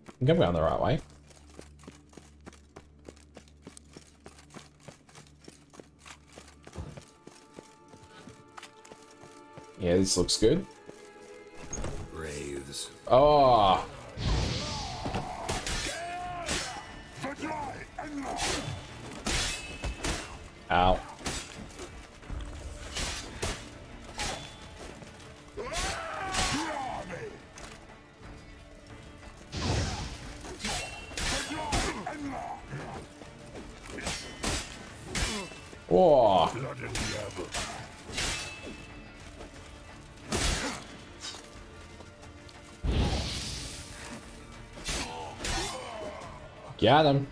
I think I'm going the right way. Yeah, this looks good. Wraiths. Oh. Ow. Whoa. Got him.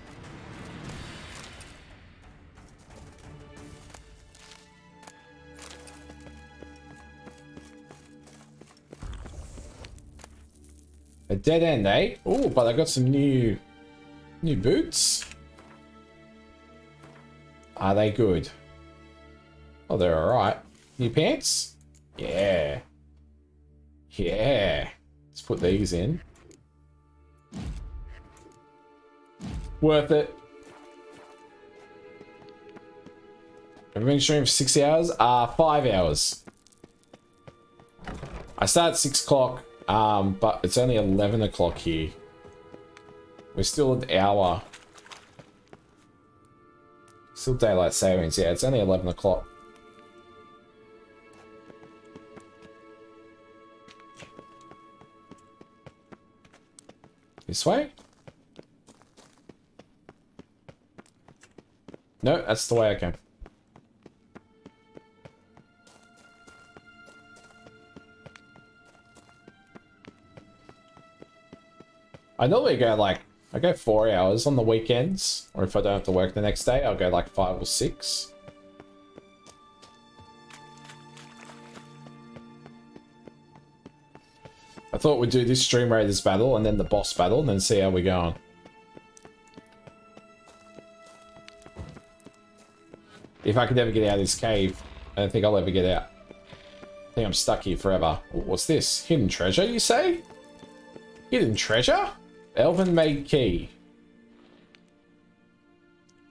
A dead end, eh? Oh, but I got some new boots. Are they good? Oh, they're alright. New pants? Yeah. Yeah. Let's put these in. Worth it. Have I been streaming for 6 hours? 5 hours. I start at 6 o'clock, but it's only 11 o'clock here. We're still an hour. Still daylight savings, yeah, it's only 11 o'clock. This way? No, that's the way I came. I normally go like, I go 4 hours on the weekends, or if I don't have to work the next day, I'll go like 5 or 6. I thought we'd do this Stream Raiders battle and then the boss battle and then see how we're going. If I could ever get out of this cave, I don't think I'll ever get out. I think I'm stuck here forever. What's this? Hidden treasure, you say? Hidden treasure? Elven-made key.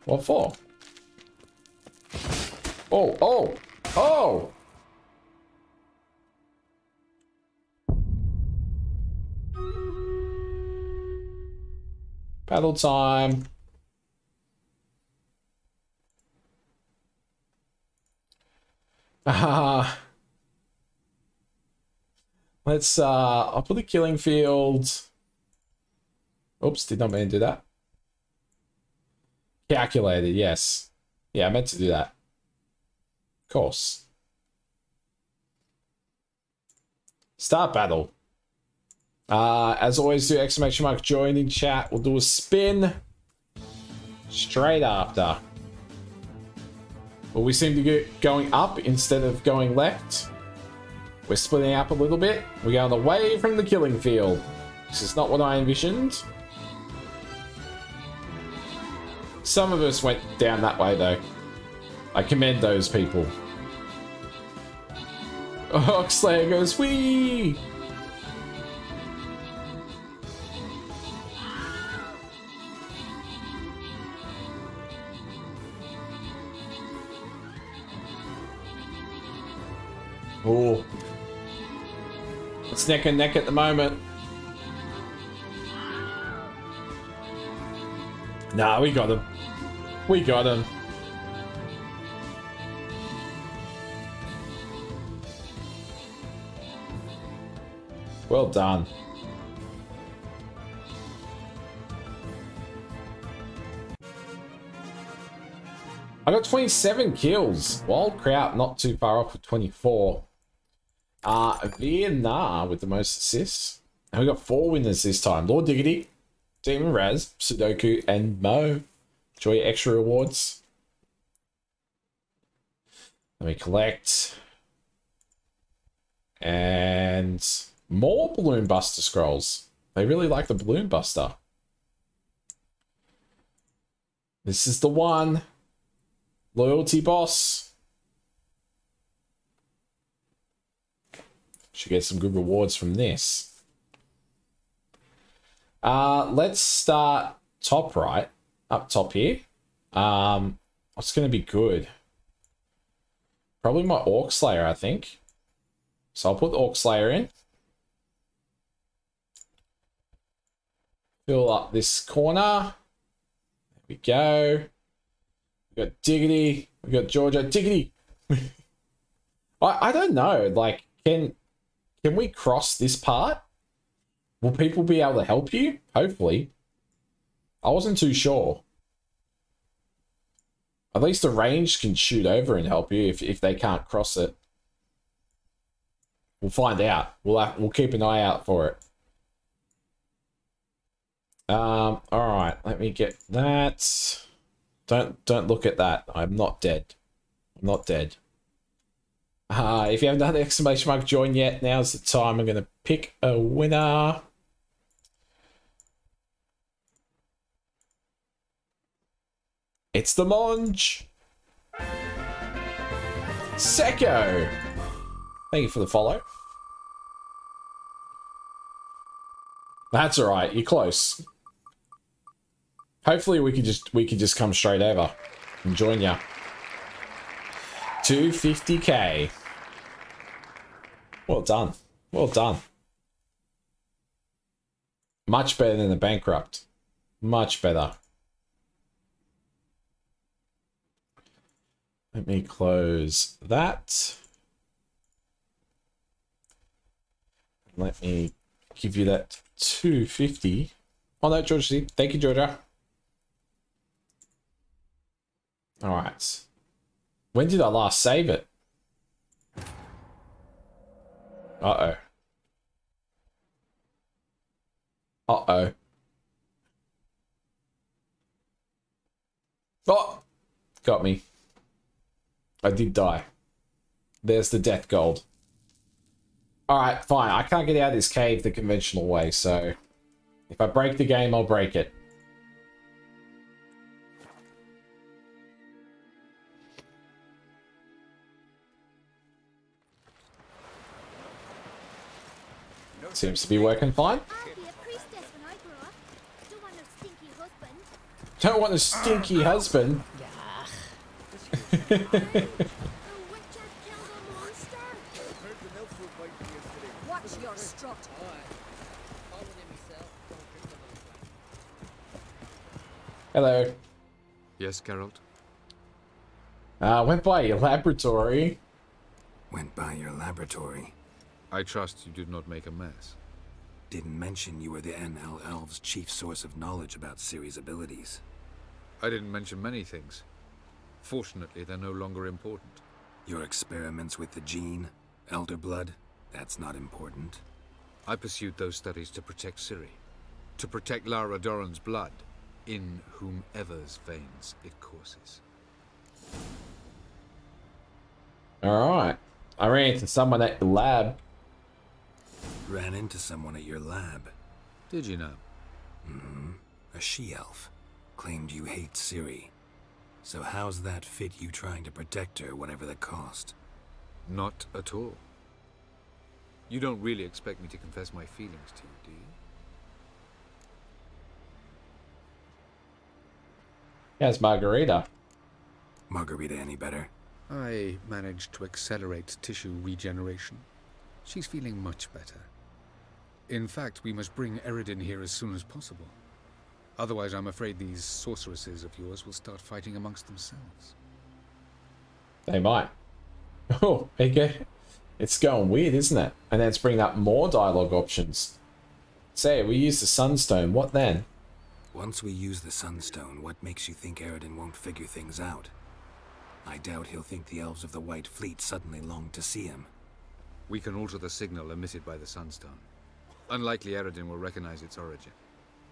What for? Oh, oh, oh! Battle time. Let's I'll put the killing field. Oops, did not mean to do that. Calculated, yes. Yeah, I meant to do that. Of course. Start battle. As always, do exclamation mark join in chat. We'll do a spin straight after. Well, we seem to get going up instead of going left. We're splitting up a little bit. We're going away from the killing field. This is not what I envisioned. Some of us went down that way, though. I commend those people. Oxlayer goes, whee! Oh. It's neck and neck at the moment. Nah, we got him. We got him. Well done. I got 27 kills. Wild Kraut not too far off with 24. Vienna with the most assists. And we got 4 winners this time. Lord Diggity, Demon Raz, Sudoku, and Mo. Enjoy your extra rewards. Let me collect. And more Balloon Buster scrolls. They really like the Balloon Buster. This is the one. Loyalty boss. Should get some good rewards from this. Let's start top right. Up top here. What's going to be good? Probably my Orc Slayer, I think. So I'll put the Orc Slayer in. Fill up this corner. There we go. We got Diggity. We got Georgia. Diggity! I don't know. Like, can we cross this part? Will people be able to help you? Hopefully. I wasn't too sure. At least the range can shoot over and help you if they can't cross it. We'll find out. We'll keep an eye out for it. All right. Let me get that. Don't look at that. I'm not dead. I'm not dead. If you haven't done the exclamation mark join yet, now's the time. I'm going to pick a winner. It's the Monge. Secco. Thank you for the follow. That's all right. You're close. Hopefully we can just come straight over and join ya. 250k. Well done. Well done. Much better than the bankrupt. Much better. Let me close that. Let me give you that 250. Oh no, Georgia. Thank you, Georgia. All right. When did I last save it? Uh-oh. Uh-oh. Oh! Got me. I did die. There's the death gold. Alright, fine. I can't get out of this cave the conventional way, so if I break the game, I'll break it. Seems to be working fine. Don't want a stinky husband. Watch your strut. Hello. Yes, Geralt? Went by your laboratory. Went by your laboratory? I trust you did not make a mess. Didn't mention you were the NL Elves' chief source of knowledge about Ciri's abilities. I didn't mention many things. Fortunately, they're no longer important. Your experiments with the gene, Elder Blood, that's not important. I pursued those studies to protect Ciri. To protect Lara Doran's blood, in whomever's veins it courses. Alright. I ran into someone at the lab. Ran into someone at your lab. Did you know? Mm-hmm. A she-elf. Claimed you hate Ciri. So how's that fit you trying to protect her, whatever the cost? Not at all. You don't really expect me to confess my feelings to you, do you? Yes, Margarita. Margarita any better? I managed to accelerate tissue regeneration. She's feeling much better. In fact, we must bring Eredin here as soon as possible. Otherwise, I'm afraid these sorceresses of yours will start fighting amongst themselves. They might. Oh, okay. It's going weird, isn't it? And then it's bringing up more dialogue options. Say, we use the Sunstone. What then? Once we use the Sunstone, what makes you think Eredin won't figure things out? I doubt he'll think the Elves of the White Fleet suddenly long to see him. We can alter the signal emitted by the Sunstone. Unlikely Eredin will recognize its origin.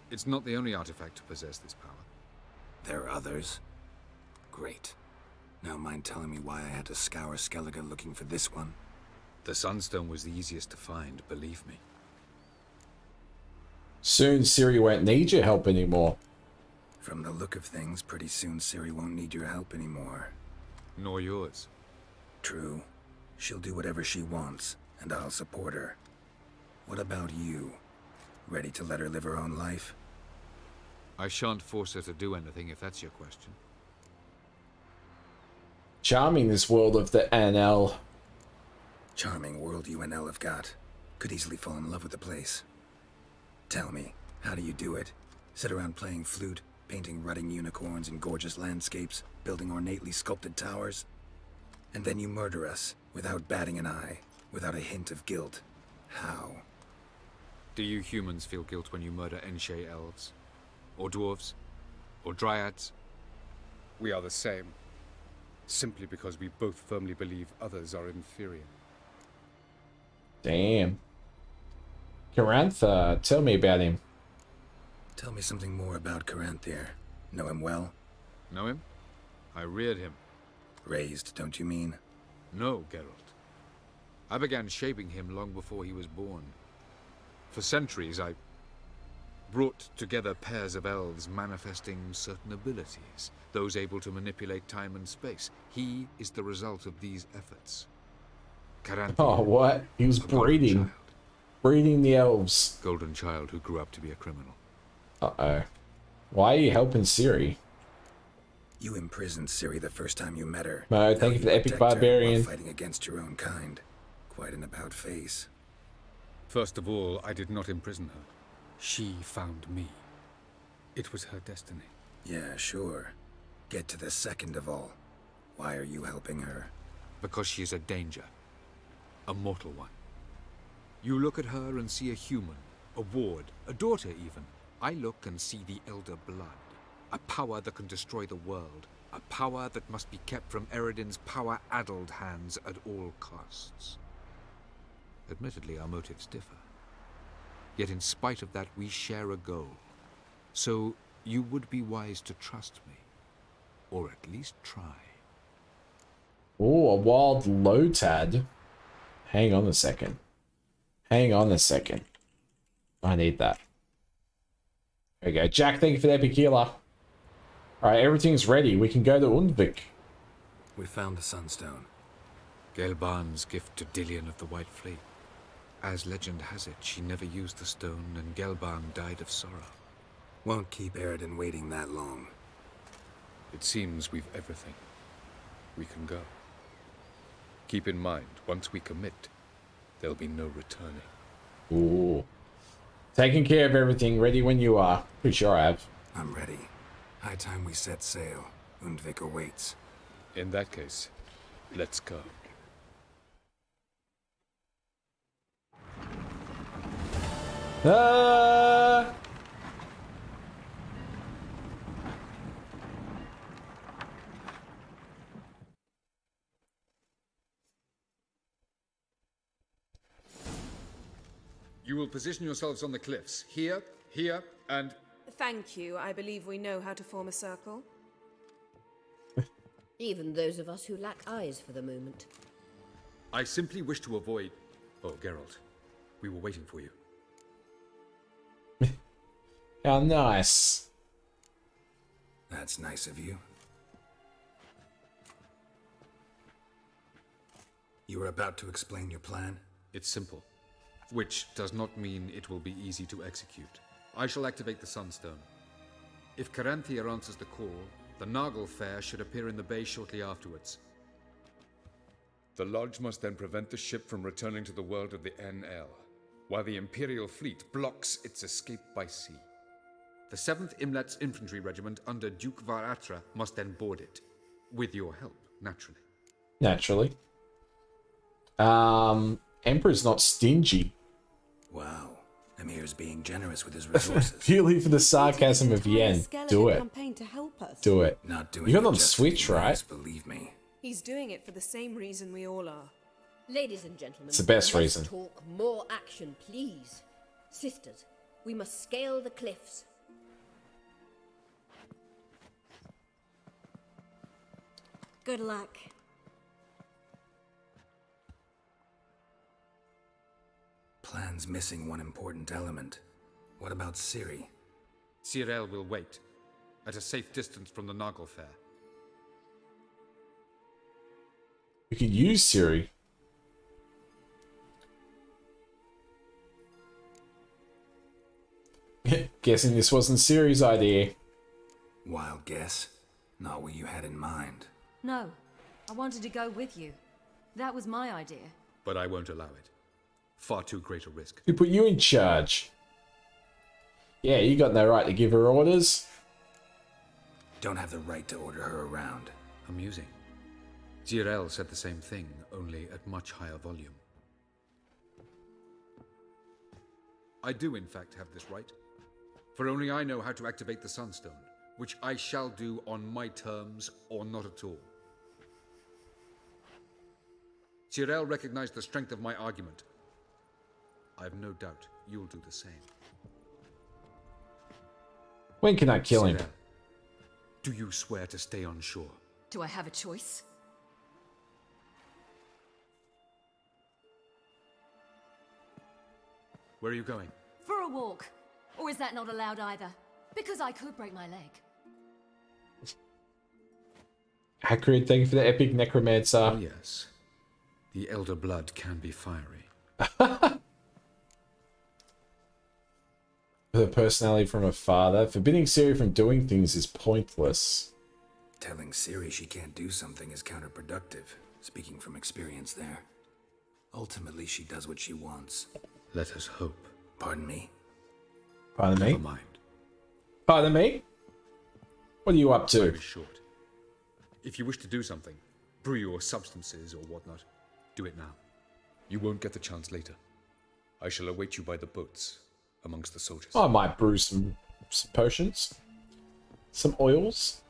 It's not the only artifact to possess this power. There are others? Great. Now mind telling me why I had to scour Skellige looking for this one? The Sunstone was the easiest to find, believe me. Soon Ciri won't need your help anymore. From the look of things, pretty soon Ciri won't need your help anymore. Nor yours. True. She'll do whatever she wants, and I'll support her. What about you? Ready to let her live her own life? I shan't force her to do anything, if that's your question. Charming, this world of the NL. Charming world you and Elle have got. Could easily fall in love with the place. Tell me, how do you do it? Sit around playing flute, painting rutting unicorns in gorgeous landscapes, building ornately sculpted towers? And then you murder us, without batting an eye, without a hint of guilt. How? Do you humans feel guilt when you murder Enshe elves? Or dwarves? Or dryads? We are the same. Simply because we both firmly believe others are inferior. Damn. Carantha, tell me about him. Tell me something more about Caranthir. Know him well? Know him? I reared him. Raised, don't you mean? No, Geralt. I began shaping him long before he was born. For centuries, I brought together pairs of elves manifesting certain abilities, those able to manipulate time and space. He is the result of these efforts. Caranthir, oh, what? He was breeding. Breeding the elves. Golden child who grew up to be a criminal. Uh-oh. Why are you helping Ciri? You imprisoned Ciri the first time you met her. No, thank you for the epic barbarian. Fighting against your own kind. Quite an about face. First of all, I did not imprison her. She found me. It was her destiny. Yeah, sure. Get to the second of all. Why are you helping her? Because she is a danger. A mortal one. You look at her and see a human, a ward, a daughter even. I look and see the Elder Blood. A power that can destroy the world. A power that must be kept from Eredin's power-addled hands at all costs. Admittedly, our motives differ. Yet in spite of that, we share a goal. So you would be wise to trust me. Or at least try. Oh, a wild Lotad. Hang on a second. Hang on a second. I need that. There we go. Jack, thank you for the epic healer. Alright, everything's ready. We can go to Undvik. We found the Sunstone. Gelban's gift to Dillion of the White Fleet. As legend has it, she never used the stone, and Gelban died of sorrow. Won't keep Eredin waiting that long. It seems we've everything. We can go. Keep in mind, once we commit, there'll be no returning. Ooh. Taking care of everything. Ready when you are. Pretty sure I have. I'm ready. High time we set sail. Undvik awaits. In that case, let's go. You will position yourselves on the cliffs. Here, here, and... Thank you. I believe we know how to form a circle. Even those of us who lack eyes for the moment. I simply wish to avoid... Oh, Geralt. We were waiting for you. How nice. That's nice of you. You were about to explain your plan? It's simple. Which does not mean it will be easy to execute. I shall activate the Sunstone. If Caranthea answers the call, the Nagel Fair should appear in the bay shortly afterwards. The Lodge must then prevent the ship from returning to the world of the NL, while the Imperial fleet blocks its escape by sea. The 7th Imlet's Infantry Regiment under Duke Varatra must then board it. With your help, naturally. Naturally. Emperor's not stingy. Wow. Emir's being generous with his resources. Purely for the sarcasm of Yen. Do it. Do it. Not doing You got it on just Switch, for you right? guys, believe me. He's doing it for the same reason we all are. Ladies and gentlemen, It's the best less reason. talk, more action, please. Sisters, we must scale the cliffs. Good luck. Plan's missing one important element. What about Ciri? Cyril will wait, at a safe distance from the Nagel Fair. You could use Ciri. Guessing this wasn't Ciri's idea. Wild guess. Not what you had in mind. No, I wanted to go with you. That was my idea. But I won't allow it. Far too great a risk. Who put you in charge? Yeah, you got no right to give her orders. Don't have the right to order her around. Amusing. Cyril said the same thing, only at much higher volume. I do, in fact, have this right. For only I know how to activate the Sunstone, which I shall do on my terms or not at all. Cyril recognized the strength of my argument. I have no doubt you'll do the same. When can I kill him? Cyril, do you swear to stay on shore? Do I have a choice? Where are you going? For a walk. Or is that not allowed either? Because I could break my leg. Accurate, thank you for the epic necromancer. Oh, yes. The elder blood can be fiery. The personality from a father. Forbidding Ciri from doing things is pointless. Telling Ciri she can't do something is counterproductive. Speaking from experience there. Ultimately, she does what she wants. Let us hope. Pardon me? Pardon me? Never mind. Pardon me? What are you up to? Very short. If you wish to do something, brew your substances or whatnot, do it now. You won't get the chance later. I shall await you by the boats, amongst the soldiers. I might brew some potions. Some oils.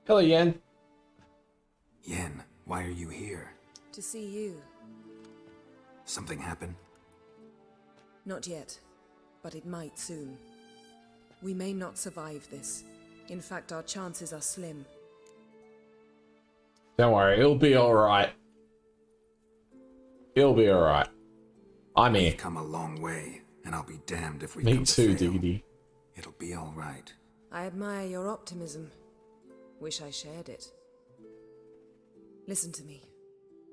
Hello, Yen. Yen, why are you here? To see you. Something happened? Not yet, but it might soon. We may not survive this. In fact, our chances are slim. Don't worry, it'll be alright. It'll be alright. I'm here. We've come a long way, and I'll be damned if we Me come to too, fail. Diggity. It'll be alright. I admire your optimism. Wish I shared it. Listen to me.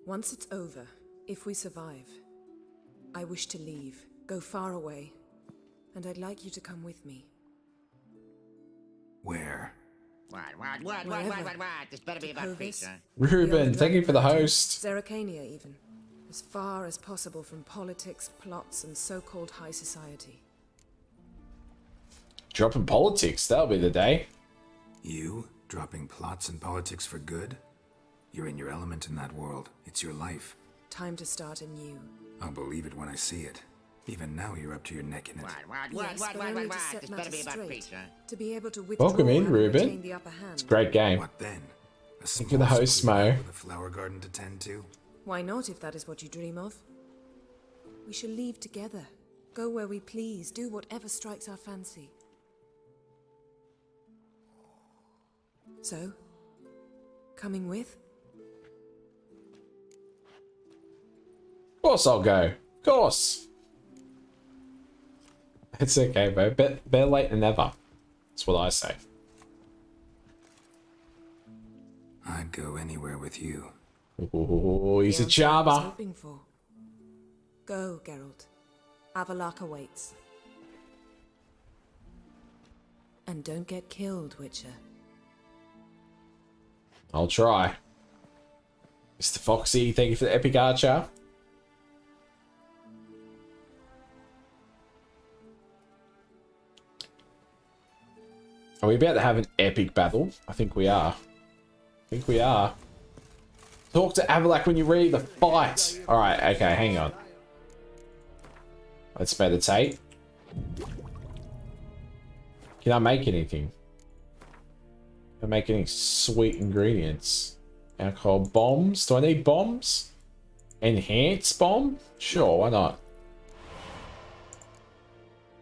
Once it's over, if we survive, I wish to leave, go far away, and I'd like you to come with me. Where? What? This better be about Clovis, pizza. Ruben, thank you for the host. Zeracania even. As far as possible from politics, plots, and so-called high society. Dropping politics, that'll be the day. You? Dropping plots and politics for good? You're in your element in that world. It's your life. Time to start anew. I'll believe it when I see it. Even now you're up to your neck in it. Yes, but only to set matters straight. To be able to withdraw Welcome in, and Ruben. retain the upper hand. It's a great game. What then? A Thank you, the host, Mo. with a flower garden to tend to? Why not, if that is what you dream of? We shall leave together. Go where we please. Do whatever strikes our fancy. So, coming with? Of course I'll go. Of course. It's okay, bro. Better late than never. That's what I say. I'd go anywhere with you. Oh, he's a The answer I was charmer. hoping for. Go, Geralt. Avalok awaits. And don't get killed, Witcher. I'll try. Mr. Foxy, thank you for the epic archer. Are we about to have an epic battle? I think we are. I think we are. Talk to Avalok when you're ready to fight. Alright, okay, hang on. Let's meditate. Can I make anything? Can I make any sweet ingredients? Alcohol bombs? Do I need bombs? Enhanced bomb? Sure, why not?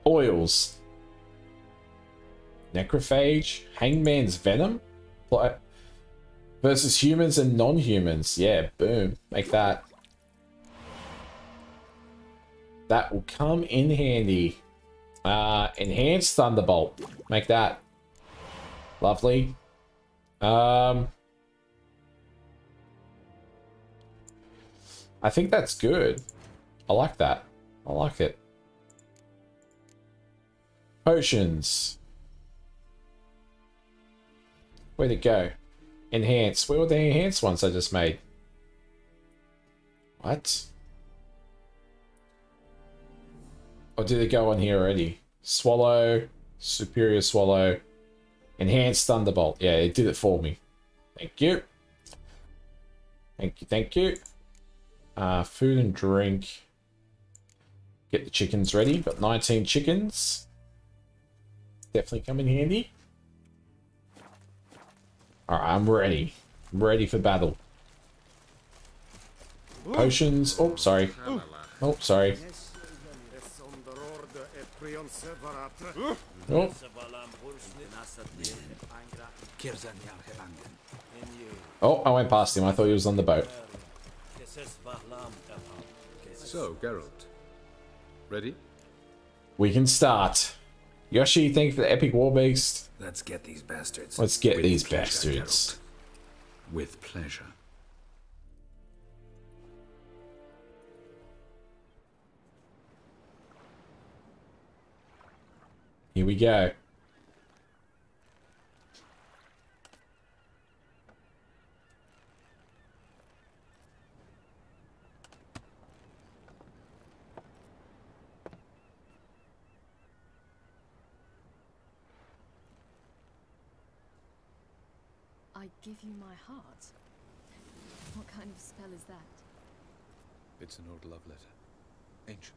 Oils. Necrophage. Hangman's venom? Versus humans and non-humans. Yeah, boom. Make that. That will come in handy. Enhanced Thunderbolt. Make that. Lovely. I think that's good. I like that. I like it. Potions. Where'd it go? Enhance. Where were the enhanced ones I just made? What? Or did it go on here already? Swallow. Superior Swallow. Enhanced Thunderbolt. Yeah, it did it for me. Thank you. Thank you, thank you. Food and drink. Get the chickens ready. Got 19 chickens. Definitely come in handy. Alright, I'm ready. I'm ready for battle. Potions. Oh, sorry. Oh, sorry. Oh. Oh, I went past him. I thought he was on the boat. So, Geralt. Ready? We can start. Yoshi, thank you for the epic war beast. Let's get these bastards. Let's get With these pleasure, bastards. With pleasure. Here we go. I give you my heart? What kind of spell is that? It's an old love letter. Ancient.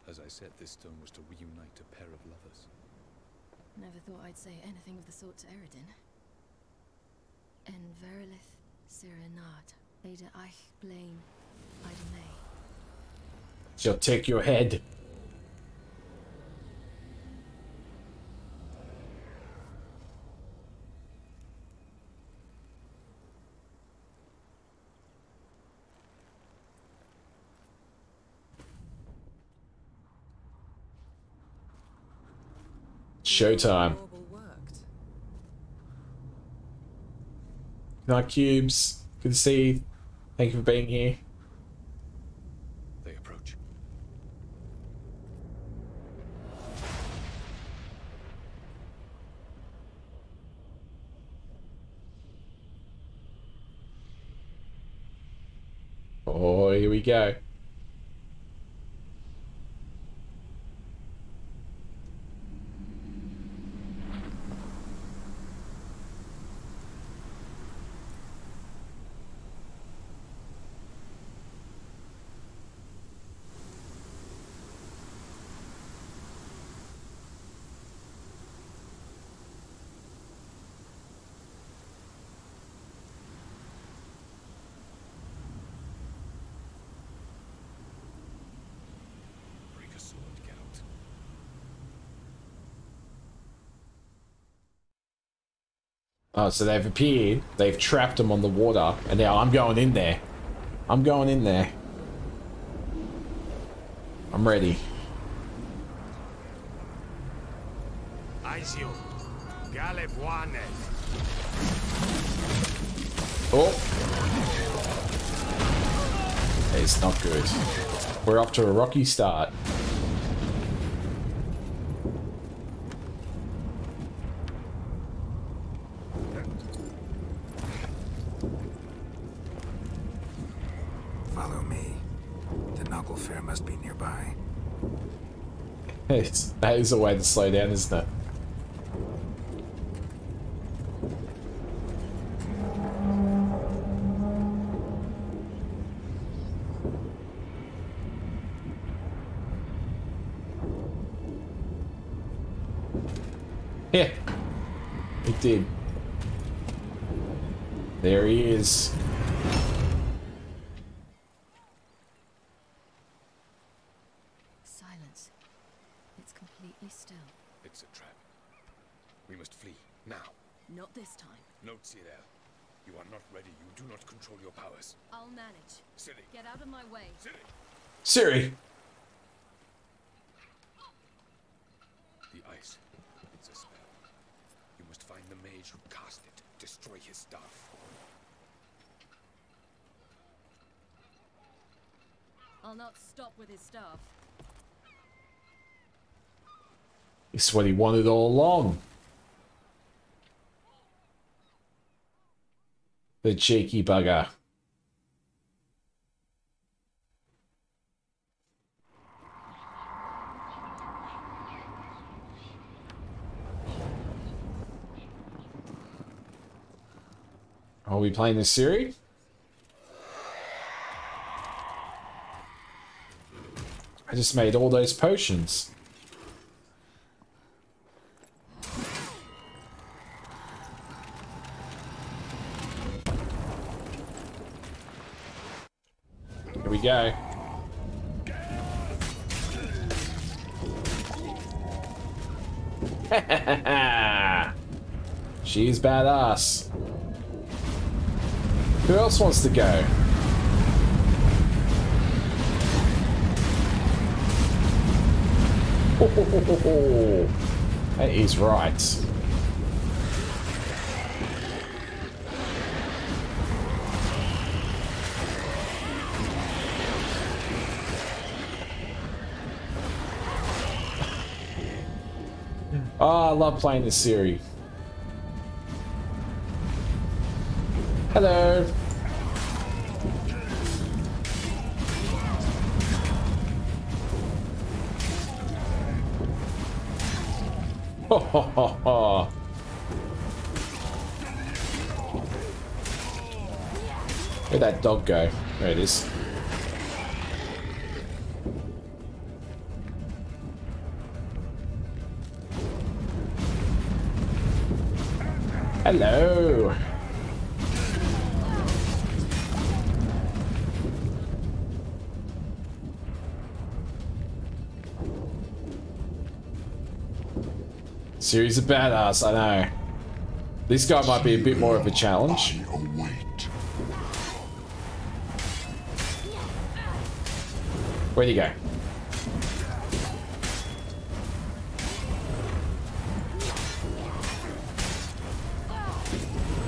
As I said, this stone was to reunite a pair of lovers. Never thought I'd say anything of the sort to Eredin. En verilith serenade, Ada eich blain, Ida May. She'll take your head. Showtime. Night Cubes. Good to see you. Thank you for being here. They approach. Oh, here we go. Oh, so they've appeared, they've trapped him on the water, and now I'm going in there. I'm going in there. I'm ready. Oh. It's not good. We're off to a rocky start. Follow me. The Noggle Fair must be nearby. That is a way to slow down, isn't it? Yeah, it did. There he is. Silence. It's completely still. It's a trap. We must flee, now. Not this time. Note, Cyril. You are not ready. You do not control your powers. I'll manage. Ciri. Get out of my way. Ciri. The ice. It's a spell. You must find the mage who cast it. Destroy his staff. I'll not stop with his staff. It's what he wanted all along. The cheeky bugger. Are we playing this series? I just made all those potions. Here we go. She's badass. Who else wants to go? Oh, that is right. Oh, I love playing this series. Hello. Ho ho ho ho. Where'd that dog go? There it is. Hello. Series of badass, I know. This guy might be a bit more of a challenge. Where'd he go?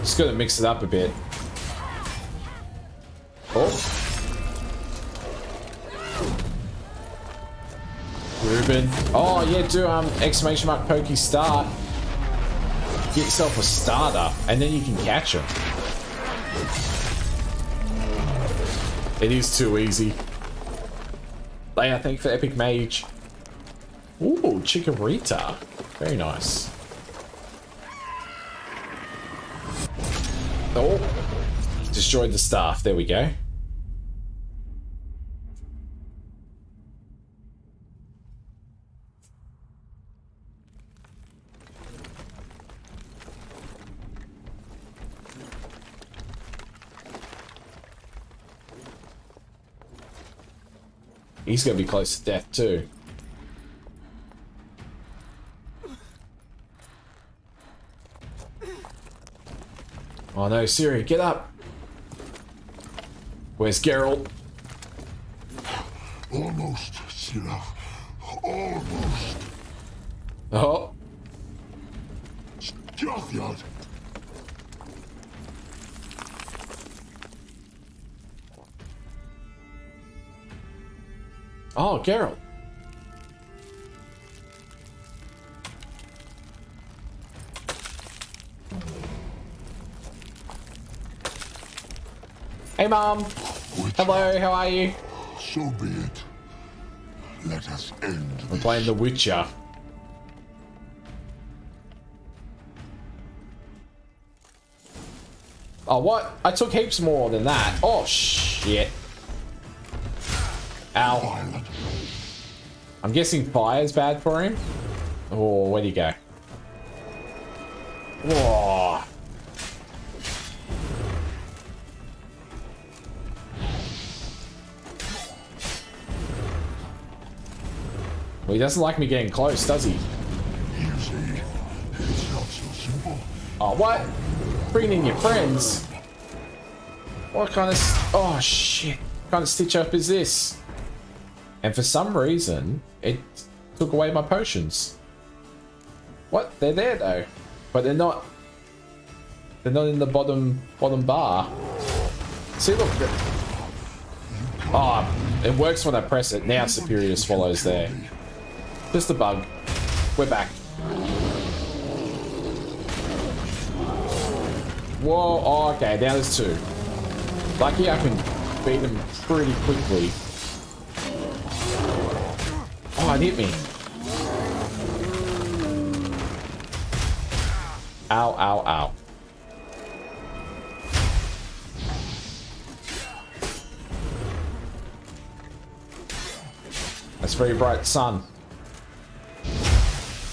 Just gotta mix it up a bit. Oh. Ruben. Oh yeah, do exclamation mark pokey start. Get yourself a starter and then you can catch him. It is too easy. Leia, thank you for Epic Mage. Ooh, Chikorita. Very nice. Oh, destroyed the staff. There we go. He's gonna be close to death too. Oh no, Siri, get up! Where's Geralt? Almost, Sirach. Almost. Oh. Jothyard. Oh, Geralt. Hey, Mom. Hello, how are you? So be it. Let us end. We're playing The Witcher. Oh, what? I took heaps more than that. Oh, shit. Ow. I'm guessing fire's bad for him. Oh, where'd he go? Whoa. Well, he doesn't like me getting close, does he? You see, it's not so simple. Oh, what? Bringing in your friends? What kind of... Oh, shit. What kind of stitch up is this? And for some reason, it took away my potions. What? They're there, though. But they're not... They're not in the bottom bar. See, look. Oh, it works when I press it. Now Superior Swallow's there. Just a bug. We're back. Whoa, oh, okay, now there's two. Lucky I can beat them pretty quickly. Oh, it hit me. Ow, ow, ow. That's very bright sun.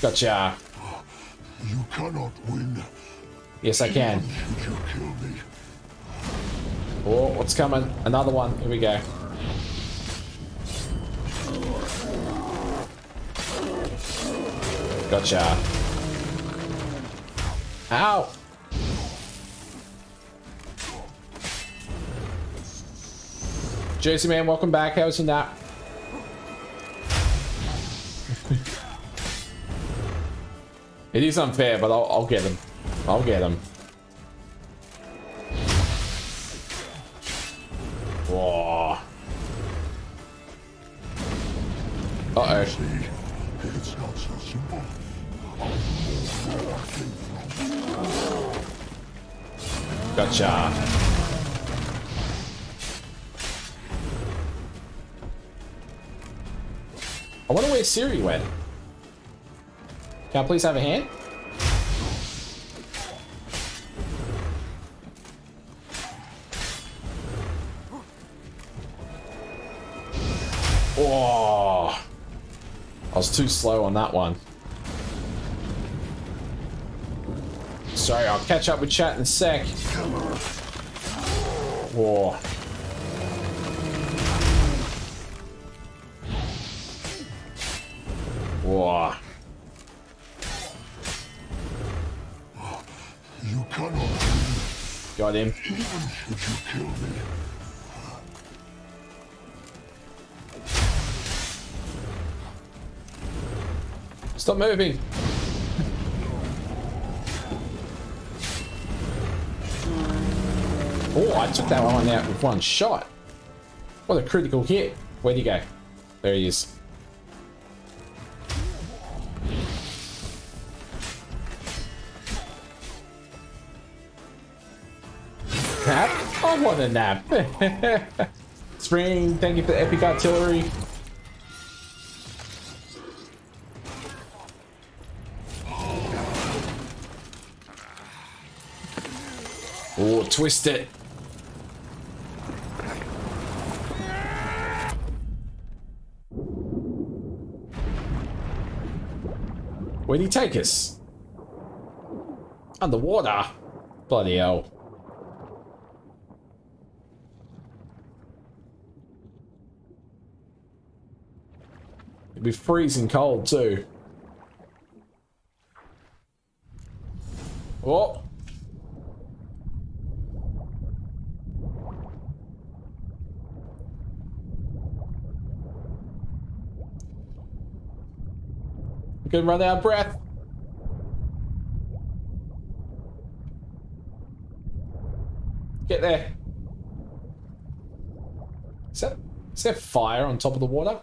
Gotcha. You cannot win. Yes, I can. Should you kill me? Oh, what's coming? Another one. Here we go. Gotcha. Ow. Jersey man, welcome back. How was your nap? It is unfair, but I'll get him. I'll get him. Whoa. Uh-oh. It's not so simple. Gotcha. I wonder where Siri went. Can I please have a hand? Oh, I was too slow on that one. Sorry, I'll catch up with chat in a sec. Whoa. Whoa. You cannot. Got him. Even should you kill me. Stop moving. Oh, I took that one out with one shot. What a critical hit. Where'd he go? There he is. Nap? I want a nap. Spring, thank you for the epic artillery. Oh, twist it. Where'd he take us? Underwater? Bloody hell. It'd be freezing cold too. Oh. Gonna run out of breath. Get there. Is there fire on top of the water?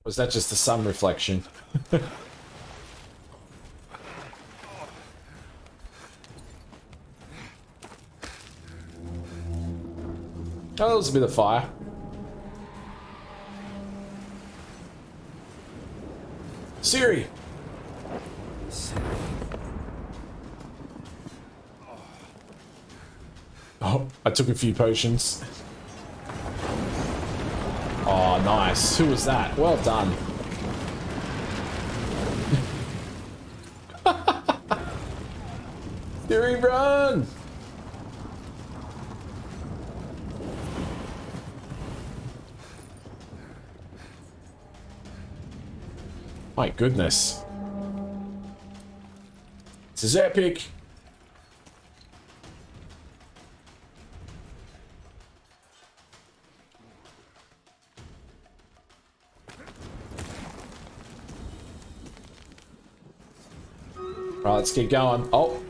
Or is that just the sun reflection? Oh, there was a bit of fire. Siri! Oh, I took a few potions. Oh, nice. Who was that? Well done. Siri, run! My goodness. This is epic. Right, let's keep going. Oh.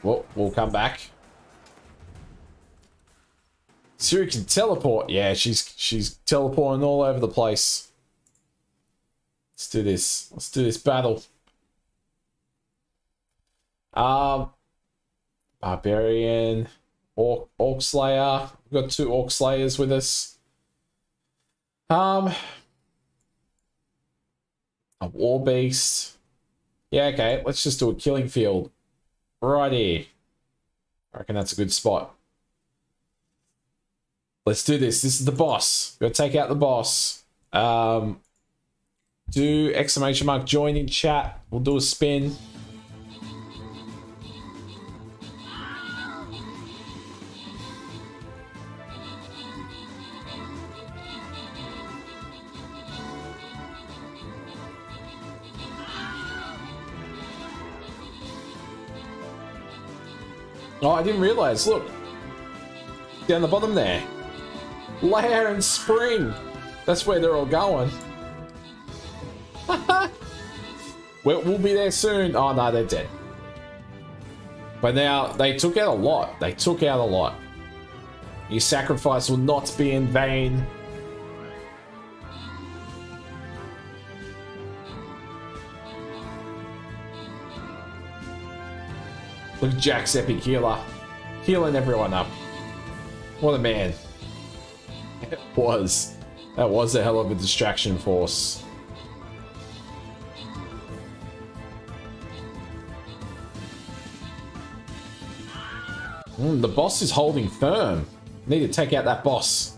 Well, we'll come back. Siri can teleport. Yeah, she's teleporting all over the place. Let's do this. Let's do this battle. Barbarian, Orc Slayer. We've got 2 Orc Slayers with us. A War Beast. Yeah, okay. Let's just do a killing field. Right here. I reckon that's a good spot. Let's do this. This is the boss. We'll take out the boss. Do ! Join in chat. We'll do a spin. Oh, I didn't realize. Look. Down the bottom there. Lair and Spring. That's where they're all going. We'll be there soon. Oh, no, they're dead. But now, they took out a lot. They took out a lot. Your sacrifice will not be in vain. Look at Jack's epic healer. Healing everyone up. What a man. It was. That was a hell of a distraction force. The boss is holding firm. Need to take out that boss.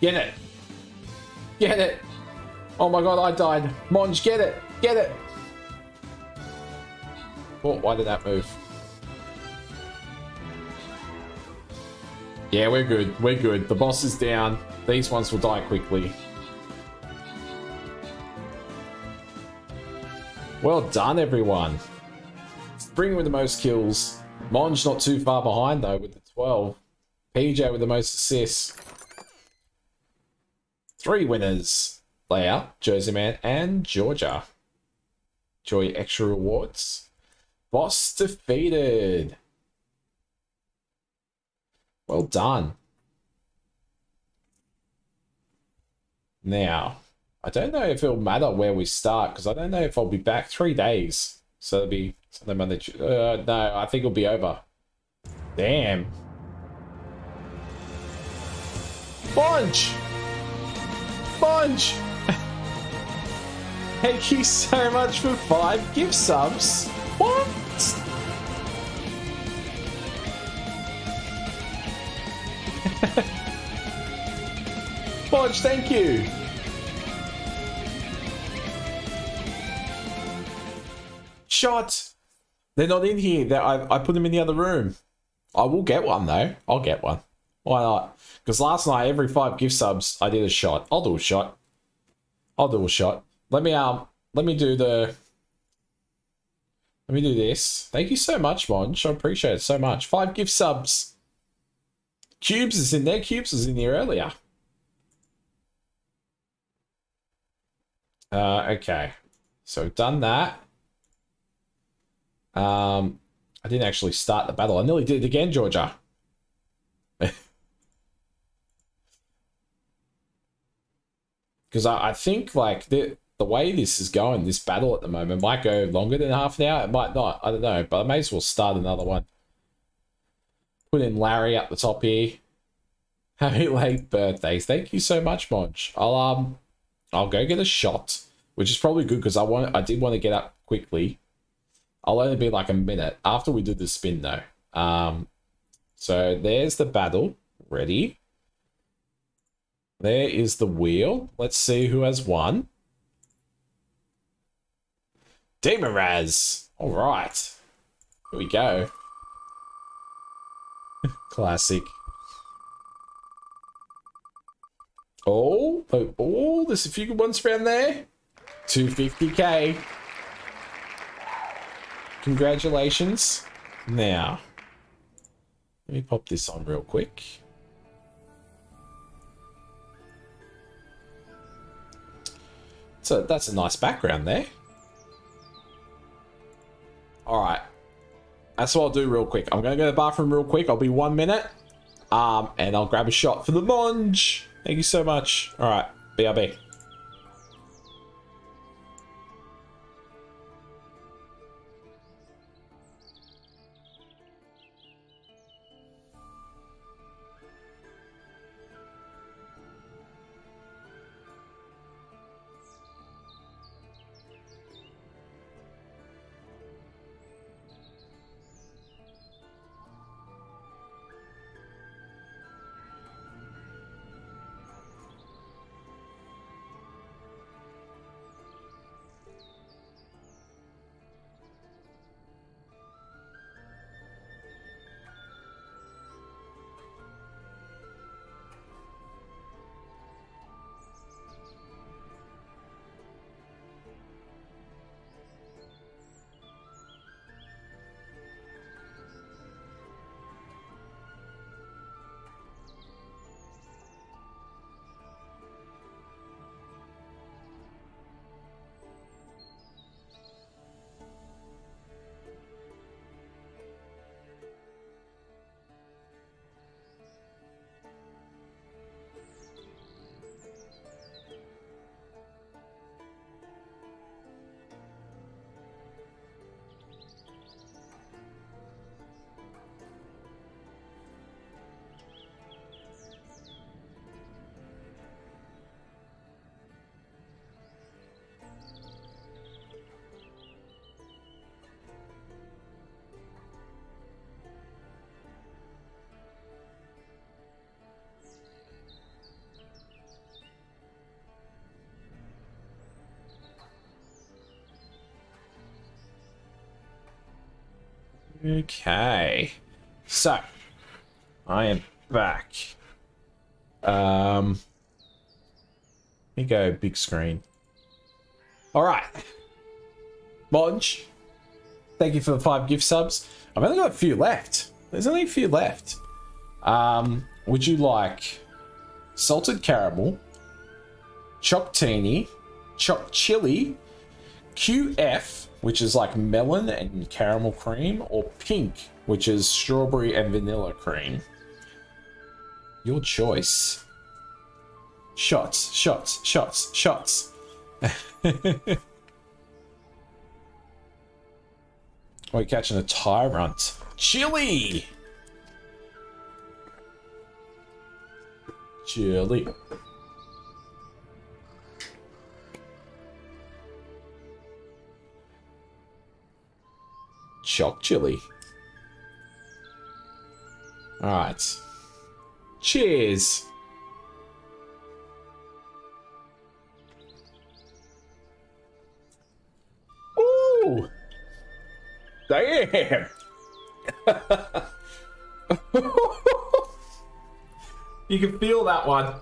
Get it. Get it. Oh my god, I died. Monge, get it. Get it. Oh, why did that move? Yeah, we're good. We're good. The boss is down. These ones will die quickly. Well done, everyone. Spring with the most kills. Monge not too far behind, though, with the 12. PJ with the most assists. 3 winners. Leia, Jersey Man, and Georgia. Enjoy extra rewards. Boss defeated. Well done. Now, I don't know if it'll matter where we start, because I don't know if I'll be back 3 days. So it'll be Sunday, Monday, no, I think it'll be over. Damn. Bunch! Bunch! Thank you so much for 5 gift subs. What? Bunch, thank you. Shot. They're not in here. I put them in the other room. I will get one though. I'll get one. Why not? Because last night, every 5 gift subs, I did a shot. I'll do a shot. I'll do a shot. Let me do this. Thank you so much, Monch. I appreciate it so much. 5 gift subs. Cubes is in there. Cubes was in there earlier. Okay. So we've done that. I didn't actually start the battle. I nearly did it again, Georgia. Because I think like the way this is going, this battle at the moment might go longer than half an hour. It might not. I don't know. But I may as well start another one. Put in Larry up the top here. Happy late birthdays. Thank you so much, Monch. I'll go get a shot, which is probably good because I did want to get up quickly. I'll only be like a minute after we do the spin though. So there's the battle. Ready. There is the wheel. Let's see who has won. Demon Raz. All right. Here we go. Classic. Oh, there's a few good ones around there. 250k. Congratulations. Now, let me pop this on real quick. So that's a nice background there. All right. That's what I'll do real quick. I'm going to go to the bathroom real quick. I'll be 1 minute. And I'll grab a shot for the Monge. Thank you so much. All right. BRB. Okay, so I am back. Let me go big screen. All right, Monge, thank you for the 5 gift subs. I've only got a few left. There's only a few left. Would you like salted caramel, choctini, choc chili, QF, which is like melon and caramel cream, or pink, which is strawberry and vanilla cream? Your choice. Shots, shots, shots, shots. We're catching a tyrant. Chili! chili. Choc chili. Alright. Cheers. Ooh. Damn. You can feel that one.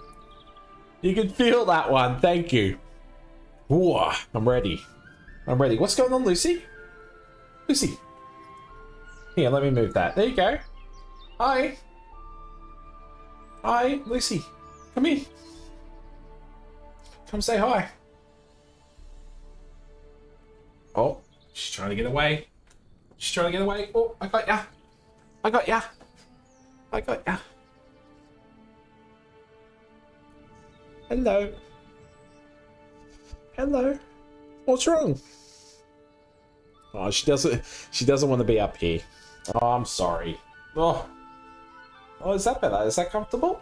You can feel that one. Thank you. Ooh, I'm ready. I'm ready. What's going on, Lucy? Lucy. Here, let me move that. There you go. Hi. Hi, Lucy. Come here. Come say hi. Oh, she's trying to get away. She's trying to get away. Oh, I got ya. I got ya. I got ya. Hello. Hello. What's wrong? Oh, she doesn't want to be up here. Oh, I'm sorry. Oh. Oh, is that better? Is that comfortable?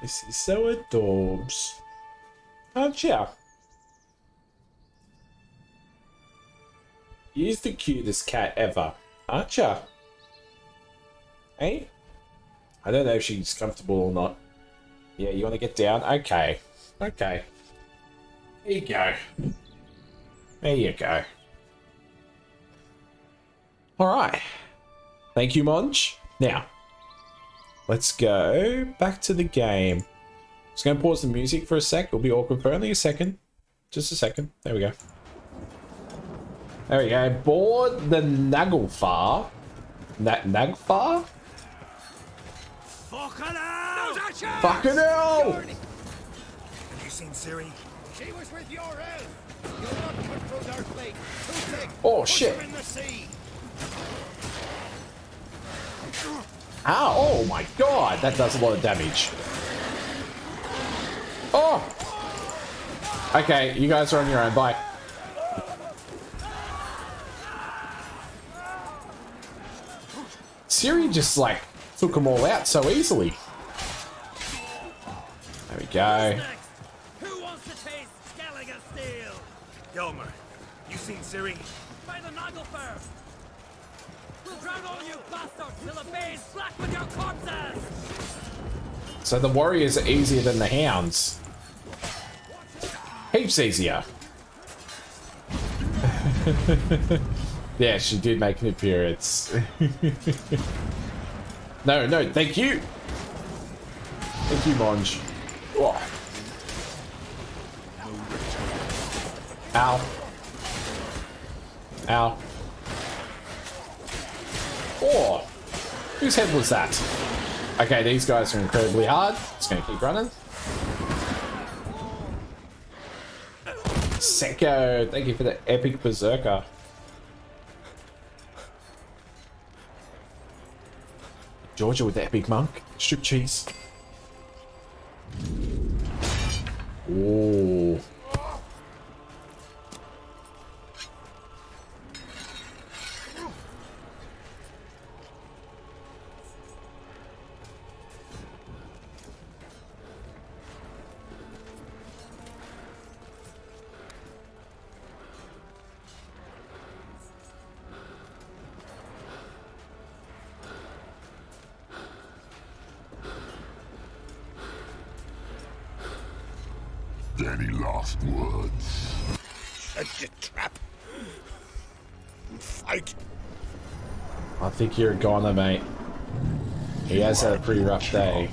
This is so adorbs. Aren't ya? You're the cutest cat ever, aren't ya? Hey? I don't know if she's comfortable or not. Yeah, you want to get down? Okay. Okay. There you go. There you go. Alright. Thank you, Monch. Now, let's go back to the game. Just going to pause the music for a sec. It'll be awkward for only a second. Just a second. There we go. There we go. Board the Naglfar. Nagfar? Fucking hell! Have you seen Ciri? She was with your elf. You're not cut through our blade. Too thick. Oh shit! In the sea. Ow! Oh my god! That does a lot of damage. Oh! Okay, you guys are on your own. Bye. Ciri just like took them all out so easily. There we go. Who wants to taste Skellige steel? Yelmer, you seen Ciri? By the Naglfar. We'll drown all you bastards till the bay's black with your corpses. So the warriors are easier than the hounds. Heaps easier. Yeah, she did make an appearance. No, no, thank you. Thank you, Monge. Oh. Ow. Ow. Oh. Whose head was that? Okay, these guys are incredibly hard. Just gonna keep running. Seko, thank you for the epic berserker. Georgia with the epic monk. Strip cheese. Ooh. Any last words? That's a trap. Fight. I think you're a goner, mate. He has had a pretty rough day.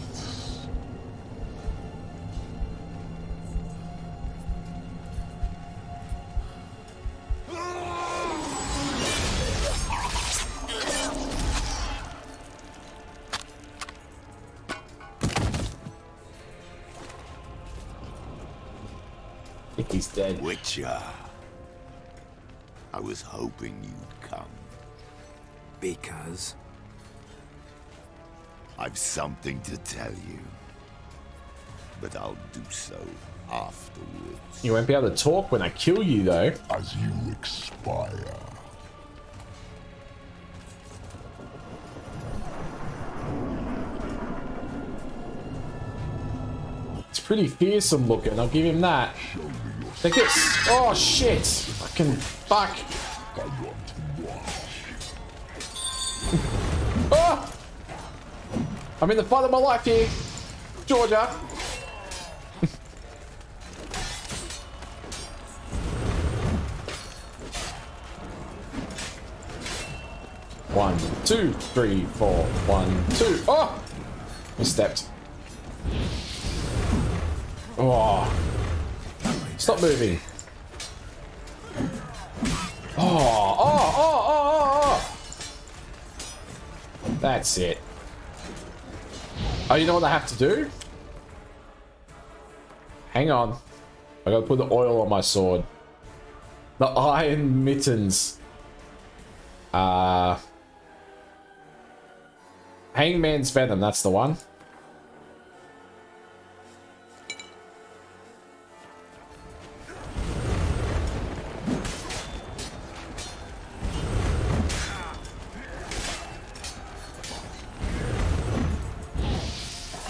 He's dead. Witcher. I was hoping you'd come. Because? I've something to tell you. But I'll do so afterwards. You won't be able to talk when I kill you, though. As you expire. pretty fearsome looking, I'll give him that. That gets... Oh, shit! Fucking fuck. Oh! I'm in the fight of my life here, Georgia. One, two, three, four. 1, 2. Oh! Misstepped. Oh. Stop moving. Oh. That's it. Oh, you know what I have to do? Hang on. I gotta put the oil on my sword. The iron mittens. Hangman's Venom, that's the one.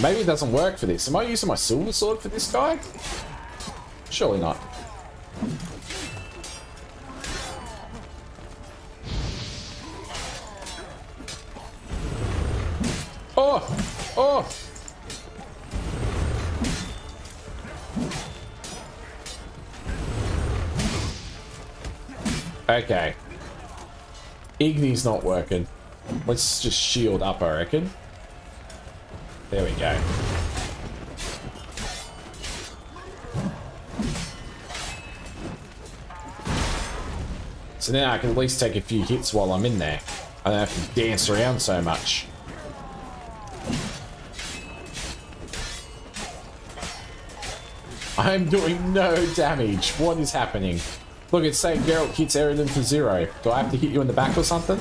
Maybe it doesn't work for this. Am I using my silver sword for this guy? Surely not. Oh! Oh! Okay. Igni's not working. Let's just shield up, I reckon. There we go. So now I can at least take a few hits while I'm in there. I don't have to dance around so much. I'm doing no damage. What is happening? Look, it's saying Geralt hits Eridan for 0. Do I have to hit you in the back or something?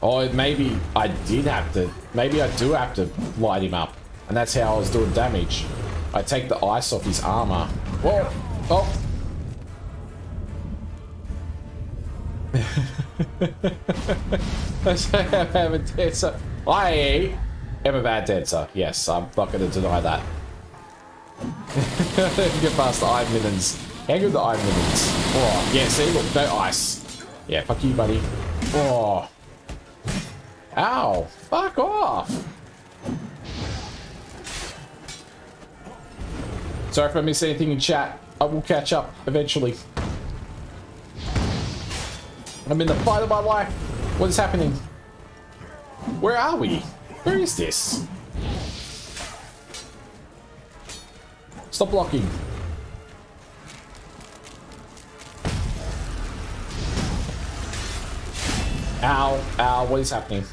Oh, maybe I did have to. Maybe I do have to light him up. And that's how I was doing damage. I take the ice off his armor. Whoa! Oh! I am a dancer. I am a bad dancer. Yes, I'm not going to deny that. Get past the iron mittens. How good the iron mittens? Oh, yeah, see, look, no ice. Yeah, fuck you, buddy. Oh. Ow! Fuck off! Sorry if I miss anything in chat. I will catch up eventually. I'm in the fight of my life. What is happening? Where are we? Where is this? Stop blocking. Ow, ow, what is happening?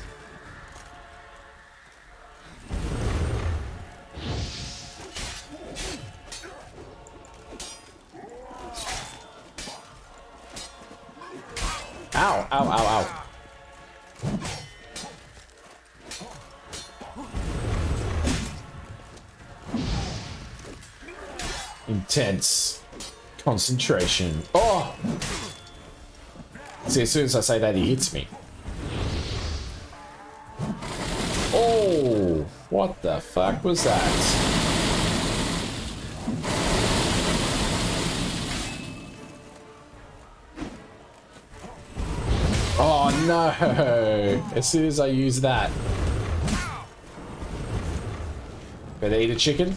Ow, ow, ow, ow. Intense concentration. Oh! See, as soon as I say that, he hits me. Oh! What the fuck was that? Oh no! As soon as I use that. Better eat a chicken.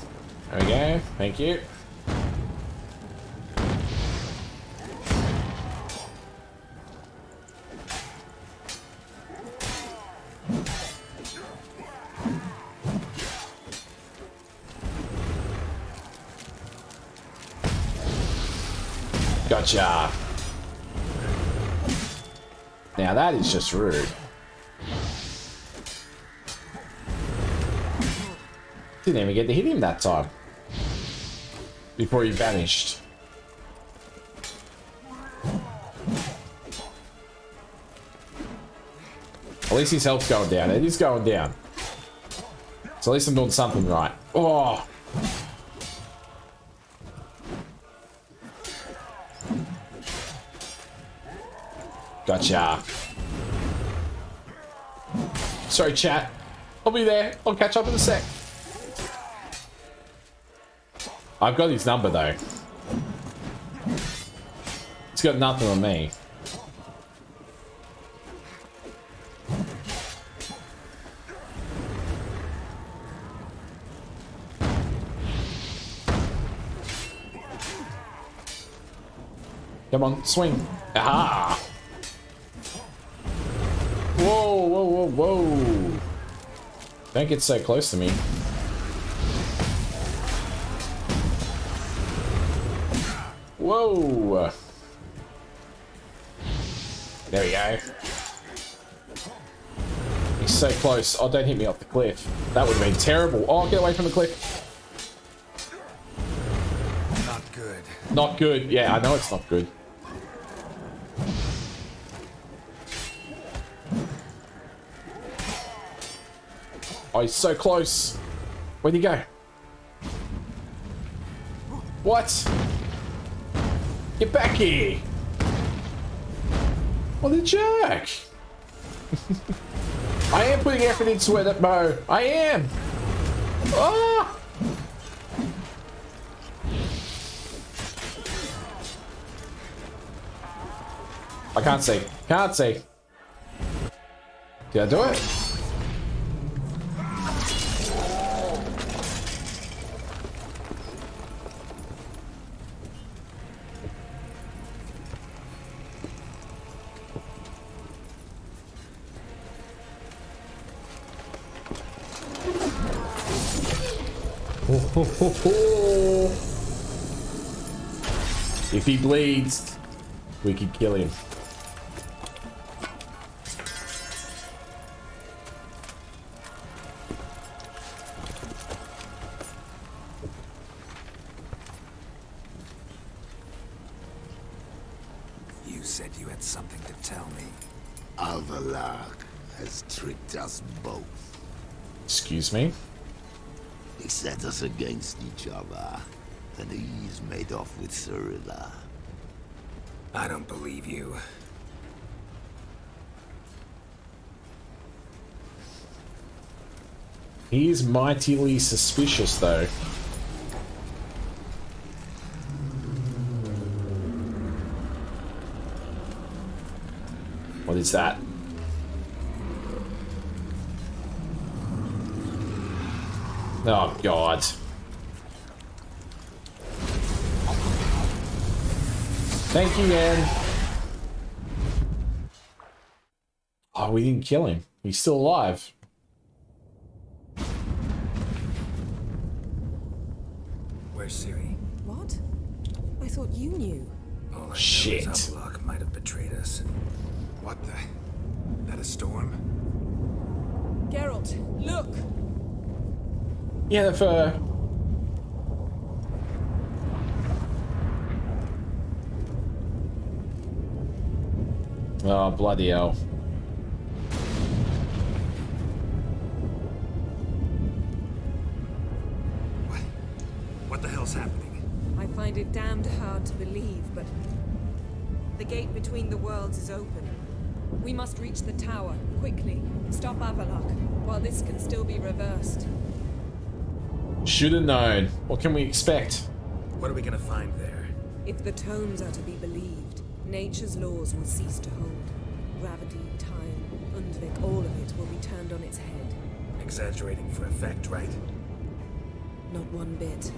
There we go. Thank you. Gotcha. Now that is just rude. Didn't even get to hit him that time. Before he vanished. At least his health's going down. It is going down. So at least I'm doing something right. Oh! Gotcha. Sorry, chat. I'll be there. I'll catch up in a sec. I've got his number though. He's got nothing on me. Come on, swing. Aha! Whoa, whoa, whoa, whoa. Don't get so close to me. Whoa! There we go. He's so close. Oh, don't hit me off the cliff. That would have been terrible. Oh, get away from the cliff. Not good. Not good. Yeah, I know it's not good. Oh, he's so close. Where'd he go? What? Get back here. What a jerk. I am putting effort into it, Mo. I am. Ah! I can't see. Can't see. Did I do it? If he bleeds, we could kill him. You said you had something to tell me. Avallac'h has tricked us both. Excuse me? He set us against each other, and he's made off with Cyrilla. I don't believe you. He's mightily suspicious, though. What is that? Oh, God. Thank you, man. Oh, we didn't kill him. He's still alive. Where's Ciri? What? I thought you knew. All I know Shit. is Avallac'h might have betrayed us. What the? That a storm? Geralt, look! Yeah, for... Oh, bloody hell. What the hell's happening? I find it damned hard to believe, but the gate between the worlds is open. We must reach the tower, quickly. Stop Avallac'h, while this can still be reversed. Should have known. What can we expect? What are we gonna find there? If the tomes are to be believed, nature's laws will cease to hold. Gravity, time, Undvik, all of it will be turned on its head. Exaggerating for effect, right? Not one bit.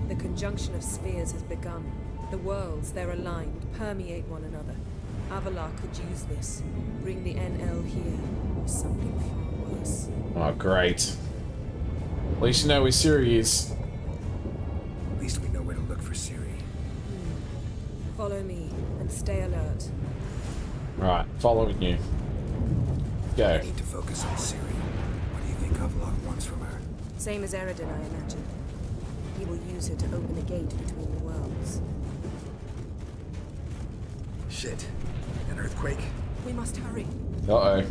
The conjunction of spheres has begun. The worlds, they're aligned, permeate one another. Avallac'h could use this. Bring the NL here, or something far worse. Oh, great. At least you know where Ciri is. At least we know where to look for Ciri. Follow me, and stay alert. Right, following you. Go. We need to focus on Ciri. What do you think Avallac'h wants from her? Same as Eredin, I imagine. He will use her to open a gate between the worlds. Shit. An earthquake? We must hurry. Uh-oh.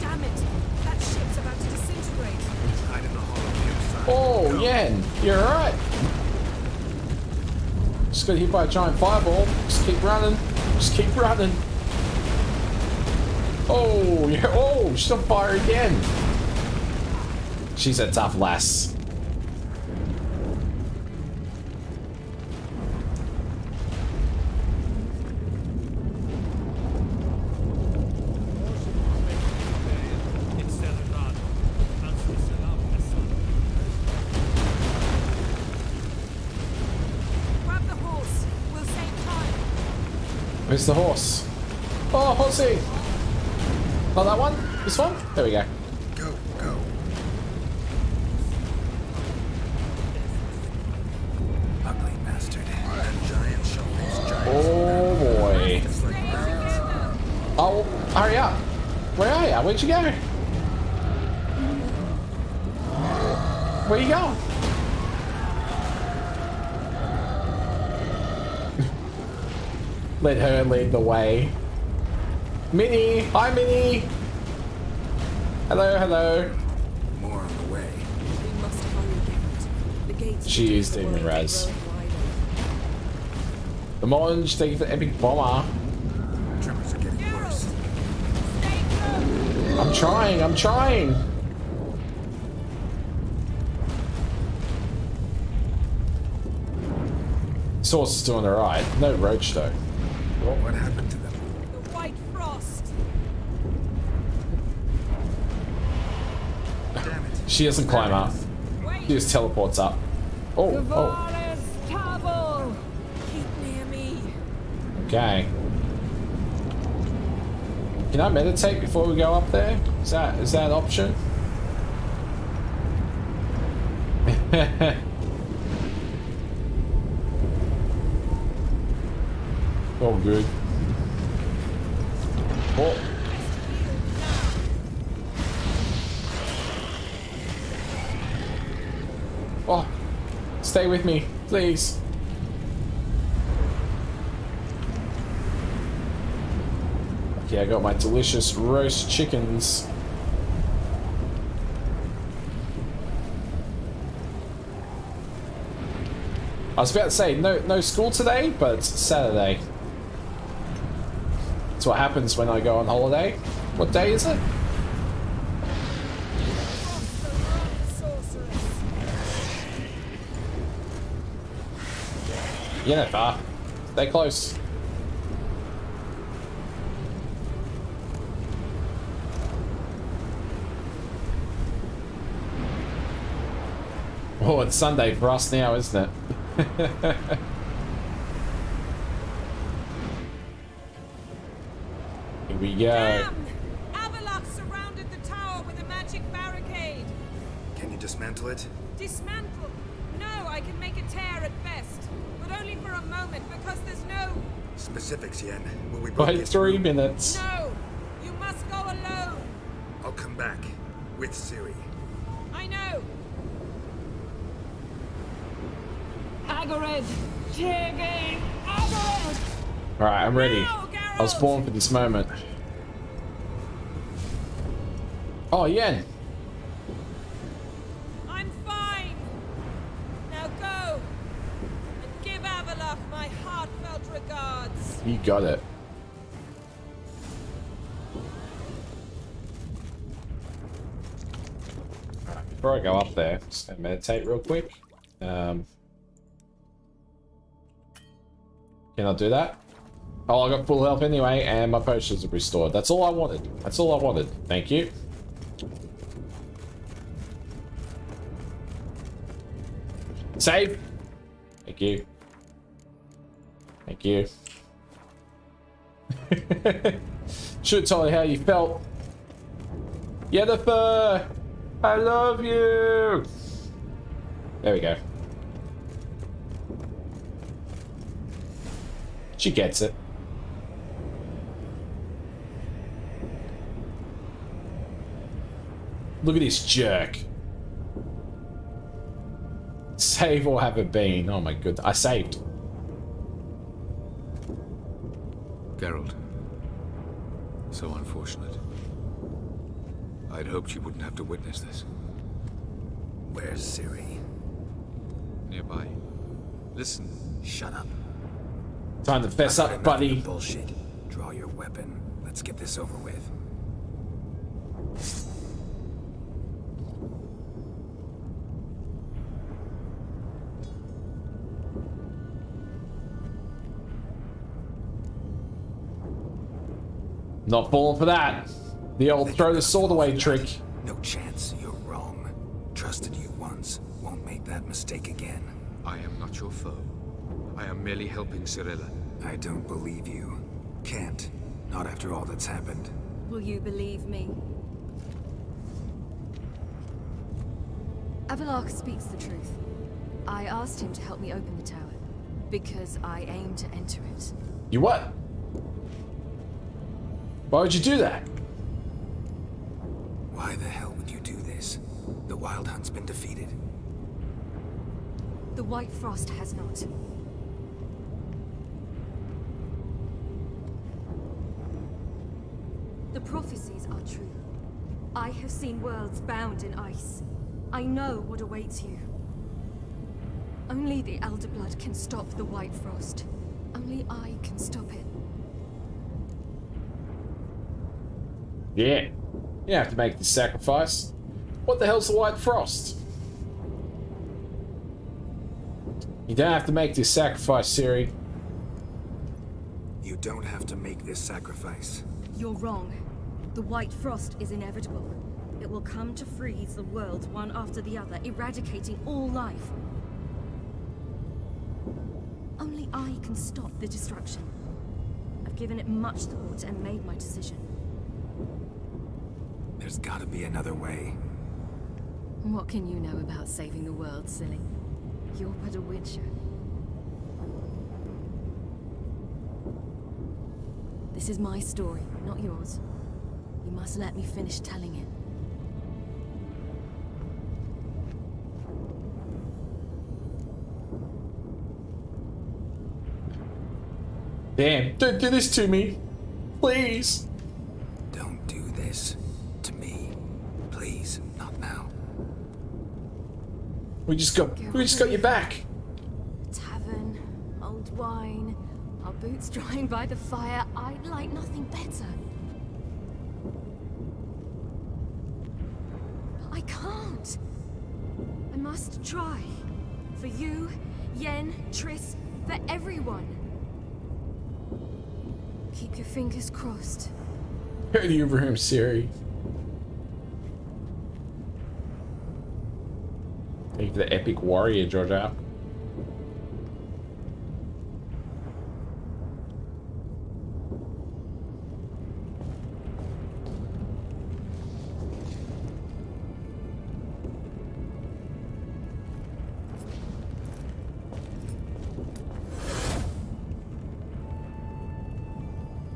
Damn it! That ship's about to disintegrate. Hide in the hollow inside. Oh, Yen, you're right. Just got hit by a giant fireball. Just keep running. Just keep running. Oh, yeah. Oh, she's on fire again. She's a tough lass. Where's the horse? Oh, horsey! Not that one? This one? There we go. Go, go. Ugly bastard. That giant showman's giant. Oh boy. Oh, hurry up. Where are you? Where'd you go? Where you going? Let her lead the way. Minnie! Hi, Minnie! Hello, hello. More on the way. We must hurry, Garrett. The gates She is Demon Raz. The Monge, thank you for the epic bomber. Tremors are getting worse. I'm trying, I'm trying! Source is doing alright. No roach though. What happened to them? The white frost. Damn it. She doesn't climb up. She just teleports up. Oh, oh. Tavo. Keep near me. Okay. Can I meditate before we go up there? Is that an option? Oh, good. Oh. Oh. Stay with me, please. Okay, I got my delicious roast chickens. I was about to say, no school today, but it's Saturday. That's what happens when I go on holiday. What day is it? Yennefer, stay close. Oh, it's Sunday for us now, isn't it? Here we go. Damn! Avalok surrounded the tower with a magic barricade. Can you dismantle it? Dismantle? No, I can make a tear at best. But only for a moment, because there's no... Specifics, Yen. Will we both By get 3 through? minutes. No! You must go alone! I'll come back. With Ciri. I know! Agared! Taking Agared! Alright, I'm ready. I was born for this moment. Oh, Yen. I'm fine! Now go! And give Avalok my heartfelt regards! You got it. Alright, before I go up there, just gonna meditate real quick. Can I do that? Oh, I got full health anyway, and my potions are restored. That's all I wanted. That's all I wanted. Thank you. Save! Thank you. Thank you. Should have told you how you felt. Yennefer! I love you! There we go. She gets it. Look at this jerk. Save or have a bean. Oh my goodness. I saved. Geralt. So unfortunate. I'd hoped you wouldn't have to witness this. Where's Ciri? Nearby. Listen. Shut up. Time to fess up, buddy. Bullshit. Draw your weapon. Let's get this over with. Not falling for that. The old throw the sword away trick. No chance. You're wrong. Trusted you once. Won't make that mistake again. I am not your foe. I am merely helping Cyrilla. I don't believe you. Can't. Not after all that's happened. Will you believe me? Avalok speaks the truth. I asked him to help me open the tower, because I aim to enter it. You what? Why would you do that? Why the hell would you do this? The Wild Hunt's been defeated. The White Frost has not. The prophecies are true. I have seen worlds bound in ice. I know what awaits you. Only the Elder Blood can stop the White Frost. Only I can stop it. Yeah. You have to make this sacrifice. What the hell's the White Frost? You don't have to make this sacrifice, Ciri. You don't have to make this sacrifice. You're wrong. The White Frost is inevitable. It will come to freeze the worlds one after the other, eradicating all life. Only I can stop the destruction. I've given it much thought and made my decision. There's gotta be another way. What can you know about saving the world, silly? You're but a witcher. This is my story, not yours. You must let me finish telling it. Damn, don't do this to me. Please. Don't do this to me. Please, not now. We just got your back. Tavern, old wine, our boots drying by the fire. I'd like nothing better. I can't. I must try. For you, Yen, Triss, for everyone. Keep your fingers crossed. Go to your room, Ciri. Thank you for the epic warrior, Georgia.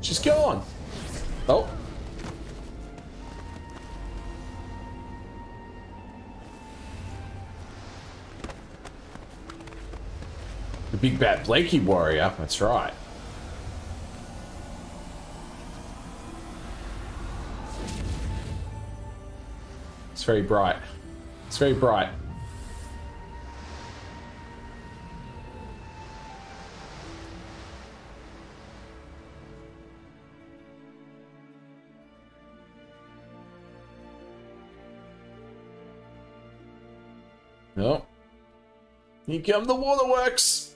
She's gone. Oh. The big bad Blakey warrior. That's right. It's very bright. It's very bright. No. Here come the waterworks.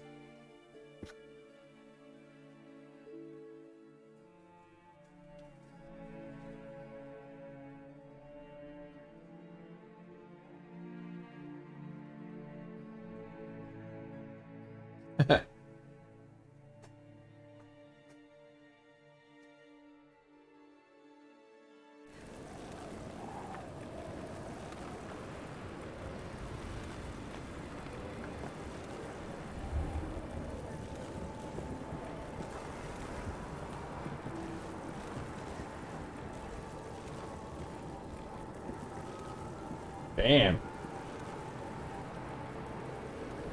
Damn.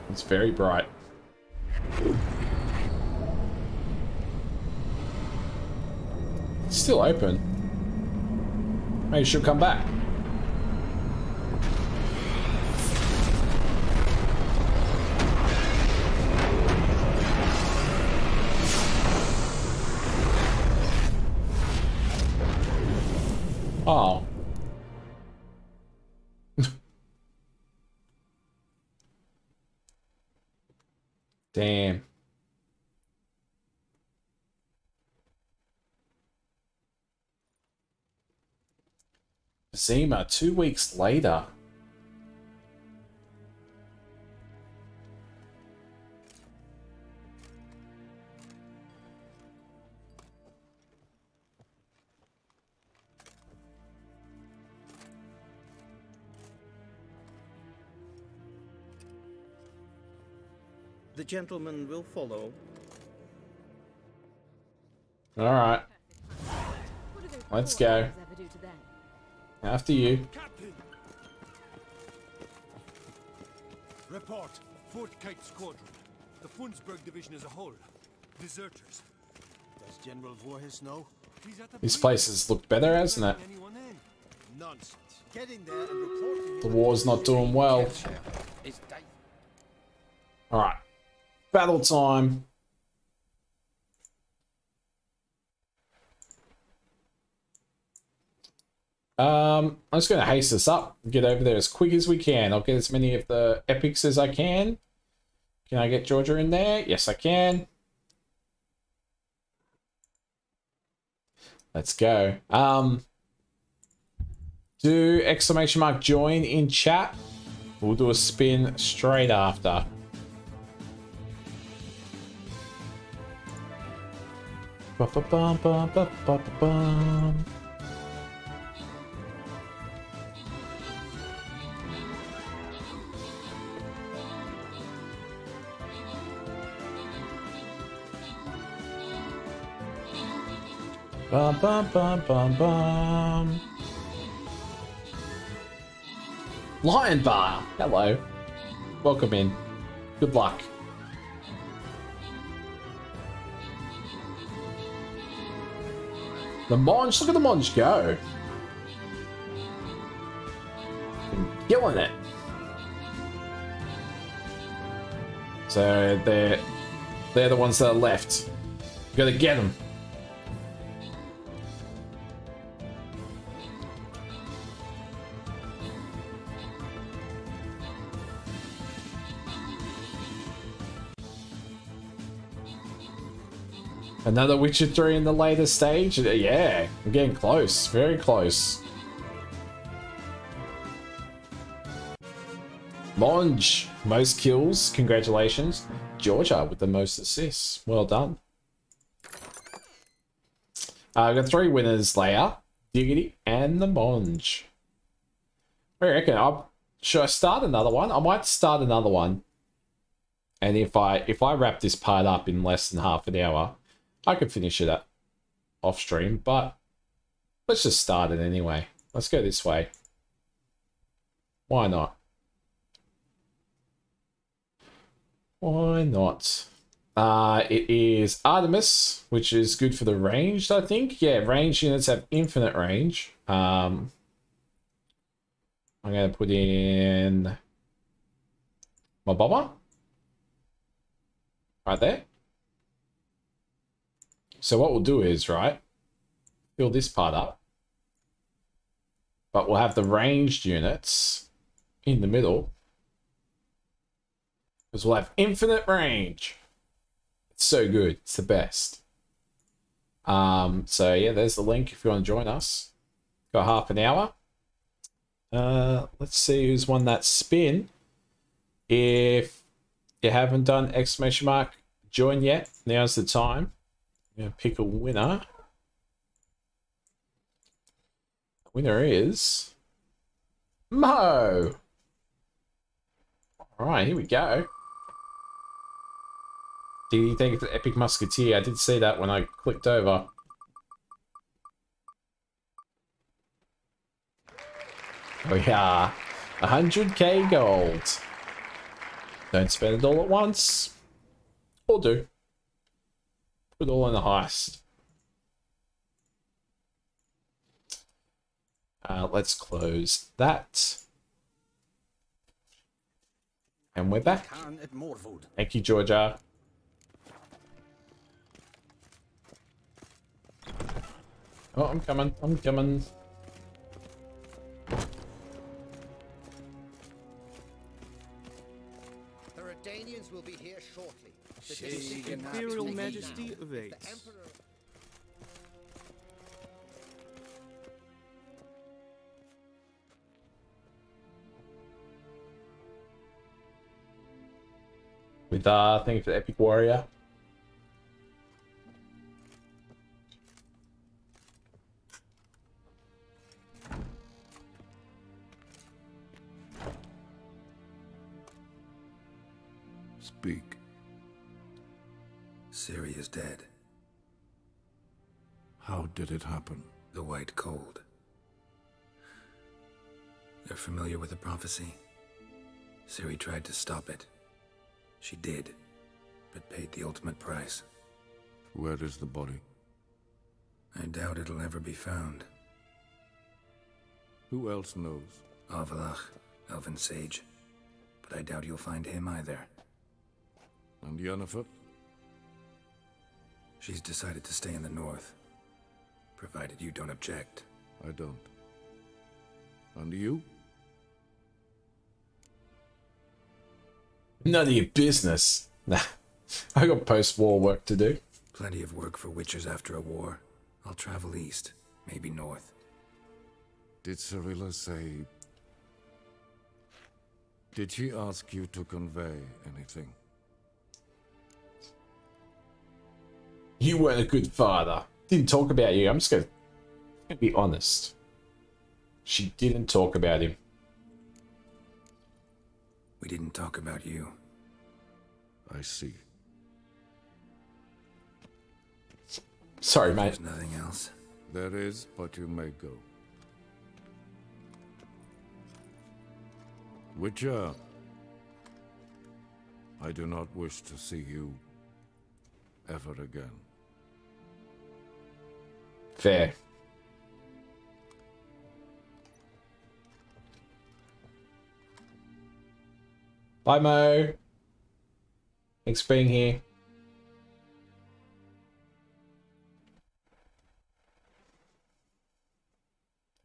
It's very bright. It's still open. Maybe she'll come back. Oh. Damn. Zima, 2 weeks later. The gentleman will follow. All right. Let's go. After you. Report. Fort Kite Squadron. The Funsberg Division as a whole. Deserters. Does General Voorhis know? These places look better, hasn't it? Nonsense. Getting there and reporting. The war's not doing well. Alright. Battle time. I'm just going to haste this up. Get over there as quick as we can. I'll get as many of the epics as I can. Can I get Georgia in there? Yes, I can. Let's go. Do exclamation mark join in chat. We'll do a spin straight after. Ba-ba-bum-bum-ba-ba-bum. Bum bum bum bum bum. Lion Bar, hello. Welcome in. Good luck. The Monge, look at the Monge go. Killing it. So they're the ones that are left. Gotta get them. Another Witcher 3 in the later stage? Yeah, I'm getting close. Very close. Monge, most kills. Congratulations. Georgia with the most assists. Well done. I've got 3 winners, Leia, Diggity, and the Monge. What do you reckon? Should I start another one? I might start another one. And if I wrap this part up in less than half an hour, I could finish it up off stream, but let's just start it anyway. Let's go this way. Why not? Why not? It is Artemis, which is good for the ranged, I think. Yeah, ranged units have infinite range. I'm going to put in my bomber. Right there. So what we'll do is, right, fill this part up. But we'll have the ranged units in the middle. Because we'll have infinite range. It's so good. It's the best. So yeah, there's the link if you want to join us. Got half an hour. Let's see who's won that spin. If you haven't done exclamation mark join yet, now's the time. I'm going to pick a winner. The winner is Mo. All right, here we go. Did thank you for the Epic Musketeer. I did see that when I clicked over. Oh yeah, 100k gold. Don't spend it all at once. Or do. Put it all in the heist. Let's close that. And we're back. Thank you, Georgia. Oh, I'm coming. I'm coming. The Redanians will be here shortly. The Imperial Majesty awaits. With thank you for the Epic Warrior. Speak. Ciri is dead. How did it happen? The White Cold. You're familiar with the prophecy? Ciri tried to stop it. She did, but paid the ultimate price. Where is the body? I doubt it'll ever be found. Who else knows? Avalach, Elven Sage. But I doubt you'll find him either. And Yennefer? She's decided to stay in the north. Provided you don't object. I don't. And you? None of your business. Nah, I got post-war work to do. Plenty of work for witchers after a war. I'll travel east, maybe north. Did Cirilla say... Did she ask you to convey anything? You weren't a good father. Didn't talk about you. I'm just gonna be honest. She didn't talk about him. We didn't talk about you. I see. Sorry, mate. There's nothing else. There is, but you may go. Witcher, I do not wish to see you ever again. Fair. Bye, Mo. Thanks for being here.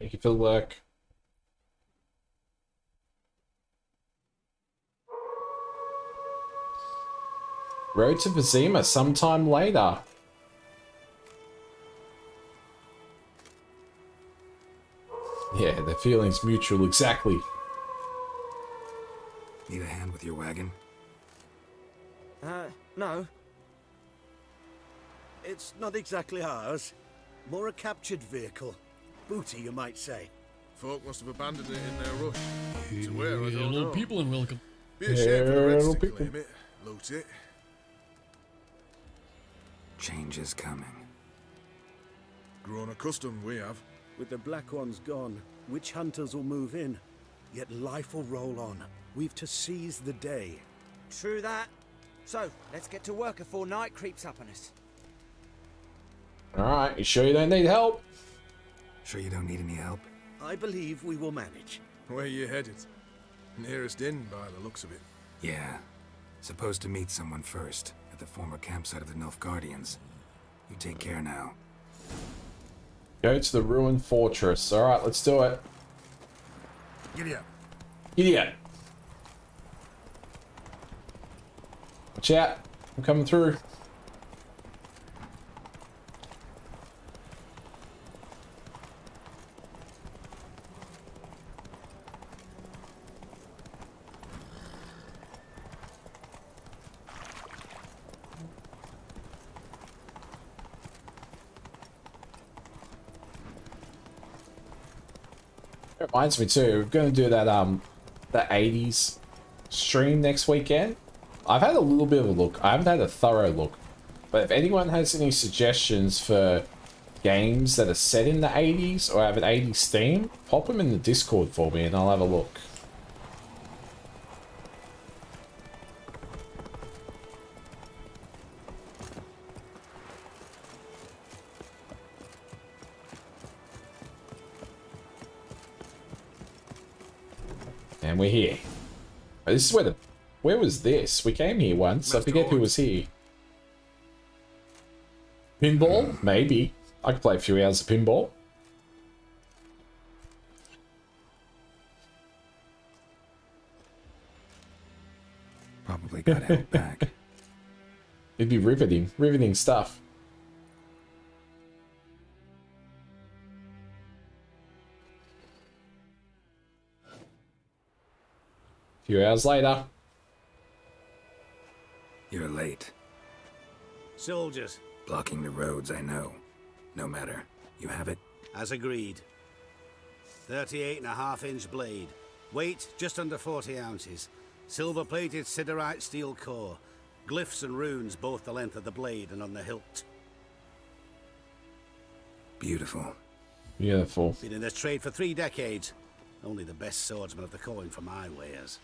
Thank you for the work. Road to Vizima sometime later. Yeah, the feeling's mutual, exactly. Need a hand with your wagon? No. It's not exactly ours. More a captured vehicle. Booty, you might say. Folk must have abandoned it in their rush. To where, I don't Hello, know. people, and welcome. Be a shame for the Reds Hello, to people. claim it, loot it. Change is coming. Grown accustomed, we have. With the Black Ones gone, witch hunters will move in. Yet life will roll on. We've to seize the day. True that. So, let's get to work before night creeps up on us. Alright, you sure you don't need help? Sure you don't need any help? I believe we will manage. Where you headed? Nearest inn, by the looks of it. Yeah. Supposed to meet someone first, at the former campsite of the Nilfgaardians. You take care now. Go to the ruined fortress. Alright, let's do it. Giddy up. Idiot. Watch out. I'm coming through. It reminds me too, we're gonna do that the 80s stream next weekend. I've had a little bit of a look. I haven't had a thorough look. But if anyone has any suggestions for games that are set in the 80s or have an 80s theme, pop them in the Discord for me and I'll have a look. And we're here. This is where the... Where was this? We came here once. I forget who was here. Pinball? Maybe. I could play a few hours of pinball. Probably got held back. It'd be riveting. Riveting stuff. A few hours later. You're late. Soldiers. Blocking the roads, I know. No matter. You have it? As agreed. 38.5-inch blade. Weight just under 40 ounces. Silver-plated siderite steel core. Glyphs and runes both the length of the blade and on the hilt. Beautiful. Beautiful. Been in this trade for 3 decades. Only the best swordsman of the coin for my wares.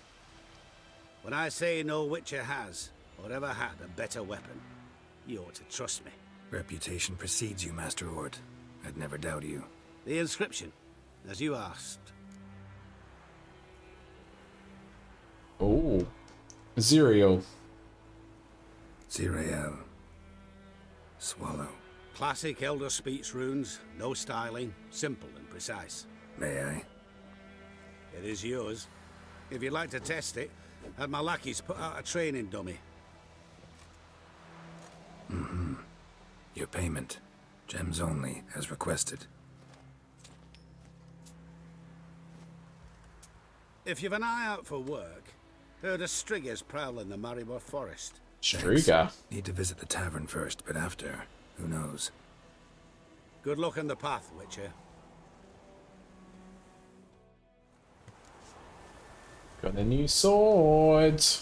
When I say no Witcher has, or ever had, a better weapon, you ought to trust me. Reputation precedes you, Master Ord. I'd never doubt you. The inscription, as you asked. Oh. Ziriel. Zirael. Swallow. Classic Elder Speech runes, no styling, simple and precise. May I? It is yours. If you'd like to test it, have my lackeys put out a training dummy. Mm-hmm. Your payment. Gems only, as requested. If you've an eye out for work, heard of Striggers prowling the Maribor forest. Strigger? Need to visit the tavern first, but after, who knows? Good luck on the path, Witcher. Got a new sword. Let's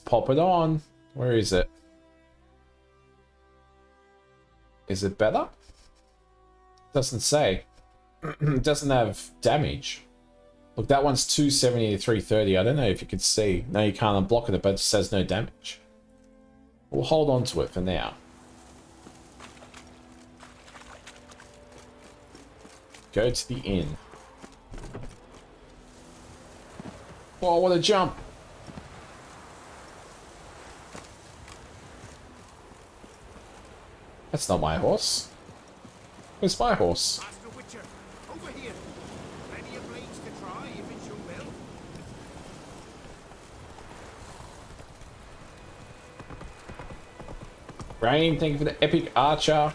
pop it on. Where is it? Is it better? Doesn't say. It doesn't have damage. Look, that one's 270 to 330. I don't know if you can see. No, you can't unblock it, but it says no damage. We'll hold on to it for now. Go to the inn. Oh, what a jump! That's not my horse. Where's my horse? Master Witcher, over here. Plenty of blades to try if it's your will. Rain, thank you for the epic archer.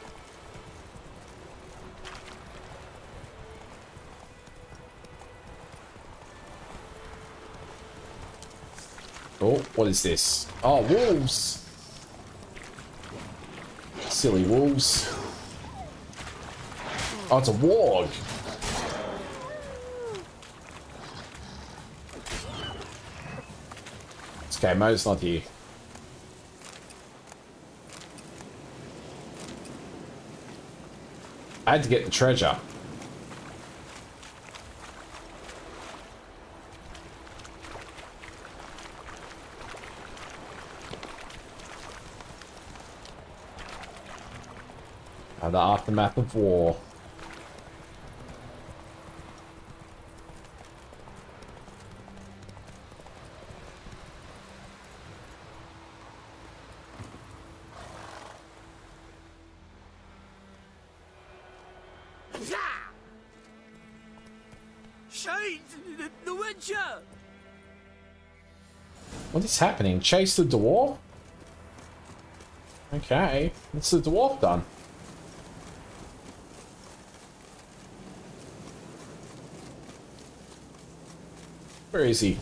Oh, what is this? Oh, wolves! Silly wolves. Oh, it's a warg. It's okay, Mo's not here. I had to get the treasure. The aftermath of war. Shite! The Witcher! What is happening? Chase the dwarf? Okay, what's the dwarf done? Where is he?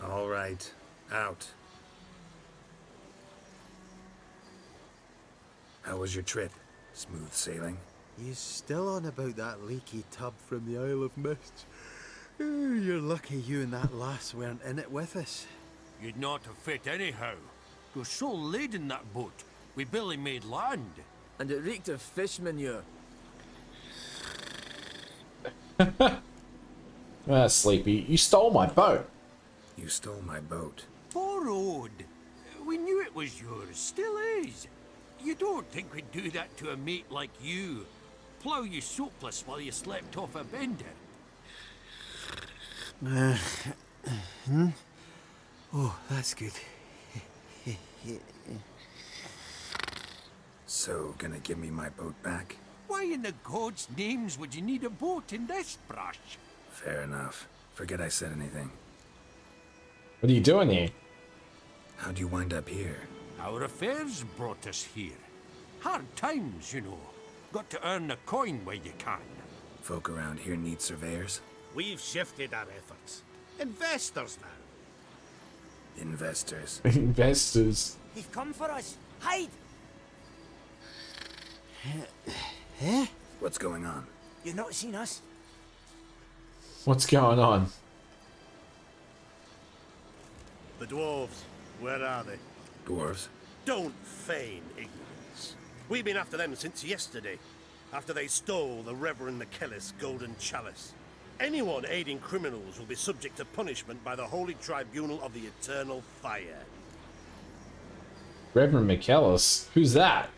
All right, out. How was your trip? Smooth sailing? You still on about that leaky tub from the Isle of Mist? You're lucky you and that lass weren't in it with us. You'd not have fit anyhow. You're so laden that boat. We barely made land. And it reeked of fish manure. Ah, Sleepy, you stole my boat. You stole my boat. Borrowed. We knew it was yours. Still is. You don't think we'd do that to a mate like you? Plough you soapless while you slept off a bender? Oh, that's good. So, gonna give me my boat back? Why in the gods' names would you need a boat in this brush? Fair enough. Forget I said anything. What are you doing here? How'd you wind up here? Our affairs brought us here. Hard times, you know. Got to earn a coin where you can. Folk around here need surveyors? We've shifted our efforts. Investors now. Investors. Investors. He's come for us. Hide! What's going on? You've not seen us? What's going on? The dwarves, where are they? Dwarves? Don't feign ignorance. We've been after them since yesterday, after they stole the Reverend McKellis' golden chalice. Anyone aiding criminals will be subject to punishment by the Holy Tribunal of the Eternal Fire. Reverend McKellis? Who's that?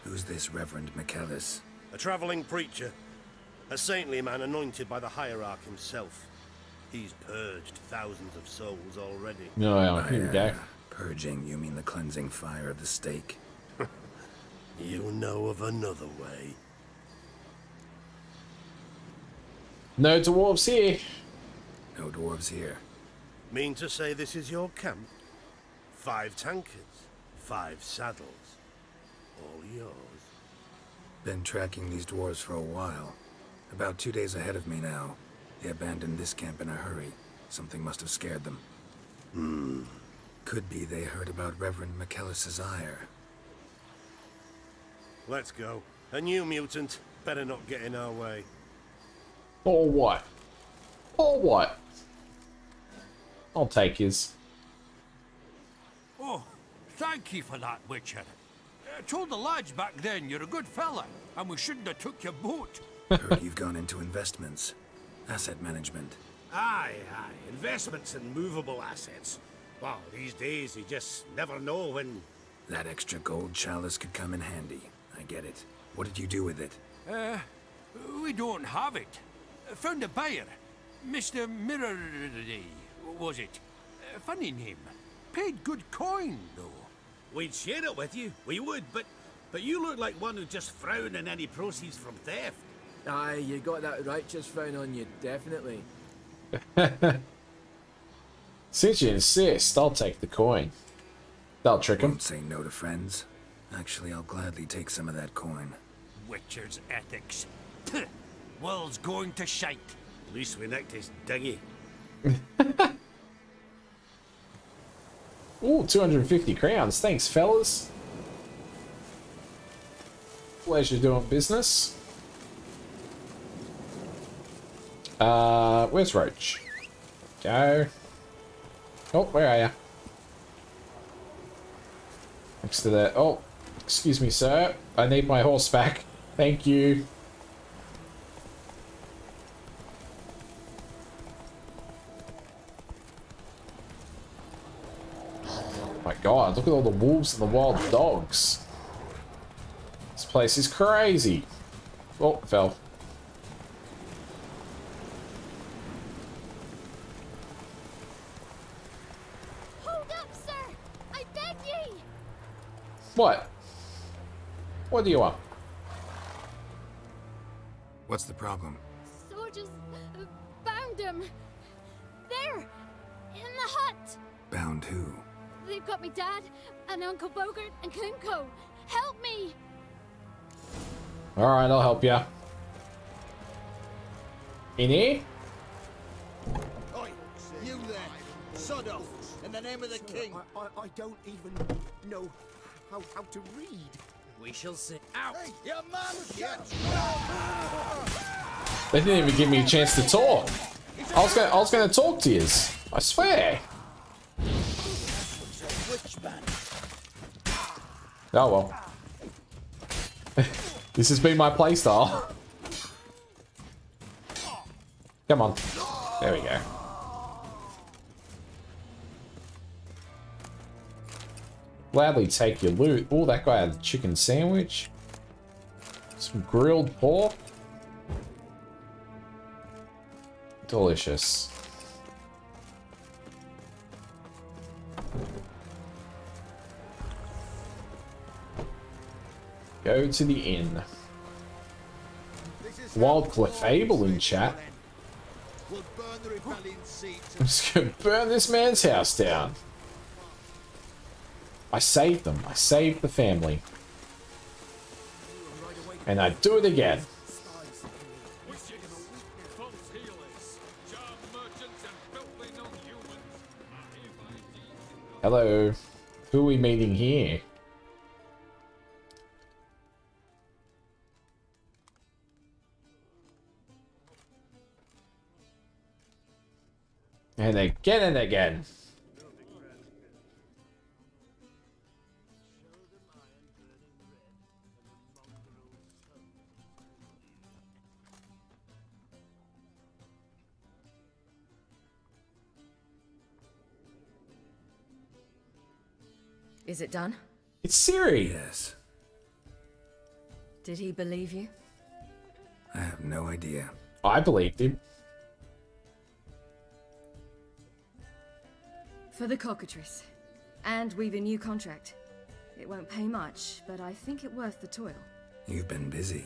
Who's this Reverend McKellis? A traveling preacher. A saintly man anointed by the hierarch himself. He's purged thousands of souls already. No, here we go. Purging, you mean the cleansing fire of the stake? You know of another way. No dwarves here. No dwarves here. Mean to say this is your camp? 5 tankards, 5 saddles. All yours. Been tracking these dwarves for a while. About 2 days ahead of me now. They abandoned this camp in a hurry. Something must have scared them. Could be they heard about Reverend McKellis' ire. Let's go. A new mutant. Better not get in our way. Or what? Or what? I'll take his. Oh, thank you for that, Witcher. Told the lads back then you're a good fella, and we shouldn't have took your boat. Heard you've gone into investments. Asset management. Aye. Investments in movable assets. Well, these days you just never know when... That extra gold chalice could come in handy. I get it. What did you do with it? We don't have it. Found a buyer. Mr. Mirror... was it? Funny name. Paid good coin, though. We'd share it with you. We would, but you look like one who just frowned on any proceeds from theft. Aye, you got that righteous frown on you, definitely. Since you insist, I'll take the coin. That'll trick him. Won't say no to friends. Actually, I'll gladly take some of that coin. Witcher's ethics. Puh. World's going to shite. At least we nicked his dinghy. Ooh, 250 crowns. Thanks, fellas. Pleasure doing business. Where's Roach? Go. Oh, where are you? Next to that. Oh, excuse me, sir. I need my horse back. Thank you. Oh my god, look at all the wolves and the wild dogs. This place is crazy. Oh, fell. What? What do you want? What's the problem? Soldiers bound him. There, in the hut. Bound who? They've got me dad and Uncle Bogart and Klimko. Help me! All right, I'll help you. In here? Oi, you there! Sod off! In the name of the king! I don't even know how to read. We shall see. Out! Hey, your man gets They didn't even give me a chance to talk. I was gonna talk to yous. I swear. Oh well. This has been my playstyle. Come on. There we go. Gladly take your loot. Oh, that guy had a chicken sandwich. Some grilled pork. Delicious. Go to the inn. Wildcliff Fable in chat. I'm just gonna burn this man's house down. I saved them. I saved the family. And I do it again. Hello. Who are we meeting here? And again and again. Is it done? It's Siri. Yes. Did he believe you? I have no idea. I believed him. For the cockatrice. And we've a new contract. It won't pay much, but I think it worth the toil. You've been busy.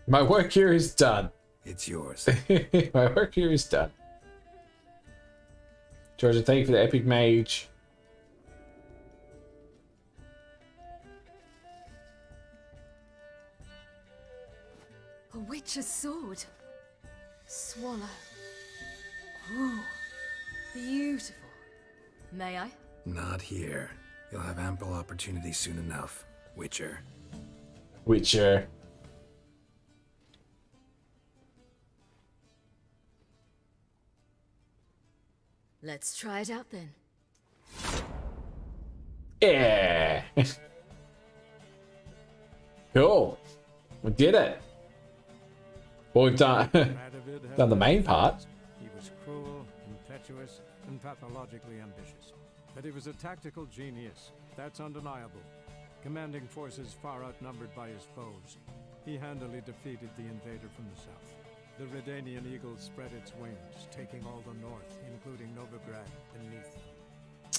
My work here is done. It's yours. My work here is done. Georgia, thank you for the epic mage. A witch's sword. Swallow. Ooh, beautiful. May I? Not here. You'll have ample opportunity soon enough, Witcher. Witcher. Let's try it out then. Yeah. Cool. We did it. Well, we've done done the main part. He was cruel, impetuous, and pathologically ambitious. But he was a tactical genius. That's undeniable. Commanding forces far outnumbered by his foes, he handily defeated the invader from the south. The Redanian eagle spread its wings, taking all the north, including Novigrad beneath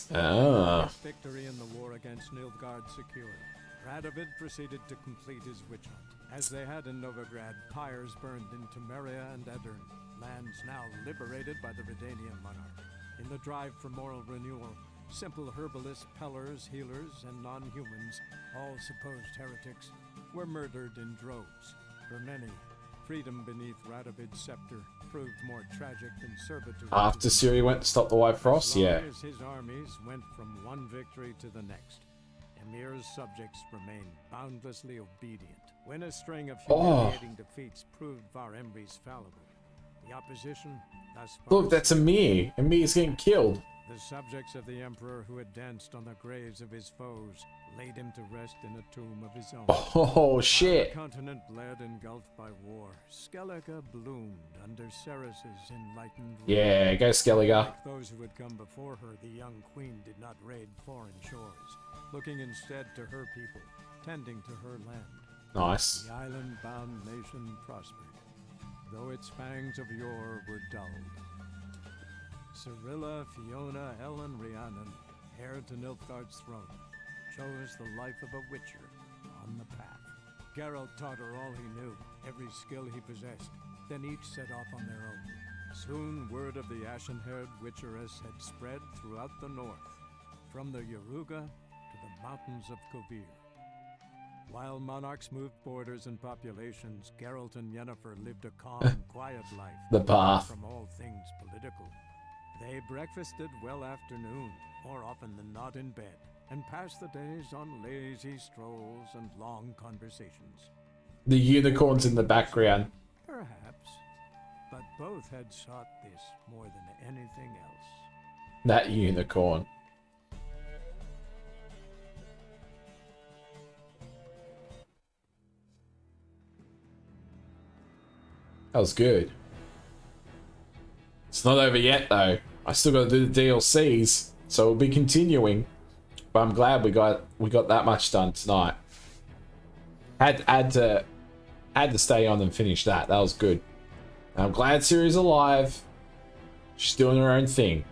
them. Ah. Victory in the war against Nilfgaard secured. Radovid proceeded to complete his witch hunt. As they had in Novigrad, pyres burned in Temeria and Edirn, lands now liberated by the Redanian monarch. In the drive for moral renewal, simple herbalists, pellers, healers, and non-humans, all supposed heretics, were murdered in droves. For many, freedom beneath Radovid's scepter proved more tragic than servitude. After Ciri went to stop the White Frost, yeah. As his armies went from one victory to the next, Emir's subjects remained boundlessly obedient. When a string of humiliating defeats proved Var-Emreis fallible, the opposition thus far... Look, that's Emir. Emir's getting killed. The subjects of the Emperor who had danced on the graves of his foes laid him to rest in a tomb of his own. Oh, shit. The continent bled engulfed by war. Skellige bloomed under Ceres's enlightened rule. Yeah, go Skellige. Like those who had come before her, the young queen did not raid foreign shores, looking instead to her people, tending to her land. Nice. The island-bound nation prospered, though its fangs of yore were dulled. Cirilla, Fiona, Ellen, Rhiannon, heir to Nilfgaard's throne, chose the life of a witcher on the path. Geralt taught her all he knew, every skill he possessed, then each set off on their own. Soon word of the ashen-haired witcheress had spread throughout the north, from the Yaruga to the mountains of Kovir. While monarchs moved borders and populations, Geralt and Yennefer lived a calm, quiet life. The path. From all things political. They breakfasted well after noon, more often than not in bed, and passed the days on lazy strolls and long conversations. The unicorns in the background. Perhaps, but both had sought this more than anything else. That unicorn. That was good. It's not over yet though. I still got to do the DLCs, so we'll be continuing. But I'm glad we got that much done tonight. Had to stay on and finish that. That was good. I'm glad Ciri's alive. She's doing her own thing.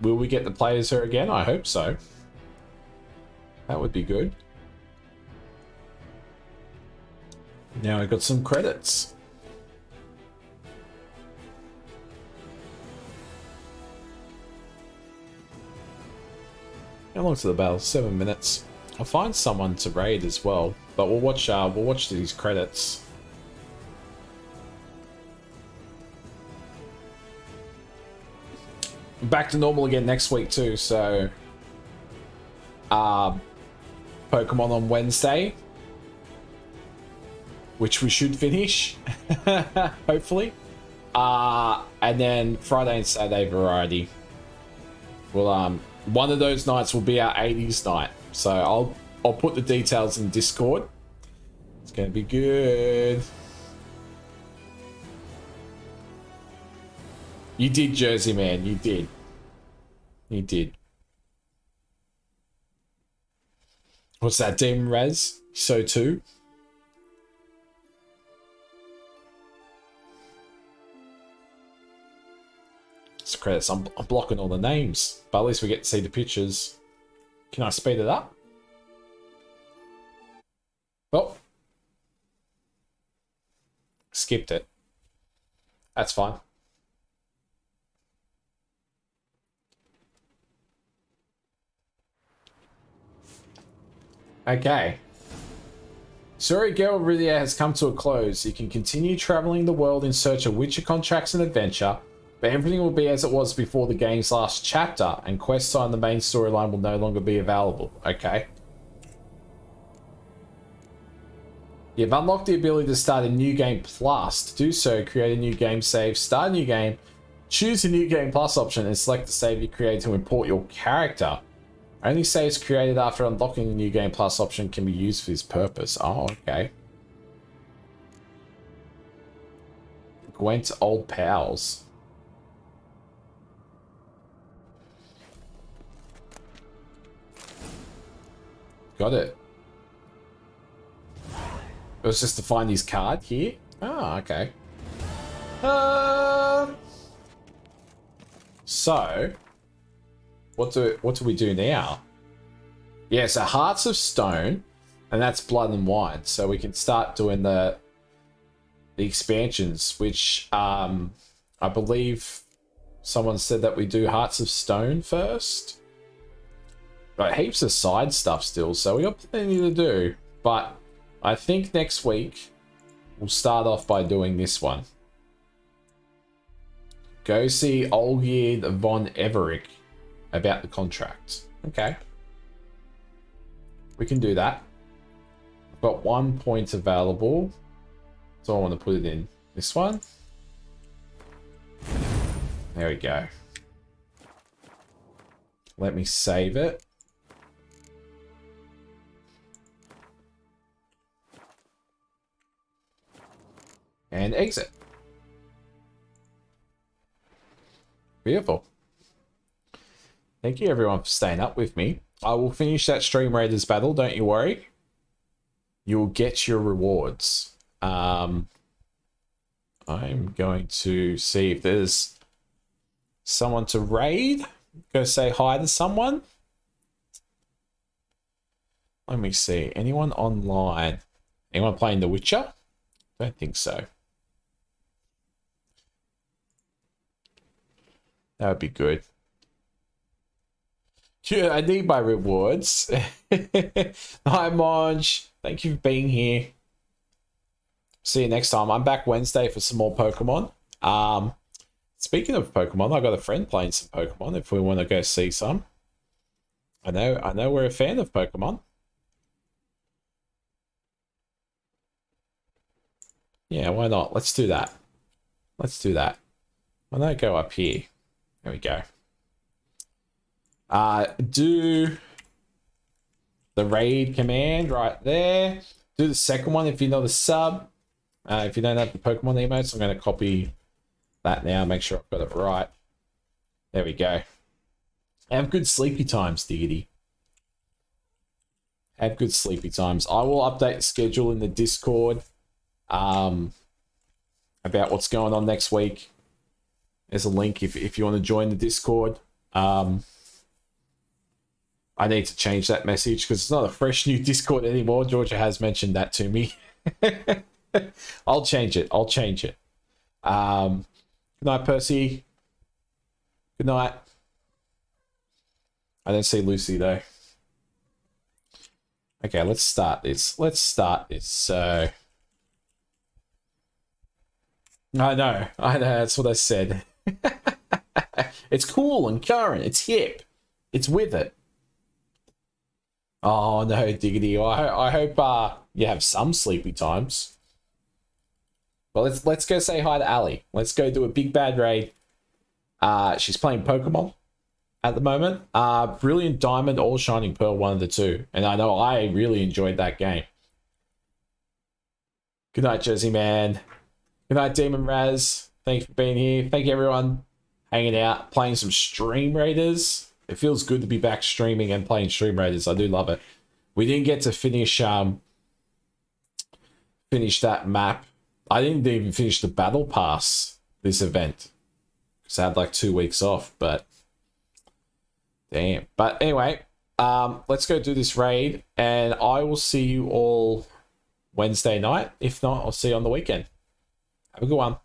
Will we get to play as her again? I hope so. That would be good. Now I got some credits. How long's the battle? 7 minutes. I'll find someone to raid as well, but we'll watch these credits. Back to normal again next week too, so Pokemon on Wednesday, which we should finish hopefully, and then Friday and Saturday variety. Well, one of those nights will be our 80s night, so I'll put the details in Discord. It's gonna be good. You did, Jersey man. You did. You did. What's that, Demon Raz? So too. It's credits. I'm blocking all the names, but at least we get to see the pictures. Can I speed it up? Oh. Skipped it. That's fine. Okay. Story Geralt Rivia has come to a close. You can continue traveling the world in search of Witcher contracts and adventure, but everything will be as it was before the game's last chapter, and quests on the main storyline will no longer be available. Okay. You've unlocked the ability to start a new game plus. To do so, create a new game save, start a new game, choose the new game plus option, and select the save you create to import your character. Only saves created after unlocking the new game plus option can be used for this purpose. Oh, okay. Gwent's old pals. Got it. It was just to find his card here. Oh, okay. So, what do we do now? Yeah, so Hearts of Stone, and that's Blood and Wine. So we can start doing the expansions, which I believe someone said that we do Hearts of Stone first. Got heaps of side stuff still, so we got plenty to do. But I think next week we'll start off by doing this one. Go see Olgierd von Everick about the contract. Okay. We can do that. I've got 1 point available. So I want to put it in this one. There we go. Let me save it. And exit. Beautiful. Thank you everyone for staying up with me. I will finish that Stream Raiders battle, don't you worry. You'll get your rewards. I'm going to see if there's someone to raid. Go say hi to someone. Let me see. Anyone online? Anyone playing The Witcher? Don't think so. That would be good. Yeah, I need my rewards. Hi, Monge. Thank you for being here. See you next time. I'm back Wednesday for some more Pokemon. Speaking of Pokemon, I got a friend playing some Pokemon if we want to go see some. I know we're a fan of Pokemon. Yeah, why not? Let's do that. Let's do that. Why don't I go up here? There we go. Do the raid command right there. Do the second one if you're not a sub. If you don't have the Pokemon emotes, I'm going to copy that now. Make sure I've got it right. There we go. Have good sleepy times, Diggity. Have good sleepy times. I will update the schedule in the Discord about what's going on next week. There's a link if you want to join the Discord. I need to change that message because it's not a fresh new Discord anymore. Georgia has mentioned that to me. I'll change it. I'll change it. Good night, Percy. Good night. I don't see Lucy though. Okay, let's start this. So I know, that's what I said. It's cool and current, it's hip, it's with it. Oh no, diggity. I hope you have some sleepy times. But let's go say hi to Ali. Let's go do a big bad raid. She's playing Pokemon at the moment. Brilliant Diamond or Shining Pearl, one of the two. And I know I really enjoyed that game. Good night, Jersey Man. Good night, Demon Raz. Thanks for being here. Thank you, everyone. Hanging out, playing some Stream Raiders. It feels good to be back streaming and playing Stream Raiders. I do love it. We didn't get to finish that map. I didn't even finish the Battle Pass this event. Because I had like 2 weeks off, but damn. But anyway, let's go do this raid, and I will see you all Wednesday night. If not, I'll see you on the weekend. Have a good one.